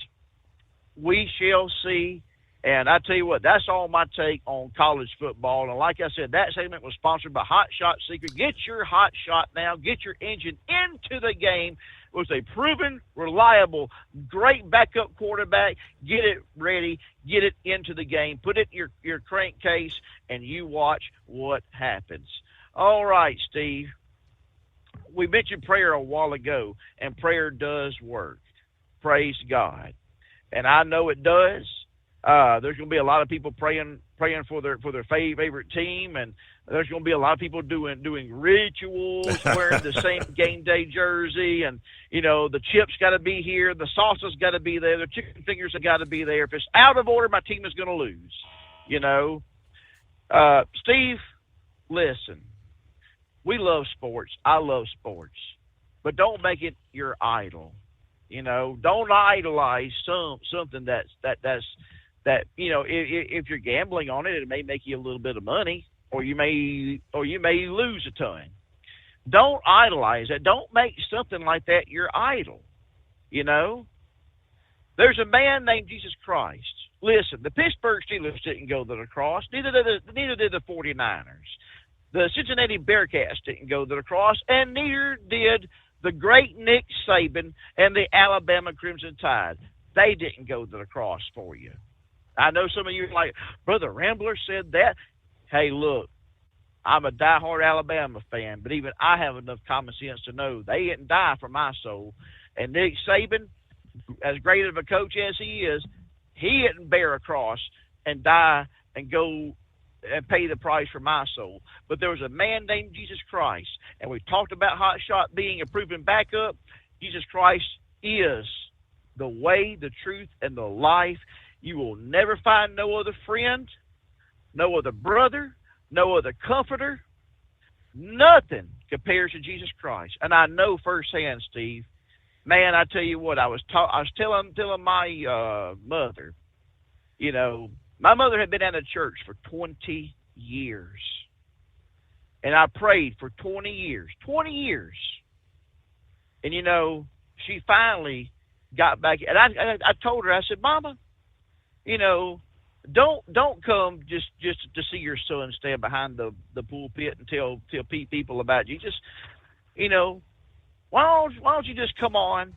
Speaker 20: we shall see. And I tell you what, that's all my take on college football. And like I said, that segment was sponsored by Hot Shot Secret. Get your hot shot now. Get your engine into the game with a proven, reliable, great backup quarterback. Get it ready. Get it into the game. Put it in your crankcase, and you watch what happens. All right, Steve. We mentioned prayer a while ago, and prayer does work. Praise God. And I know it does. There's going to be a lot of people praying for their favorite team, and there's going to be a lot of people doing rituals, wearing the same game day jersey, and the chips got to be here, the sauce's got to be there, the chicken fingers have got to be there. If it's out of order, my team is going to lose. Steve, listen, we love sports. I love sports, but don't make it your idol. Don't idolize something that's if you're gambling on it, it may make you a little bit of money, or you may lose a ton. Don't idolize it. Don't make something like that your idol. There's a man named Jesus Christ. Listen, the Pittsburgh Steelers didn't go to the cross. Neither did the 49ers. The Cincinnati Bearcats didn't go to the cross, and neither did the great Nick Saban and the Alabama Crimson Tide. They didn't go to the cross for you. I know some of you are like, Brother Rambler said that. Hey, look, I'm a diehard Alabama fan, but even I have enough common sense to know they didn't die for my soul. And Nick Saban, as great of a coach as he is, he didn't bear a cross and die and go and pay the price for my soul. But there was a man named Jesus Christ, and we talked about Hot Shot being a proven backup. Jesus Christ is the way, the truth, and the life. You will never find no other friend, no other brother, no other comforter. Nothing compares to Jesus Christ. And I know firsthand, Steve. Man, I tell you what, I was telling my mother, my mother had been out of church for 20 years. And I prayed for 20 years. 20 years. And, she finally got back. And I told her, I said, Mama, don't come just to see your son stand behind the pulpit and tell people about Jesus. Why don't you just come on,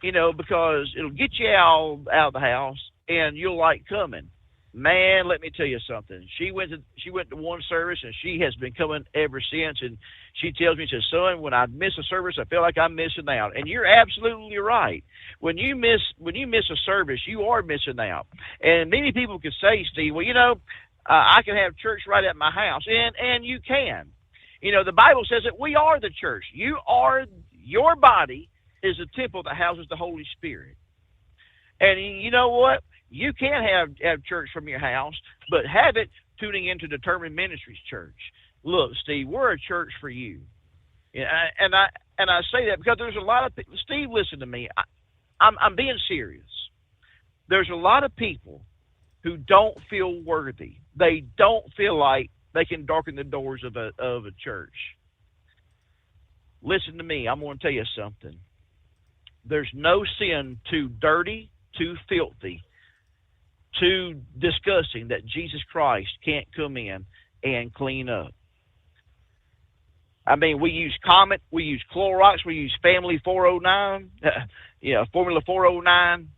Speaker 20: because it'll get you out of the house and you'll like coming. Man, let me tell you something. She went to one service, and she has been coming ever since. And she tells me, she says, son, when I miss a service, I feel like I'm missing out. And you're absolutely right. When you miss a service, you are missing out. And many people could say, Steve, well, I can have church right at my house, and you can. The Bible says that we are the church. Your body is a temple that houses the Holy Spirit. And you know what? You can have church from your house, but have it tuning into Determined Ministries Church. Look, Steve, we're a church for you. And I say that because there's a lot of people. Steve, listen to me. I'm being serious. There's a lot of people who don't feel worthy. They don't feel like they can darken the doors of a church. Listen to me. I'm going to tell you something. There's no sin too dirty, too filthy, too disgusting that Jesus Christ can't come in and clean up. I mean, we use Comet, we use Clorox, we use Family 409, Formula 409.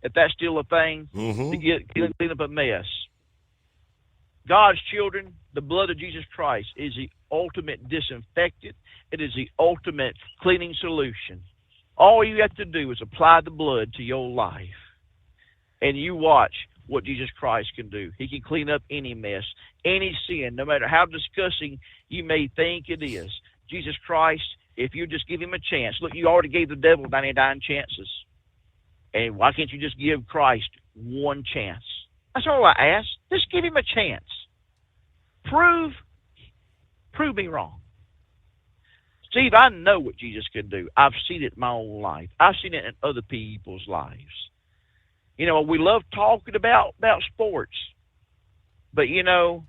Speaker 20: if that's still a thing, to clean up a mess. God's children, the blood of Jesus Christ is the ultimate disinfectant. It is the ultimate cleaning solution. All you have to do is apply the blood to your life, and you watch what Jesus Christ can do. He can clean up any mess, any sin, no matter how disgusting you may think it is. Jesus Christ, if you just give him a chance. Look, you already gave the devil 99 chances. And why can't you just give Christ one chance? That's all I ask. Just give him a chance. Prove me wrong. Steve, I know what Jesus can do. I've seen it in my own life. I've seen it in other people's lives. You know, we love talking about sports. But, you know,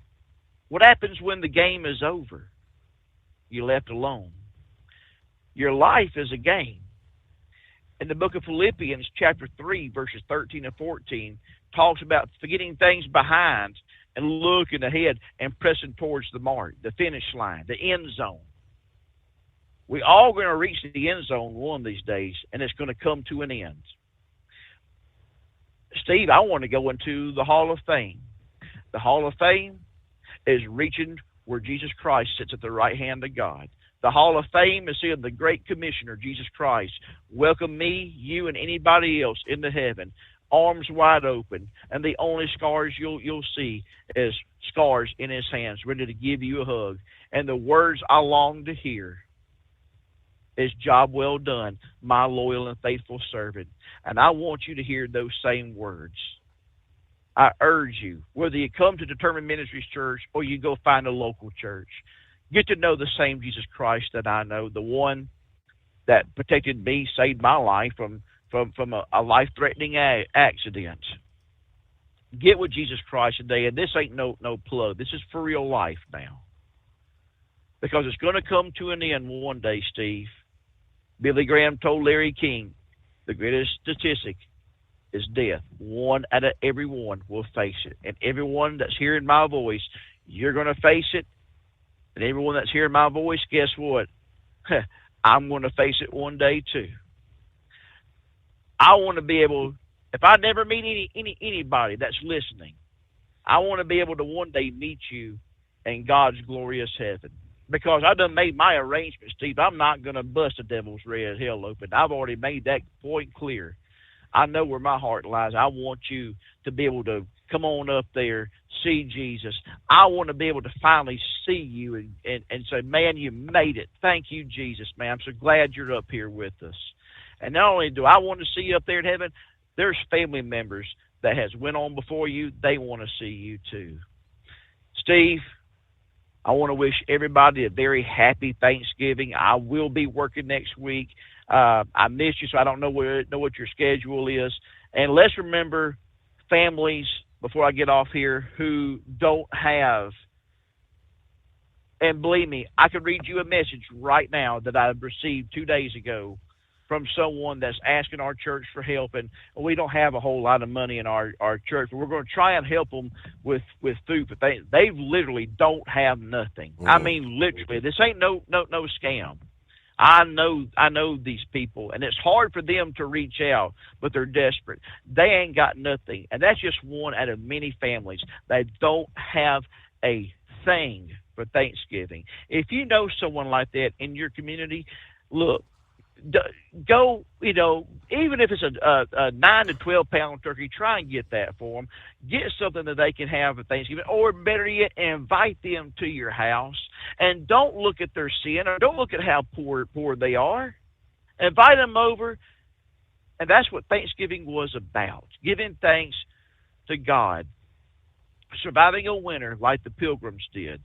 Speaker 20: what happens when the game is over? You're left alone. Your life is a game. In the book of Philippians, chapter 3, verses 13 and 14, talks about forgetting things behind and looking ahead and pressing towards the mark, the finish line, the end zone. We're all going to reach the end zone one of these days, and it's going to come to an end. Steve, I want to go into the Hall of Fame. The Hall of Fame is reaching where Jesus Christ sits at the right hand of God. The Hall of Fame is seeing the great commissioner, Jesus Christ, welcome me, you, and anybody else into heaven, arms wide open, and the only scars you'll see is scars in his hands, ready to give you a hug. And the words I long to hear is, job well done, my loyal and faithful servant. And I want you to hear those same words. I urge you, whether you come to Determined Ministries Church or you go find a local church, get to know the same Jesus Christ that I know, the one that protected me, saved my life from a life-threatening accident. Get with Jesus Christ today, and this ain't no plug. This is for real life now. Because it's going to come to an end one day, Steve. Billy Graham told Larry King, the greatest statistic is death. One out of every one will face it. And everyone that's hearing my voice, you're going to face it. And everyone that's hearing my voice, guess what? I'm going to face it one day too. I want to be able, if I never meet anybody that's listening, I want to be able to one day meet you in God's glorious heaven. Because I done made my arrangements, Steve. I'm not going to bust the devil's red hell open. I've already made that point clear. I know where my heart lies. I want you to be able to come on up there, see Jesus. I want to be able to finally see you and say, man, you made it. Thank you, Jesus, man. I'm so glad you're up here with us. And not only do I want to see you up there in heaven, there's family members that has went on before you. They want to see you too. Steve, I want to wish everybody a very happy Thanksgiving. I will be working next week. I missed you, so I don't know what your schedule is. And let's remember families, before I get off here, who don't have, and believe me, I could read you a message right now that I received 2 days ago from someone that's asking our church for help, and we don't have a whole lot of money in our church, but we're going to try and help them with food, but they literally don't have nothing. I mean, literally, this ain't no scam. I know these people, and it's hard for them to reach out, but they're desperate. They ain't got nothing, and that's just one out of many families that don't have a thing for Thanksgiving. If you know someone like that in your community, look, go, even if it's a 9 to 12 pound turkey, try and get that for them. Get something that they can have at Thanksgiving, or better yet, invite them to your house. And don't look at their sin, or don't look at how poor they are. Invite them over, and that's what Thanksgiving was about, giving thanks to God, surviving a winter like the Pilgrims did,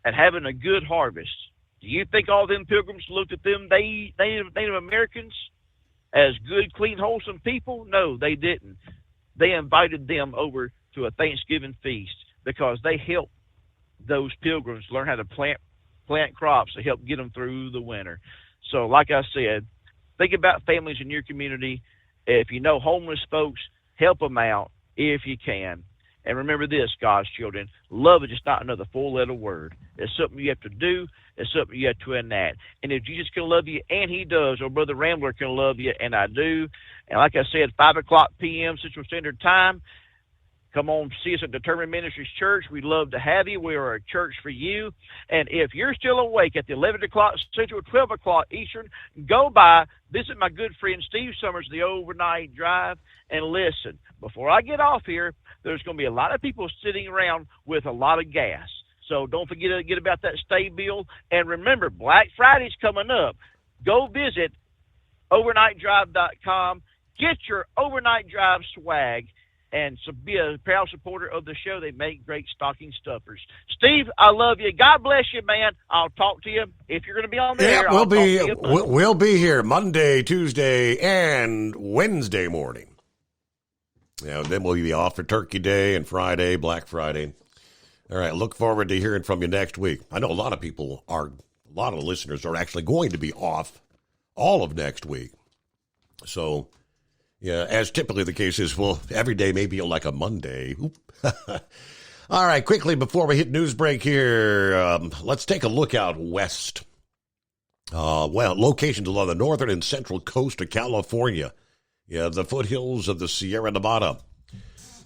Speaker 20: and having a good harvest. Do you think all them Pilgrims looked at them Native Americans as good, clean, wholesome people? No, they didn't. They invited them over to a Thanksgiving feast because they helped those Pilgrims learn how to plant crops to help get them through the winter. So like I said, think about families in your community. If you know homeless folks, help them out if you can. And remember this, God's children, love is just not another four-letter word. It's something you have to do. It's something you have to enact. And if Jesus can love you, and he does, or Brother Rambler can love you, and I do. And like I said, 5 o'clock p.m. Central Standard Time, come on, see us at Determined Ministries Church. We'd love to have you. We are a church for you. And if you're still awake at the 11 o'clock Central, 12 o'clock Eastern, go by, visit my good friend Steve Summers, the Overnight Drive, and listen. Before I get off here, there's going to be a lot of people sitting around with a lot of gas. So don't forget to get about that stay bill. And remember, Black Friday's coming up. Go visit overnightdrive.com. Get your Overnight Drive swag and be a proud supporter of the show. They make great stocking stuffers. Steve, I love you. God bless you, man. I'll talk to you. If you're going to be on there,
Speaker 10: we'll be here Monday, Tuesday, and Wednesday morning. Yeah, then we'll be off for Turkey Day and Friday, Black Friday. All right, look forward to hearing from you next week. I know a lot of listeners are actually going to be off all of next week. So, yeah, as typically the case is, well, every day may be like a Monday. All right, quickly before we hit news break here, let's take a look out west. Locations along the northern and central coast of California. Yeah, the foothills of the Sierra Nevada.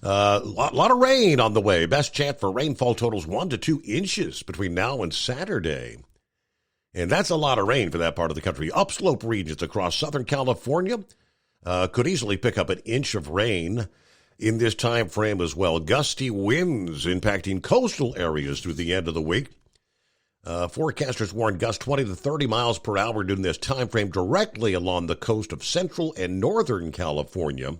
Speaker 10: Lot of rain on the way. Best chance for rainfall totals 1 to 2 inches between now and Saturday. And that's a lot of rain for that part of the country. Upslope regions across Southern California could easily pick up an inch of rain in this time frame as well. Gusty winds impacting coastal areas through the end of the week. Forecasters warn gusts 20 to 30 miles per hour during this time frame directly along the coast of central and northern California.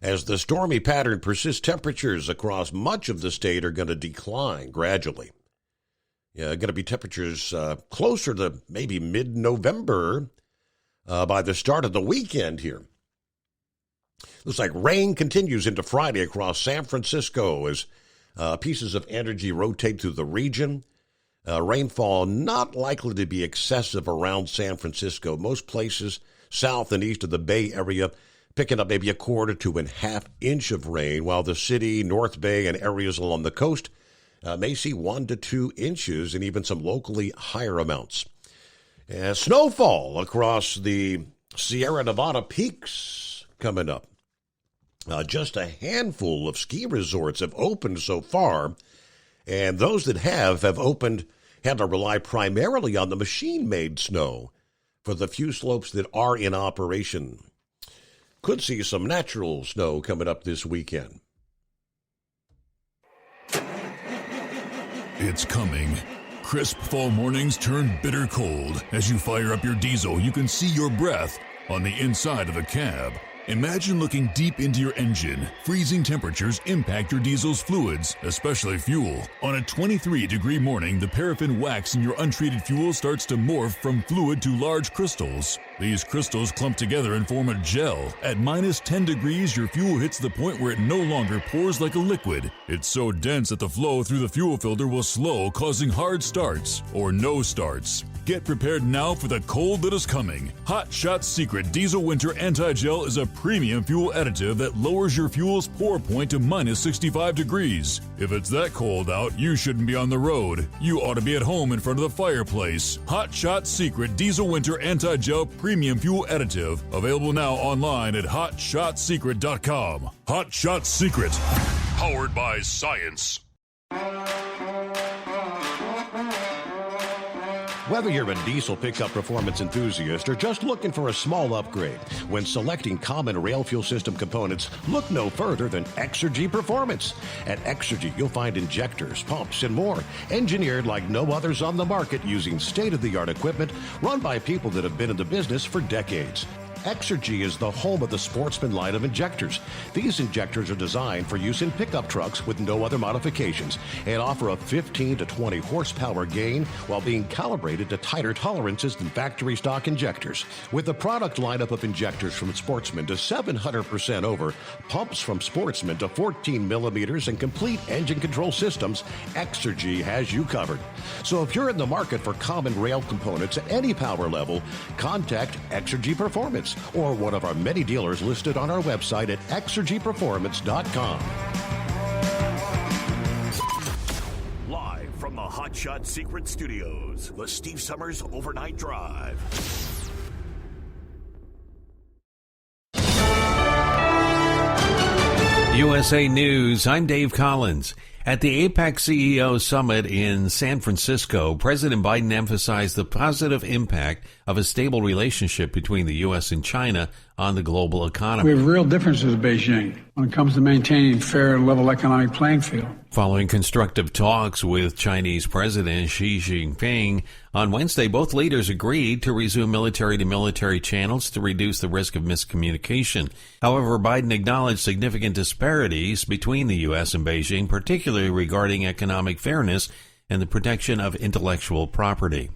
Speaker 10: As the stormy pattern persists, temperatures across much of the state are going to decline gradually. Yeah, going to be temperatures closer to maybe mid-November by the start of the weekend here. Looks like rain continues into Friday across San Francisco as pieces of energy rotate through the region. Rainfall not likely to be excessive around San Francisco. Most places south and east of the Bay Area picking up maybe 1/4 to 1/2 inch of rain, while the city, North Bay, and areas along the coast may see 1 to 2 inches and even some locally higher amounts. Snowfall across the Sierra Nevada peaks coming up. Just a handful of ski resorts have opened so far, and those that have opened had to rely primarily on the machine-made snow for the few slopes that are in operation. Could see some natural snow coming up this weekend.
Speaker 9: It's coming. Crisp fall mornings turn bitter cold. As you fire up your diesel, you can see your breath on the inside of the cab. Imagine looking deep into your engine. Freezing temperatures impact your diesel's fluids, especially fuel. On a 23-degree morning, the paraffin wax in your untreated fuel starts to morph from fluid to large crystals. These crystals clump together and form a gel. At -10 degrees, your fuel hits the point where it no longer pours like a liquid. It's so dense that the flow through the fuel filter will slow, causing hard starts or no starts. Get prepared now for the cold that is coming. Hot Shot Secret Diesel Winter Anti-Gel is a premium fuel additive that lowers your fuel's pour point to -65 degrees. If it's that cold out, you shouldn't be on the road. You ought to be at home in front of the fireplace. Hot Shot Secret Diesel Winter Anti-Gel Premium Fuel Additive. Available now online at HotShotSecret.com. Hot Shot Secret. Powered by science.
Speaker 10: Whether you're a diesel pickup performance enthusiast or just looking for a small upgrade, when selecting common rail fuel system components, look no further than Exergy Performance. At Exergy, you'll find injectors, pumps, and more, engineered like no others on the market using state-of-the-art equipment run by people that have been in the business for decades. Exergy is the home of the Sportsman line of injectors. These injectors are designed for use in pickup trucks with no other modifications and offer a 15 to 20 horsepower gain while being calibrated to tighter tolerances than factory stock injectors. With a product lineup of injectors from Sportsman to 700% over, pumps from Sportsman to 14 millimeters, and complete engine control systems, Exergy has you covered. So if you're in the market for common rail components at any power level, contact Exergy Performance or one of our many dealers listed on our website at exergyperformance.com.
Speaker 12: Hot Shot Secret Studios, the Steve Summers Overnight Drive.
Speaker 2: USA News, I'm Dave Collins. At the APEC CEO Summit in San Francisco, President Biden emphasized the positive impact of a stable relationship between the U.S. and China on the global economy.
Speaker 3: We have real differences with Beijing when it comes to maintaining fair and level economic playing field.
Speaker 2: Following constructive talks with Chinese President Xi Jinping, on Wednesday, both leaders agreed to resume military-to-military channels to reduce the risk of miscommunication. However, Biden acknowledged significant disparities between the U.S. and Beijing, particularly regarding economic fairness and the protection of intellectual property.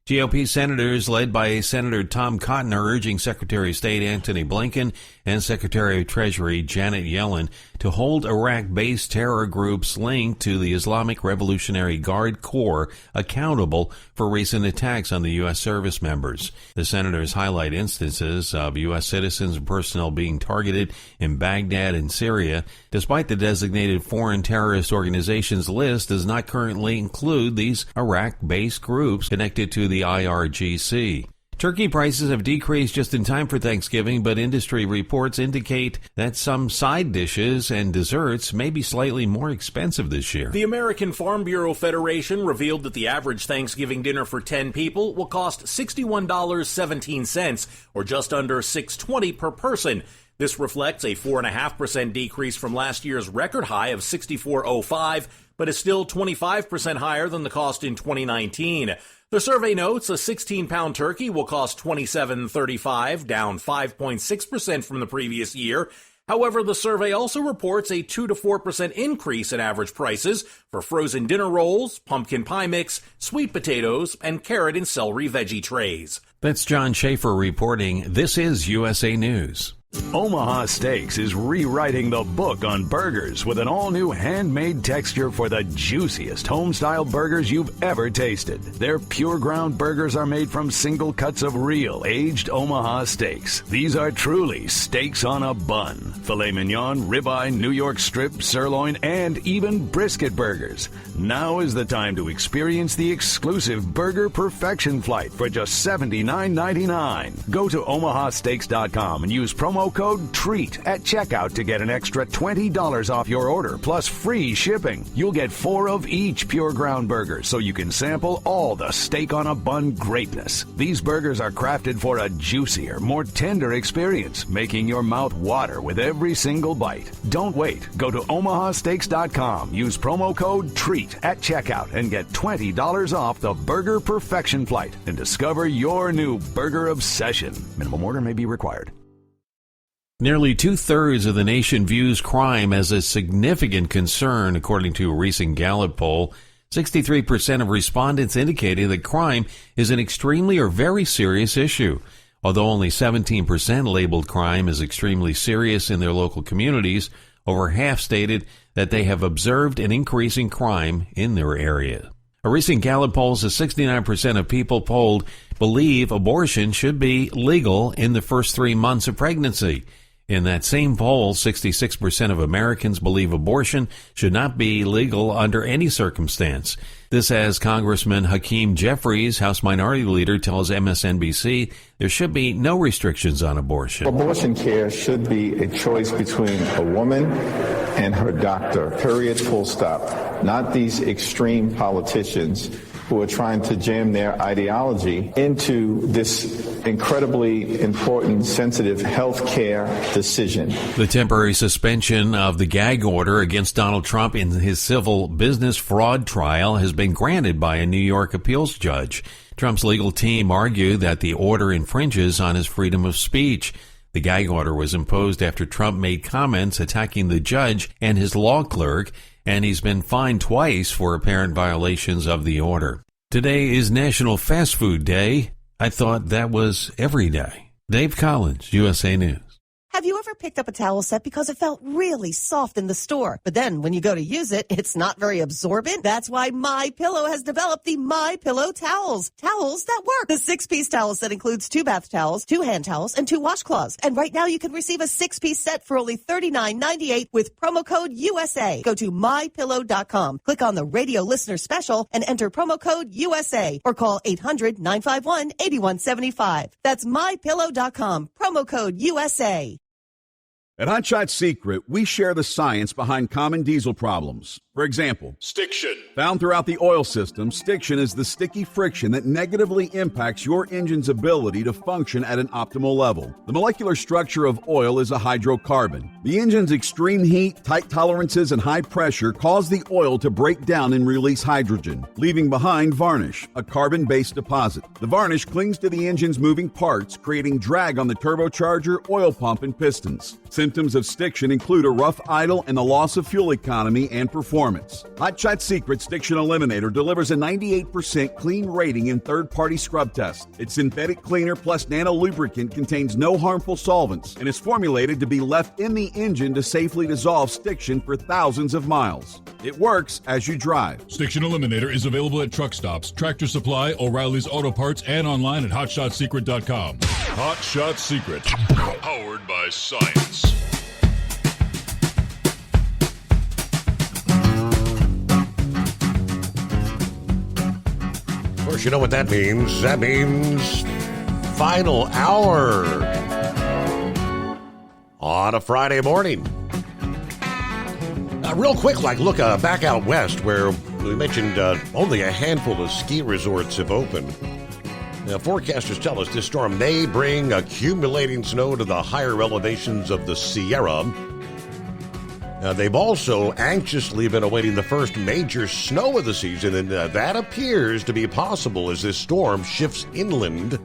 Speaker 2: GOP senators, led by Senator Tom Cotton, are urging Secretary of State Antony Blinken and Secretary of Treasury Janet Yellen to hold Iraq-based terror groups linked to the Islamic Revolutionary Guard Corps accountable for recent attacks on the U.S. service members. The senators highlight instances of U.S. citizens and personnel being targeted in Baghdad and Syria, despite the designated foreign terrorist organizations list does not currently include these Iraq-based groups connected to the IRGC. Turkey prices have decreased just in time for Thanksgiving, but industry reports indicate that some side dishes and desserts may be slightly more expensive this year.
Speaker 23: The American Farm Bureau Federation revealed that the average Thanksgiving dinner for 10 people will cost $61.17, or just under $6.20 per person. This reflects a 4.5% decrease from last year's record high of $64.05, but is still 25% higher than the cost in 2019. The survey notes a 16-pound turkey will cost $27.35, down 5.6% from the previous year. However, the survey also reports a 2 to 4% increase in average prices for frozen dinner rolls, pumpkin pie mix, sweet potatoes, and carrot and celery veggie trays.
Speaker 2: That's John Schaefer reporting. This is USA News.
Speaker 21: Omaha Steaks is rewriting the book on burgers with an all-new handmade texture for the juiciest home-style burgers you've ever tasted. Their pure ground burgers are made from single cuts of real aged Omaha steaks. These are truly steaks on a bun. Filet mignon, ribeye, New York strip, sirloin, and even brisket burgers. Now is the time to experience the exclusive Burger Perfection Flight for just $79.99. Go to omahasteaks.com and use promo code TREAT at checkout to get an extra $20 off your order, plus free shipping. You'll get 4 of each pure ground burger, so you can sample all the steak on a bun greatness. These burgers are crafted for a juicier, more tender experience, making your mouth water with every single bite. Don't wait. Go to omahasteaks.com, use promo code TREAT at checkout, and get $20 off the Burger Perfection Flight and discover your new burger obsession. Minimum order may be required.
Speaker 2: Nearly two-thirds of the nation views crime as a significant concern, according to a recent Gallup poll. 63% of respondents indicated that crime is an extremely or very serious issue. Although only 17% labeled crime as extremely serious in their local communities, over half stated that they have observed an increase in crime in their area. A recent Gallup poll says 69% of people polled believe abortion should be legal in the first 3 months of pregnancy. In that same poll, 66% of Americans believe abortion should not be legal under any circumstance. This as Congressman Hakeem Jeffries, House Minority Leader, tells MSNBC there should be no restrictions on abortion.
Speaker 6: Abortion care should be a choice between a woman and her doctor, period, full stop. Not these extreme politicians who are trying to jam their ideology into this incredibly important, sensitive health care decision.
Speaker 2: The temporary suspension of the gag order against Donald Trump in his civil business fraud trial has been granted by a New York appeals judge. Trump's legal team argued that the order infringes on his freedom of speech. The gag order was imposed after Trump made comments attacking the judge and his law clerk, and he's been fined twice for apparent violations of the order. Today is National Fast Food Day. I thought that was every day. Dave Collins, USA News.
Speaker 19: Have you ever picked up a towel set because it felt really soft in the store, but then when you go to use it, it's not very absorbent? That's why MyPillow has developed the MyPillow towels. Towels that work. The 6-piece towel set includes 2 bath towels, 2 hand towels, and 2 washcloths. And right now you can receive a 6-piece set for only $39.98 with promo code USA. Go to MyPillow.com, click on the radio listener special, and enter promo code USA, or call 800-951-8175. That's MyPillow.com, promo code USA.
Speaker 8: At Hot Shot Secret, we share the science behind common diesel problems. For example, stiction. Found throughout the oil system, stiction is the sticky friction that negatively impacts your engine's ability to function at an optimal level. The molecular structure of oil is a hydrocarbon. The engine's extreme heat, tight tolerances, and high pressure cause the oil to break down and release hydrogen, leaving behind varnish, a carbon-based deposit. The varnish clings to the engine's moving parts, creating drag on the turbocharger, oil pump, and pistons. Symptoms of stiction include a rough idle and the loss of fuel economy and performance. Hot Shot Secret Stiction Eliminator delivers a 98% clean rating in third-party scrub tests. Its synthetic cleaner plus nano lubricant contains no harmful solvents and is formulated to be left in the engine to safely dissolve stiction for thousands of miles. It works as you drive.
Speaker 9: Stiction Eliminator is available at truck stops, Tractor Supply, O'Reilly's Auto Parts, and online at HotShotSecret.com. Hot Shot Secret, powered by science.
Speaker 10: Of course, you know what that means. That means final hour on a Friday morning. Real quick, look back out west where we mentioned only a handful of ski resorts have opened. Now, forecasters tell us this storm may bring accumulating snow to the higher elevations of the Sierra. They've also anxiously been awaiting the first major snow of the season, and that appears to be possible as this storm shifts inland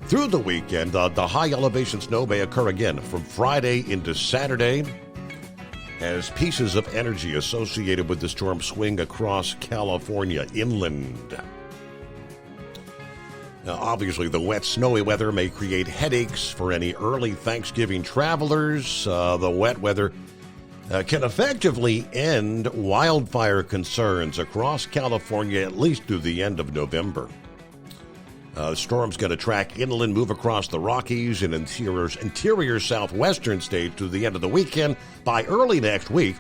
Speaker 10: through the weekend. The high elevation snow may occur again from Friday into Saturday as pieces of energy associated with the storm swing across California inland. Now, obviously, the wet, snowy weather may create headaches for any early Thanksgiving travelers. The wet weather can effectively end wildfire concerns across California at least through the end of November. The storm's going to track inland, move across the Rockies and interior southwestern states through the end of the weekend. By early next week,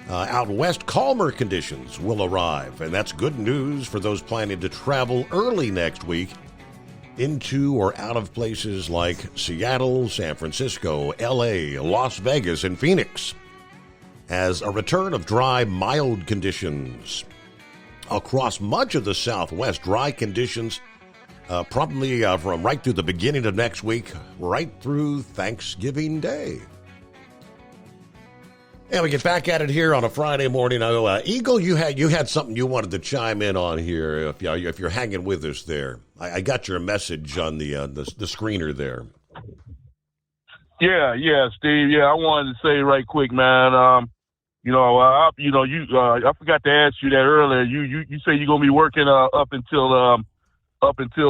Speaker 10: out west, calmer conditions will arrive, and that's good news for those planning to travel early next week into or out of places like Seattle, San Francisco, LA, Las Vegas, and Phoenix, as a return of dry, mild conditions across much of the Southwest. Dry conditions probably from right through the beginning of next week, right through Thanksgiving Day. And we get back at it here on a Friday morning. Eagle, you had something you wanted to chime in on here. If you're hanging with us there, I got your message on the screener there.
Speaker 1: Yeah, Steve. Yeah, I wanted to say right quick, man. I forgot to ask you that earlier. You say you're gonna be working up until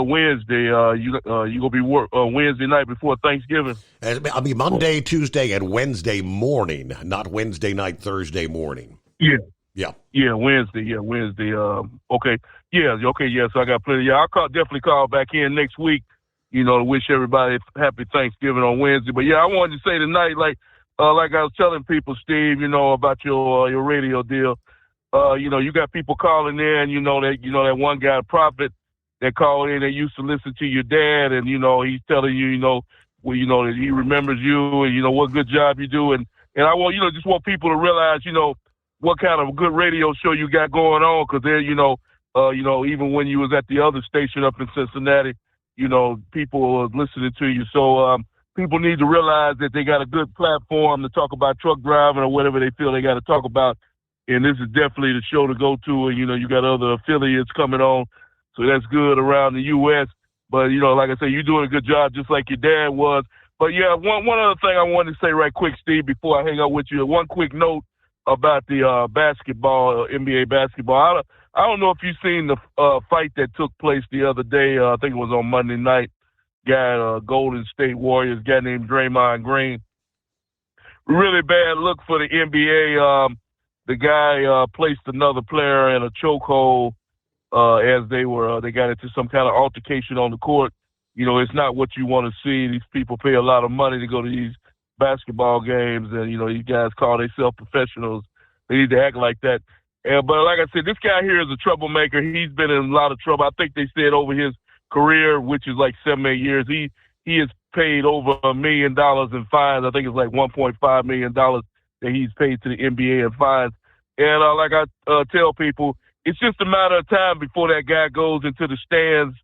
Speaker 1: Wednesday. You gonna be Wednesday night before Thanksgiving?
Speaker 10: I'll be Monday, Tuesday, and Wednesday morning, not Wednesday night, Thursday morning.
Speaker 1: Yeah, Wednesday. Okay. So I got plenty. Yeah, I'll definitely call back in next week. To wish everybody happy Thanksgiving on Wednesday. But yeah, I wanted to say tonight, like I was telling people, Steve, about your radio deal. You got people calling in. That one guy, Prophet, that called in. They used to listen to your dad, and he's telling you, that he remembers you, and what good job you do. And I want just want people to realize, what kind of good radio show you got going on, because there, even when you was at the other station up in Cincinnati, people are listening to you. So people need to realize that they got a good platform to talk about truck driving or whatever they feel they got to talk about. And this is definitely the show to go to. And, you got other affiliates coming on. So that's good around the U.S. But, like I say, you're doing a good job just like your dad was. But, yeah, one other thing I wanted to say right quick, Steve, before I hang out with you. One quick note about the basketball, NBA basketball. I don't know if you've seen the fight that took place the other day. I think it was on Monday night. Golden State Warriors, guy named Draymond Green. really bad look for the NBA. The guy placed another player in a chokehold as they got into some kind of altercation on the court. You know, it's not what you want to see. These people pay a lot of money to go to these basketball games, and, you know, these guys call themselves professionals. They need to act like that. But like I said, this guy here is a troublemaker. He's been in a lot of trouble. I think they said over his career, which is like 7-8 years, he has paid over $1 million in fines. I think it's like $1.5 million that he's paid to the NBA in fines. And like I tell people, it's just a matter of time before that guy goes into the stands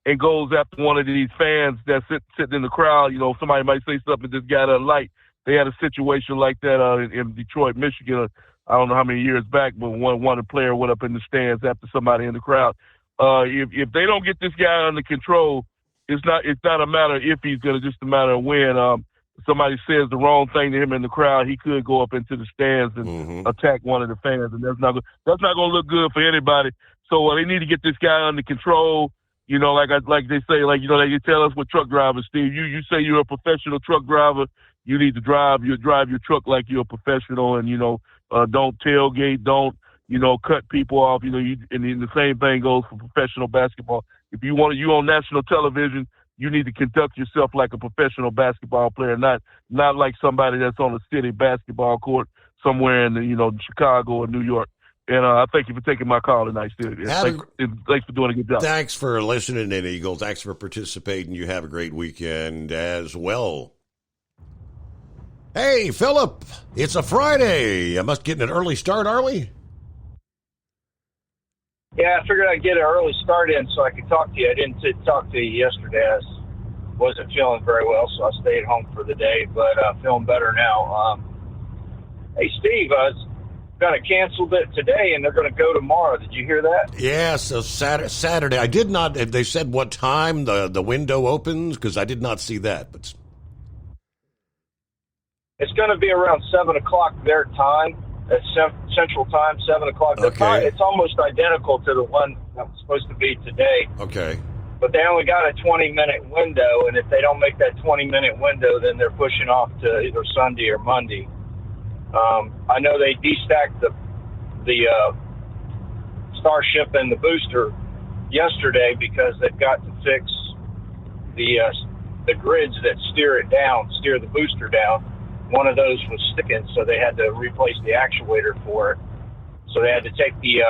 Speaker 1: and goes after one of these fans that's sitting in the crowd. You know, somebody might say something this guy doesn't like. They had a situation like that in Detroit, Michigan. I don't know how many years back, but one player went up in the stands after somebody in the crowd. If they don't get this guy under control, it's not a matter of if he's going to, just a matter of when. Somebody says the wrong thing to him in the crowd, he could go up into the stands and attack one of the fans, and that's not going to look good for anybody. So they need to get this guy under control. You know, like they say, like, you know, they tell us with truck drivers, Steve. You say you're a professional truck driver. You need to drive your truck like you're a professional, and, you know, don't tailgate, don't, you know, cut people off. You know, and the same thing goes for professional basketball. If you on national television, you need to conduct yourself like a professional basketball player, not like somebody that's on a city basketball court somewhere in the, you know, Chicago or New York. And I thank you for taking my call tonight, Steve. Thanks for doing a good job.
Speaker 10: Thanks for listening in, Eagle. Thanks for participating. You have a great weekend as well. Hey, Philip, it's a Friday. I must get an early start, are we?
Speaker 7: Yeah, I figured I'd get an early start in so I could talk to you. I didn't talk to you yesterday. I wasn't feeling very well, so I stayed home for the day, but feeling better now. Hey, Steve, I was going to cancel it today, and they're going to go tomorrow. Did you hear that?
Speaker 10: Yeah, so Saturday. I did not. They said what time the window opens? Because I did not see that. But
Speaker 7: it's going to be around 7 o'clock their time. At Central Time, 7 o'clock.
Speaker 10: Okay.
Speaker 7: It's almost identical to the one that was supposed to be today.
Speaker 10: Okay.
Speaker 7: But they only got a 20-minute window, and if they don't make that 20-minute window, then they're pushing off to either Sunday or Monday. I know they destacked the Starship and the booster yesterday because they've got to fix the grids that steer the booster down. One of those was sticking, so they had to replace the actuator for it. So they had to take the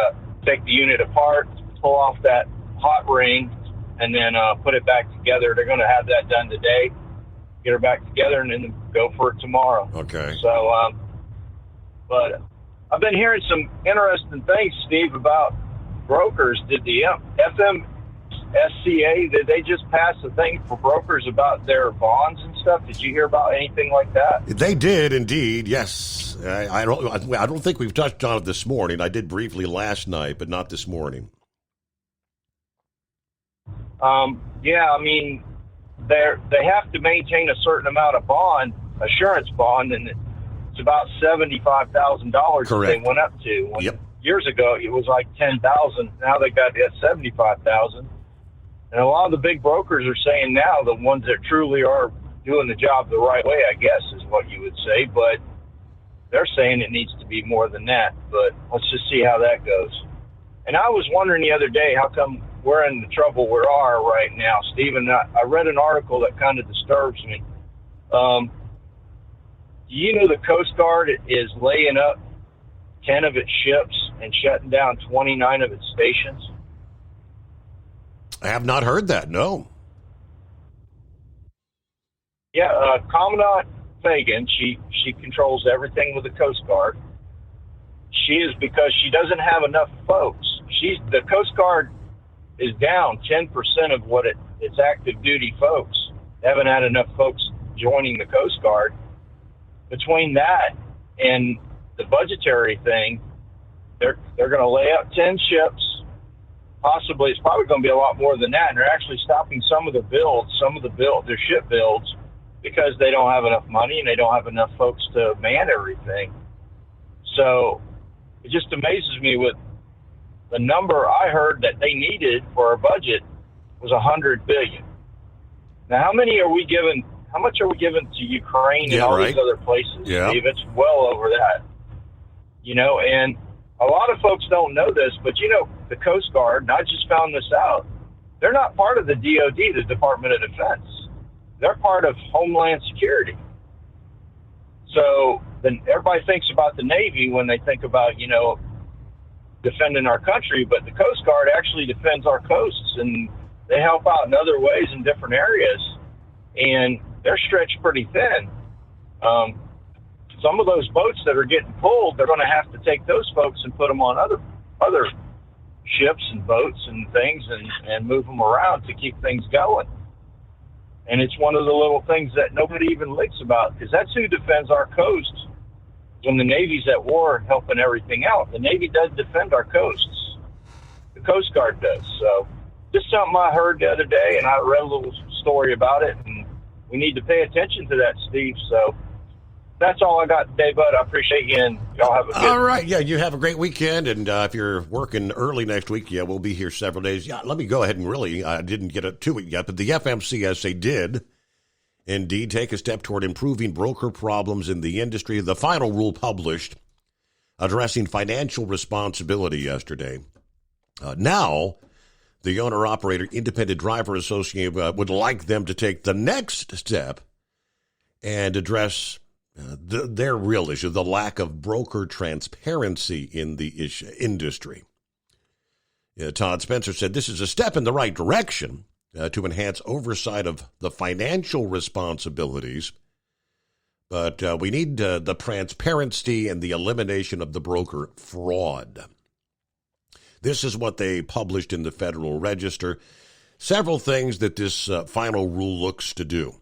Speaker 7: unit apart, pull off that hot ring, and then put it back together. They're going to have that done today, get her back together, and then go for it tomorrow.
Speaker 10: Okay.
Speaker 7: So, but I've been hearing some interesting things, Steve, about brokers. Did the FMSCA, did they just pass a thing for brokers about their bonds and stuff? Did you hear about anything like that?
Speaker 10: They did indeed, yes. I don't think we've touched on it this morning. I did briefly last night, but not this morning.
Speaker 7: Yeah, I mean, they have to maintain a certain amount of bond, assurance bond, and it's about $75,000 that they went up to.
Speaker 10: Yep.
Speaker 7: Years ago, it was like $10,000. Now they got it at $75,000. And a lot of the big brokers are saying now, the ones that truly are doing the job the right way, I guess, is what you would say. But they're saying it needs to be more than that. But let's just see how that goes. And I was wondering the other day, how come we're in the trouble we are right now, Stephen? I read an article that kind of disturbs me. You know, the Coast Guard is laying up 10 of its ships and shutting down 29 of its stations.
Speaker 10: I have not heard that, no.
Speaker 7: Yeah, Commandant Fagan, she controls everything with the Coast Guard. She is, because she doesn't have enough folks. The Coast Guard is down 10% of what its active duty folks. They haven't had enough folks joining the Coast Guard. Between that and the budgetary thing, they're going to lay up 10 ships. Possibly, it's probably going to be a lot more than that. And they're actually stopping some of their ship builds, because they don't have enough money and they don't have enough folks to man everything. So it just amazes me with the number I heard that they needed for our budget was $100 billion. Now, how many are we giving How much are we giving to Ukraine and all these other places, Steve? It's well over that. And a lot of folks don't know this, but the Coast Guard, and I just found this out, they're not part of the DOD, the Department of Defense. They're part of Homeland Security. So then everybody thinks about the Navy when they think about, defending our country, but the Coast Guard actually defends our coasts, and they help out in other ways in different areas, and they're stretched pretty thin. Some of those boats that are getting pulled, they're going to have to take those folks and put them on other ships and boats and things and move them around to keep things going. And it's one of the little things that nobody even thinks about, because that's who defends our coasts. When the Navy's at war helping everything out, the Navy does defend our coasts. The Coast Guard does. So just something I heard the other day, and I read a little story about it, and we need to pay attention to that, Steve. So that's all I got today, bud. I appreciate you, and y'all have a good
Speaker 10: All right. Yeah, you have a great weekend, and if you're working early next week, we'll be here several days. Yeah, let me go ahead and I didn't get to it yet, but the FMCSA did indeed take a step toward improving broker problems in the industry. The final rule published addressing financial responsibility yesterday. Now, the Owner-Operator Independent Driver Association would like them to take the next step and address their real issue, the lack of broker transparency in the industry. Todd Spencer said this is a step in the right direction to enhance oversight of the financial responsibilities, but we need the transparency and the elimination of the broker fraud. This is what they published in the Federal Register. Several things that this final rule looks to do.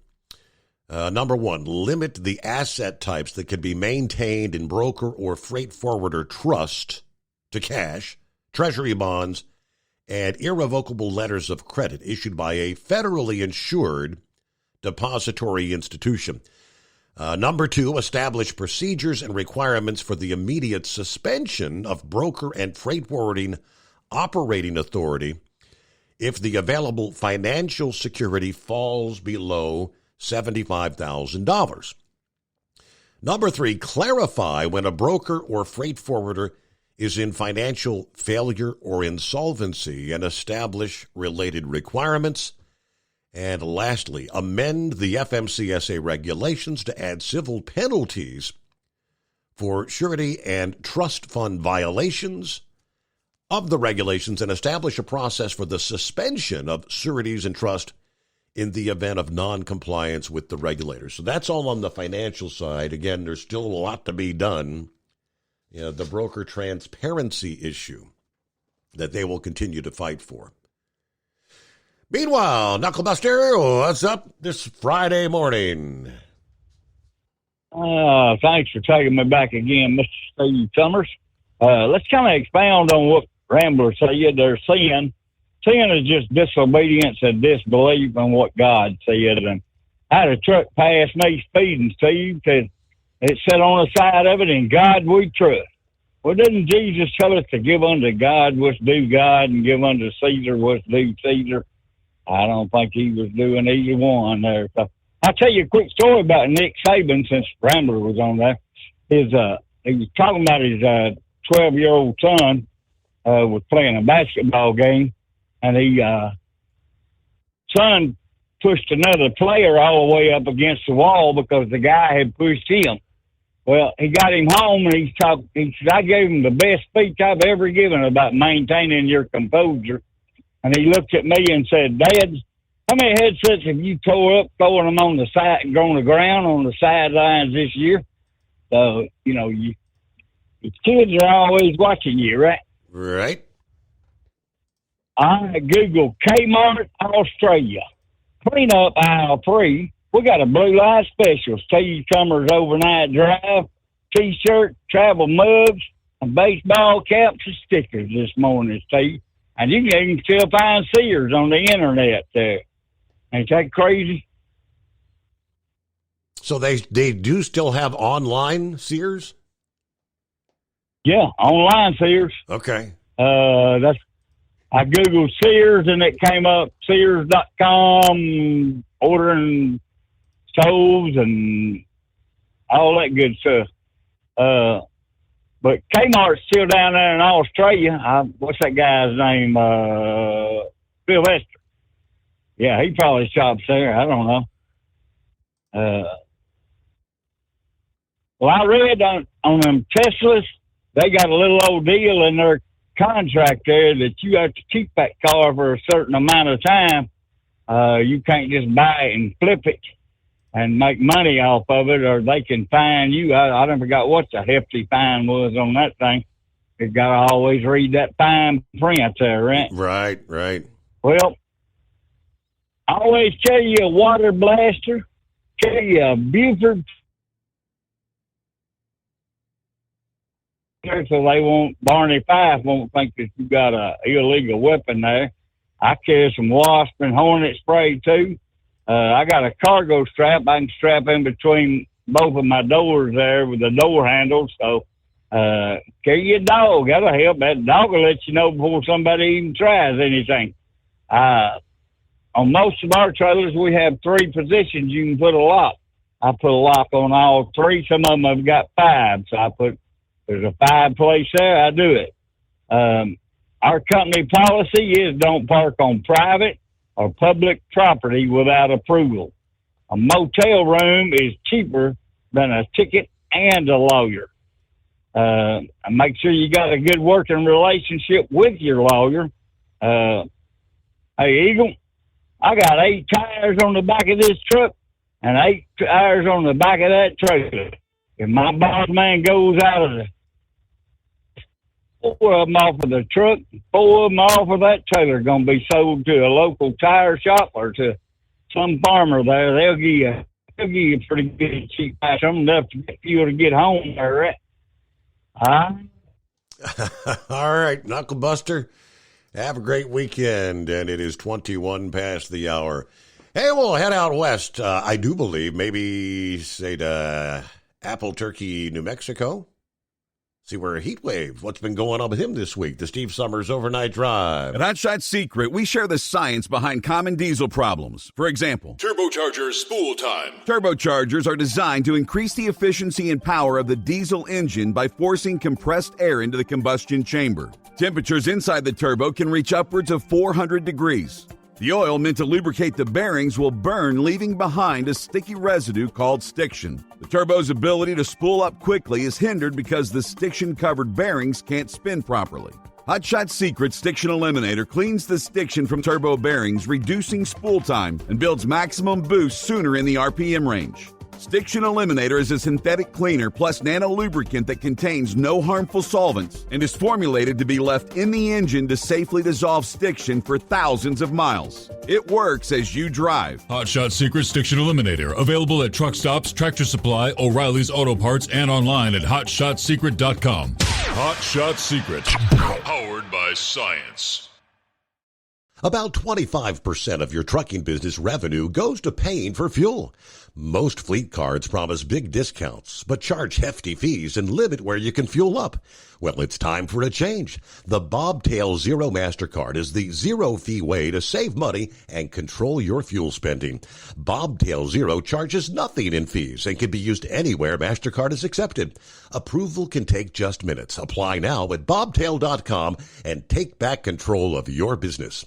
Speaker 10: Number one, limit the asset types that can be maintained in broker or freight forwarder trust to cash, treasury bonds, and irrevocable letters of credit issued by a federally insured depository institution. Number two, establish procedures and requirements for the immediate suspension of broker and freight forwarding operating authority if the available financial security falls below $75,000. Number three, clarify when a broker or freight forwarder is in financial failure or insolvency and establish related requirements. And lastly, amend the FMCSA regulations to add civil penalties for surety and trust fund violations of the regulations and establish a process for the suspension of sureties and trust in the event of non-compliance with the regulators. So that's all on the financial side. Again, there's still a lot to be done. The broker transparency issue that they will continue to fight for. Meanwhile, Knucklebuster, what's up this Friday morning?
Speaker 13: Thanks for taking me back again, Mr. Steve Summers. Let's kind of expound on what Ramblers said. They're sin. Sin is just disobedience and disbelief in what God said. And I had a truck pass me speeding, Steve, because it said on the side of it, "In God we trust." Well, didn't Jesus tell us to give unto God what's due God and give unto Caesar what's due Caesar? I don't think he was doing either one there. So I'll tell you a quick story about Nick Saban, since Rambler was on there. He was talking about his 12-year-old son was playing a basketball game, and son pushed another player all the way up against the wall because the guy had pushed him. Well, he got him home, and he said, "I gave him the best speech I've ever given about maintaining your composure." And he looked at me and said, "Dad, how many headsets have you tore up throwing them on the side, on the ground on the sidelines this year?" So, your kids are always watching you, right?
Speaker 10: Right.
Speaker 13: I Googled Kmart Australia. Clean up aisle 3. We got a blue light special. Steve Summers Overnight Drive, T-shirt, travel mugs, and baseball caps and stickers this morning, Steve. And you can even still find Sears on the internet there. Ain't that crazy?
Speaker 10: So they do still have online Sears?
Speaker 13: Yeah, online Sears.
Speaker 10: Okay.
Speaker 13: I Googled Sears, and it came up, Sears.com, ordering stoves and all that good stuff. But Kmart's still down there in Australia. What's that guy's name? Sylvester. Yeah, he probably shops there. I don't know. Well, I read on them Teslas, they got a little old deal in their contract there that you have to keep that car for a certain amount of time. You can't just buy it and flip it and make money off of it, or they can fine you. I never forgot what the hefty fine was on that thing. You got to always read that fine print there, right?
Speaker 10: Right.
Speaker 13: Well, I always tell you a water blaster, tell you a Buford, so Barney Fife won't think that you got a illegal weapon there. I carry some wasp and hornet spray too. I got a cargo strap I can strap in between both of my doors there with the door handles. So carry your dog. That'll help. That dog will let you know before somebody even tries anything. On most of our trailers, we have 3 positions you can put a lock. I put a lock on all 3. Some of them have got 5. So there's a 5 place there. I do it. Our company policy is don't park on private or public property without approval. A motel room is cheaper than a ticket and a lawyer. And make sure you got a good working relationship with your lawyer. Hey, Eagle, I got 8 tires on the back of this truck and 8 tires on the back of that trailer. If my boss man goes out of 4 of them off of the truck, 4 of them off of that trailer going to be sold to a local tire shop or to some farmer there. They'll give you a pretty good cheap price. Something enough to get you to get home there, right?
Speaker 10: All right, Knuckle Buster. Have a great weekend, and it is 21 past the hour. Hey, we'll head out west. I do believe maybe, say, to Albuquerque, New Mexico. See where Heat Wave, what's been going on with him this week? The Steve Summers Overnight Drive.
Speaker 8: At Hot Shot Secret, we share the science behind common diesel problems. For example,
Speaker 9: Turbocharger spool time.
Speaker 8: Turbochargers are designed to increase the efficiency and power of the diesel engine by forcing compressed air into the combustion chamber. Temperatures inside the turbo can reach upwards of 400 degrees. The oil meant to lubricate the bearings will burn, leaving behind a sticky residue called stiction. The turbo's ability to spool up quickly is hindered because the stiction-covered bearings can't spin properly. Hot Shot Secret Stiction Eliminator cleans the stiction from turbo bearings, reducing spool time and builds maximum boost sooner in the RPM range. Stiction Eliminator is a synthetic cleaner plus nano lubricant that contains no harmful solvents and is formulated to be left in the engine to safely dissolve stiction for thousands of miles. It works as you drive.
Speaker 9: Hot Shot Secret Stiction Eliminator. Available at truck stops, Tractor Supply, O'Reilly's Auto Parts, and online at HotShotSecret.com. Hot Shot Secret. Powered by science.
Speaker 10: About 25% of your trucking business revenue goes to paying for fuel. Most fleet cards promise big discounts, but charge hefty fees and limit where you can fuel up. Well, it's time for a change. The Bobtail Zero MasterCard is the zero-fee way to save money and control your fuel spending. Bobtail Zero charges nothing in fees and can be used anywhere MasterCard is accepted. Approval can take just minutes. Apply now at bobtail.com and take back control of your business.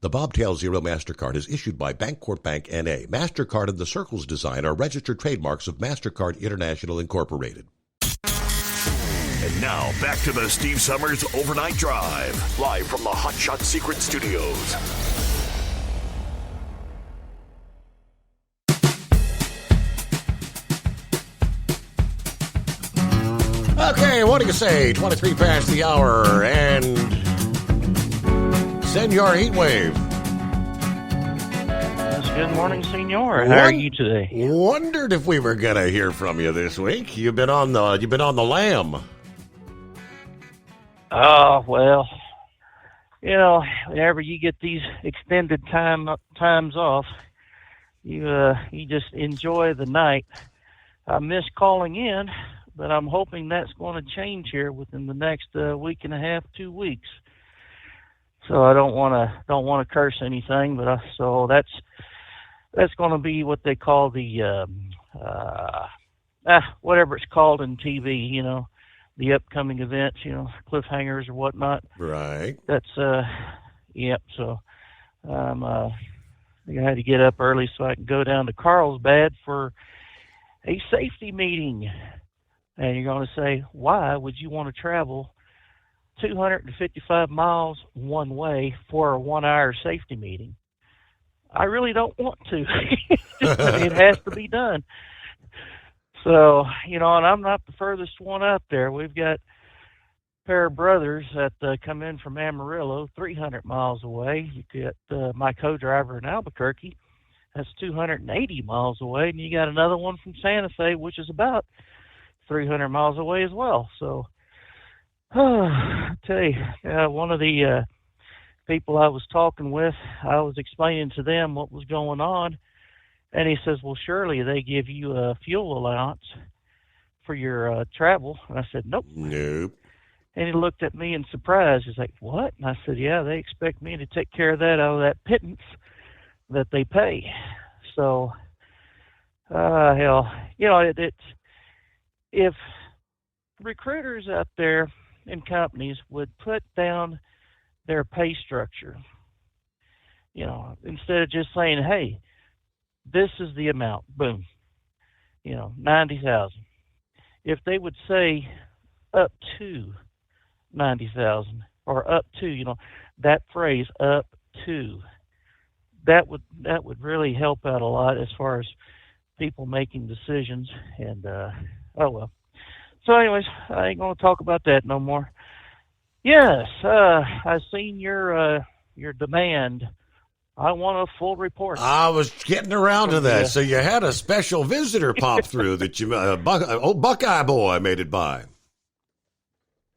Speaker 10: The Bobtail Zero MasterCard is issued by Bancorp Bank N.A. MasterCard and the Circles design are registered trademarks of MasterCard International Incorporated.
Speaker 12: And now, back to the Steve Summers Overnight Drive, live from the Hot Shot Secret Studios.
Speaker 10: Okay, what do you say? 23 past the hour, and Senor Heatwave.
Speaker 20: Good morning, Senor. How are you today?
Speaker 10: Wondered if we were gonna hear from you this week. You've been on the lam.
Speaker 20: Oh, well, you know, whenever you get these extended times off, you just enjoy the night. I miss calling in, but I'm hoping that's going to change here within the next week and a half, 2 weeks. So I don't want to curse anything, but so that's
Speaker 5: that's going to be what they call the whatever it's called in TV, you know, the upcoming events, you know, cliffhangers or whatnot.
Speaker 10: Right.
Speaker 5: That's yep. So I had to get up early so I can go down to Carlsbad for a safety meeting. And you're going to say, why would you want to travel 255 miles one way for a 1 hour safety meeting? I really don't want to. It has to be done. So, you know, and I'm not the furthest one up there. We've got a pair of brothers that come in from Amarillo, 300 miles away. You get my co-driver in Albuquerque. That's 280 miles away. And you got another one from Santa Fe, which is about 300 miles away as well. So, I tell you, one of the people I was talking with, I was explaining to them what was going on. And he says, well, surely they give you a fuel allowance for your travel. And I said, nope.
Speaker 10: Nope.
Speaker 5: And he looked at me in surprise. He's like, what? And I said, yeah, they expect me to take care of that out of that pittance that they pay. So, hell, you know, it's if recruiters out there in companies would put down their pay structure, you know, instead of just saying, hey, this is the amount, boom, you know, 90,000. If they would say up to 90,000 or up to, you know, that phrase up to, that would really help out a lot as far as people making decisions. And oh well. So anyways, I ain't gonna talk about that no more. Yes, I've seen your demand. I want a full report.
Speaker 10: I was getting around to that. So you had a special visitor pop through that you, old Buckeye boy made it by.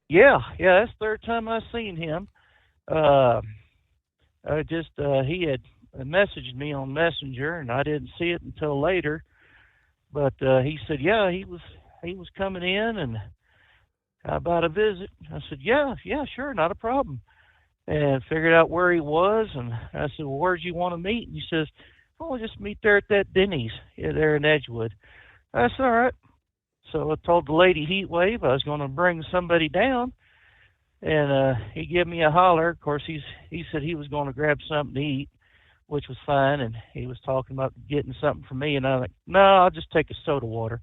Speaker 5: Yeah, that's the third time I've seen him. He had messaged me on Messenger, and I didn't see it until later. But he said, yeah, he was coming in, and about a visit. I said, yeah, sure, not a problem. And figured out where he was, and I said, well, where'd you want to meet? And he says, oh, we'll just meet there at that Denny's there in Edgewood. I said, all right. So I told the lady Heatwave I was going to bring somebody down, and he gave me a holler. Of course, he said he was going to grab something to eat, which was fine, and he was talking about getting something for me, and I was like, no, I'll just take a soda water.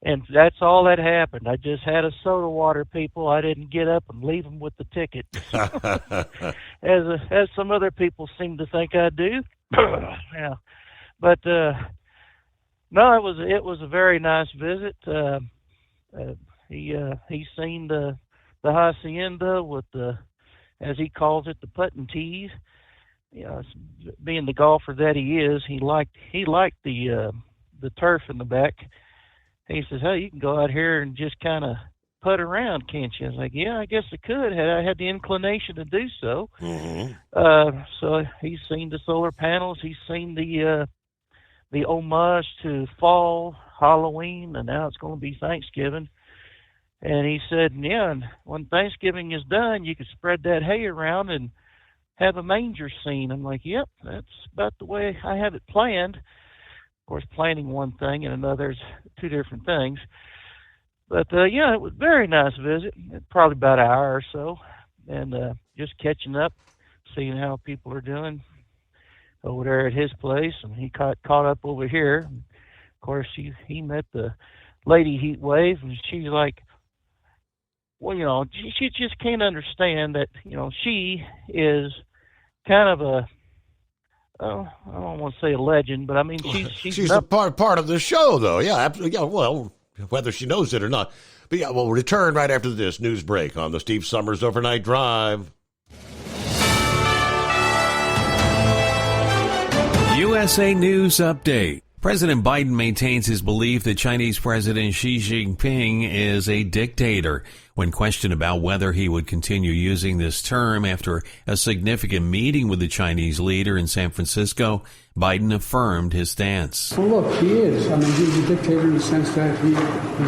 Speaker 5: And that's all that happened. I just had a soda water, people. I didn't get up and leave them with the ticket, as some other people seem to think I do. Yeah, but no, it was a very nice visit. He seen the hacienda with the, as he calls it, the putting tees. You know, being the golfer that he is, he liked the turf in the back. He says, hey, you can go out here and just kind of putt around, can't you? I was like, yeah, I guess I could. I had the inclination to do so. Mm-hmm. So he's seen the solar panels. He's seen the homage to fall, Halloween, and now it's going to be Thanksgiving. And he said, yeah, and when Thanksgiving is done, you can spread that hay around and have a manger scene. I'm like, yep, that's about the way I have it planned. Of course, planning one thing and another's two different things. But, yeah, it was a very nice visit, probably about an hour or so, and just catching up, seeing how people are doing over there at his place. And he caught up over here. Of course, he met the lady Heatwave, and she's like, well, you know, she just can't understand that, you know, she is kind of a, I don't want to say a legend, but I mean, she's
Speaker 10: a part of the show, though. Yeah, absolutely. Yeah, well, whether she knows it or not. But yeah, we'll return right after this news break on the Steve Summers Overnight Drive.
Speaker 2: USA News Update. President Biden maintains his belief that Chinese President Xi Jinping is a dictator. When questioned about whether he would continue using this term after a significant meeting with the Chinese leader in San Francisco, Biden affirmed his stance.
Speaker 3: Well, look, he is. I mean, he's a dictator in the sense that he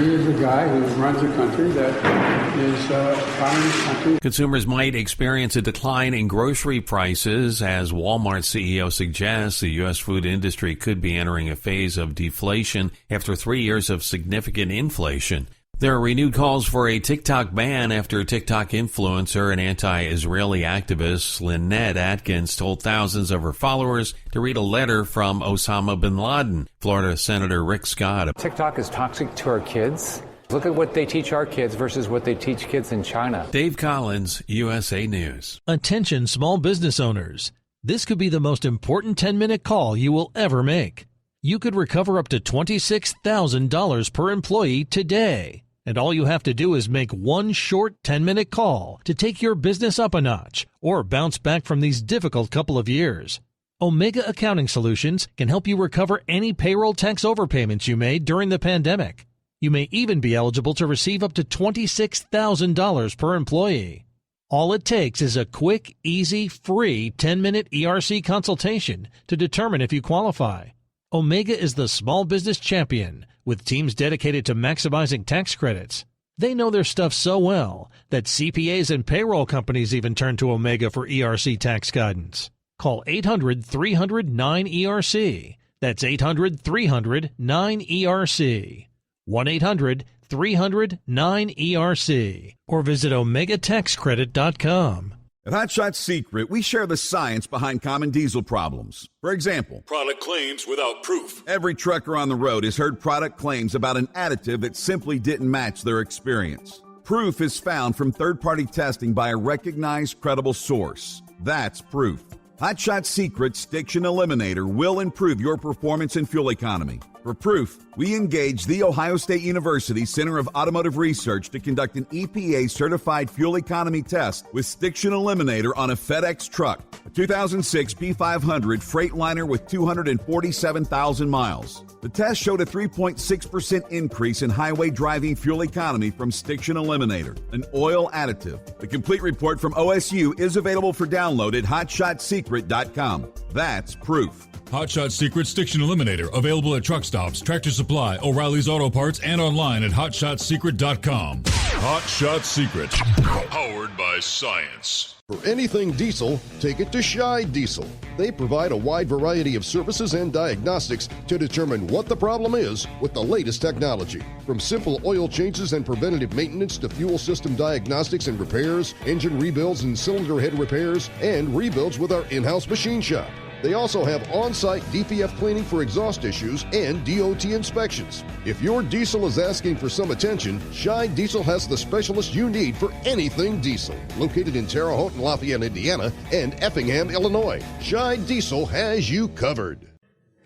Speaker 3: is a guy who runs a country that is running this country.
Speaker 2: Consumers might experience a decline in grocery prices. As Walmart CEO suggests, the U.S. food industry could be entering a phase of deflation after 3 years of significant inflation. There are renewed calls for a TikTok ban after TikTok influencer and anti-Israeli activist Lynette Atkins told thousands of her followers to read a letter from Osama bin Laden. Florida Senator Rick Scott.
Speaker 4: TikTok is toxic to our kids. Look at what they teach our kids versus what they teach kids in China.
Speaker 2: Dave Collins, USA News.
Speaker 14: Attention small business owners. This could be the most important 10-minute call you will ever make. You could recover up to $26,000 per employee today. And all you have to do is make one short 10-minute call to take your business up a notch or bounce back from these difficult couple of years. Omega Accounting Solutions can help you recover any payroll tax overpayments you made during the pandemic. You may even be eligible to receive up to $26,000 per employee. All it takes is a quick, easy, free 10-minute ERC consultation to determine if you qualify. Omega is the small business champion with teams dedicated to maximizing tax credits. They know their stuff so well that CPAs and payroll companies even turn to Omega for ERC tax guidance. Call 800-300-9ERC. That's 800-300-9ERC. 1-800-300-9ERC. Or visit OmegaTaxCredit.com.
Speaker 8: At Hot Shot Secret, we share the science behind common diesel problems. For example,
Speaker 9: product claims without proof.
Speaker 8: Every trucker on the road has heard product claims about an additive that simply didn't match their experience. Proof is found from third-party testing by a recognized, credible source. That's proof. Hot Shot Secret Stiction Eliminator will improve your performance and fuel economy. For proof, we engaged the Ohio State University Center of Automotive Research to conduct an EPA-certified fuel economy test with Stiction Eliminator on a FedEx truck, a 2006 P500 Freightliner with 247,000 miles. The test showed a 3.6% increase in highway driving fuel economy from Stiction Eliminator, an oil additive. The complete report from OSU is available for download at hotshotsecret.com. That's proof.
Speaker 9: Hot Shot Secret Stiction Eliminator, available at truck stops, Tractor Supply, O'Reilly's Auto Parts, and online at hotshotsecret.com. Hot Shot Secret, powered by science.
Speaker 15: For anything diesel, take it to Scheid Diesel. They provide a wide variety of services and diagnostics to determine what the problem is with the latest technology. From simple oil changes and preventative maintenance to fuel system diagnostics and repairs, engine rebuilds and cylinder head repairs, and rebuilds with our in-house machine shop. They also have on-site DPF cleaning for exhaust issues and DOT inspections. If your diesel is asking for some attention, Scheid Diesel has the specialist you need for anything diesel. Located in Terre Haute and Lafayette, Indiana, and Effingham, Illinois, Scheid Diesel has you covered.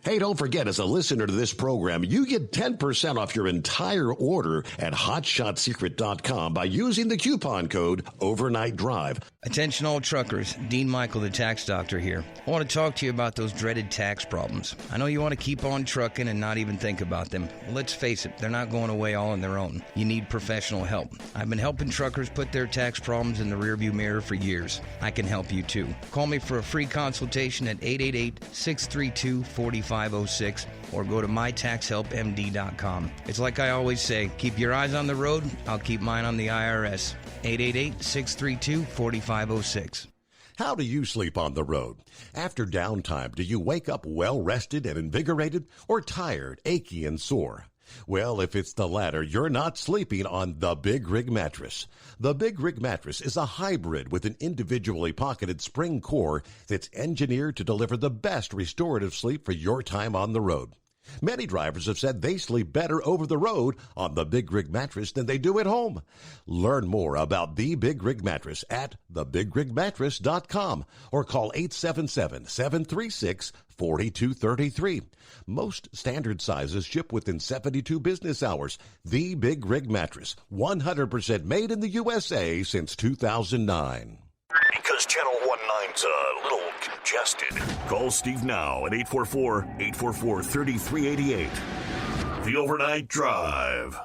Speaker 10: Hey, don't forget, as a listener to this program, you get 10% off your entire order at hotshotsecret.com by using the coupon code Overnight Drive.
Speaker 18: Attention all truckers, Dean Michael, the tax doctor here. I want to talk to you about those dreaded tax problems. I know you want to keep on trucking and not even think about them. Well, let's face it, they're not going away all on their own. You need professional help. I've been helping truckers put their tax problems in the rearview mirror for years. I can help you too. Call me for a free consultation at 888-632-4506 or go to mytaxhelpmd.com. It's like I always say, keep your eyes on the road, I'll keep mine on the IRS. 888-632-4506.
Speaker 10: How do you sleep on the road? After downtime, do you wake up well-rested and invigorated or tired, achy, and sore? Well, if it's the latter, you're not sleeping on the Big Rig Mattress. The Big Rig Mattress is a hybrid with an individually pocketed spring core that's engineered to deliver the best restorative sleep for your time on the road. Many drivers have said they sleep better over the road on the Big Rig Mattress than they do at home. Learn more about the Big Rig Mattress at thebigrigmattress.com or call 877-736-4233. Most standard sizes ship within 72 business hours. The Big Rig Mattress, 100% made in the USA since 2009.
Speaker 12: Because Channel 19's a little congested. Call Steve now at 844-844-3388. The Overnight Drive.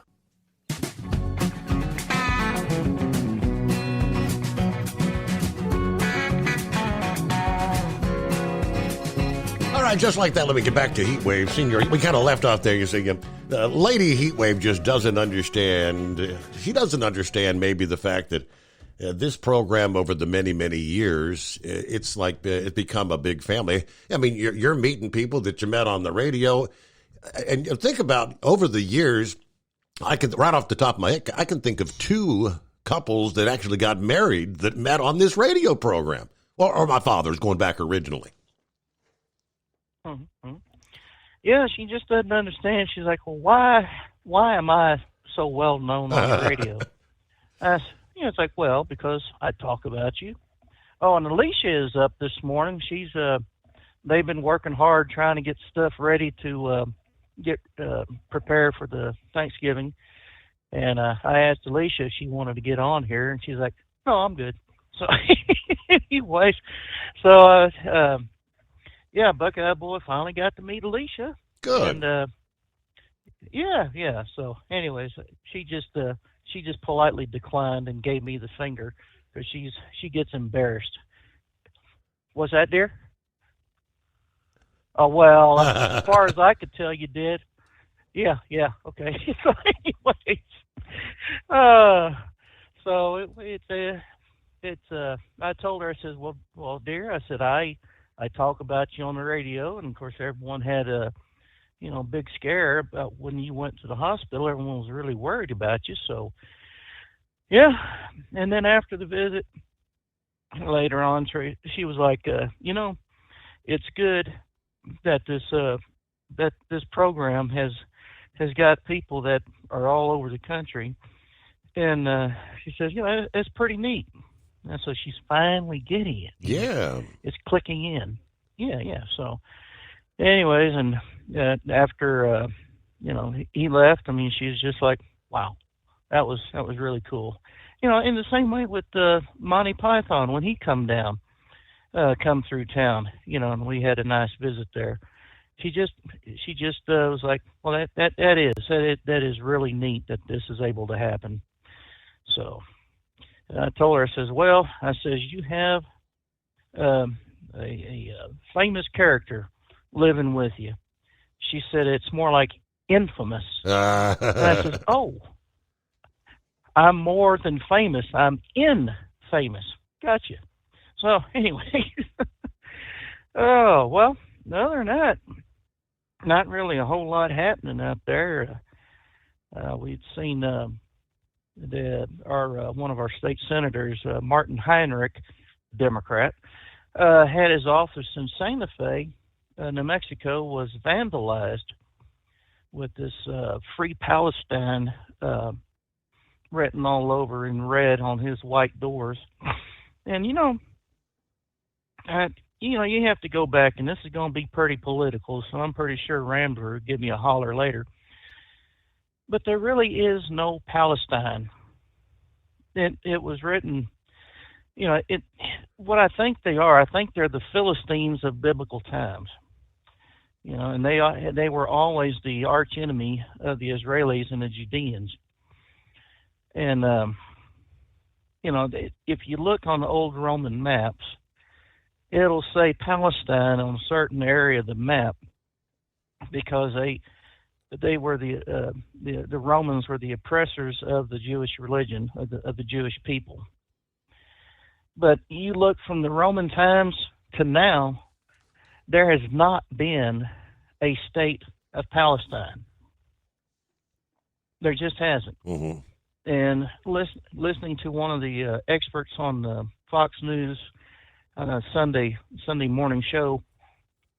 Speaker 10: right, just like that, let me get back to Heatwave. Senior, we kind of left off there. You see, Lady Heatwave just doesn't understand. She doesn't understand maybe the fact that this program over the many, many years, it's like it's become a big family. I mean, you're meeting people that you met on the radio. And think about over the years, I can, right off the top of my head, I can think of 2 couples that actually got married that met on this radio program. Or my father's going back originally.
Speaker 5: Mm-hmm. Yeah, she just doesn't understand. She's like, well, why am I so well known on the radio? It's like, well, because I talk about you. Oh, and Alicia is up this morning. They've been working hard trying to get stuff ready to get prepared for the Thanksgiving. And I asked Alicia if she wanted to get on here, and she's like, no, I'm good. So anyways, yeah, Buckeye Boy finally got to meet Alicia.
Speaker 10: Good.
Speaker 5: And yeah. So anyways, she just politely declined and gave me the finger because she gets embarrassed. What's that, dear? Oh, well, as far as I could tell, you did. Yeah, okay. So anyways, so I told her, I said, well, dear, I said, I talk about you on the radio, and of course everyone had a big scare about when you went to the hospital. Everyone was really worried about you. So yeah. And then after the visit later on, she was like, it's good that this program has got people that are all over the country. And she says, it's pretty neat. And so she's finally getting it.
Speaker 10: Yeah.
Speaker 5: It's clicking in. Yeah. So anyways, and after, he left, I mean, she's just like, wow, that was really cool. In the same way with Monty Python, when he come through town, and we had a nice visit there. She just was like, well, that is really neat that this is able to happen. So I told her, I says, well, you have a famous character living with you. She said, it's more like infamous. And I says, oh, I'm more than famous. I'm infamous. Gotcha. So anyway, oh, well, other than that, not really a whole lot happening out there. We'd seen one of our state senators, Martin Heinrich, Democrat, had his office in Santa Fe, New Mexico, was vandalized with this Free Palestine written all over in red on his white doors. And you have to go back, and this is going to be pretty political, so I'm pretty sure Rambler will give me a holler later. But there really is no Palestine. It was written, what I think they are, I think they're the Philistines of biblical times. And they were always the arch enemy of the Israelis and the Judeans. And, if you look on the old Roman maps, it'll say Palestine on a certain area of the map because they were the Romans were the oppressors of the Jewish religion, of the Jewish people. But you look from the Roman times to now, there has not been a state of Palestine. There just hasn't.
Speaker 10: Mm-hmm.
Speaker 5: And listening to one of the experts on the Fox News on a Sunday morning show,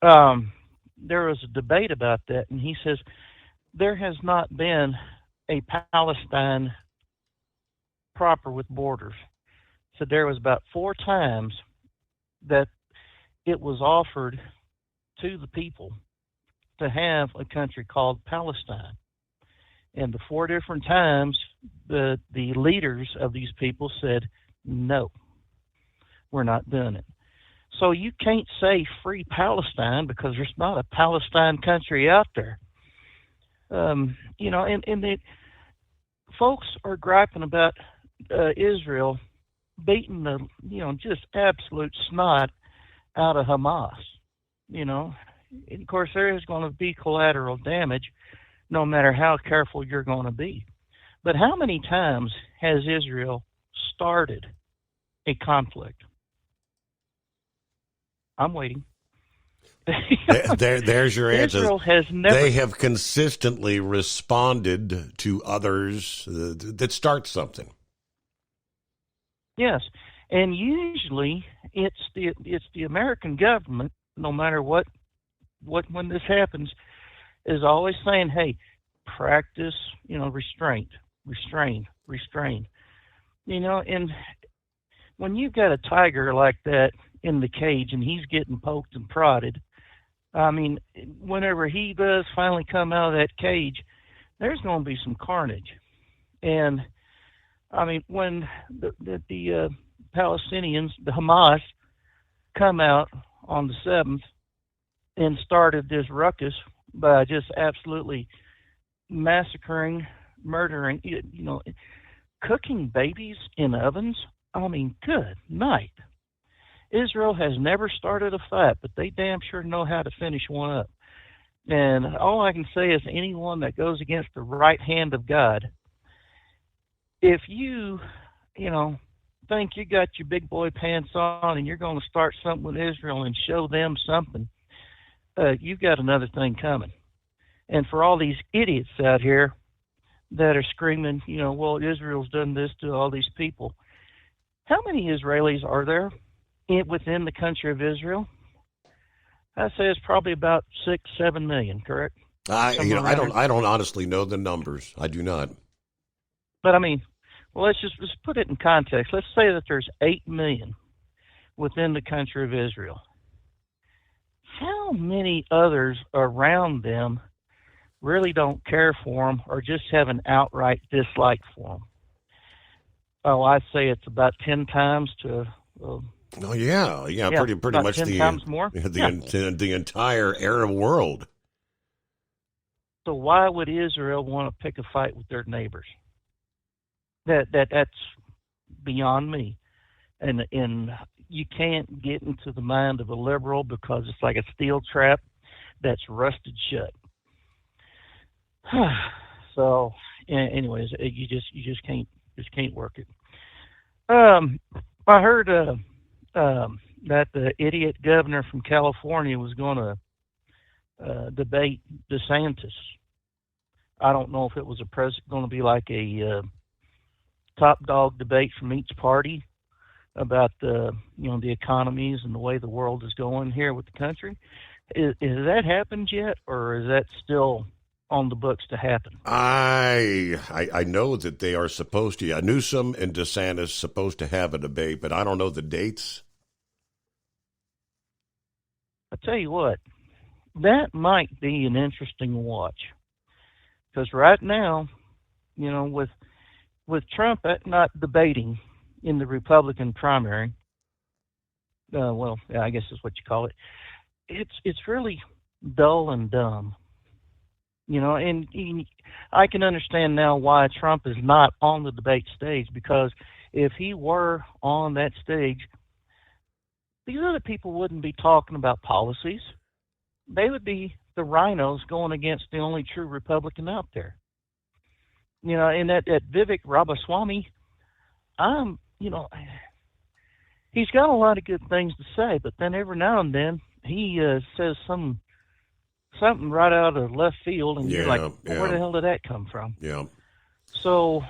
Speaker 5: there was a debate about that, and he says there has not been a Palestine proper with borders. So there was about 4 times that it was offered to the people to have a country called Palestine. And the 4 different times, the leaders of these people said, no, we're not doing it. So you can't say free Palestine because there's not a Palestine country out there. And folks are griping about Israel beating the, just absolute snot out of Hamas. of course, there is going to be collateral damage no matter how careful you're going to be. But how many times has Israel started a conflict? I'm waiting.
Speaker 10: There's your answer.
Speaker 5: Israel has never.
Speaker 10: They have consistently responded to others that start something.
Speaker 5: Yes, and usually it's the American government, no matter what when this happens, is always saying, "Hey, practice, restraint, restrain. And when you've got a tiger like that in the cage and he's getting poked and prodded, I mean, whenever he does finally come out of that cage, there's going to be some carnage. And I mean, when the Palestinians, the Hamas, come out on the 7th and started this ruckus by just absolutely massacring, murdering, cooking babies in ovens. I mean, good night. Israel has never started a fight, but they damn sure know how to finish one up. And all I can say is anyone that goes against the right hand of God, if you think you got your big boy pants on and you're going to start something with Israel and show them something, you've got another thing coming. And for all these idiots out here that are screaming, well, Israel's done this to all these people. How many Israelis are there within the country of Israel? I say it's probably about 6-7 million, correct?
Speaker 10: I don't honestly know the numbers. I do not.
Speaker 5: But I mean, well, let's put it in context. Let's say that there's 8 million within the country of Israel. How many others around them really don't care for them or just have an outright dislike for them? Oh, I'd say it's about 10 times to. Pretty much 10 times more.
Speaker 10: The entire Arab world.
Speaker 5: So why would Israel want to pick a fight with their neighbors? That's beyond me, and you can't get into the mind of a liberal because it's like a steel trap that's rusted shut. So, anyways, you just can't work it. I heard that the idiot governor from California was going to debate DeSantis. I don't know if it was going to be like a top dog debate from each party about the economies and the way the world is going here with the country. Has that happened yet, or is that still on the books to happen?
Speaker 10: I know that they are supposed to. Newsom and DeSantis supposed to have a debate, but I don't know the dates.
Speaker 5: I tell you what, that might be an interesting watch, because right now, with Trump not debating in the Republican primary, I guess is what you call it. It's really dull and dumb. And I can understand now why Trump is not on the debate stage, because if he were on that stage, these other people wouldn't be talking about policies. They would be the rhinos going against the only true Republican out there. And that Vivek Ramaswamy, he's got a lot of good things to say, but then every now and then he says something right out of left field, and you're like, where the hell did that come from?
Speaker 10: Yeah.
Speaker 5: So,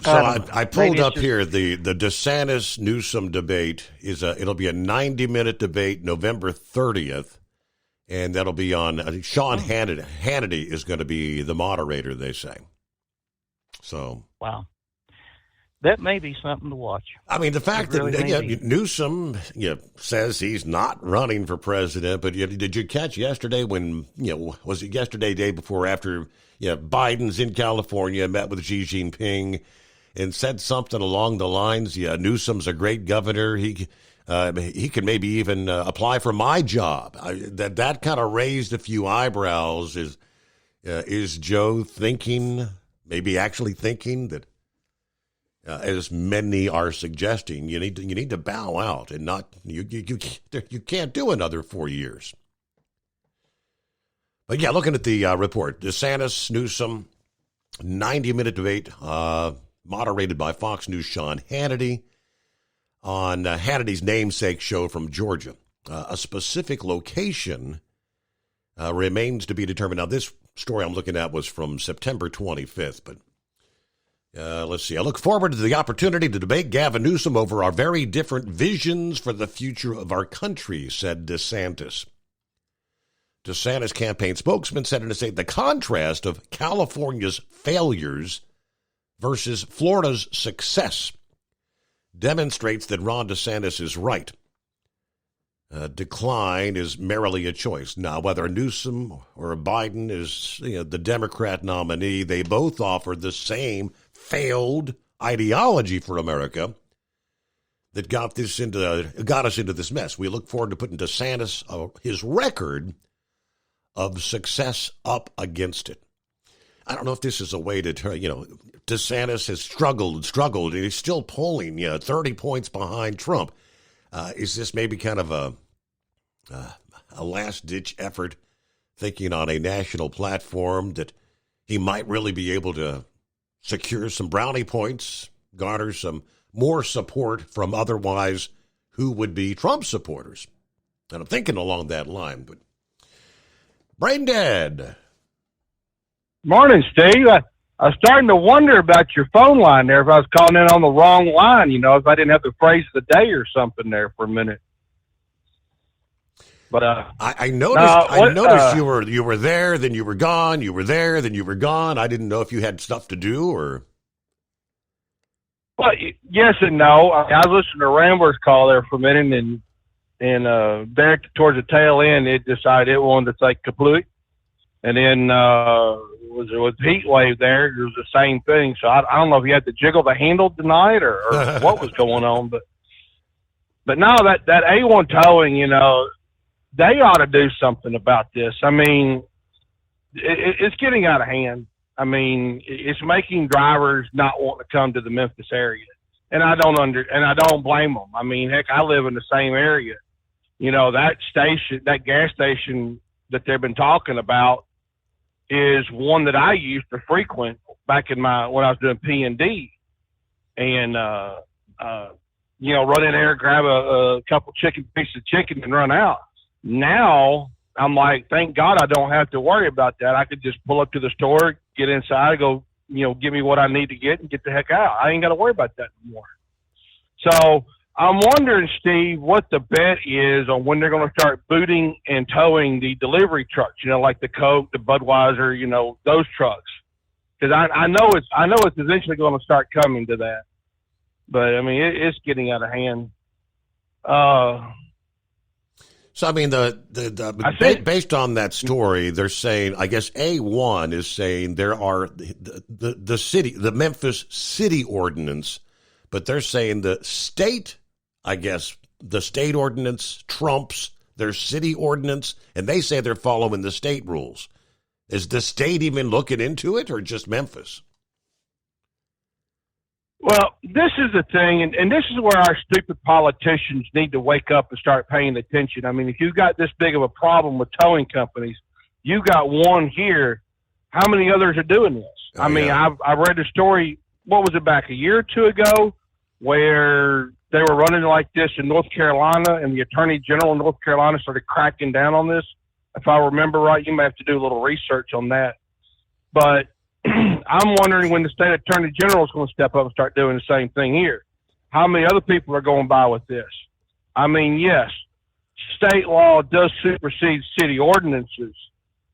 Speaker 10: So I pulled up here the DeSantis Newsom debate it'll be a 90-minute debate, November 30th, and that'll be on. I think Sean Hannity is going to be the moderator, they say. So
Speaker 5: wow, that may be something to watch.
Speaker 10: I mean, the fact that Newsom says he's not running for president, but did you catch yesterday when was it yesterday, day before, after Biden's in California, met with Xi Jinping, and said something along the lines, Newsom's a great governor. He can maybe even apply for my job. That kind of raised a few eyebrows. Is Joe thinking, maybe actually thinking that as many are suggesting. You need to bow out and not you can't do another 4 years. But yeah, looking at the report, DeSantis, Newsom, 90-minute debate, moderated by Fox News' Sean Hannity on Hannity's namesake show from Georgia. A specific location remains to be determined. Now, this story I'm looking at was from September 25th, but let's see. I look forward to the opportunity to debate Gavin Newsom over our very different visions for the future of our country, said DeSantis. DeSantis campaign spokesman said in a statement, the contrast of California's failures versus Florida's success demonstrates that Ron DeSantis is right. Decline is merely a choice. Now, whether Newsom or Biden is the Democrat nominee, they both offer the same failed ideology for America that got us into this mess. We look forward to putting DeSantis, his record of success, up against it. I don't know if this is a way to, DeSantis has struggled, and he's still polling 30 points behind Trump. Is this maybe kind of a last-ditch effort, thinking on a national platform that he might really be able to secure some brownie points, garner some more support from otherwise who would be Trump supporters? And I'm thinking along that line, but Brain Dead.
Speaker 11: Morning, Steve. I was starting to wonder about your phone line there, if I was calling in on the wrong line, if I didn't have the phrase of the day or something there for a minute. But
Speaker 10: I noticed you were there, then you were gone, you were there, then you were gone. I didn't know if you had stuff to do or.
Speaker 11: Well, yes and no. I was listening to Rambler's call there for a minute, and there towards the tail end, it decided it wanted to take kaput. And then was heat wave there. It was the same thing. So I don't know if you had to jiggle the handle tonight or what was going on, but no, that A1 towing, they ought to do something about this. I mean, it's getting out of hand. I mean, it's making drivers not want to come to the Memphis area, and I don't blame them. I mean, heck, I live in the same area. That gas station that they've been talking about is one that I used to frequent back when I was doing P&D, and run in there, grab a couple pieces of chicken and run out. Now I'm like, thank God I don't have to worry about that. I could just pull up to the store, get inside, go, give me what I need to get and get the heck out. I ain't got to worry about that anymore. So I'm wondering, Steve, what the bet is on when they're going to start booting and towing the delivery trucks, like the Coke, the Budweiser, those trucks. Because I know it's eventually going to start coming to that. But, I mean, it's getting out of hand.
Speaker 10: So, I mean, based on that story, they're saying, I guess A1 is saying there are the Memphis city ordinance, but they're saying the state ordinance trumps their city ordinance, and they say they're following the state rules. Is the state even looking into it, or just Memphis?
Speaker 11: Well, this is the thing, and this is where our stupid politicians need to wake up and start paying attention. I mean, if you've got this big of a problem with towing companies, you got one here. How many others are doing this? I mean, I read a story, what was it, back a year or two ago, where they were running like this in North Carolina, and the Attorney General in North Carolina started cracking down on this. If I remember right, you may have to do a little research on that. But I'm wondering when the state attorney general is going to step up and start doing the same thing here. How many other people are going by with this? I mean, yes, state law does supersede city ordinances.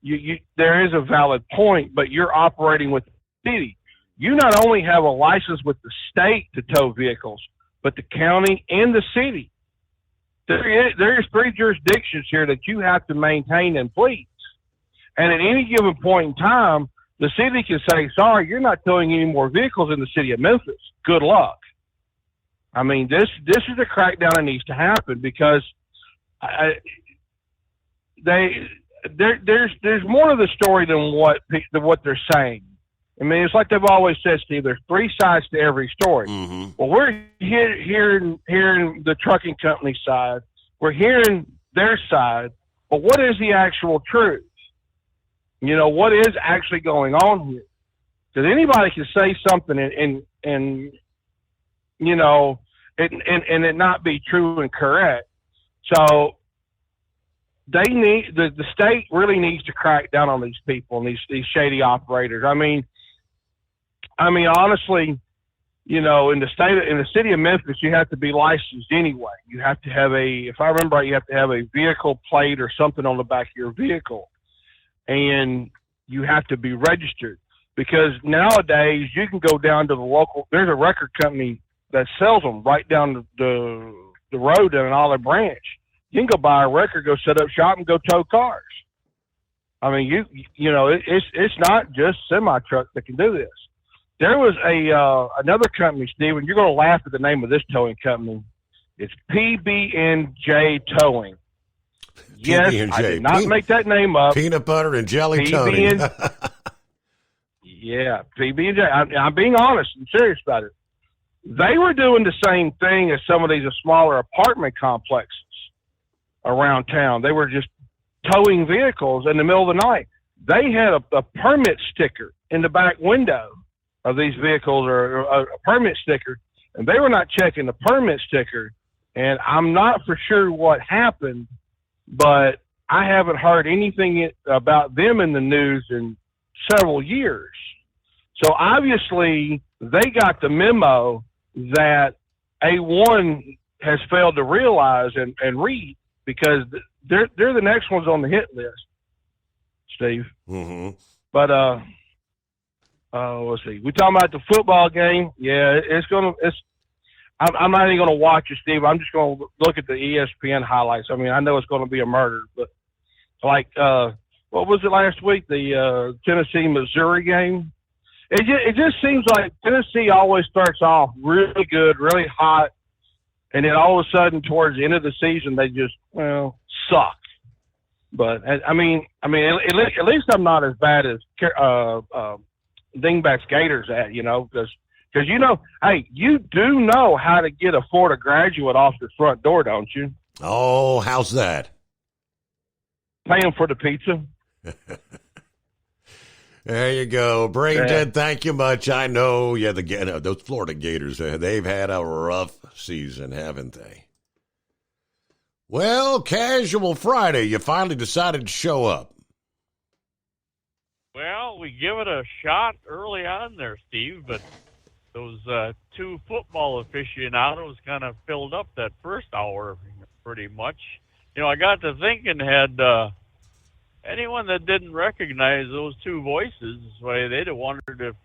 Speaker 11: There is a valid point, but you're operating with the city. You not only have a license with the state to tow vehicles, but the county and the city. There's 3 jurisdictions here that you have to maintain and police. And at any given point in time, the city can say, sorry, you're not towing any more vehicles in the city of Memphis. Good luck. I mean, this is a crackdown that needs to happen because there's more to the story than what they're saying. I mean, it's like they've always said, Steve, there's three sides to every story. Well, we're hearing the trucking company side. We're hearing their side. But what is the actual truth? You know, what is actually going on here? Because anybody can say something and you know, and it not be true and correct. So they need the state really needs to crack down on these people and these shady operators. I mean, honestly, you know, in the city of Memphis, you have to be licensed anyway. You have to have if I remember right, you have to have a vehicle plate or something on the back of your vehicle, and you have to be registered. Because nowadays you can go down to the local. There's a record company that sells them right down the road in an Olive Branch. You can go buy a record, go set up shop, and go tow cars. I mean, you know, it's not just semi trucks that can do this. There was another company, Stephen. You're going to laugh at the name of this towing company. It's PB&J Towing. Yes, I did not make that name up.
Speaker 10: Peanut butter and jelly Tony.
Speaker 11: Yeah, PB&J. I'm being honest and serious about it. They were doing the same thing as some of these smaller apartment complexes around town. They were just towing vehicles in the middle of the night. They had a permit sticker in the back window of these vehicles, or a permit sticker, and they were not checking the permit sticker. And I'm not for sure what happened, but I haven't heard anything about them in the news in several years. So obviously they got the memo that A1 has failed to realize and read, because they're the next ones on the hit list, Steve. But let's see. We talking about the football game? Yeah, I'm not even gonna watch it, Steve. I'm just gonna look at the ESPN highlights. I mean, I know it's gonna be a murder, but like what was it last week? The Tennessee-Missouri game. It just seems like Tennessee always starts off really good, really hot, and then all of a sudden towards the end of the season they just suck. But I mean, at least I'm not as bad as Dingbats Gators at, you know, because you know, hey, you do know how to get a Florida graduate off the front door, don't you?
Speaker 10: Oh, how's that?
Speaker 11: Paying for the pizza.
Speaker 10: There you go. Brain Dead, thank you much. I know, those Florida Gators, they've had a rough season, haven't they? Well, Casual Friday, you finally decided to show up.
Speaker 16: Well, we give it a shot early on there, Steve, but those two football aficionados kind of filled up that first hour pretty much. You know, I got to thinking, had anyone that didn't recognize those two voices, well, they'd have wondered if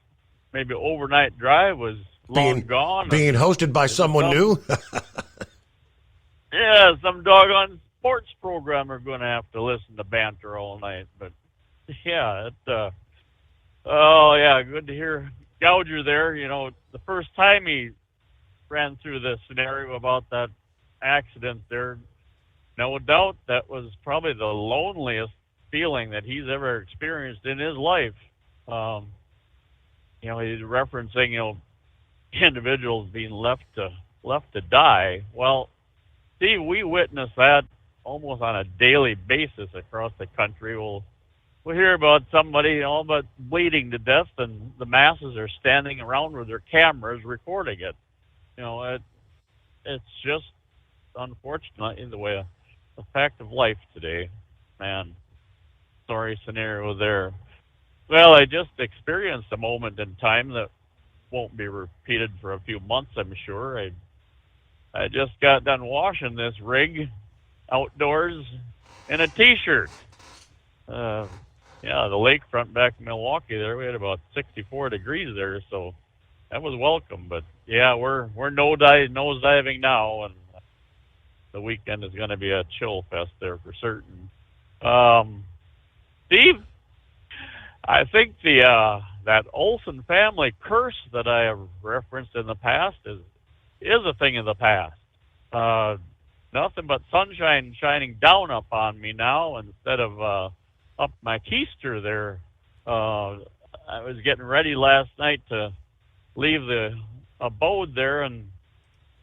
Speaker 16: maybe Overnight Drive was long gone.
Speaker 10: Being hosted by someone new?
Speaker 16: Yeah, some doggone sports program are going to have to listen to banter all night. But, yeah, good to hear Gouger there. You know, the first time he ran through the scenario about that accident there, no doubt that was probably the loneliest feeling that he's ever experienced in his life. You know, he's referencing, you know, individuals being left to die. Well, Steve, we witness that almost on a daily basis across the country. We'll hear about somebody, you know, but bleeding to death, and the masses are standing around with their cameras recording it. You know, it's just unfortunately the fact of life today, man. Sorry scenario there. Well, I just experienced a moment in time that won't be repeated for a few months, I'm sure. I just got done washing this rig outdoors in a T-shirt. The lakefront back in Milwaukee there, we had about 64 degrees there, so that was welcome. But yeah, we're nose diving now, and the weekend is going to be a chill fest there for certain. Steve, I think that Olsen family curse that I have referenced in the past is a thing of the past. Nothing but sunshine shining down upon me now instead of up my keister there. I was getting ready last night to leave the abode there, and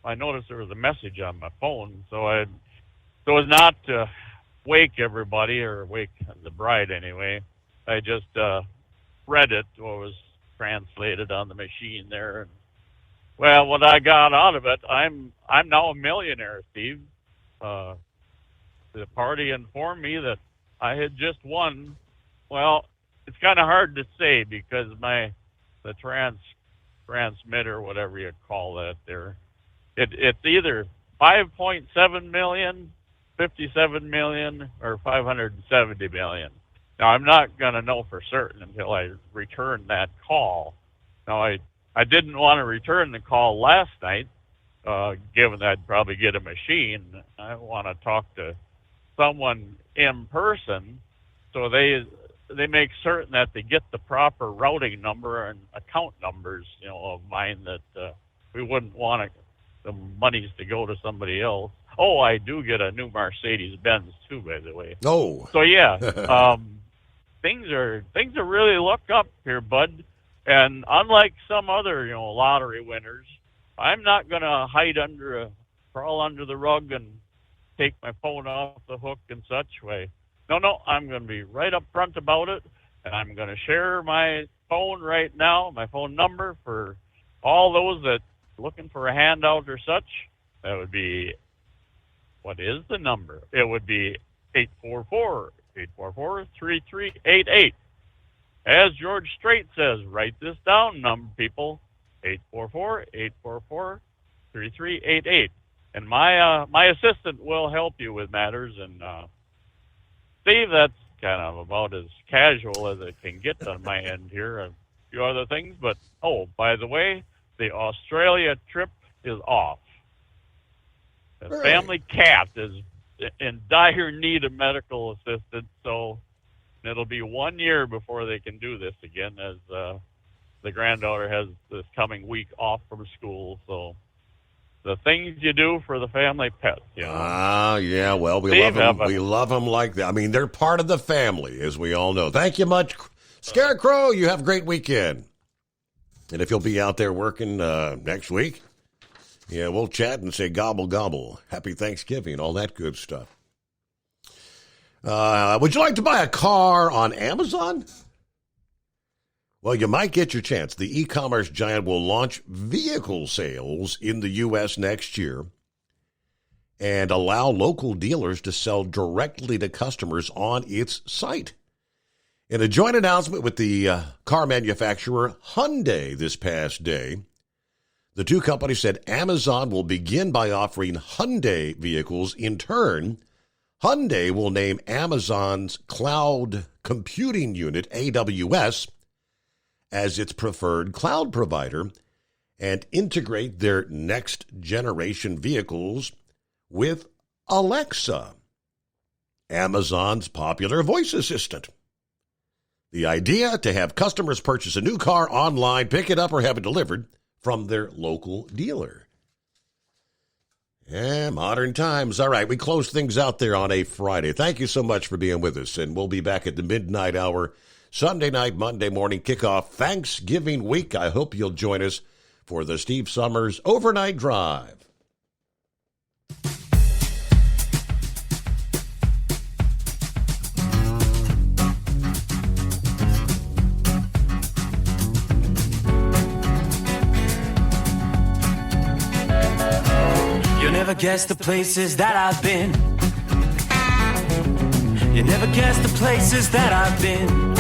Speaker 16: I noticed there was a message on my phone. So as not to wake everybody, or wake the bride anyway, I just read it, what was translated on the machine there. And, well, what I got out of it, I'm now a millionaire, Steve. The party informed me that I had just won. Well, it's kind of hard to say because the transmitter, whatever you call that there, it's either 5.7 million, 57 million, or 570 million. Now, I'm not going to know for certain until I return that call. Now, I didn't want to return the call last night, given that I'd probably get a machine. I want to talk to someone in person, so they make certain that they get the proper routing number and account numbers, of mine, that we wouldn't want the monies to go to somebody else. Oh, I do get a new Mercedes-Benz too, by the way.
Speaker 10: Oh.
Speaker 16: So yeah, things are really look up here, bud. And unlike some other, lottery winners, I'm not gonna crawl under the rug and take my phone off the hook in such way. No, I'm gonna be right up front about it, and I'm gonna share my phone right now, my phone number, for all those that are looking for a handout or such. That would be, what is the number? It would be 844-3388. As George Strait says, write this down, people. 844-844-3388. And my assistant will help you with matters. And Steve, that's kind of about as casual as it can get on my end here. A few other things, but by the way, the Australia trip is off. The family cat is in dire need of medical assistance, so it'll be 1 year before they can do this again, as the granddaughter has this coming week off from school. So the things you do for the family pets,
Speaker 10: yeah, well, we love them like that. I mean, they're part of the family, as we all know. Thank you much, Scarecrow. You have a great weekend. And if you'll be out there working next week, we'll chat and say gobble, gobble. Happy Thanksgiving, all that good stuff. Would you like to buy a car on Amazon? Well, you might get your chance. The e-commerce giant will launch vehicle sales in the U.S. next year and allow local dealers to sell directly to customers on its site. In a joint announcement with the car manufacturer Hyundai this past day, the two companies said Amazon will begin by offering Hyundai vehicles. In turn, Hyundai will name Amazon's cloud computing unit, AWS, as its preferred cloud provider and integrate their next-generation vehicles with Alexa, Amazon's popular voice assistant. The idea to have customers purchase a new car online, pick it up, or have it delivered from their local dealer. Yeah, modern times. All right, we close things out there on a Friday. Thank you so much for being with us, and we'll be back at the midnight hour, Sunday night, Monday morning kickoff, Thanksgiving week. I hope you'll join us for the Steve Summers Overnight Drive.
Speaker 17: Never guess the places that I've been. You never guess the places that I've been.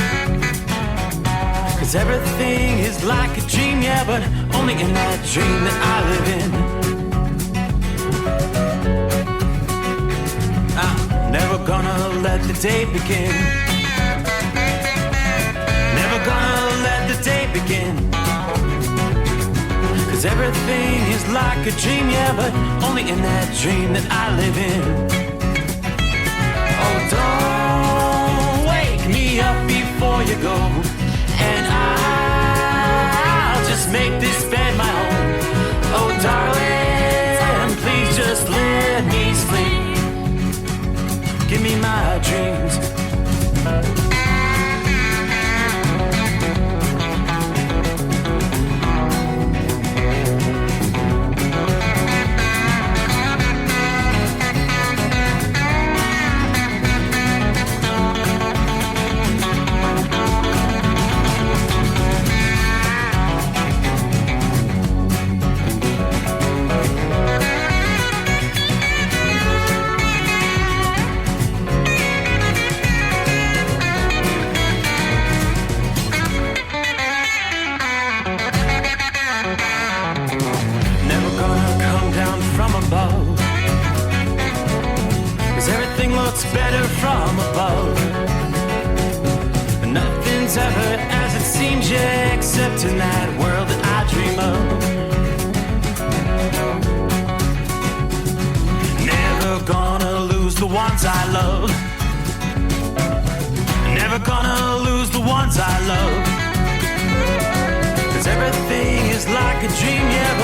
Speaker 17: 'Cause everything is like a dream, yeah, but only in that dream that I live in. I'm never gonna let the day begin. Never gonna let the day begin. 'Cause everything is like a dream, yeah, but only in that dream that I live in. Oh, don't wake me up before you go, and I'll just make this bed my home. Oh, darling, please just let me sleep. Give me my dreams. it's better from above. Nothing's ever as it seems, yeah, except in that world that I dream of. Never gonna lose the ones I love. Never gonna lose the ones I love. 'Cause everything is like a dream, yeah,